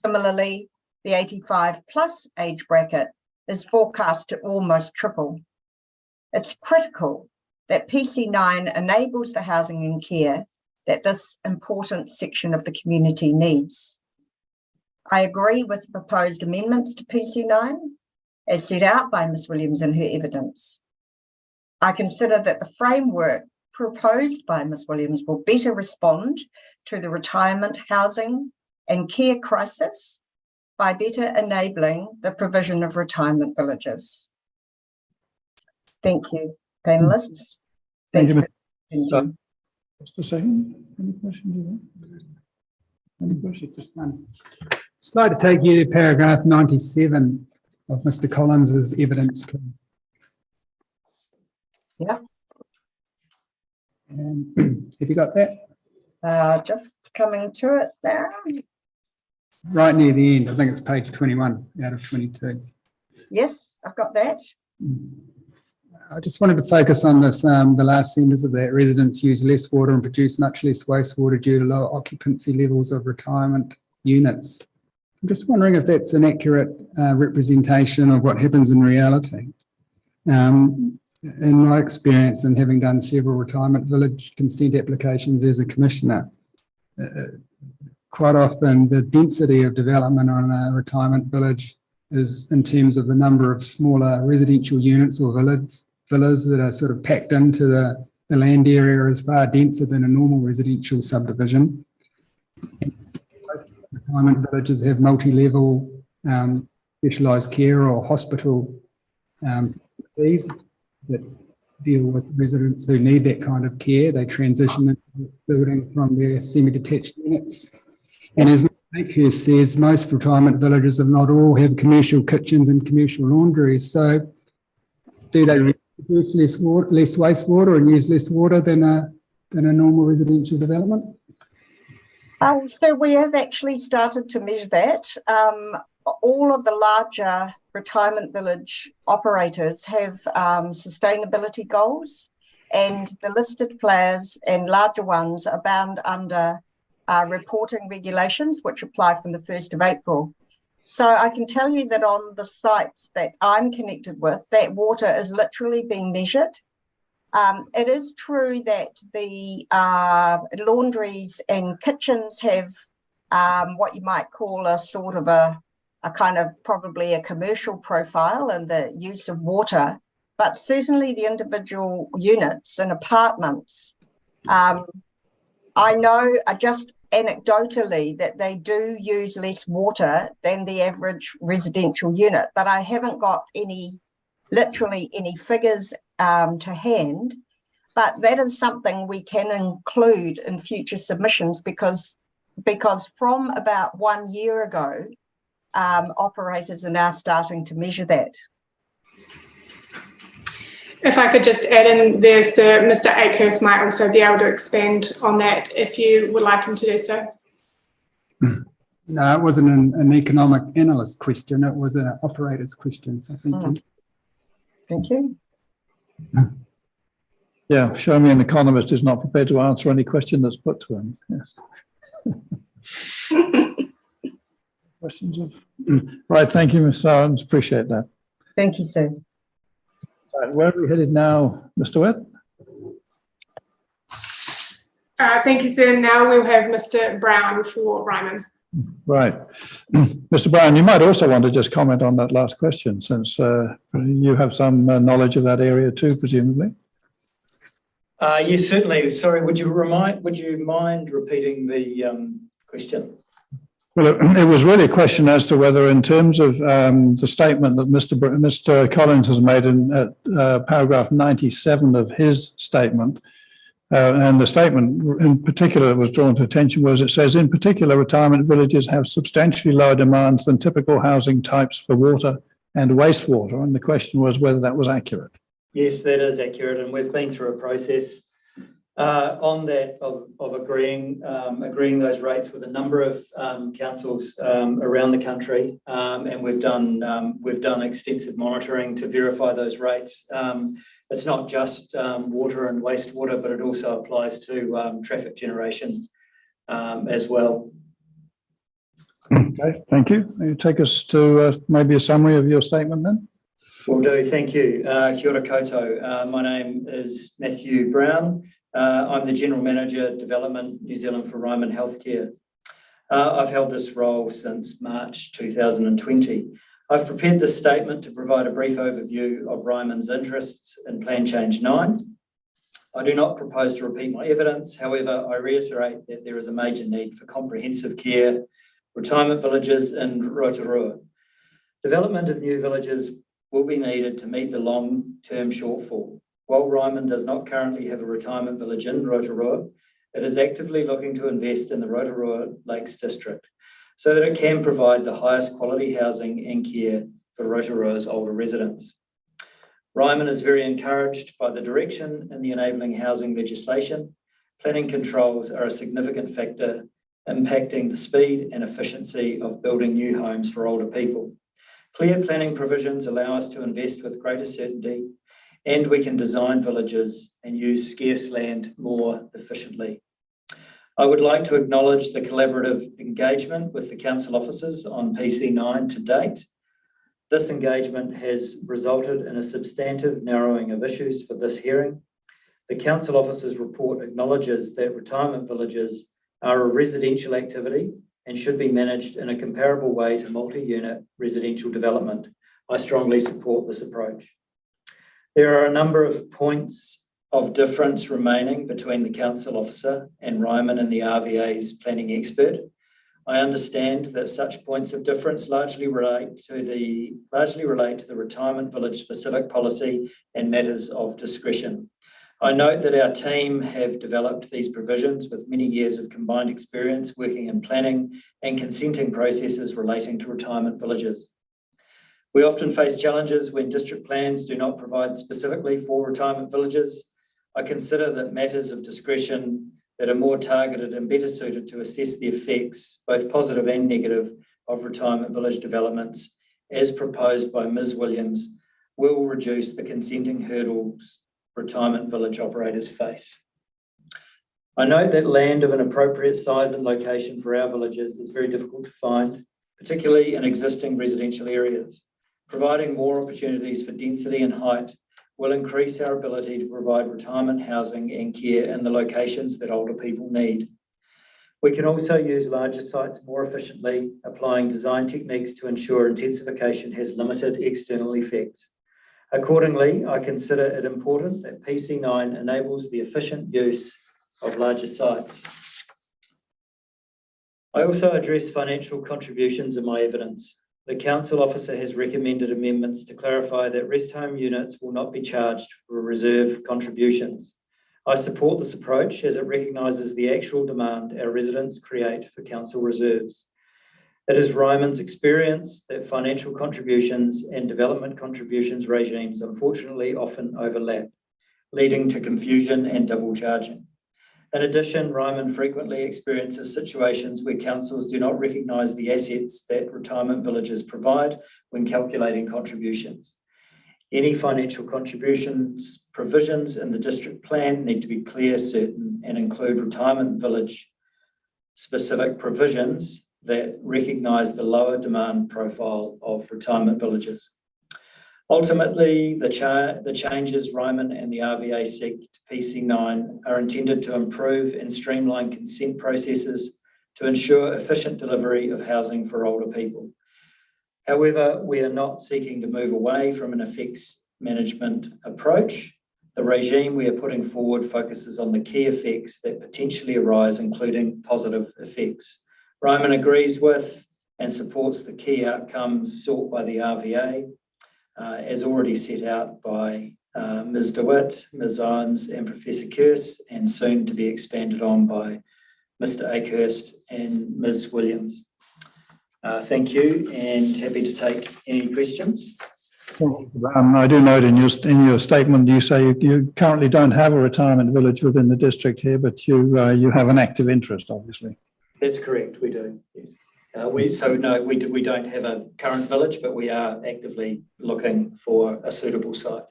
Similarly, the 85 plus age bracket is forecast to almost triple. It's critical that PC9 enables the housing and care that this important section of the community needs. I agree with the proposed amendments to PC9 as set out by Ms Williams in her evidence. I consider that the framework proposed by Ms Williams will better respond to the retirement, housing and care crisis by better enabling the provision of retirement villages. Thank you, panelists. Thank you. For Just a second. Any questions? Any questions? Just one. I'd like to take you to paragraph 97 of Mr Collins's evidence, please. Yeah. And have you got that? Just coming to it now. Right near the end, I think it's page 21 out of 22. Yes, I've got that. I just wanted to focus on this, the last sentence of that. Residents use less water and produce much less wastewater due to low occupancy levels of retirement units. I'm just wondering if that's an accurate representation of what happens in reality. In my experience and having done several retirement village consent applications as a commissioner, quite often the density of development on a retirement village is in terms of the number of smaller residential units or villas that are sort of packed into the land area is far denser than a normal residential subdivision. Retirement villages have multi-level specialised care or hospital fees that deal with residents who need that kind of care. They transition into the building from their semi-detached units. And as Mr. says, most retirement villages, if not all, have commercial kitchens and commercial laundries. So do they produce less wastewater and use less water than a normal residential development? So we have actually started to measure that. All of the larger retirement village operators have sustainability goals, and the listed players and larger ones are bound under reporting regulations, which apply from the 1st of April. So I can tell you that on the sites that I'm connected with, that water is literally being measured. It is true that the laundries and kitchens have what you might call a sort of a kind of probably a commercial profile and the use of water, but certainly the individual units and apartments, I know just anecdotally that they do use less water than the average residential unit, but I haven't got literally any figures to hand, but that is something we can include in future submissions because from about 1 year ago, operators are now starting to measure that. If I could just add in there, sir, Mr. Akehurst might also be able to expand on that if you would like him to do so. No, it wasn't an economic analyst question, it was an operator's question, so thank you. Thank you. Yeah, show me an economist who's not prepared to answer any question that's put to him. Yes. Questions of right. Thank you, Ms. Owens. Appreciate that. Thank you, sir. Right, where are we headed now, Mr. Witt? Thank you, sir. Now we'll have Mr. Brown for Ryman. Right. Mr. Brown, you might also want to just comment on that last question, since you have some knowledge of that area too, presumably. Yes, certainly. Sorry, would you mind repeating the question? Well, it was really a question as to whether, in terms of the statement that Mr. Collins has made in paragraph 97 of his statement, and the statement in particular that was drawn to attention was, it says, in particular, retirement villages have substantially lower demands than typical housing types for water and wastewater. And the question was whether that was accurate. Yes, that is accurate. And we've been through a process on that of agreeing those rates with a number of councils around the country, and we've done extensive monitoring to verify those rates. It's not just water and wastewater, but it also applies to traffic generation as well. Okay, thank you. Will you take us to maybe a summary of your statement then? Will do, thank you. Kia ora koutou. My name is Matthew Brown. I'm the General Manager, Development New Zealand for Ryman Healthcare. I've held this role since March 2020. I've prepared this statement to provide a brief overview of Ryman's interests in Plan Change 9. I do not propose to repeat my evidence. However, I reiterate that there is a major need for comprehensive care, retirement villages in Rotorua. Development of new villages will be needed to meet the long-term shortfall. While Ryman does not currently have a retirement village in Rotorua, it is actively looking to invest in the Rotorua Lakes District so that it can provide the highest quality housing and care for Rotorua's older residents. Ryman is very encouraged by the direction in the enabling housing legislation. Planning controls are a significant factor impacting the speed and efficiency of building new homes for older people. Clear planning provisions allow us to invest with greater certainty, and we can design villages and use scarce land more efficiently. I would like to acknowledge the collaborative engagement with the council officers on PC9 to date. This engagement has resulted in a substantive narrowing of issues for this hearing. The council officers' report acknowledges that retirement villages are a residential activity and should be managed in a comparable way to multi-unit residential development. I strongly support this approach. There are a number of points of difference remaining between the council officer and Ryman and the RVA's planning expert. I understand that such points of difference largely relate to the retirement village specific policy and matters of discretion. I note that our team have developed these provisions with many years of combined experience working in planning and consenting processes relating to retirement villages. We often face challenges when district plans do not provide specifically for retirement villages. I consider that matters of discretion that are more targeted and better suited to assess the effects, both positive and negative, of retirement village developments, as proposed by Ms. Williams, will reduce the consenting hurdles retirement village operators face. I note that land of an appropriate size and location for our villages is very difficult to find, particularly in existing residential areas. Providing more opportunities for density and height will increase our ability to provide retirement housing and care in the locations that older people need. We can also use larger sites more efficiently, applying design techniques to ensure intensification has limited external effects. Accordingly, I consider it important that PC9 enables the efficient use of larger sites. I also address financial contributions in my evidence. The council officer has recommended amendments to clarify that rest home units will not be charged for reserve contributions. I support this approach as it recognises the actual demand our residents create for council reserves. It is Ryman's experience that financial contributions and development contributions regimes unfortunately often overlap, leading to confusion and double charging. In addition, Ryman frequently experiences situations where councils do not recognise the assets that retirement villages provide when calculating contributions. Any financial contributions provisions in the district plan need to be clear, certain, and include retirement village specific provisions that recognise the lower demand profile of retirement villages. Ultimately, the changes Ryman and the RVA seek to PC9 are intended to improve and streamline consent processes to ensure efficient delivery of housing for older people. However, we are not seeking to move away from an effects management approach. The regime we are putting forward focuses on the key effects that potentially arise, including positive effects. Ryman agrees with and supports the key outcomes sought by the RVA, as already set out by Ms. DeWitt, Ms. Owens and Professor Kearse, and soon to be expanded on by Mr. Akehurst and Ms. Williams. Thank you, and happy to take any questions. I do note in your statement you say you currently don't have a retirement village within the district here, but you have an active interest, obviously. That's correct, we do, yes. We don't have a current village, but we are actively looking for a suitable site.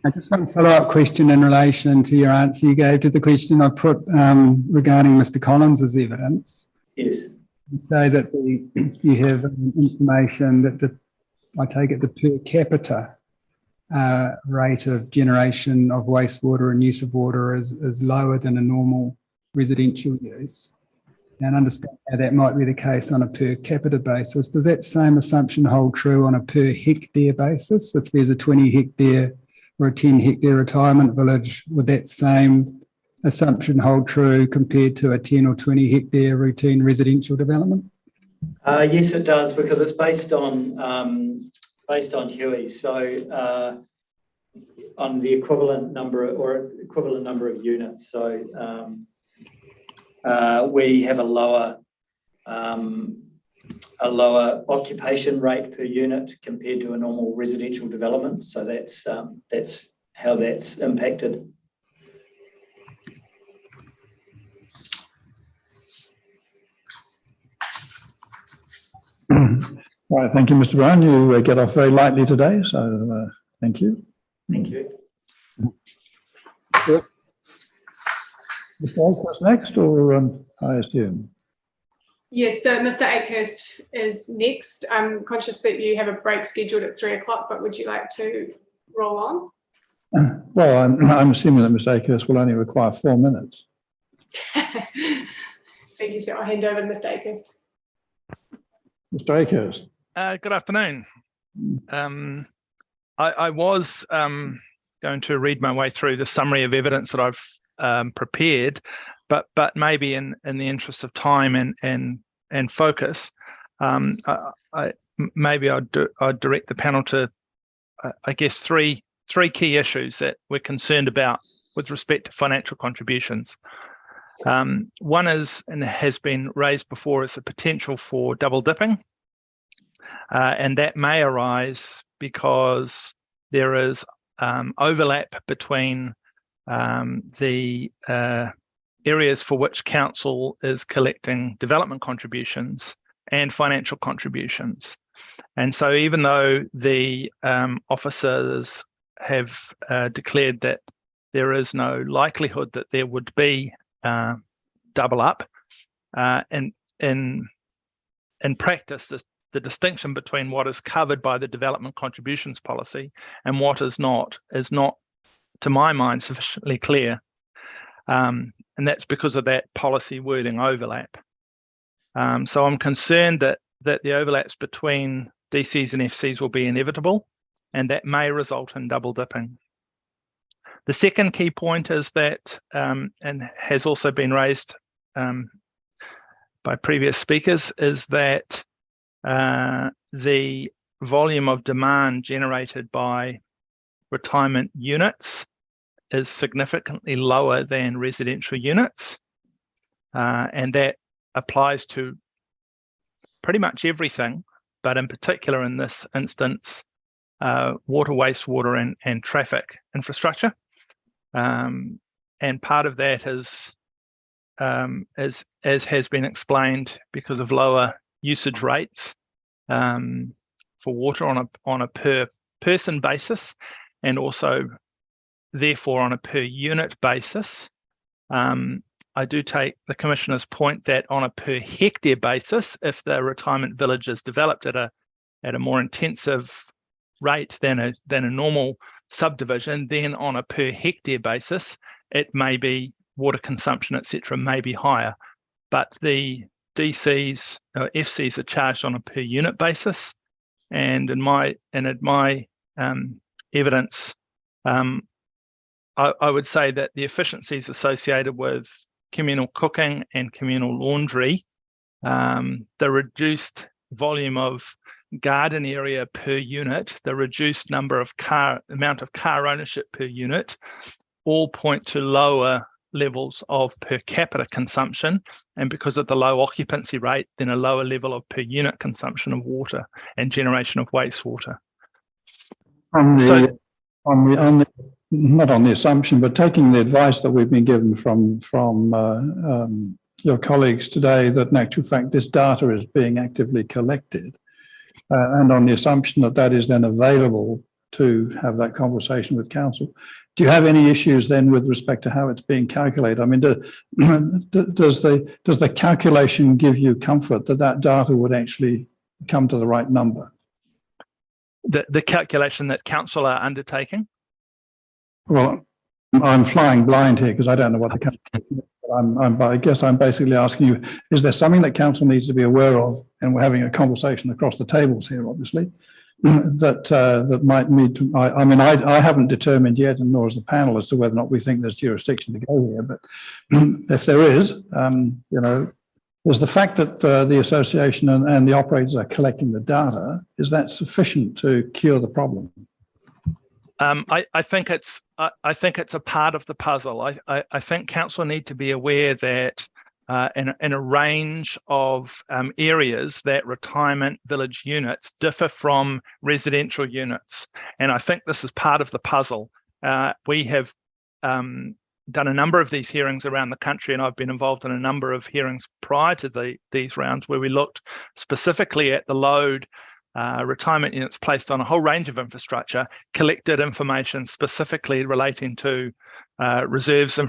I just want a follow-up question in relation to your answer you gave to the question I put regarding Mr. Collins's evidence. Yes. You say that you have information that I take it the per capita rate of generation of wastewater and use of water is lower than a normal residential use, and understand how that might be the case on a per capita basis. Does that same assumption hold true on a per hectare basis? If there's a 20 hectare or a 10 hectare retirement village, would that same assumption hold true compared to a 10 or 20 hectare routine residential development? Yes, it does, because it's based on Huey. So on the equivalent number of units. So we have a lower occupation rate per unit compared to a normal residential development. So that's how that's impacted. All right, thank you, Mr. Brown. You get off very lightly today, so thank you. Thank you. Mr. Akehurst next, or I assume? Yes, so Mr. Akehurst is next. I'm conscious that you have a break scheduled at 3 o'clock, but would you like to roll on? Well, I'm assuming that Mr. Akehurst will only require 4 minutes. Thank you, sir. I'll hand over to Mr. Akehurst. Mr. Akehurst. Good afternoon. I was going to read my way through the summary of evidence that I've prepared, but maybe in the interest of time and focus, maybe I'd direct the panel to, I guess, three key issues that we're concerned about with respect to financial contributions. One is, and has been raised before, is the potential for double dipping. And that may arise because there is overlap between the areas for which council is collecting development contributions and financial contributions. And so even though the officers have declared that there is no likelihood that there would be double up, and in practice, the distinction between what is covered by the development contributions policy and what is not, to my mind, sufficiently clear. And that's because of that policy wording overlap. So I'm concerned that the overlaps between DCs and FCs will be inevitable, and that may result in double dipping. The second key point is that, and has also been raised by previous speakers, is that the volume of demand generated by retirement units is significantly lower than residential units. And that applies to pretty much everything, but in particular in this instance, water, wastewater and traffic infrastructure. And part of that is, as has been explained, because of lower usage rates for water on a per person basis, and also therefore on a per unit basis. I do take the Commissioner's point that on a per hectare basis, if the retirement village is developed at a more intensive rate than a normal subdivision, then on a per hectare basis, it may be water consumption, etc., may be higher. But the DCs, FCs are charged on a per unit basis, and in my evidence, I would say that the efficiencies associated with communal cooking and communal laundry, the reduced volume of garden area per unit, the reduced amount of car ownership per unit, all point to lower levels of per capita consumption, and because of the low occupancy rate, then a lower level of per unit consumption of water and generation of wastewater. Not on the assumption, but taking the advice that we've been given from your colleagues today, that in actual fact this data is being actively collected, and on the assumption that that is then available to have that conversation with council. Do you have any issues then with respect to how it's being calculated? I mean, does the calculation give you comfort that that data would actually come to the right number? The calculation that council are undertaking? Well, I'm flying blind here because I don't know what the calculation is. But I guess I'm basically asking you, is there something that council needs to be aware of, and we're having a conversation across the tables here, obviously, that might need to, I haven't determined yet, and nor is the panel, as to whether or not we think there's jurisdiction to go here, but if there is, was the fact that the association and the operators are collecting the data, is that sufficient to cure the problem? I think it's a part of the puzzle. I think council need to be aware that in a range of areas, that retirement village units differ from residential units, and I think this is part of the puzzle. We have done a number of these hearings around the country, and I've been involved in a number of hearings prior to these rounds where we looked specifically at the load retirement units placed on a whole range of infrastructure, collected information specifically relating to reserves,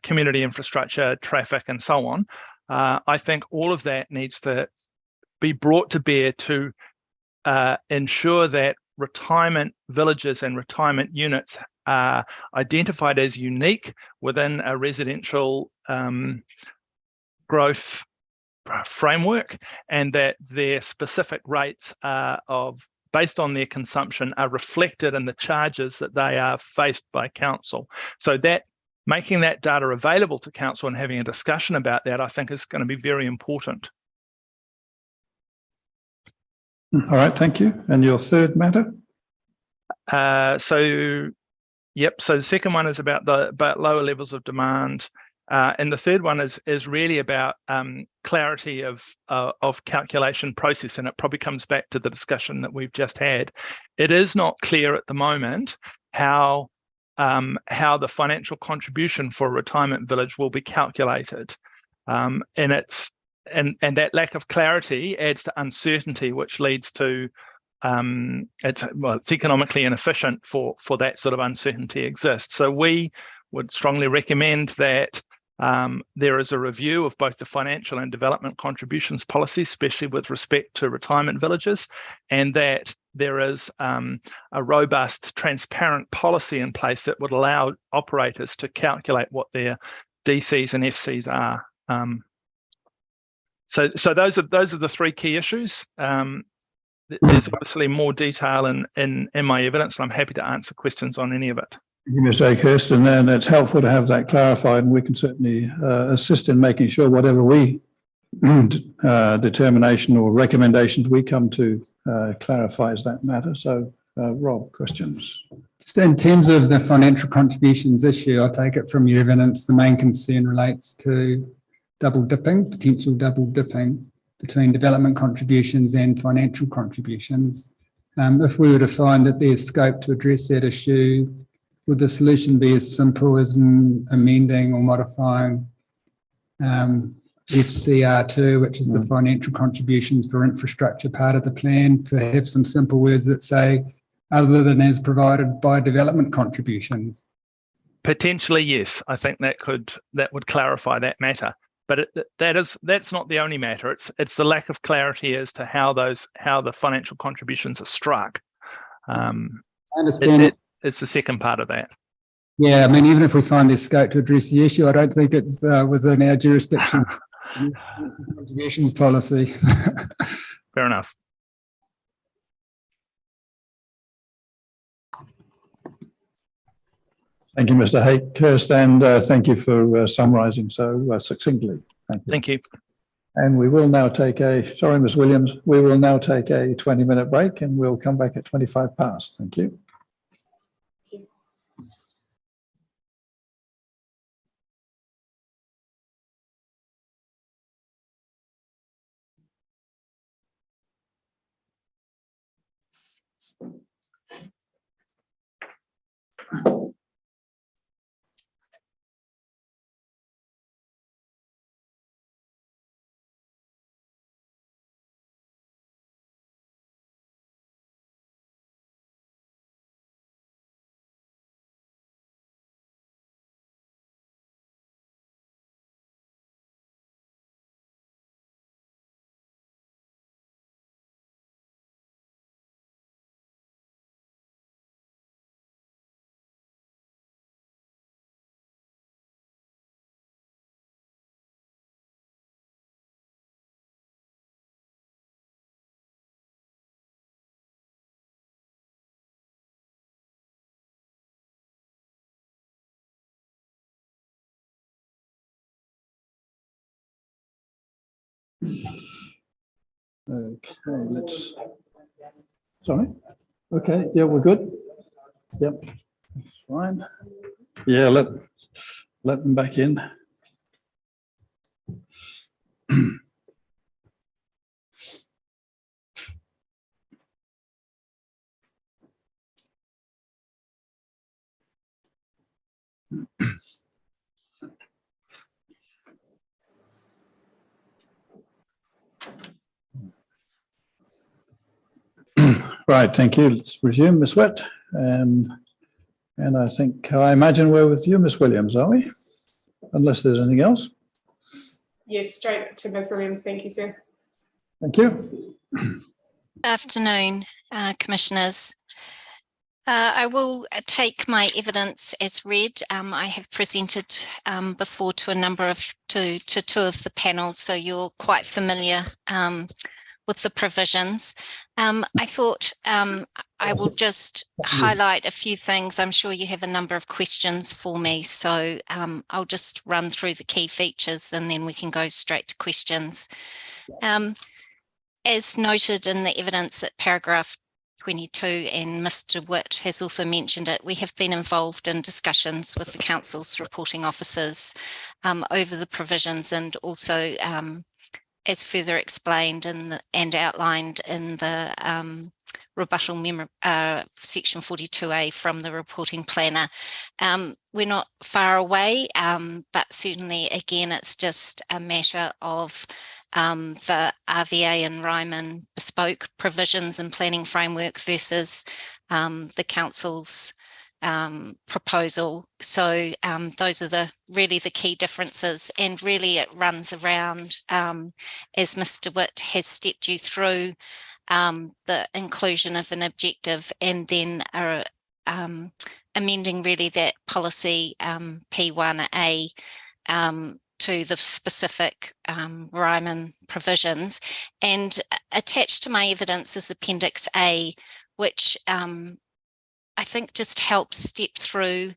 community infrastructure, traffic, and so on. I think all of that needs to be brought to bear to ensure that retirement villages and retirement units are identified as unique within a residential growth framework, and that their specific rates of based on their consumption are reflected in the charges that they are faced by council. So that making that data available to council and having a discussion about that, I think, is going to be very important. All right, thank you. And your third matter? So the second one is about lower levels of demand. And the third one is really about clarity of calculation process, and it probably comes back to the discussion that we've just had. It is not clear at the moment how the financial contribution for a retirement village will be calculated, and that lack of clarity adds to uncertainty, which leads to it's economically inefficient for that sort of uncertainty exists. So we would strongly recommend that there is a review of both the financial and development contributions policy, especially with respect to retirement villages, and that there is a robust, transparent policy in place that would allow operators to calculate what their DCs and FCs are. So those are the three key issues. There's obviously more detail in my evidence, and I'm happy to answer questions on any of it. Thank you, Mr. Akehurst, and then it's helpful to have that clarified, and we can certainly assist in making sure whatever we determination or recommendations we come to clarifies that matter. So, Rob, questions? Just in terms of the financial contributions issue, I take it from your evidence, the main concern relates to potential double dipping between development contributions and financial contributions. If we were to find that there's scope to address that issue, would the solution be as simple as amending or modifying FCR2, which is the financial contributions for infrastructure part of the plan, to have some simple words that say, other than as provided by development contributions? Potentially, yes. I think that would clarify that matter. But that's not the only matter. It's the lack of clarity as to how the financial contributions are struck. I understand. It's the second part of that. Yeah, I mean, even if we find there's scope to address the issue, I don't think it's within our jurisdiction. Contributions policy. Fair enough. Thank you, Mr. Akehurst, and thank you for summarising so succinctly. Thank you. And we will now take sorry, Ms. Williams, we will now take a 20-minute break, and we'll come back at 25 past. Thank you. Okay, sorry. Okay, yeah, we're good. Yep, that's fine. Yeah, let them back in. Right, thank you. Let's resume, Ms. Wett. And I imagine we're with you, Ms. Williams, are we? Unless there's anything else. Yes, straight to Ms. Williams. Thank you, sir. Thank you. Good afternoon, Commissioners. I will take my evidence as read. I have presented before to two of the panel, so you're quite familiar with the provisions. I thought I will just highlight a few things. I'm sure you have a number of questions for me, so I'll just run through the key features and then we can go straight to questions. As noted in the evidence at paragraph 22, and Mr. Witt has also mentioned it, we have been involved in discussions with the council's reporting officers over the provisions, and also as further explained and outlined in the rebuttal section 42A from the reporting planner. We're not far away, but certainly again it's just a matter of the RVA and Ryman bespoke provisions and planning framework versus the council's proposal. So those are really the key differences, and really it runs around, as Mr. Witt has stepped you through, the inclusion of an objective, and then amending really that policy P1A to the specific Ryman provisions. And attached to my evidence is Appendix A, which I think just helps step through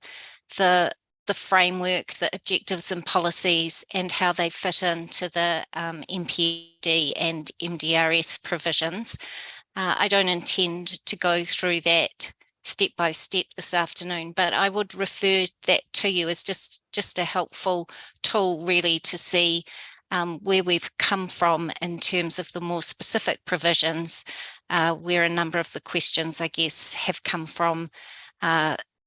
the framework, the objectives and policies, and how they fit into the MPD and MDRS provisions. I don't intend to go through that step by step this afternoon, but I would refer that to you as just a helpful tool really to see where we've come from in terms of the more specific provisions, where a number of the questions, I guess, have come from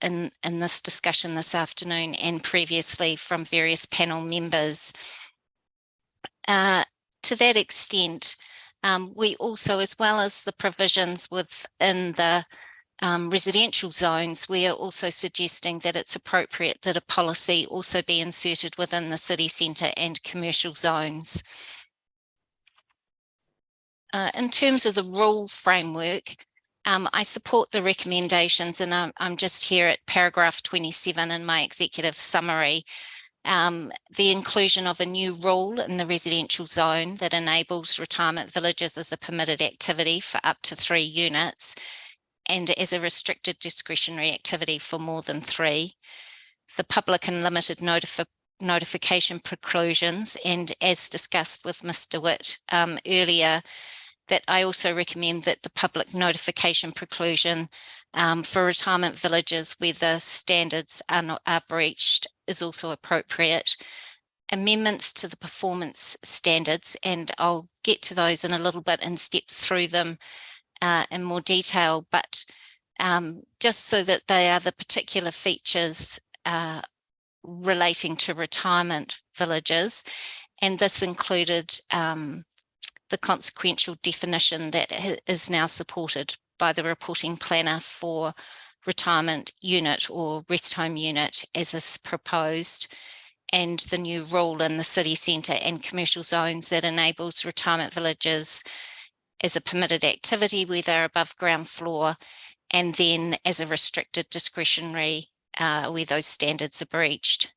in this discussion this afternoon and previously from various panel members. To that extent, we also, as well as the provisions within the residential zones, we are also suggesting that it's appropriate that a policy also be inserted within the city centre and commercial zones. In terms of the rule framework, I support the recommendations, and I'm just here at paragraph 27 in my executive summary. The inclusion of a new rule in the residential zone that enables retirement villages as a permitted activity for up to 3 units, and as a restricted discretionary activity for more than 3. The public and limited notification preclusions, and as discussed with Mr. Witt earlier, that I also recommend that the public notification preclusion for retirement villages where the standards are breached is also appropriate. Amendments to the performance standards, and I'll get to those in a little bit and step through them in more detail, but just so that they are the particular features relating to retirement villages. And this included the consequential definition that is now supported by the reporting planner for retirement unit or rest home unit as is proposed, and the new rule in the city centre and commercial zones that enables retirement villages as a permitted activity where they're above ground floor, and then as a restricted discretionary where those standards are breached.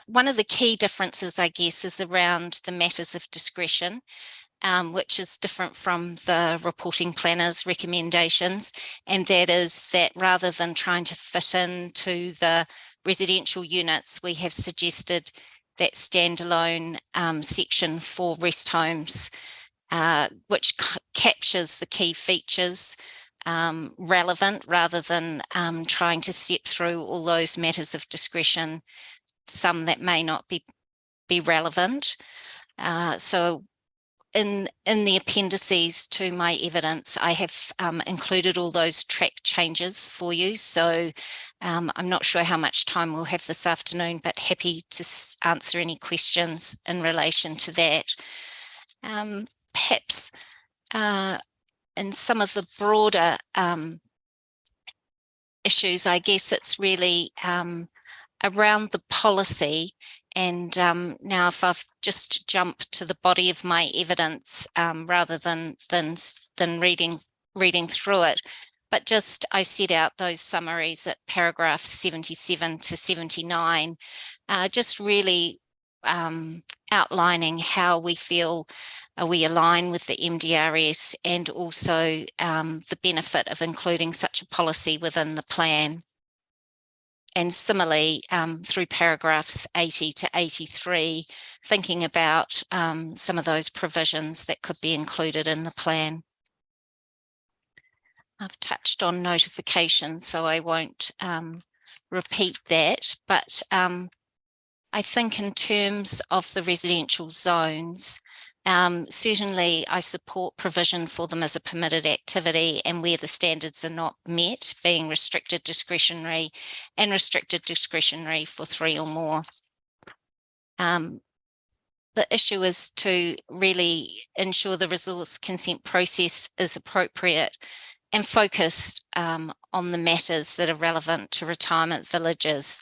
One of the key differences, I guess, is around the matters of discretion, which is different from the reporting planner's recommendations, and that is that rather than trying to fit into the residential units, we have suggested that standalone section for rest homes, which captures the key features relevant, rather than trying to step through all those matters of discretion, some that may not be relevant. So in the appendices to my evidence, I have included all those track changes for you. So I'm not sure how much time we'll have this afternoon, but happy to answer any questions in relation to that. Perhaps in some of the broader issues, I guess it's really around the policy. And now if I've just jumped to the body of my evidence rather than reading through it, but just I set out those summaries at paragraph 77 to 79, just really outlining how we feel we align with the MDRS and also the benefit of including such a policy within the plan. And similarly, through paragraphs 80 to 83, thinking about some of those provisions that could be included in the plan. I've touched on notification, so I won't repeat that, but I think in terms of the residential zones, certainly I support provision for them as a permitted activity, and where the standards are not met, being restricted discretionary and restricted discretionary for 3 or more. The issue is to really ensure the resource consent process is appropriate and focused on the matters that are relevant to retirement villages.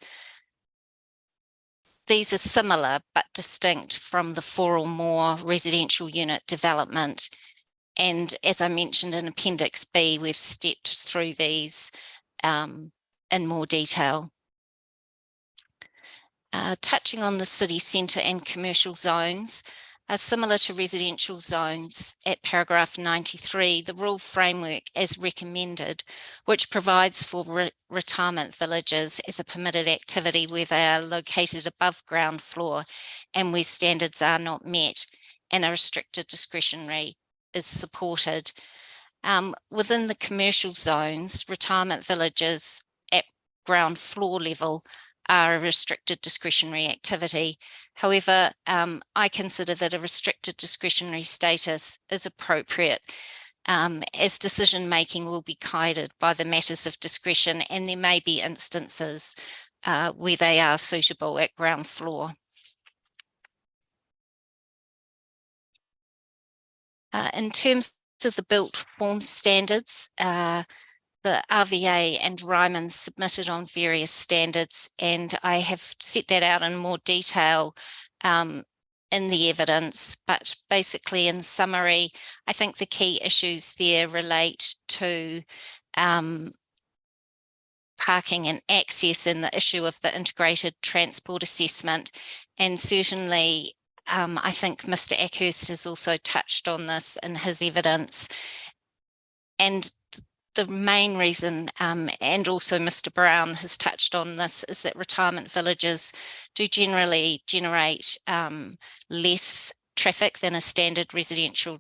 These are similar but distinct from the 4 or more residential unit development. And as I mentioned in Appendix B, we've stepped through these in more detail. Touching on the city centre and commercial zones, similar to residential zones at paragraph 93, the rule framework as recommended, which provides for retirement villages as a permitted activity where they are located above ground floor and where standards are not met and are restricted discretionary, is supported. Within the commercial zones, retirement villages at ground floor level are a restricted discretionary activity. However, I consider that a restricted discretionary status is appropriate as decision making will be guided by the matters of discretion, and there may be instances where they are suitable at ground floor. In terms of the built form standards, the RVA and Ryman submitted on various standards, and I have set that out in more detail in the evidence. But basically, in summary, I think the key issues there relate to parking and access and the issue of the integrated transport assessment. And certainly, I think Mr. Ackhurst has also touched on this in his evidence. And the main reason, and also Mr. Brown has touched on this, is that retirement villages do generally generate less traffic than a standard residential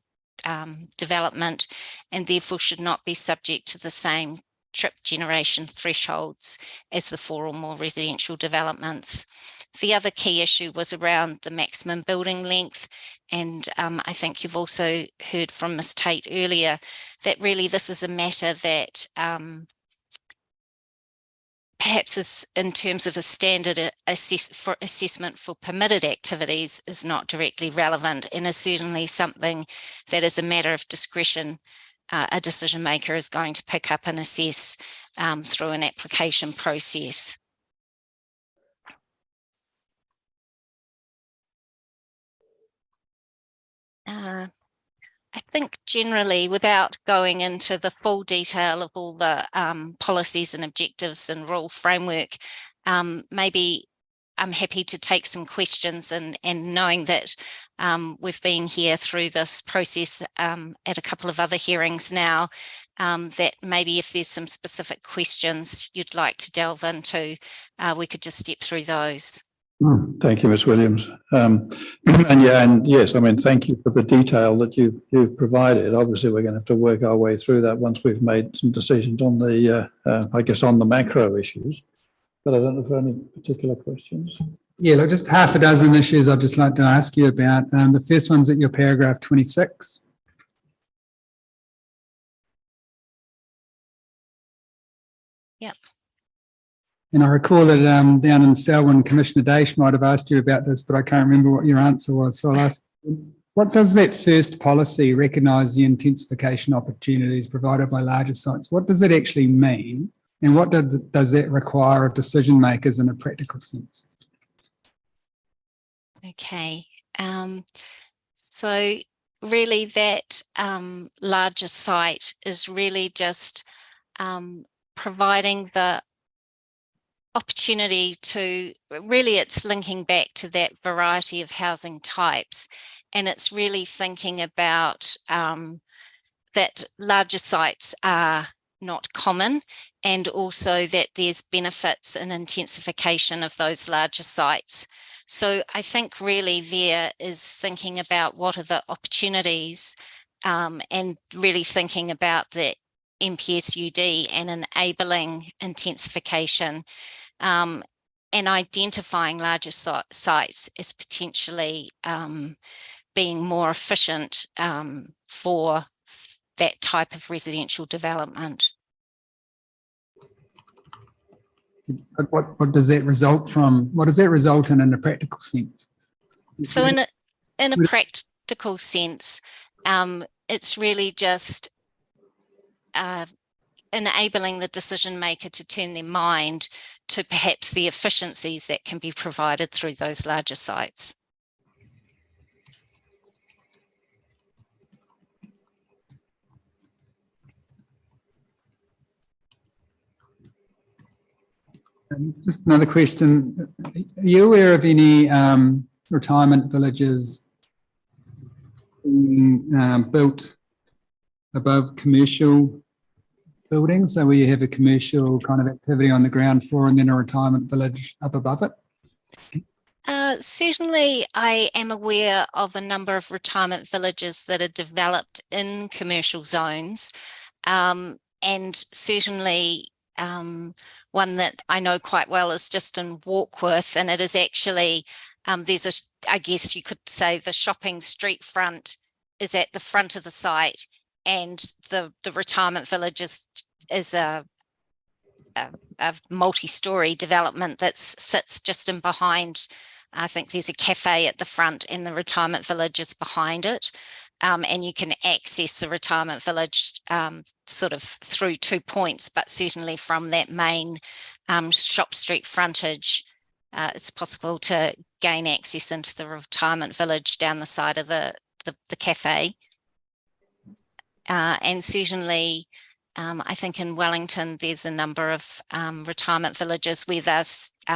development, and therefore should not be subject to the same trip generation thresholds as the 4 or more residential developments. The other key issue was around the maximum building length, and I think you've also heard from Ms. Tate earlier that really this is a matter that perhaps is in terms of a standard assessment for permitted activities is not directly relevant, and is certainly something that is a matter of discretion a decision maker is going to pick up and assess through an application process. I think generally, without going into the full detail of all the policies and objectives and rule framework, maybe I'm happy to take some questions, and knowing that we've been here through this process at a couple of other hearings now, that maybe if there's some specific questions you'd like to delve into, we could just step through those. Thank you, Ms. Williams. And yes, I mean, thank you for the detail that you've provided. Obviously, we're going to have to work our way through that once we've made some decisions on the, I guess, on the macro issues. But I don't know if there are any particular questions. Yeah, look, just half a dozen issues I'd just like to ask you about. The first one's at your paragraph 26. Yep. And I recall that down in Selwyn, Commissioner Daish might have asked you about this, but I can't remember what your answer was. So I'll ask you, what does that first policy recognise the intensification opportunities provided by larger sites? What does it actually mean? And what does that require of decision makers in a practical sense? Okay. So really that larger site is really just providing the opportunity to, really it's linking back to that variety of housing types, and it's really thinking about that larger sites are not common, and also that there's benefits in intensification of those larger sites. So I think really there is thinking about what are the opportunities, and really thinking about the MPSUD and enabling intensification, and identifying larger sites as potentially being more efficient for that type of residential development. But what does that result from? What does that result in a practical sense? So in a practical sense, it's really just enabling the decision maker to turn their mind to perhaps the efficiencies that can be provided through those larger sites. Just another question. Are you aware of any retirement villages being built above commercial buildings? So where you have a commercial kind of activity on the ground floor and then a retirement village up above it? Certainly, I am aware of a number of retirement villages that are developed in commercial zones, and certainly one that I know quite well is just in Warkworth, and it is actually, there's a, I guess you could say the shopping street front is at the front of the site, and the retirement village is a multi-story development that sits just in behind. I think there's a cafe at the front and the retirement village is behind it. And you can access the retirement village sort of through 2 points, but certainly from that main shop street frontage, it's possible to gain access into the retirement village down the side of the cafe. And certainly, I think in Wellington, there's a number of retirement villages where they're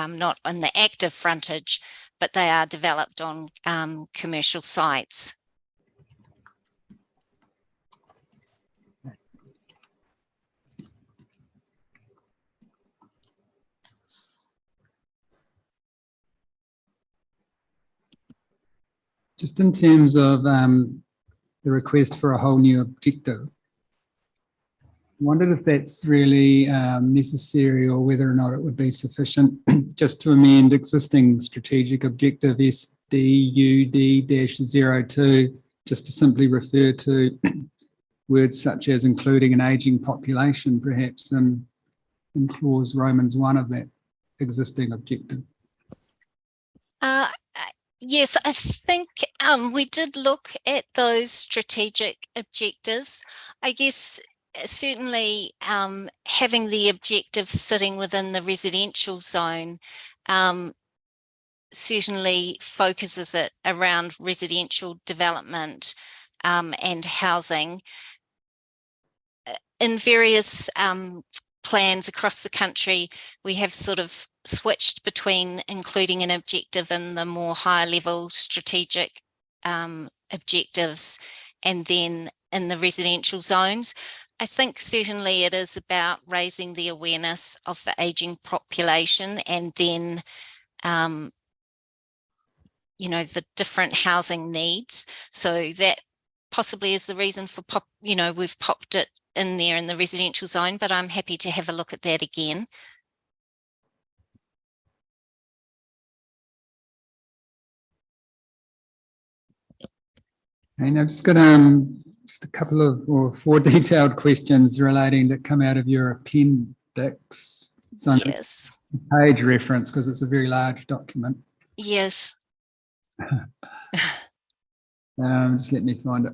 not on the active frontage, but they are developed on commercial sites. Just in terms of the request for a whole new objective, I wondered if that's really necessary or whether or not it would be sufficient just to amend existing strategic objective SDUD-02, just to simply refer to words such as including an ageing population, perhaps in clause Romans 1 of that existing objective. Yes, I think we did look at those strategic objectives. I guess certainly having the objective sitting within the residential zone certainly focuses it around residential development and housing. In various plans across the country, we have sort of switched between including an objective in the more higher level strategic objectives and then in the residential zones. I think certainly it is about raising the awareness of the ageing population and then, you know, the different housing needs. So that possibly is the reason for we've popped it in there in the residential zone, but I'm happy to have a look at that again. And I've just got just a couple of or 4 detailed questions relating that come out of your appendix. So yes. Page reference, because it's a very large document. Yes. Just let me find it.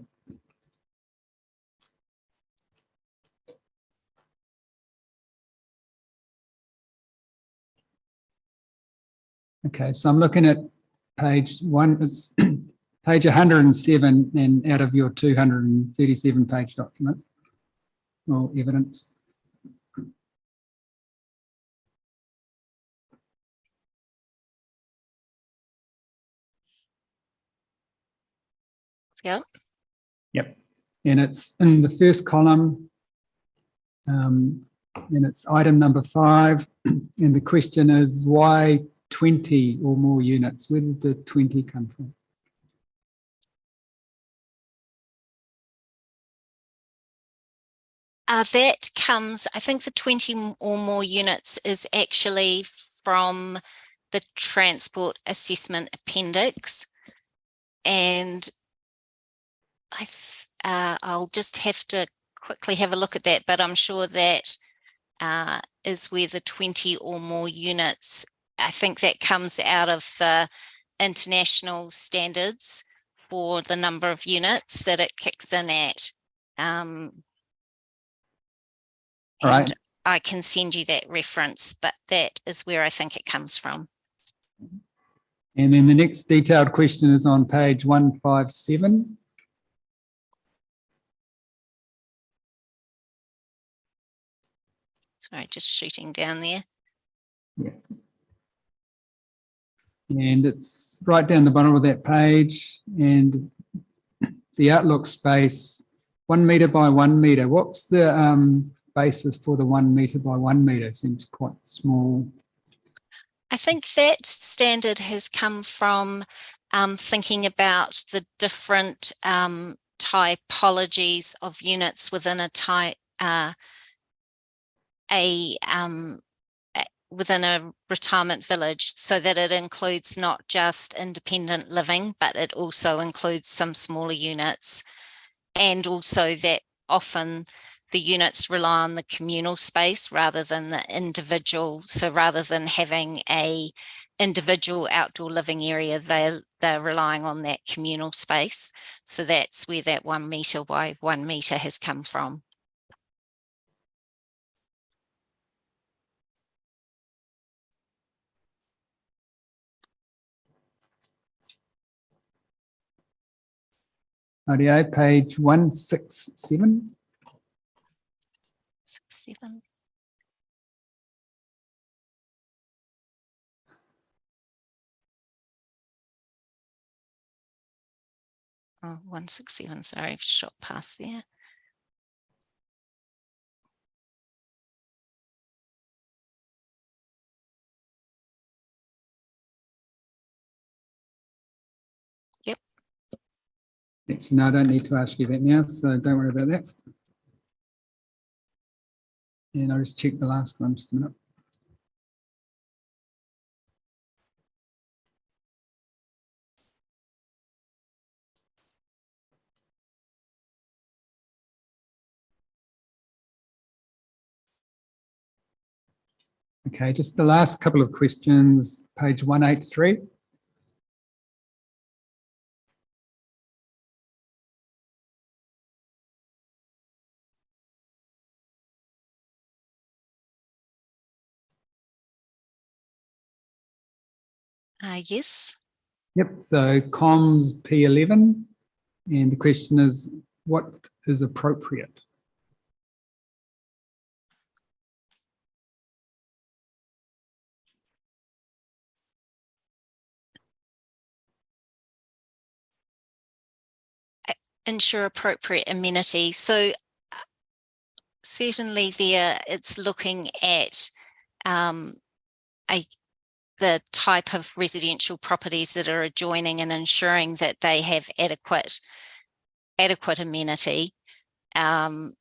Okay, so I'm looking at page 1. It's page 107 and out of your 237 page document or evidence. Yeah. Yep. And it's in the first column. And it's item number 5. And the question is, why 20 or more units? Where did the 20 come from? That comes, I think the 20 or more units is actually from the transport assessment appendix. And I'll just have to quickly have a look at that, but I'm sure that is where the 20 or more units, I think that comes out of the international standards for the number of units that it kicks in at. Right. I can send you that reference, but that is where I think it comes from. And then the next detailed question is on page 157. Sorry, just shooting down there. Yeah. And it's right down the bottom of that page, and the outlook space, 1 metre by 1 metre. What's the basis for the 1 metre by 1 metre? Seems quite small. I think that standard has come from thinking about the different typologies of units within within a retirement village, so that it includes not just independent living, but it also includes some smaller units, and also that often the units rely on the communal space rather than the individual. So rather than having a individual outdoor living area, they're relying on that communal space. So that's where that 1 metre by 1 metre has come from. RDA, page 167. 67. Oh, 167, sorry, I've shot past there. Yep. Actually, no, I don't need to ask you that now, so don't worry about that. And I'll just check the last one just a minute. Okay, just the last couple of questions, page 183. Yes. Yep, so comms P11, and the question is, what is appropriate? Ensure appropriate amenity. So certainly there it's looking at the type of residential properties that are adjoining and ensuring that they have adequate amenity, rather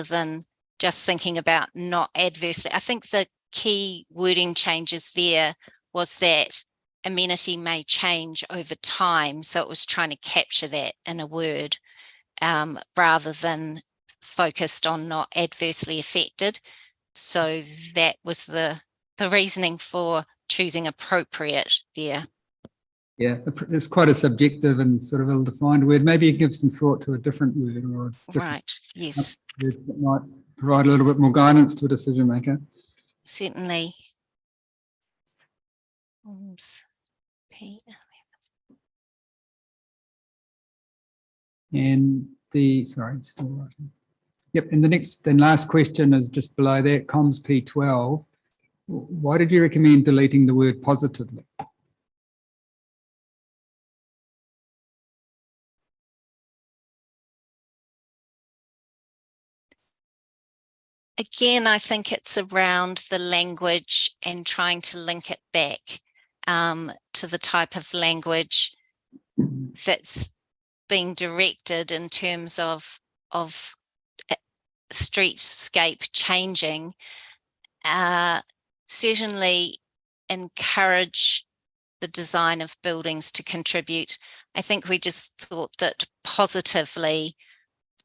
than just thinking about not adversely. I think the key wording changes there was that amenity may change over time. So it was trying to capture that in a word, rather than focused on not adversely affected. So that was the reasoning for choosing appropriate there. Yeah, it's quite a subjective and sort of ill-defined word. Maybe give some thought to a different word or a different Right, yes. word that might provide a little bit more guidance to a decision maker. Certainly. And sorry, still writing. Yep, and the next and last question is just below that, comms P12. Why did you recommend deleting the word positively? Again, I think it's around the language and trying to link it back to the type of language that's being directed in terms of streetscape changing. Certainly encourage the design of buildings to contribute. I think we just thought that positively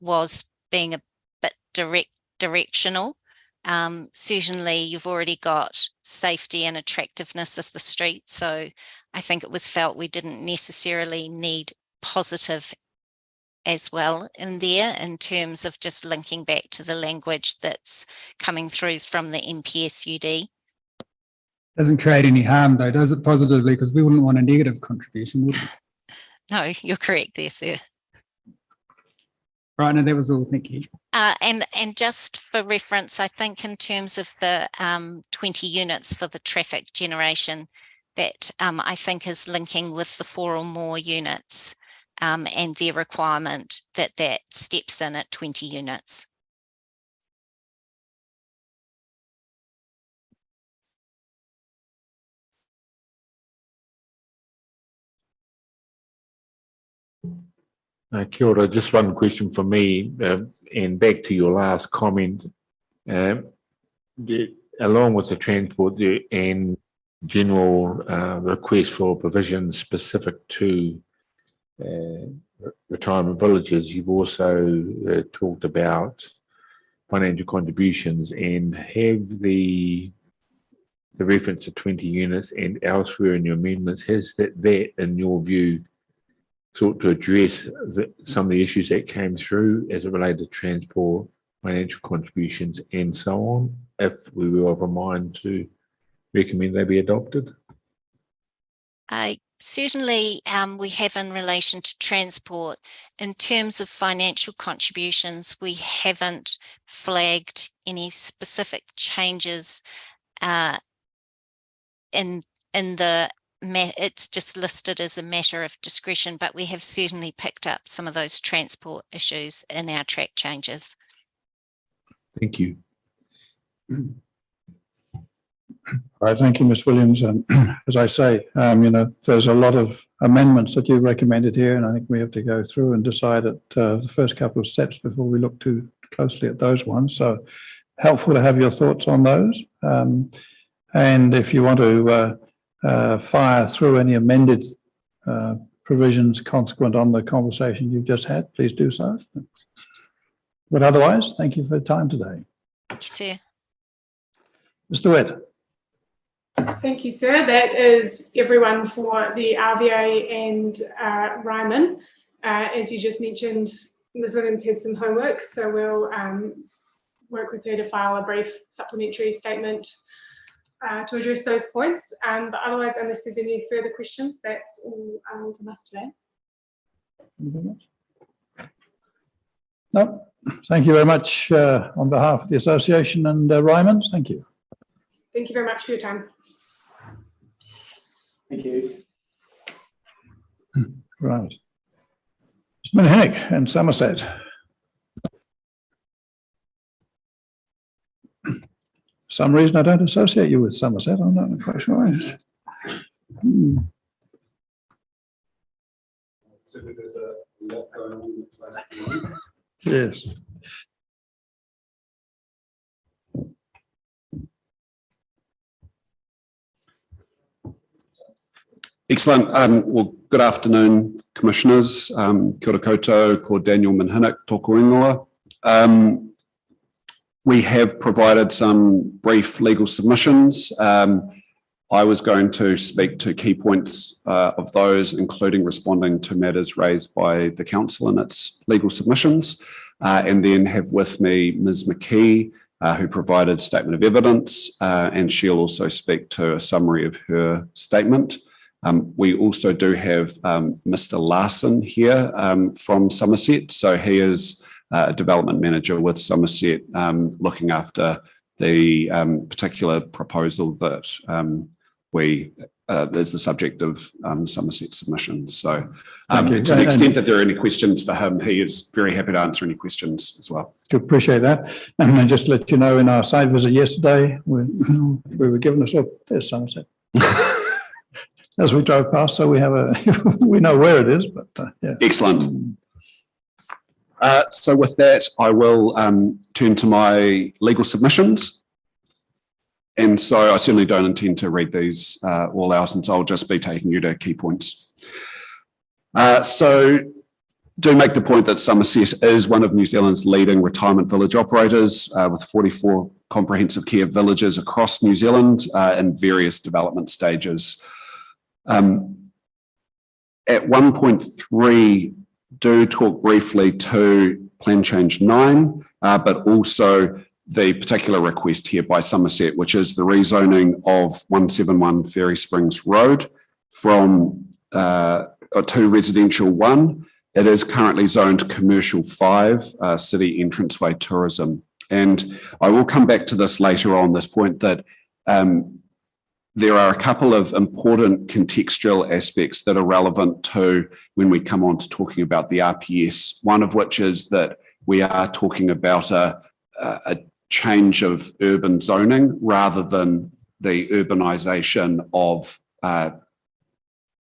was being a bit directional. Certainly you've already got safety and attractiveness of the street, so I think it was felt we didn't necessarily need positive as well in there in terms of just linking back to the language that's coming through from the MPSUD. Doesn't create any harm though, does it, positively? Because we wouldn't want a negative contribution, would we? No, you're correct there, sir. Right, no, that was all, thank you. And just for reference, I think in terms of the 20 units for the traffic generation, that I think is linking with the 4 or more units and their requirement that steps in at 20 units. Kia ora, just one question for me, and back to your last comment. Along with the transport and general request for provisions specific to retirement villages, you've also talked about financial contributions, and have the reference to 20 units and elsewhere in your amendments, has that in your view sought to address some of the issues that came through as it related to transport, financial contributions and so on, if we were of a mind to recommend they be adopted? Certainly we have in relation to transport. In terms of financial contributions, we haven't flagged any specific changes in the it's just listed as a matter of discretion, but we have certainly picked up some of those transport issues in our track changes. Thank you. All right, thank you, Ms. Williams. And as I say, there's a lot of amendments that you recommended here, and I think we have to go through and decide at the first couple of steps before we look too closely at those ones. So helpful to have your thoughts on those. And if you want to fire through any amended provisions consequent on the conversation you've just had, please do so. But otherwise, thank you for your time today. Thank you, sir. Mr. Wett. Thank you, sir. That is everyone for the RVA and Ryman. As you just mentioned, Ms. Williams has some homework, so we'll work with her to file a brief supplementary statement to address those points. But otherwise, unless there's any further questions, that's all from us today. No, thank you very much on behalf of the association and Ryman's. Thank you. Thank you very much for your time. Thank you. Right. Ms. Minhinnick and Somerset. For some reason, I don't associate you with Somerset. I'm not quite sure. There's a lot going on. Yes. Excellent. Well, good afternoon, Commissioners. Kia ora koutou, ko Daniel Minhinnick, tōku ingoa. We have provided some brief legal submissions. I was going to speak to key points of those, including responding to matters raised by the Council in its legal submissions, and then have with me Ms. McKee, who provided statement of evidence, and she'll also speak to a summary of her statement. We also do have Mr. Larson here from Somerset. So he is a development manager with Somerset, looking after the particular proposal that we is the subject of Somerset submissions. So Thank you. to the extent that there are any questions for him, he is very happy to answer any questions as well. Good, appreciate that. And then just let you know, in our site visit yesterday, we were given us, there's Somerset. As we drove past, so we have we know where it is, but yeah. Excellent. So with that, I will turn to my legal submissions. And so I certainly don't intend to read these all out, and so I'll just be taking you to key points. So do make the point that Somerset is one of New Zealand's leading retirement village operators with 44 comprehensive care villages across New Zealand in various development stages. At 1.3, do talk briefly to Plan Change 9, but also the particular request here by Somerset, which is the rezoning of 171 Fairy Springs Road from to residential 1. It is currently zoned commercial 5, city entranceway tourism. And I will come back to this later on, this point that there are a couple of important contextual aspects that are relevant to when we come on to talking about the RPS, one of which is that we are talking about a change of urban zoning rather than the urbanisation of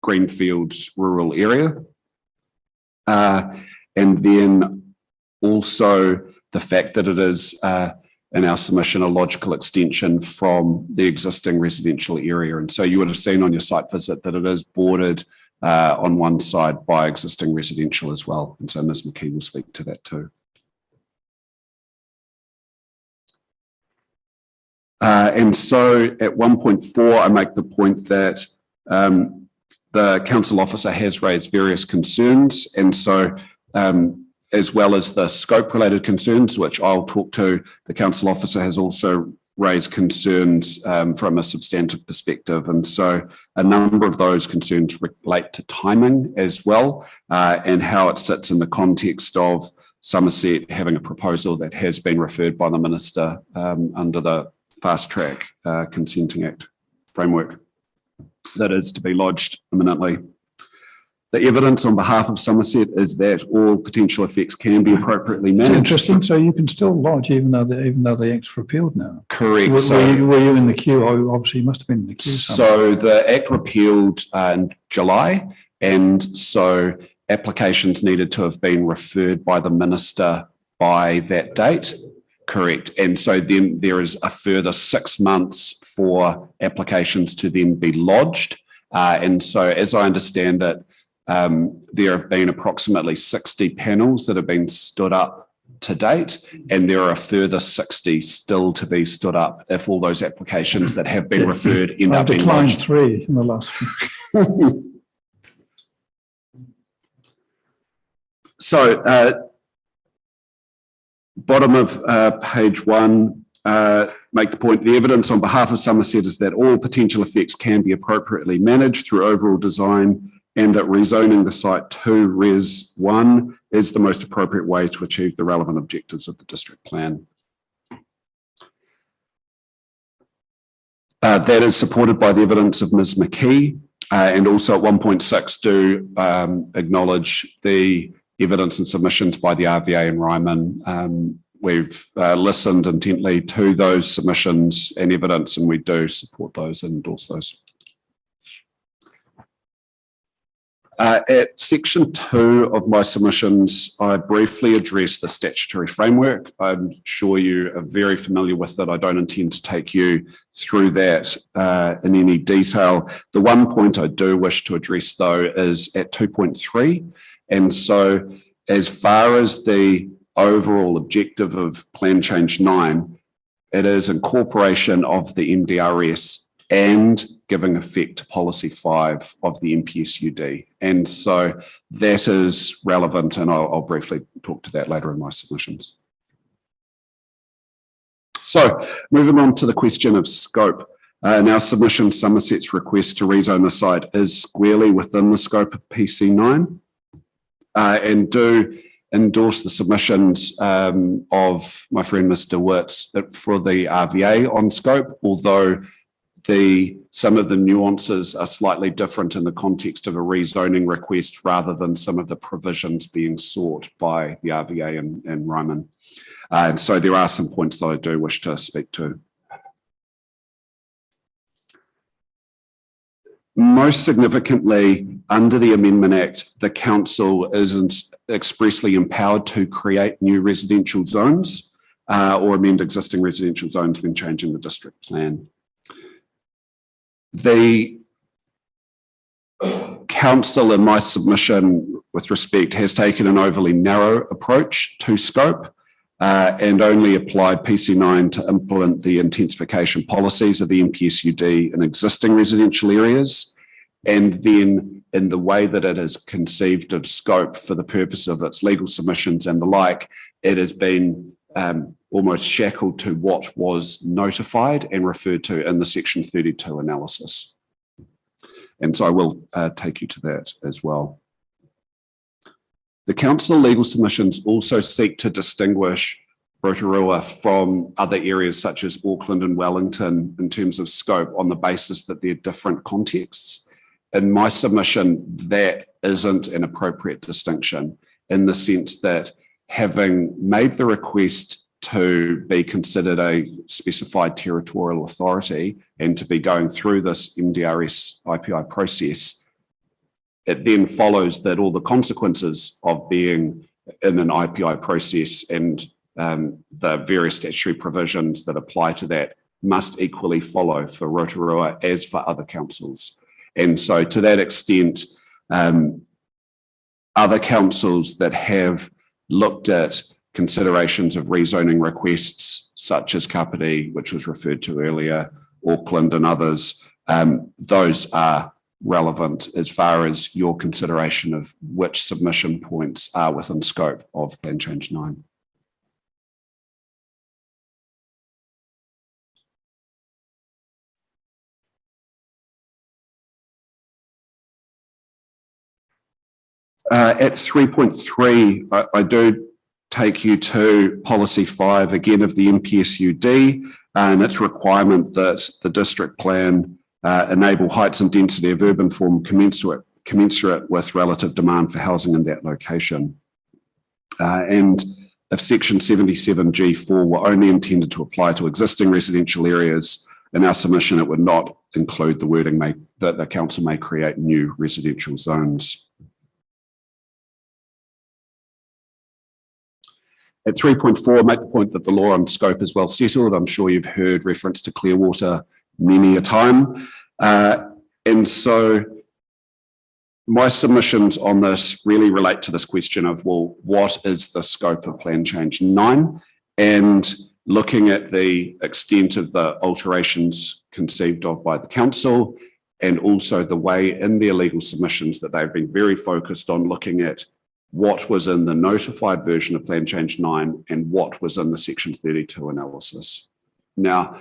Greenfield's rural area. And then also the fact that it is, in our submission, a logical extension from the existing residential area. And so you would have seen on your site visit that it is bordered on one side by existing residential as well. And so Ms. McKee will speak to that too. And so at 1.4, I make the point that the council officer has raised various concerns. And so as well as the scope related concerns, which I'll talk to, the council officer has also raised concerns from a substantive perspective. And so a number of those concerns relate to timing as well, and how it sits in the context of Somerset having a proposal that has been referred by the minister under the Fast Track Consenting Act framework that is to be lodged imminently. The evidence on behalf of Somerset is that all potential effects can be appropriately managed. It's interesting. So you can still lodge even though the act's repealed now. Correct. Were you in the queue? Oh, obviously you must have been in the queue. So the act repealed in July, and so applications needed to have been referred by the minister by that date. Correct. And so then there is a further 6 months for applications to then be lodged. And so as I understand it, there have been approximately 60 panels that have been stood up to date, and there are a further 60 still to be stood up if all those applications that have been referred end up being lodged. I've declined 3 in the last few. So bottom of page 1, make the point, the evidence on behalf of Somerset is that all potential effects can be appropriately managed through overall design, and that rezoning the site to Res 1 is the most appropriate way to achieve the relevant objectives of the district plan. That is supported by the evidence of Ms. McKee, and also at 1.6 do acknowledge the evidence and submissions by the RVA and Ryman. We've listened intently to those submissions and evidence, and we do support those and endorse those. At section 2 of my submissions, I briefly address the statutory framework. I'm sure you are very familiar with it. I don't intend to take you through that in any detail. The one point I do wish to address, though, is at 2.3. And so as far as the overall objective of Plan Change 9, it is incorporation of the MDRS and giving effect to Policy 5 of the MPSUD. And so that is relevant, and I'll briefly talk to that later in my submissions. So moving on to the question of scope. In our submission, Somerset's request to rezone the site is squarely within the scope of PC9, and do endorse the submissions of my friend Mr. Witt for the RVA on scope, although some of the nuances are slightly different in the context of a rezoning request rather than some of the provisions being sought by the RVA and Ryman. And so there are some points that I do wish to speak to. Most significantly, under the Amendment Act, the council is expressly empowered to create new residential zones or amend existing residential zones when changing the district plan. The council, in my submission with respect, has taken an overly narrow approach to scope and only applied PC9 to implement the intensification policies of the MPSUD in existing residential areas. And then in the way that it is conceived of scope for the purpose of its legal submissions and the like, it has been almost shackled to what was notified and referred to in the Section 32 analysis. And so I will take you to that as well. The council legal submissions also seek to distinguish Rotorua from other areas such as Auckland and Wellington in terms of scope on the basis that they're different contexts. In my submission, that isn't an appropriate distinction in the sense that having made the request to be considered a specified territorial authority and to be going through this MDRS IPI process, it then follows that all the consequences of being in an IPI process and the various statutory provisions that apply to that must equally follow for Rotorua as for other councils. And so to that extent, other councils that have looked at considerations of rezoning requests, such as Kapiti, which was referred to earlier, Auckland and others, those are relevant as far as your consideration of which submission points are within scope of Plan Change 9. At 3.3, I do take you to policy 5 again of the MPSUD and its requirement that the district plan enable heights and density of urban form commensurate with relative demand for housing in that location. And if section 77G4 were only intended to apply to existing residential areas, in our submission it would not include the wording that the council may create new residential zones. At 3.4, make the point that the law on scope is well settled. I'm sure you've heard reference to Clearwater many a time. And so my submissions on this really relate to this question of, well, what is the scope of Plan Change 9? And looking at the extent of the alterations conceived of by the council, and also the way in their legal submissions that they've been very focused on looking at what was in the notified version of Plan Change 9 and what was in the Section 32 analysis. Now,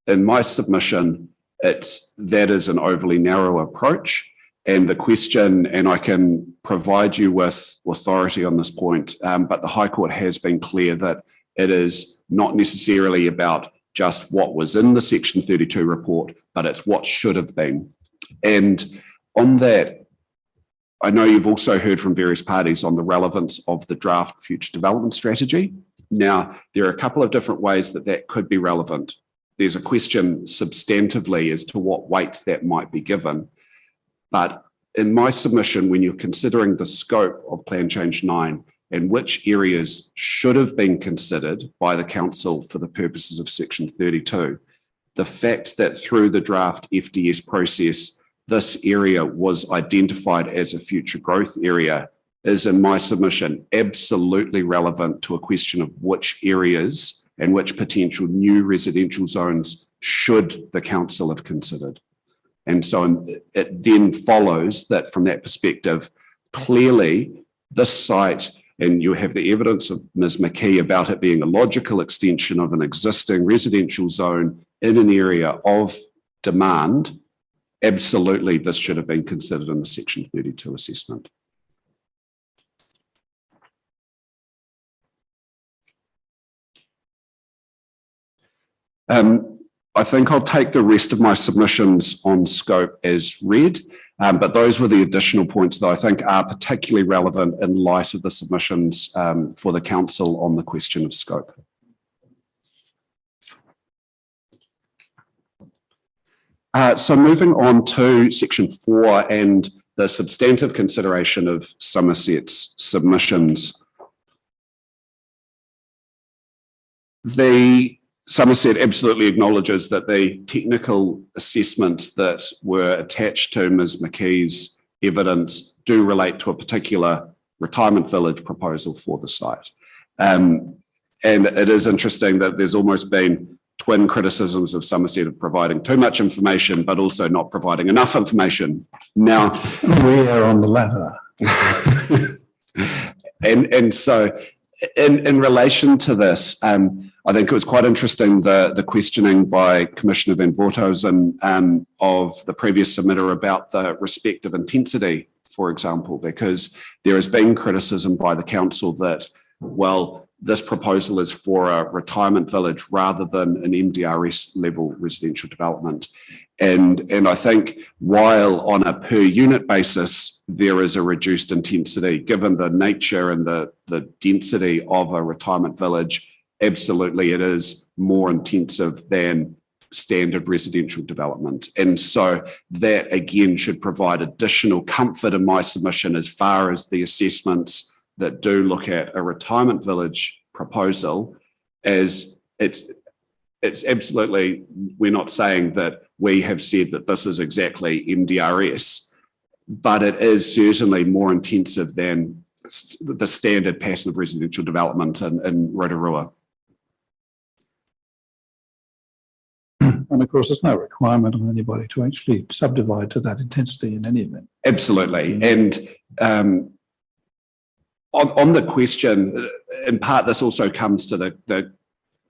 in my submission, that is an overly narrow approach. And the question, and I can provide you with authority on this point, but the High Court has been clear that it is not necessarily about just what was in the Section 32 report, but it's what should have been. And on that, I know you've also heard from various parties on the relevance of the draft future development strategy. Now, there are a couple of different ways that that could be relevant. There's a question substantively as to what weight that might be given. But in my submission, when you're considering the scope of Plan Change 9 and which areas should have been considered by the council for the purposes of Section 32, the fact that through the draft FDS process, this area was identified as a future growth area is, in my submission, absolutely relevant to a question of which areas and which potential new residential zones should the council have considered. And so it then follows that from that perspective, clearly this site, and you have the evidence of Ms. McKee about it being a logical extension of an existing residential zone in an area of demand, absolutely this should have been considered in the Section 32 assessment. I think I'll take the rest of my submissions on scope as read, but those were the additional points that I think are particularly relevant in light of the submissions for the council on the question of scope. So moving on to section 4 and the substantive consideration of Somerset's submissions. The Somerset absolutely acknowledges that the technical assessments that were attached to Ms McKee's evidence do relate to a particular retirement village proposal for the site. And it is interesting that there's almost been twin criticisms of Somerset of providing too much information, but also not providing enough information. Now, we are on the latter. and so in relation to this, I think it was quite interesting the questioning by Commissioner Van Voorthuizen of the previous submitter about the respective intensity, for example, because there has been criticism by the council that, well, this proposal is for a retirement village rather than an MDRS level residential development. And I think while on a per unit basis, there is a reduced intensity, given the nature and the density of a retirement village, absolutely it is more intensive than standard residential development. And so that again should provide additional comfort in my submission as far as the assessments that do look at a retirement village proposal, as it's absolutely, we're not saying that we have said that this is exactly MDRS, but it is certainly more intensive than the standard pattern of residential development in Rotorua. And of course, there's no requirement on anybody to actually subdivide to that intensity in any event. Absolutely. And on the question, in part, this also comes to the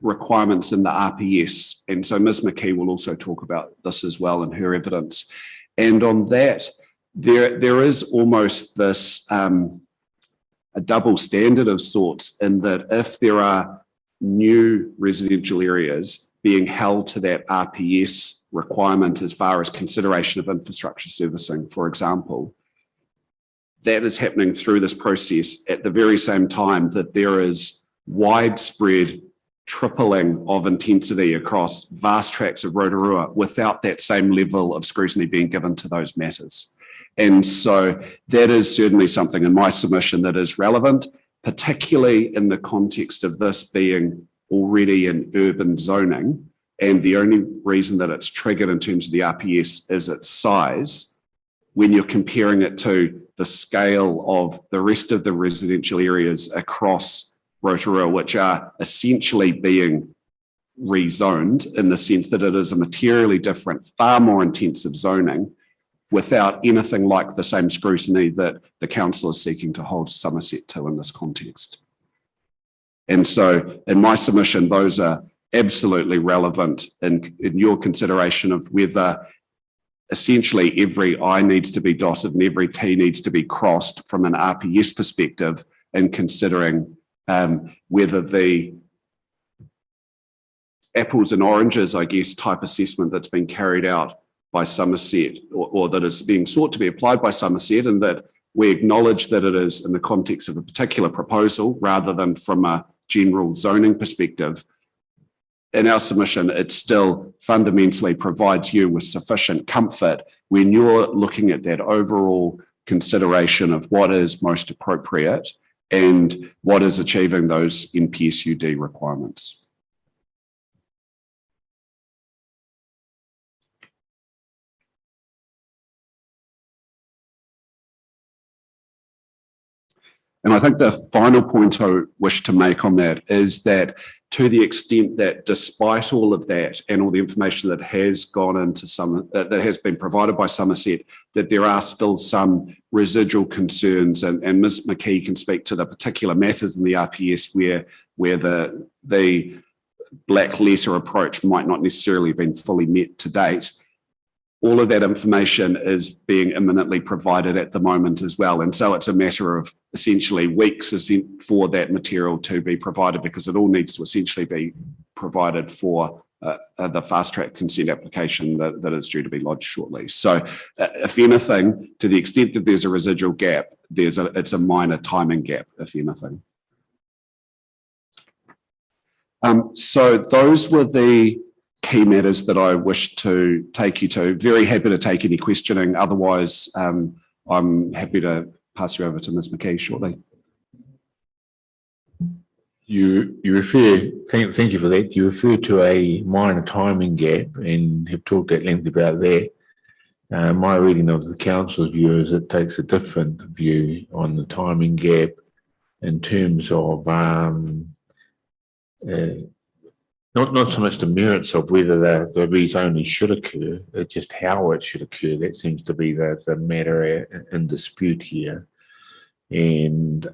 requirements in the RPS. And so Ms McKee will also talk about this as well in her evidence. And on that, there is almost this a double standard of sorts, in that if there are new residential areas being held to that RPS requirement as far as consideration of infrastructure servicing, for example, that is happening through this process at the very same time that there is widespread tripling of intensity across vast tracts of Rotorua without that same level of scrutiny being given to those matters. And so that is certainly something in my submission that is relevant, particularly in the context of this being already in urban zoning. And the only reason that it's triggered in terms of the RPS is its size, when you're comparing it to the scale of the rest of the residential areas across Rotorua, which are essentially being rezoned in the sense that it is a materially different, far more intensive zoning without anything like the same scrutiny that the council is seeking to hold Somerset to in this context. And so in my submission, those are absolutely relevant in your consideration of whether essentially every I needs to be dotted and every T needs to be crossed from an RPS perspective, and considering whether the apples and oranges, I guess, type assessment that's been carried out by Somerset, or that is being sought to be applied by Somerset, and that we acknowledge that it is in the context of a particular proposal rather than from a general zoning perspective. In our submission, it still fundamentally provides you with sufficient comfort when you're looking at that overall consideration of what is most appropriate and what is achieving those NPSUD requirements. And I think the final point I wish to make on that is that, to the extent that despite all of that and all the information that has gone into that has been provided by Somerset, that there are still some residual concerns, and Ms McKee can speak to the particular matters in the RPS where the black letter approach might not necessarily have been fully met to date. All of that information is being imminently provided at the moment as well. And so it's a matter of essentially weeks for that material to be provided, because it all needs to essentially be provided for the fast track consent application that is due to be lodged shortly. So if anything, to the extent that there's a residual gap, it's a minor timing gap, if anything. So those were the key matters that I wish to take you to. Very happy to take any questioning. Otherwise, I'm happy to pass you over to Ms. McKee shortly. You refer, thank you for that. You refer to a minor timing gap and have talked at length about that. My reading of the council's view is it takes a different view on the timing gap in terms of not so much the merits of whether the rezoning should occur, it's just how it should occur. That seems to be the matter in dispute here. And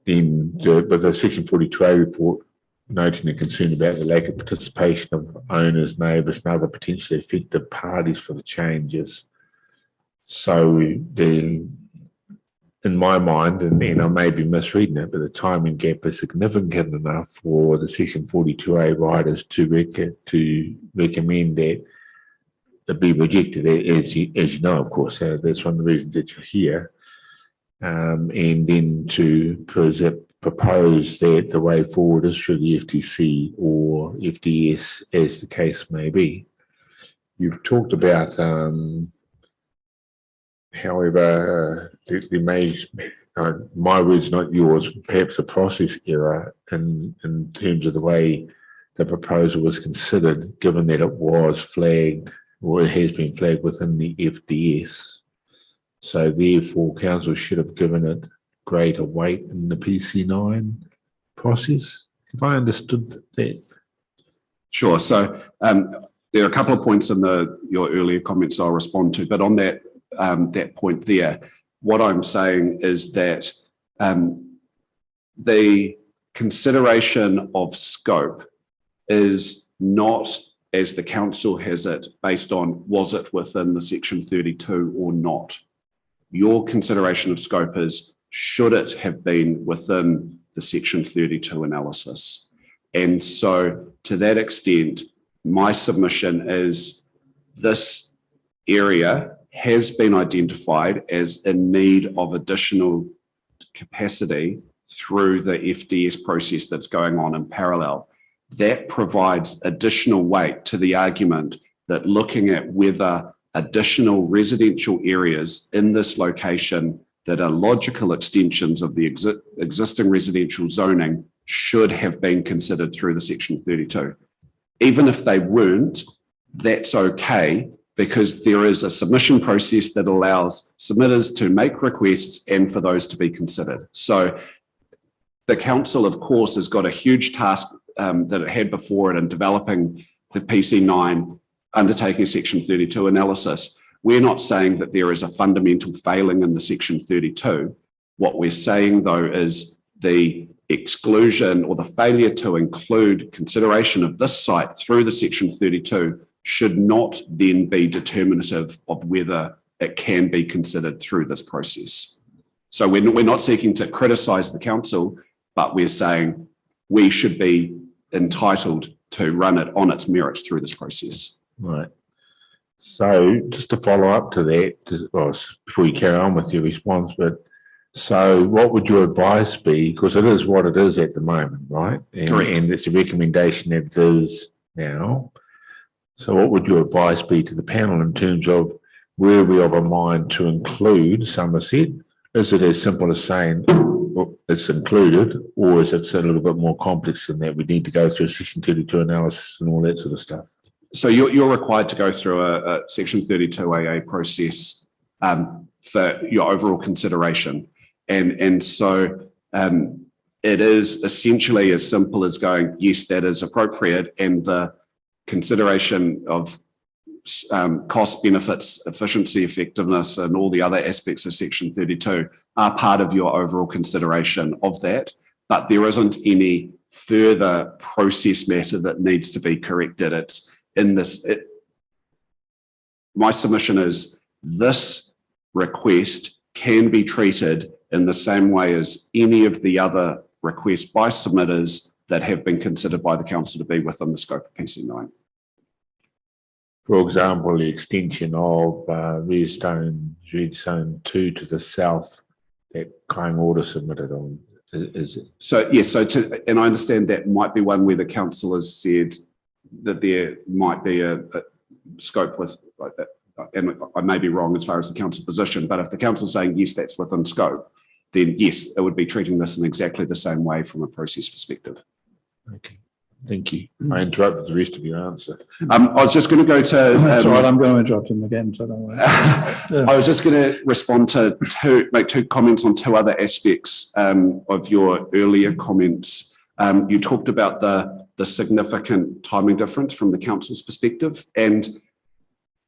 with the Section 42A report noting the concern about the lack of participation of owners, neighbours and other potentially affected parties for the changes. So in my mind, and I may be misreading it, but the timing gap is significant enough for the Section 42A writers to recommend that it be rejected, as you know, of course. That's one of the reasons that you're here. And then to propose that the way forward is through the FTC or FDS, as the case may be. You've talked about, however, there may, my words, not yours, perhaps a process error in terms of the way the proposal was considered, given that it was flagged, or it has been flagged within the FDS. So therefore, council should have given it greater weight in the PC9 process. Have I understood that? Sure. So there are a couple of points in your earlier comments I'll respond to, but on that point there, what I'm saying is that the consideration of scope is not, as the council has it, based on was it within the Section 32 or not. Your consideration of scope is, should it have been within the Section 32 analysis? And so to that extent, my submission is this area has been identified as in need of additional capacity through the FDS process that's going on in parallel. That provides additional weight to the argument that looking at whether additional residential areas in this location that are logical extensions of the existing residential zoning should have been considered through the Section 32. Even if they weren't, that's okay, because there is a submission process that allows submitters to make requests and for those to be considered. So the council, of course, has got a huge task that it had before it in developing the PC9, undertaking a Section 32 analysis. We're not saying that there is a fundamental failing in the Section 32. What we're saying, though, is the exclusion or the failure to include consideration of this site through the Section 32 should not then be determinative of whether it can be considered through this process. So we're not seeking to criticise the council, but we're saying we should be entitled to run it on its merits through this process. Right. So just to follow up to that, well, before you carry on with your response, but so what would your advice be? Because it is what it is at the moment, right? Correct. And it's a recommendation that it is now. So what would your advice be to the panel in terms of were we of a mind to include Somerset? Is it as simple as saying it's included, or is it a little bit more complex than that? We need to go through a Section 32 analysis and all that sort of stuff. So you're required to go through a Section 32AA process for your overall consideration. And so it is essentially as simple as going, yes, that is appropriate, and the consideration of cost, benefits, efficiency, effectiveness, and all the other aspects of Section 32 are part of your overall consideration of that. But there isn't any further process matter that needs to be corrected. It's in this. My submission is this request can be treated in the same way as any of the other requests by submitters that have been considered by the council to be within the scope of PC9. For example, the extension of Redstone 2 to the south that Kāinga Ora submitted on, is it? So yes, and I understand that might be one where the council has said that there might be a scope with like that, and I may be wrong as far as the council position, but if the council is saying yes, that's within scope, then yes, it would be treating this in exactly the same way from a process perspective. Okay. Thank you. I interrupted the rest of your answer. I was just going to go to. That's all right, I'm going to interrupt him again, so don't worry. I was just going to respond to make two comments on two other aspects of your earlier comments. You talked about the significant timing difference from the council's perspective, and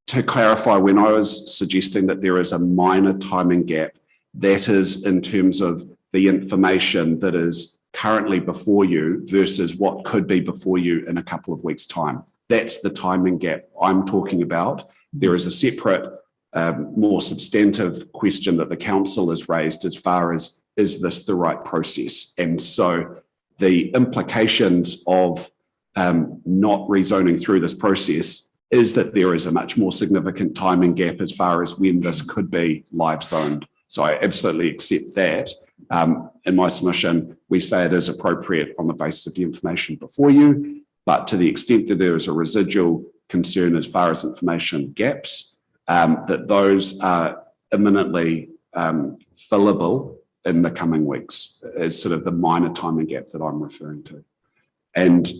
to clarify, when I was suggesting that there is a minor timing gap, that is in terms of the information that is currently before you versus what could be before you in a couple of weeks' time. That's the timing gap I'm talking about. There is a separate, more substantive question that the council has raised as far as, is this the right process? And so the implications of not rezoning through this process is that there is a much more significant timing gap as far as when this could be live zoned. So I absolutely accept that. In my submission, we say it is appropriate on the basis of the information before you, but to the extent that there is a residual concern as far as information gaps, that those are imminently fillable in the coming weeks is sort of the minor timing gap that I'm referring to. And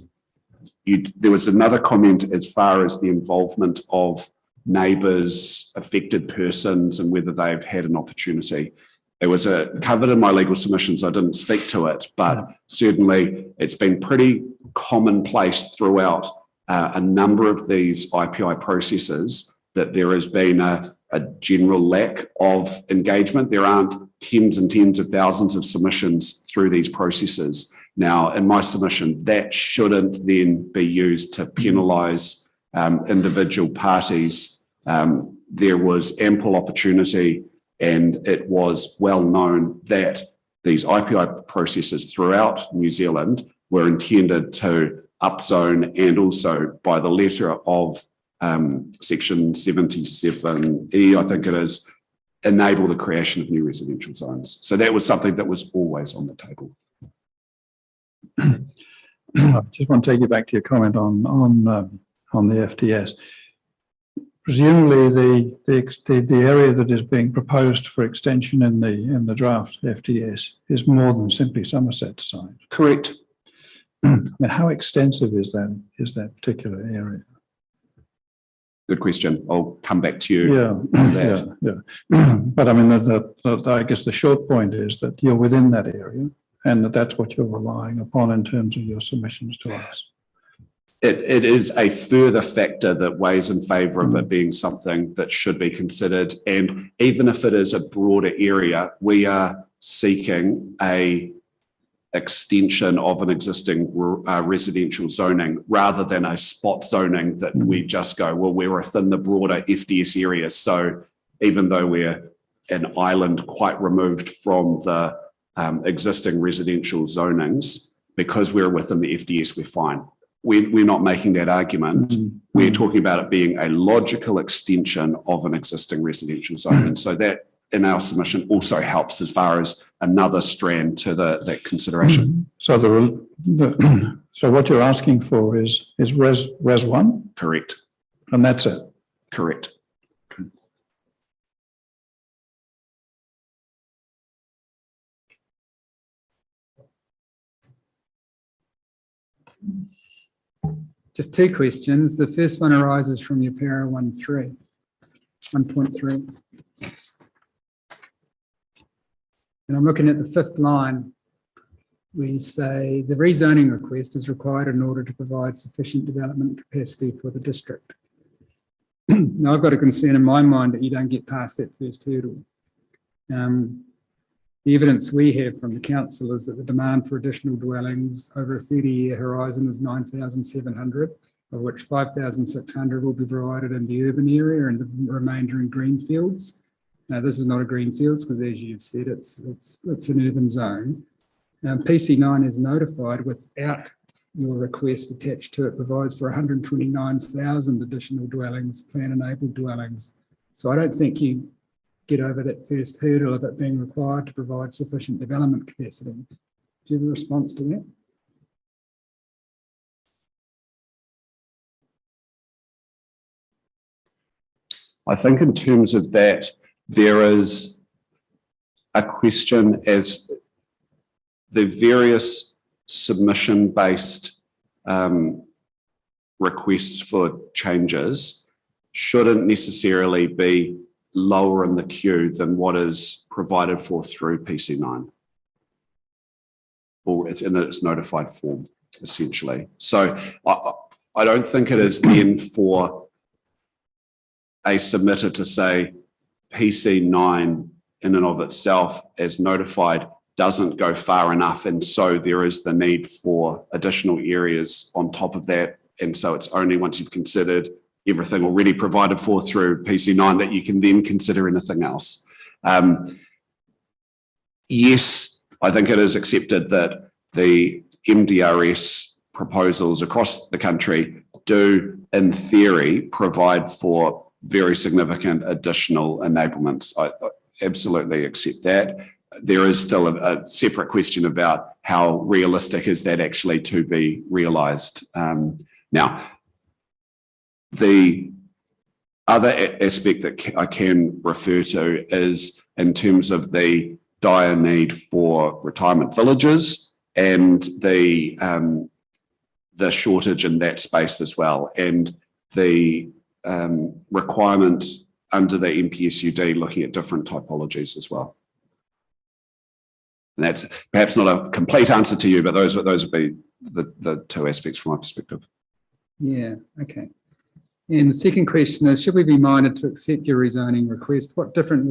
there was another comment as far as the involvement of neighbours, affected persons, and whether they've had an opportunity. It was covered in my legal submissions. I didn't speak to it, but certainly it's been pretty commonplace throughout a number of these IPI processes that there has been a general lack of engagement. There aren't tens and tens of thousands of submissions through these processes. Now, in my submission, that shouldn't then be used to penalise individual parties. There was ample opportunity, and it was well known that these IPI processes throughout New Zealand were intended to upzone, and also by the letter of section 77E, I think it is, enable the creation of new residential zones. So that was something that was always on the table. I just want to take you back to your comment on the FTS. Presumably the area that is being proposed for extension in the draft FTS is more than simply Somerset side. Correct. I mean, how extensive is that particular area? Good question. I'll come back to you. Yeah, on that. yeah. But I mean, I guess the short point is that you're within that area, and that's what you're relying upon in terms of your submissions to us. It is a further factor that weighs in favour of it being something that should be considered. And even if it is a broader area, we are seeking a extension of an existing residential zoning rather than a spot zoning that we just go, well, we're within the broader FDS area. So even though we're an island quite removed from the existing residential zonings, because we're within the FDS, we're fine. We're not making that argument. We're talking about it being a logical extension of an existing residential zone. And so that in our submission also helps as far as another strand to that consideration. So so what you're asking for is res 1? Correct. And that's it? Correct. Just two questions. The first one arises from your para 1.3. And I'm looking at the fifth line. We say the rezoning request is required in order to provide sufficient development capacity for the district. Now, I've got a concern in my mind that you don't get past that first hurdle. The evidence we have from the council is that the demand for additional dwellings over a 30-year horizon is 9,700, of which 5,600 will be provided in the urban area and the remainder in greenfields. Now, this is not a greenfields because, as you've said, it's an urban zone. PC9 is notified without your request attached to it, provides for 129,000 additional dwellings, plan-enabled dwellings. So I don't think you get over that first hurdle of it being required to provide sufficient development capacity. Do you have a response to that? I think in terms of that, there is a question as the various submission-based requests for changes shouldn't necessarily be lower in the queue than what is provided for through PC9 or in its notified form, essentially. So I don't think it is then for a submitter to say PC9 in and of itself as notified doesn't go far enough, and so there is the need for additional areas on top of that, and so it's only once you've considered everything already provided for through PC9 that you can then consider anything else. Yes, I think it is accepted that the MDRS proposals across the country do, in theory, provide for very significant additional enablements. I absolutely accept that. There is still a separate question about how realistic is that actually to be realised. Now, the other aspect that I can refer to is in terms of the dire need for retirement villages and the shortage in that space as well, and the requirement under the MPSUD looking at different typologies as well. And that's perhaps not a complete answer to you, but those would be the two aspects from my perspective. Yeah, okay. And the second question is, should we be minded to accept your rezoning request? What difference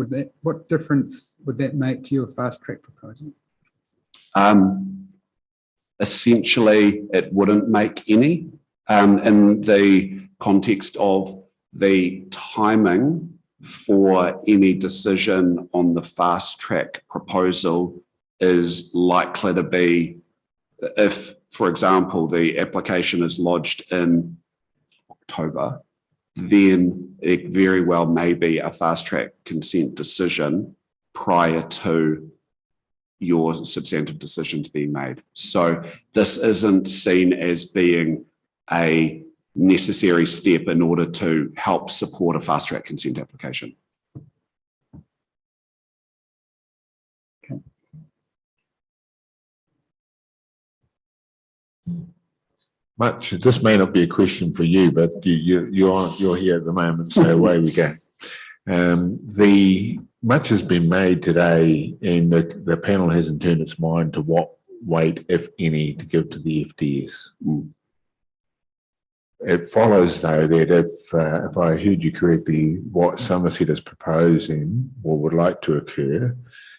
would that make to your fast track proposal? Essentially, it wouldn't make any in the context of the timing for any decision on the fast track proposal is likely to be, if, for example, the application is lodged in October, then it very well may be a fast track consent decision prior to your substantive decisions being made. So this isn't seen as being a necessary step in order to help support a fast track consent application. Okay. Much, this may not be a question for you, but you're here at the moment, so away we go. Much has been made today, and the panel hasn't turned its mind to what weight, if any, to give to the FDS. It follows, though, that if I heard you correctly, what Somerset is proposing or would like to occur,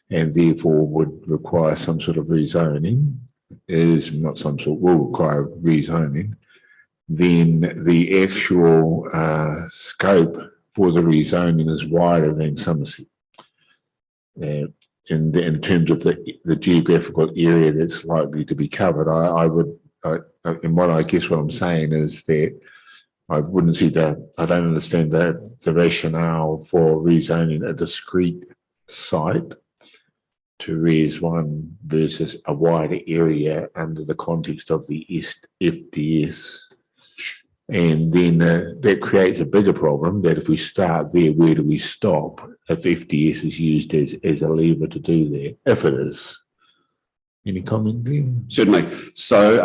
and therefore would require some sort of rezoning, is not some sort, will require rezoning, then the actual scope for the rezoning is wider than Somerset. In terms of the geographical area that's likely to be covered, and what I guess what I'm saying is that I wouldn't see I don't understand the rationale for rezoning a discrete site to Res 1 versus a wider area under the context of the FDS. And then that creates a bigger problem that if we start there, where do we stop if FDS is used as a lever to do that, if it is? Any comment there? Certainly. So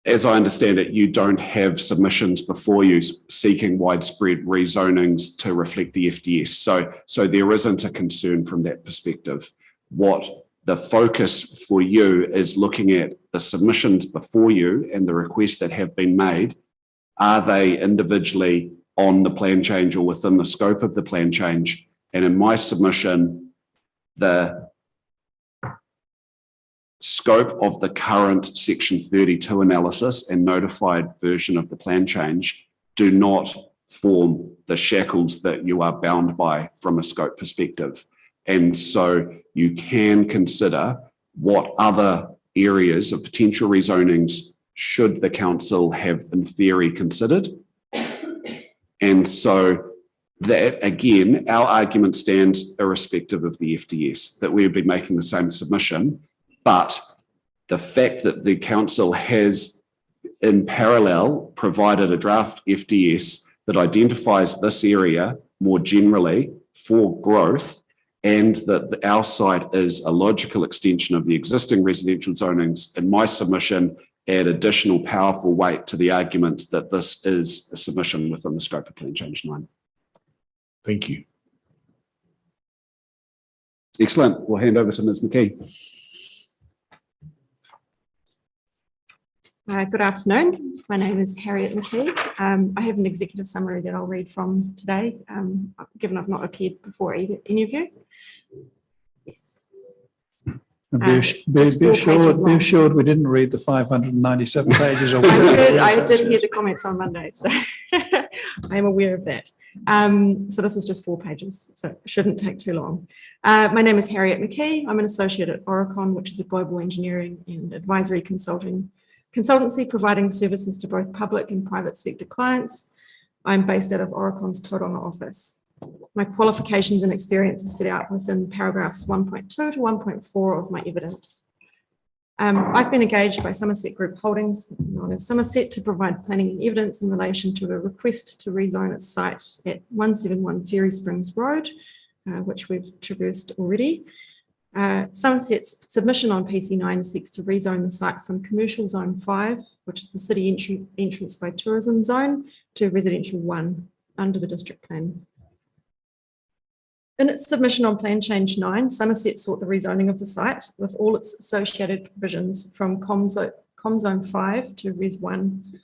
as I understand it, you don't have submissions before you seeking widespread rezonings to reflect the FDS. So there isn't a concern from that perspective. What the focus for you is looking at the submissions before you and the requests that have been made. Are they individually on the plan change or within the scope of the plan change? And in my submission, the scope of the current Section 32 analysis and notified version of the plan change do not form the shackles that you are bound by from a scope perspective. And so you can consider what other areas of potential rezonings should the council have in theory considered. And so that, again, our argument stands irrespective of the FDS, that we would be making the same submission. But the fact that the council has in parallel provided a draft FDS that identifies this area more generally for growth, and that our site is a logical extension of the existing residential zonings, in my submission, add additional powerful weight to the argument that this is a submission within the scope of Plan Change 9. Thank you. Excellent. We'll hand over to Ms. McKee. Good afternoon. My name is Harriet McKee. I have an executive summary that I'll read from today, given I've not appeared before any of you. Yes. Be assured we didn't read the 597 pages. I did hear the comments on Monday, so I am aware of that. So this is just 4 pages, so it shouldn't take too long. My name is Harriet McKee. I'm an associate at Oricon, which is a global engineering and advisory consultancy providing services to both public and private sector clients. I'm based out of Oricon's Tauranga office. My qualifications and experience are set out within paragraphs 1.2 to 1.4 of my evidence. I've been engaged by Somerset Group Holdings, known as Somerset, to provide planning and evidence in relation to a request to rezone its site at 171 Ferry Springs Road, which we've traversed already. Somerset's submission on PC9 seeks to rezone the site from Commercial Zone 5, which is the city entrance by tourism zone, to Residential 1 under the district plan. In its submission on Plan Change 9, Somerset sought the rezoning of the site with all its associated provisions from Com Zone 5 to Res 1,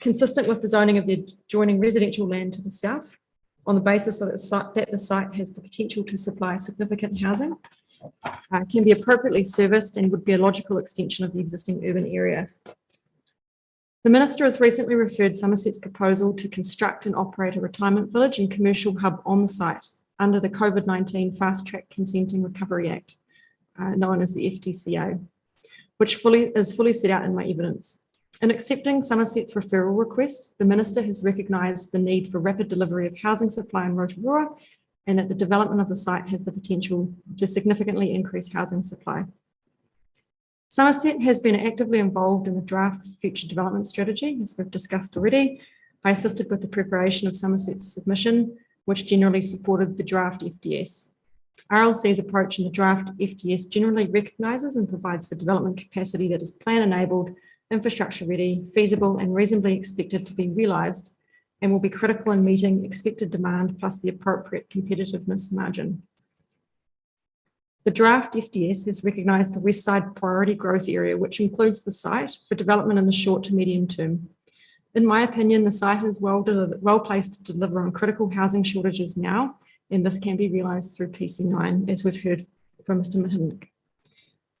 consistent with the zoning of the adjoining residential land to the south, on the basis of that the site has the potential to supply significant housing, can be appropriately serviced, and would be a logical extension of the existing urban area. The Minister has recently referred Somerset's proposal to construct and operate a retirement village and commercial hub on the site under the COVID-19 Fast Track Consenting Recovery Act, known as the FTCA, which is fully set out in my evidence. In accepting Somerset's referral request, the Minister has recognised the need for rapid delivery of housing supply in Rotorua, and that the development of the site has the potential to significantly increase housing supply. Somerset has been actively involved in the draft future development strategy, as we've discussed already. I assisted with the preparation of Somerset's submission, which generally supported the draft FDS. RLC's approach in the draft FDS generally recognises and provides for development capacity that is plan-enabled, infrastructure-ready, feasible and reasonably expected to be realised, and will be critical in meeting expected demand plus the appropriate competitiveness margin. The draft FDS has recognised the West Side priority growth area, which includes the site for development in the short to medium term. In my opinion, the site is well placed to deliver on critical housing shortages now, and this can be realised through PC9, as we've heard from Mr. Mihinnik.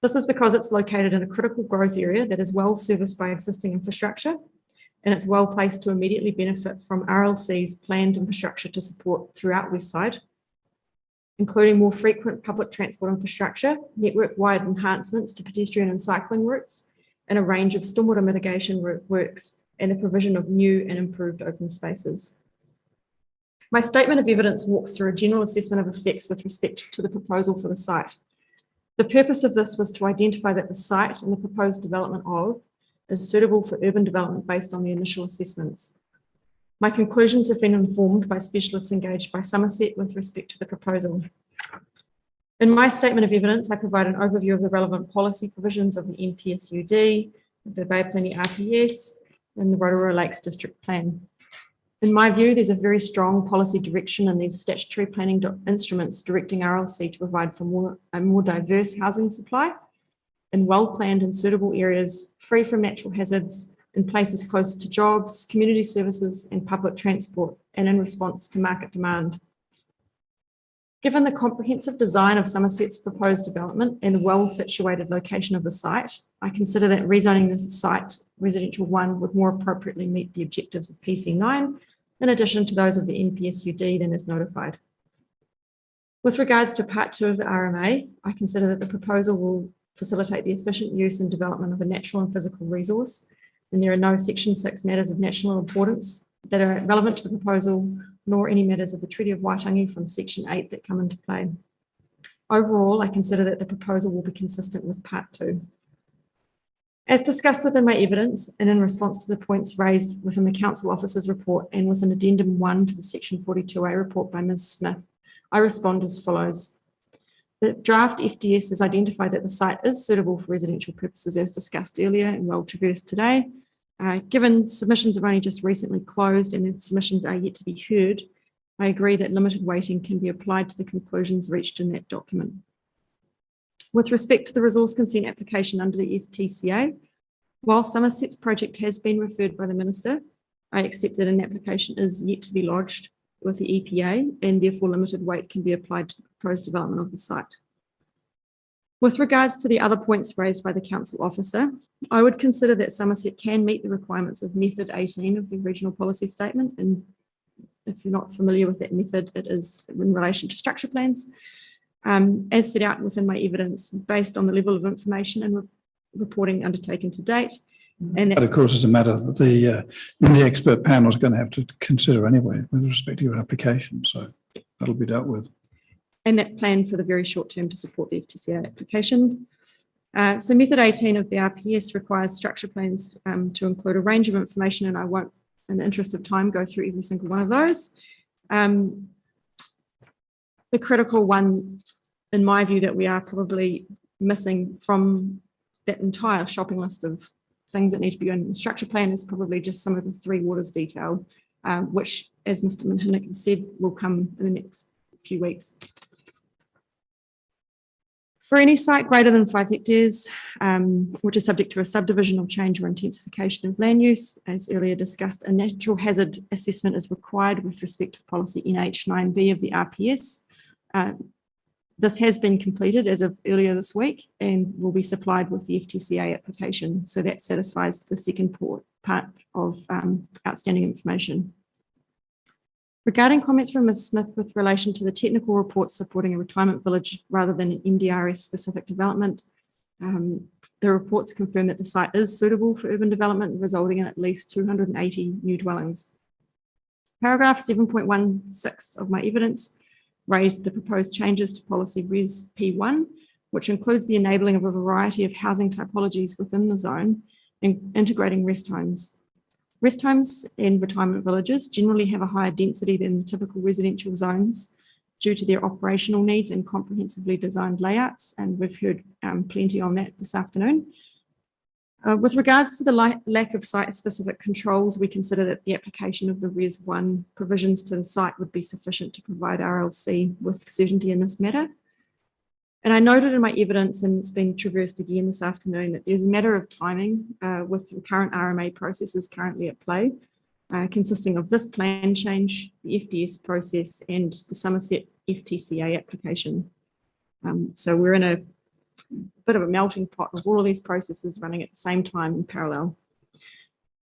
This is because it's located in a critical growth area that is well serviced by existing infrastructure, and it's well placed to immediately benefit from RLC's planned infrastructure to support throughout West Side, including more frequent public transport infrastructure, network-wide enhancements to pedestrian and cycling routes, and a range of stormwater mitigation works, and the provision of new and improved open spaces. My statement of evidence walks through a general assessment of effects with respect to the proposal for the site. The purpose of this was to identify that the site and the proposed development of is suitable for urban development based on the initial assessments. My conclusions have been informed by specialists engaged by Somerset with respect to the proposal. In my statement of evidence, I provide an overview of the relevant policy provisions of the NPSUD, the Bay of Plenty RPS, and the Rotorua Lakes District Plan. In my view, there's a very strong policy direction in these statutory planning instruments directing RLC to provide for a more diverse housing supply in well-planned and suitable areas, free from natural hazards, in places close to jobs, community services, and public transport, and in response to market demand. Given the comprehensive design of Somerset's proposed development and the well-situated location of the site, I consider that rezoning the site Residential 1 would more appropriately meet the objectives of PC9, in addition to those of the NPSUD than is notified. With regards to Part 2 of the RMA, I consider that the proposal will facilitate the efficient use and development of a natural and physical resource. And there are no Section 6 matters of national importance that are relevant to the proposal, nor any matters of the Treaty of Waitangi from Section 8 that come into play. Overall, I consider that the proposal will be consistent with Part 2. As discussed within my evidence and in response to the points raised within the Council Officer's report and within Addendum 1 to the Section 42A report by Ms. Smith, I respond as follows. The draft FDS has identified that the site is suitable for residential purposes as discussed earlier and well traversed today. Given submissions have only just recently closed and the submissions are yet to be heard, I agree that limited weighting can be applied to the conclusions reached in that document. With respect to the resource consent application under the FTCA, while Somerset's project has been referred by the Minister, I accept that an application is yet to be lodged with the EPA and therefore limited weight can be applied to the proposed development of the site. With regards to the other points raised by the Council Officer, I would consider that Somerset can meet the requirements of Method 18 of the Regional Policy Statement. And if you're not familiar with that method, it is in relation to structure plans. As set out within my evidence, based on the level of information and reporting undertaken to date. And that, but of course, it's a matter that the expert panel is going to have to consider anyway with respect to your application. So that'll be dealt with. And that plan for the very short term to support the FTCA application. So method 18 of the RPS requires structure plans to include a range of information, and I won't, in the interest of time, go through every single one of those. The critical one, in my view, that we are probably missing from that entire shopping list of things that need to be on the structure plan is probably just some of the three waters detail, which, as Mr. Minhinnick said, will come in the next few weeks. For any site greater than 5 hectares, which is subject to a subdivision or change or intensification of land use, as earlier discussed, a natural hazard assessment is required with respect to policy NH9B of the RPS. This has been completed as of earlier this week and will be supplied with the FTCA application. So that satisfies the second part of outstanding information. Regarding comments from Ms. Smith with relation to the technical reports supporting a retirement village rather than an MDRS specific development, the reports confirm that the site is suitable for urban development, resulting in at least 280 new dwellings. Paragraph 7.16 of my evidence raised the proposed changes to policy Res P1, which includes the enabling of a variety of housing typologies within the zone and integrating rest homes. Rest homes in retirement villages generally have a higher density than the typical residential zones due to their operational needs and comprehensively designed layouts, and we've heard plenty on that this afternoon. With regards to the lack of site-specific controls, we consider that the application of the Res 1 provisions to the site would be sufficient to provide RLC with certainty in this matter. And I noted in my evidence, and it's been traversed again this afternoon, that there's a matter of timing with the current RMA processes currently at play, consisting of this plan change, the FDS process, and the Somerset FTCA application. So we're in a bit of a melting pot of all of these processes running at the same time in parallel.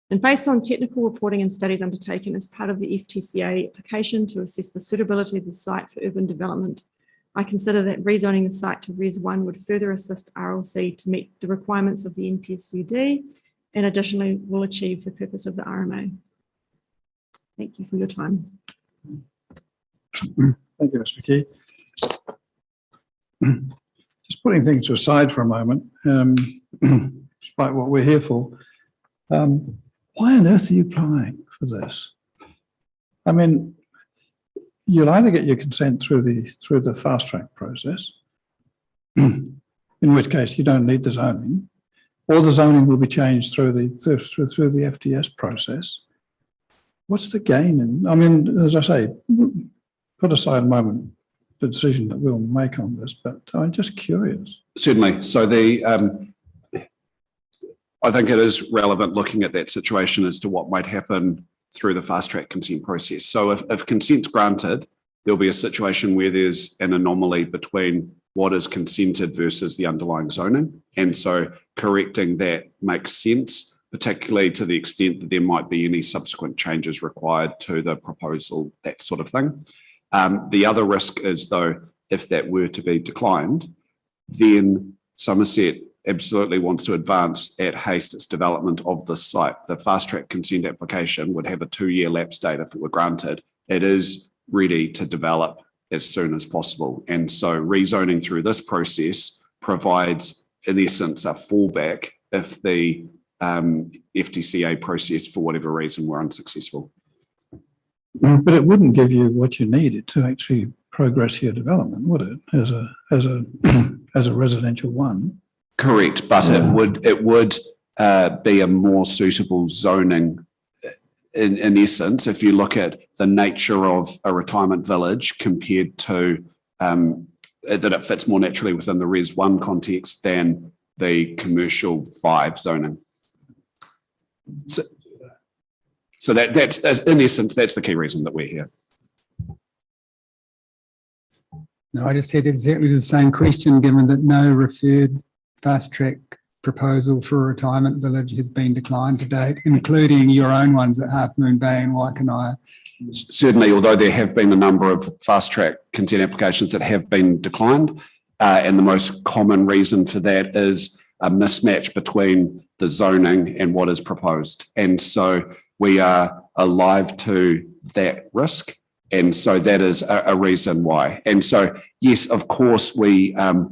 And based on technical reporting and studies undertaken as part of the FTCA application to assess the suitability of the site for urban development, I consider that rezoning the site to Res 1 would further assist RLC to meet the requirements of the NPSUD and additionally will achieve the purpose of the RMA. Thank you for your time. Thank you, Ms. McKee. Just putting things aside for a moment, despite what we're here for, why on earth are you applying for this? I mean, you'll either get your consent through the fast track process, in which case you don't need the zoning, or the zoning will be changed through the FDS process. What's the gain? And I mean, as I say, put aside a moment the decision that we'll make on this, but I'm just curious. Certainly. So I think it is relevant looking at that situation as to what might happen through the fast track consent process. So if consent's granted, there'll be a situation where there's an anomaly between what is consented versus the underlying zoning. And so correcting that makes sense, particularly to the extent that there might be any subsequent changes required to the proposal, that sort of thing. The other risk is, though, if that were to be declined, then Somerset absolutely wants to advance at haste its development of this site. The fast track consent application would have a 2-year lapse date if it were granted. It is ready to develop as soon as possible. And so rezoning through this process provides, in essence, a fallback if the FTCA process, for whatever reason, were unsuccessful. But it wouldn't give you what you needed to actually progress your development, would it? As a residential one. Correct, but it would be a more suitable zoning in essence, if you look at the nature of a retirement village compared to that it fits more naturally within the Res 1 context than the commercial 5 zoning. So that's in essence, that's the key reason that we're here. No, I just had exactly the same question, given that no referred fast track proposal for a retirement village has been declined to date, including your own ones at Half Moon Bay and Waikanaia. Certainly, although there have been a number of fast track consent applications that have been declined, and the most common reason for that is a mismatch between the zoning and what is proposed. And so we are alive to that risk. And so that is a reason why. And so, yes, of course, we are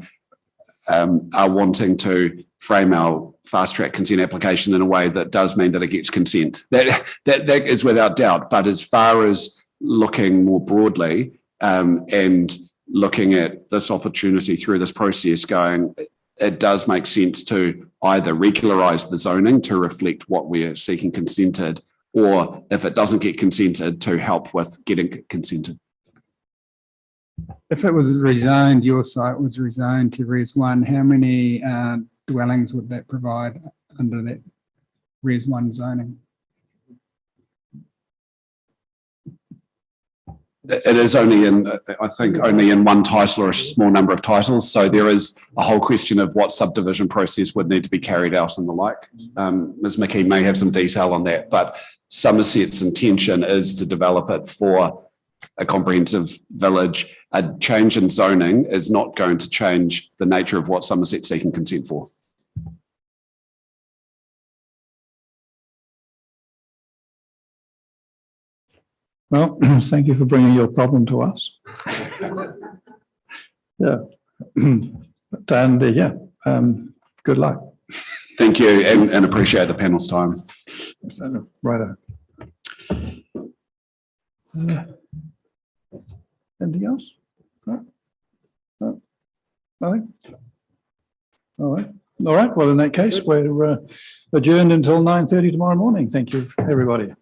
wanting to frame our fast track consent application in a way that does mean that it gets consent. That is without doubt. But as far as looking more broadly and looking at this opportunity through this process going, it does make sense to either regularise the zoning to reflect what we're seeking consented, or if it doesn't get consented, to help with getting consented. If it was rezoned, your site was rezoned to Res 1, how many dwellings would that provide under that Res 1 zoning? It is only in, I think, only in one title or a small number of titles. So there is a whole question of what subdivision process would need to be carried out and the like. Ms. McKee may have some detail on that, but Somerset's intention is to develop it for a comprehensive village. A change in zoning is not going to change the nature of what Somerset's seeking consent for. Well, thank you for bringing your problem to us. Yeah. And good luck. Thank you, and appreciate the panel's time. So, righto. Anything else? No? No? Nothing? All right. All right. Well, in that case, we're adjourned until 9:30 tomorrow morning. Thank you, everybody.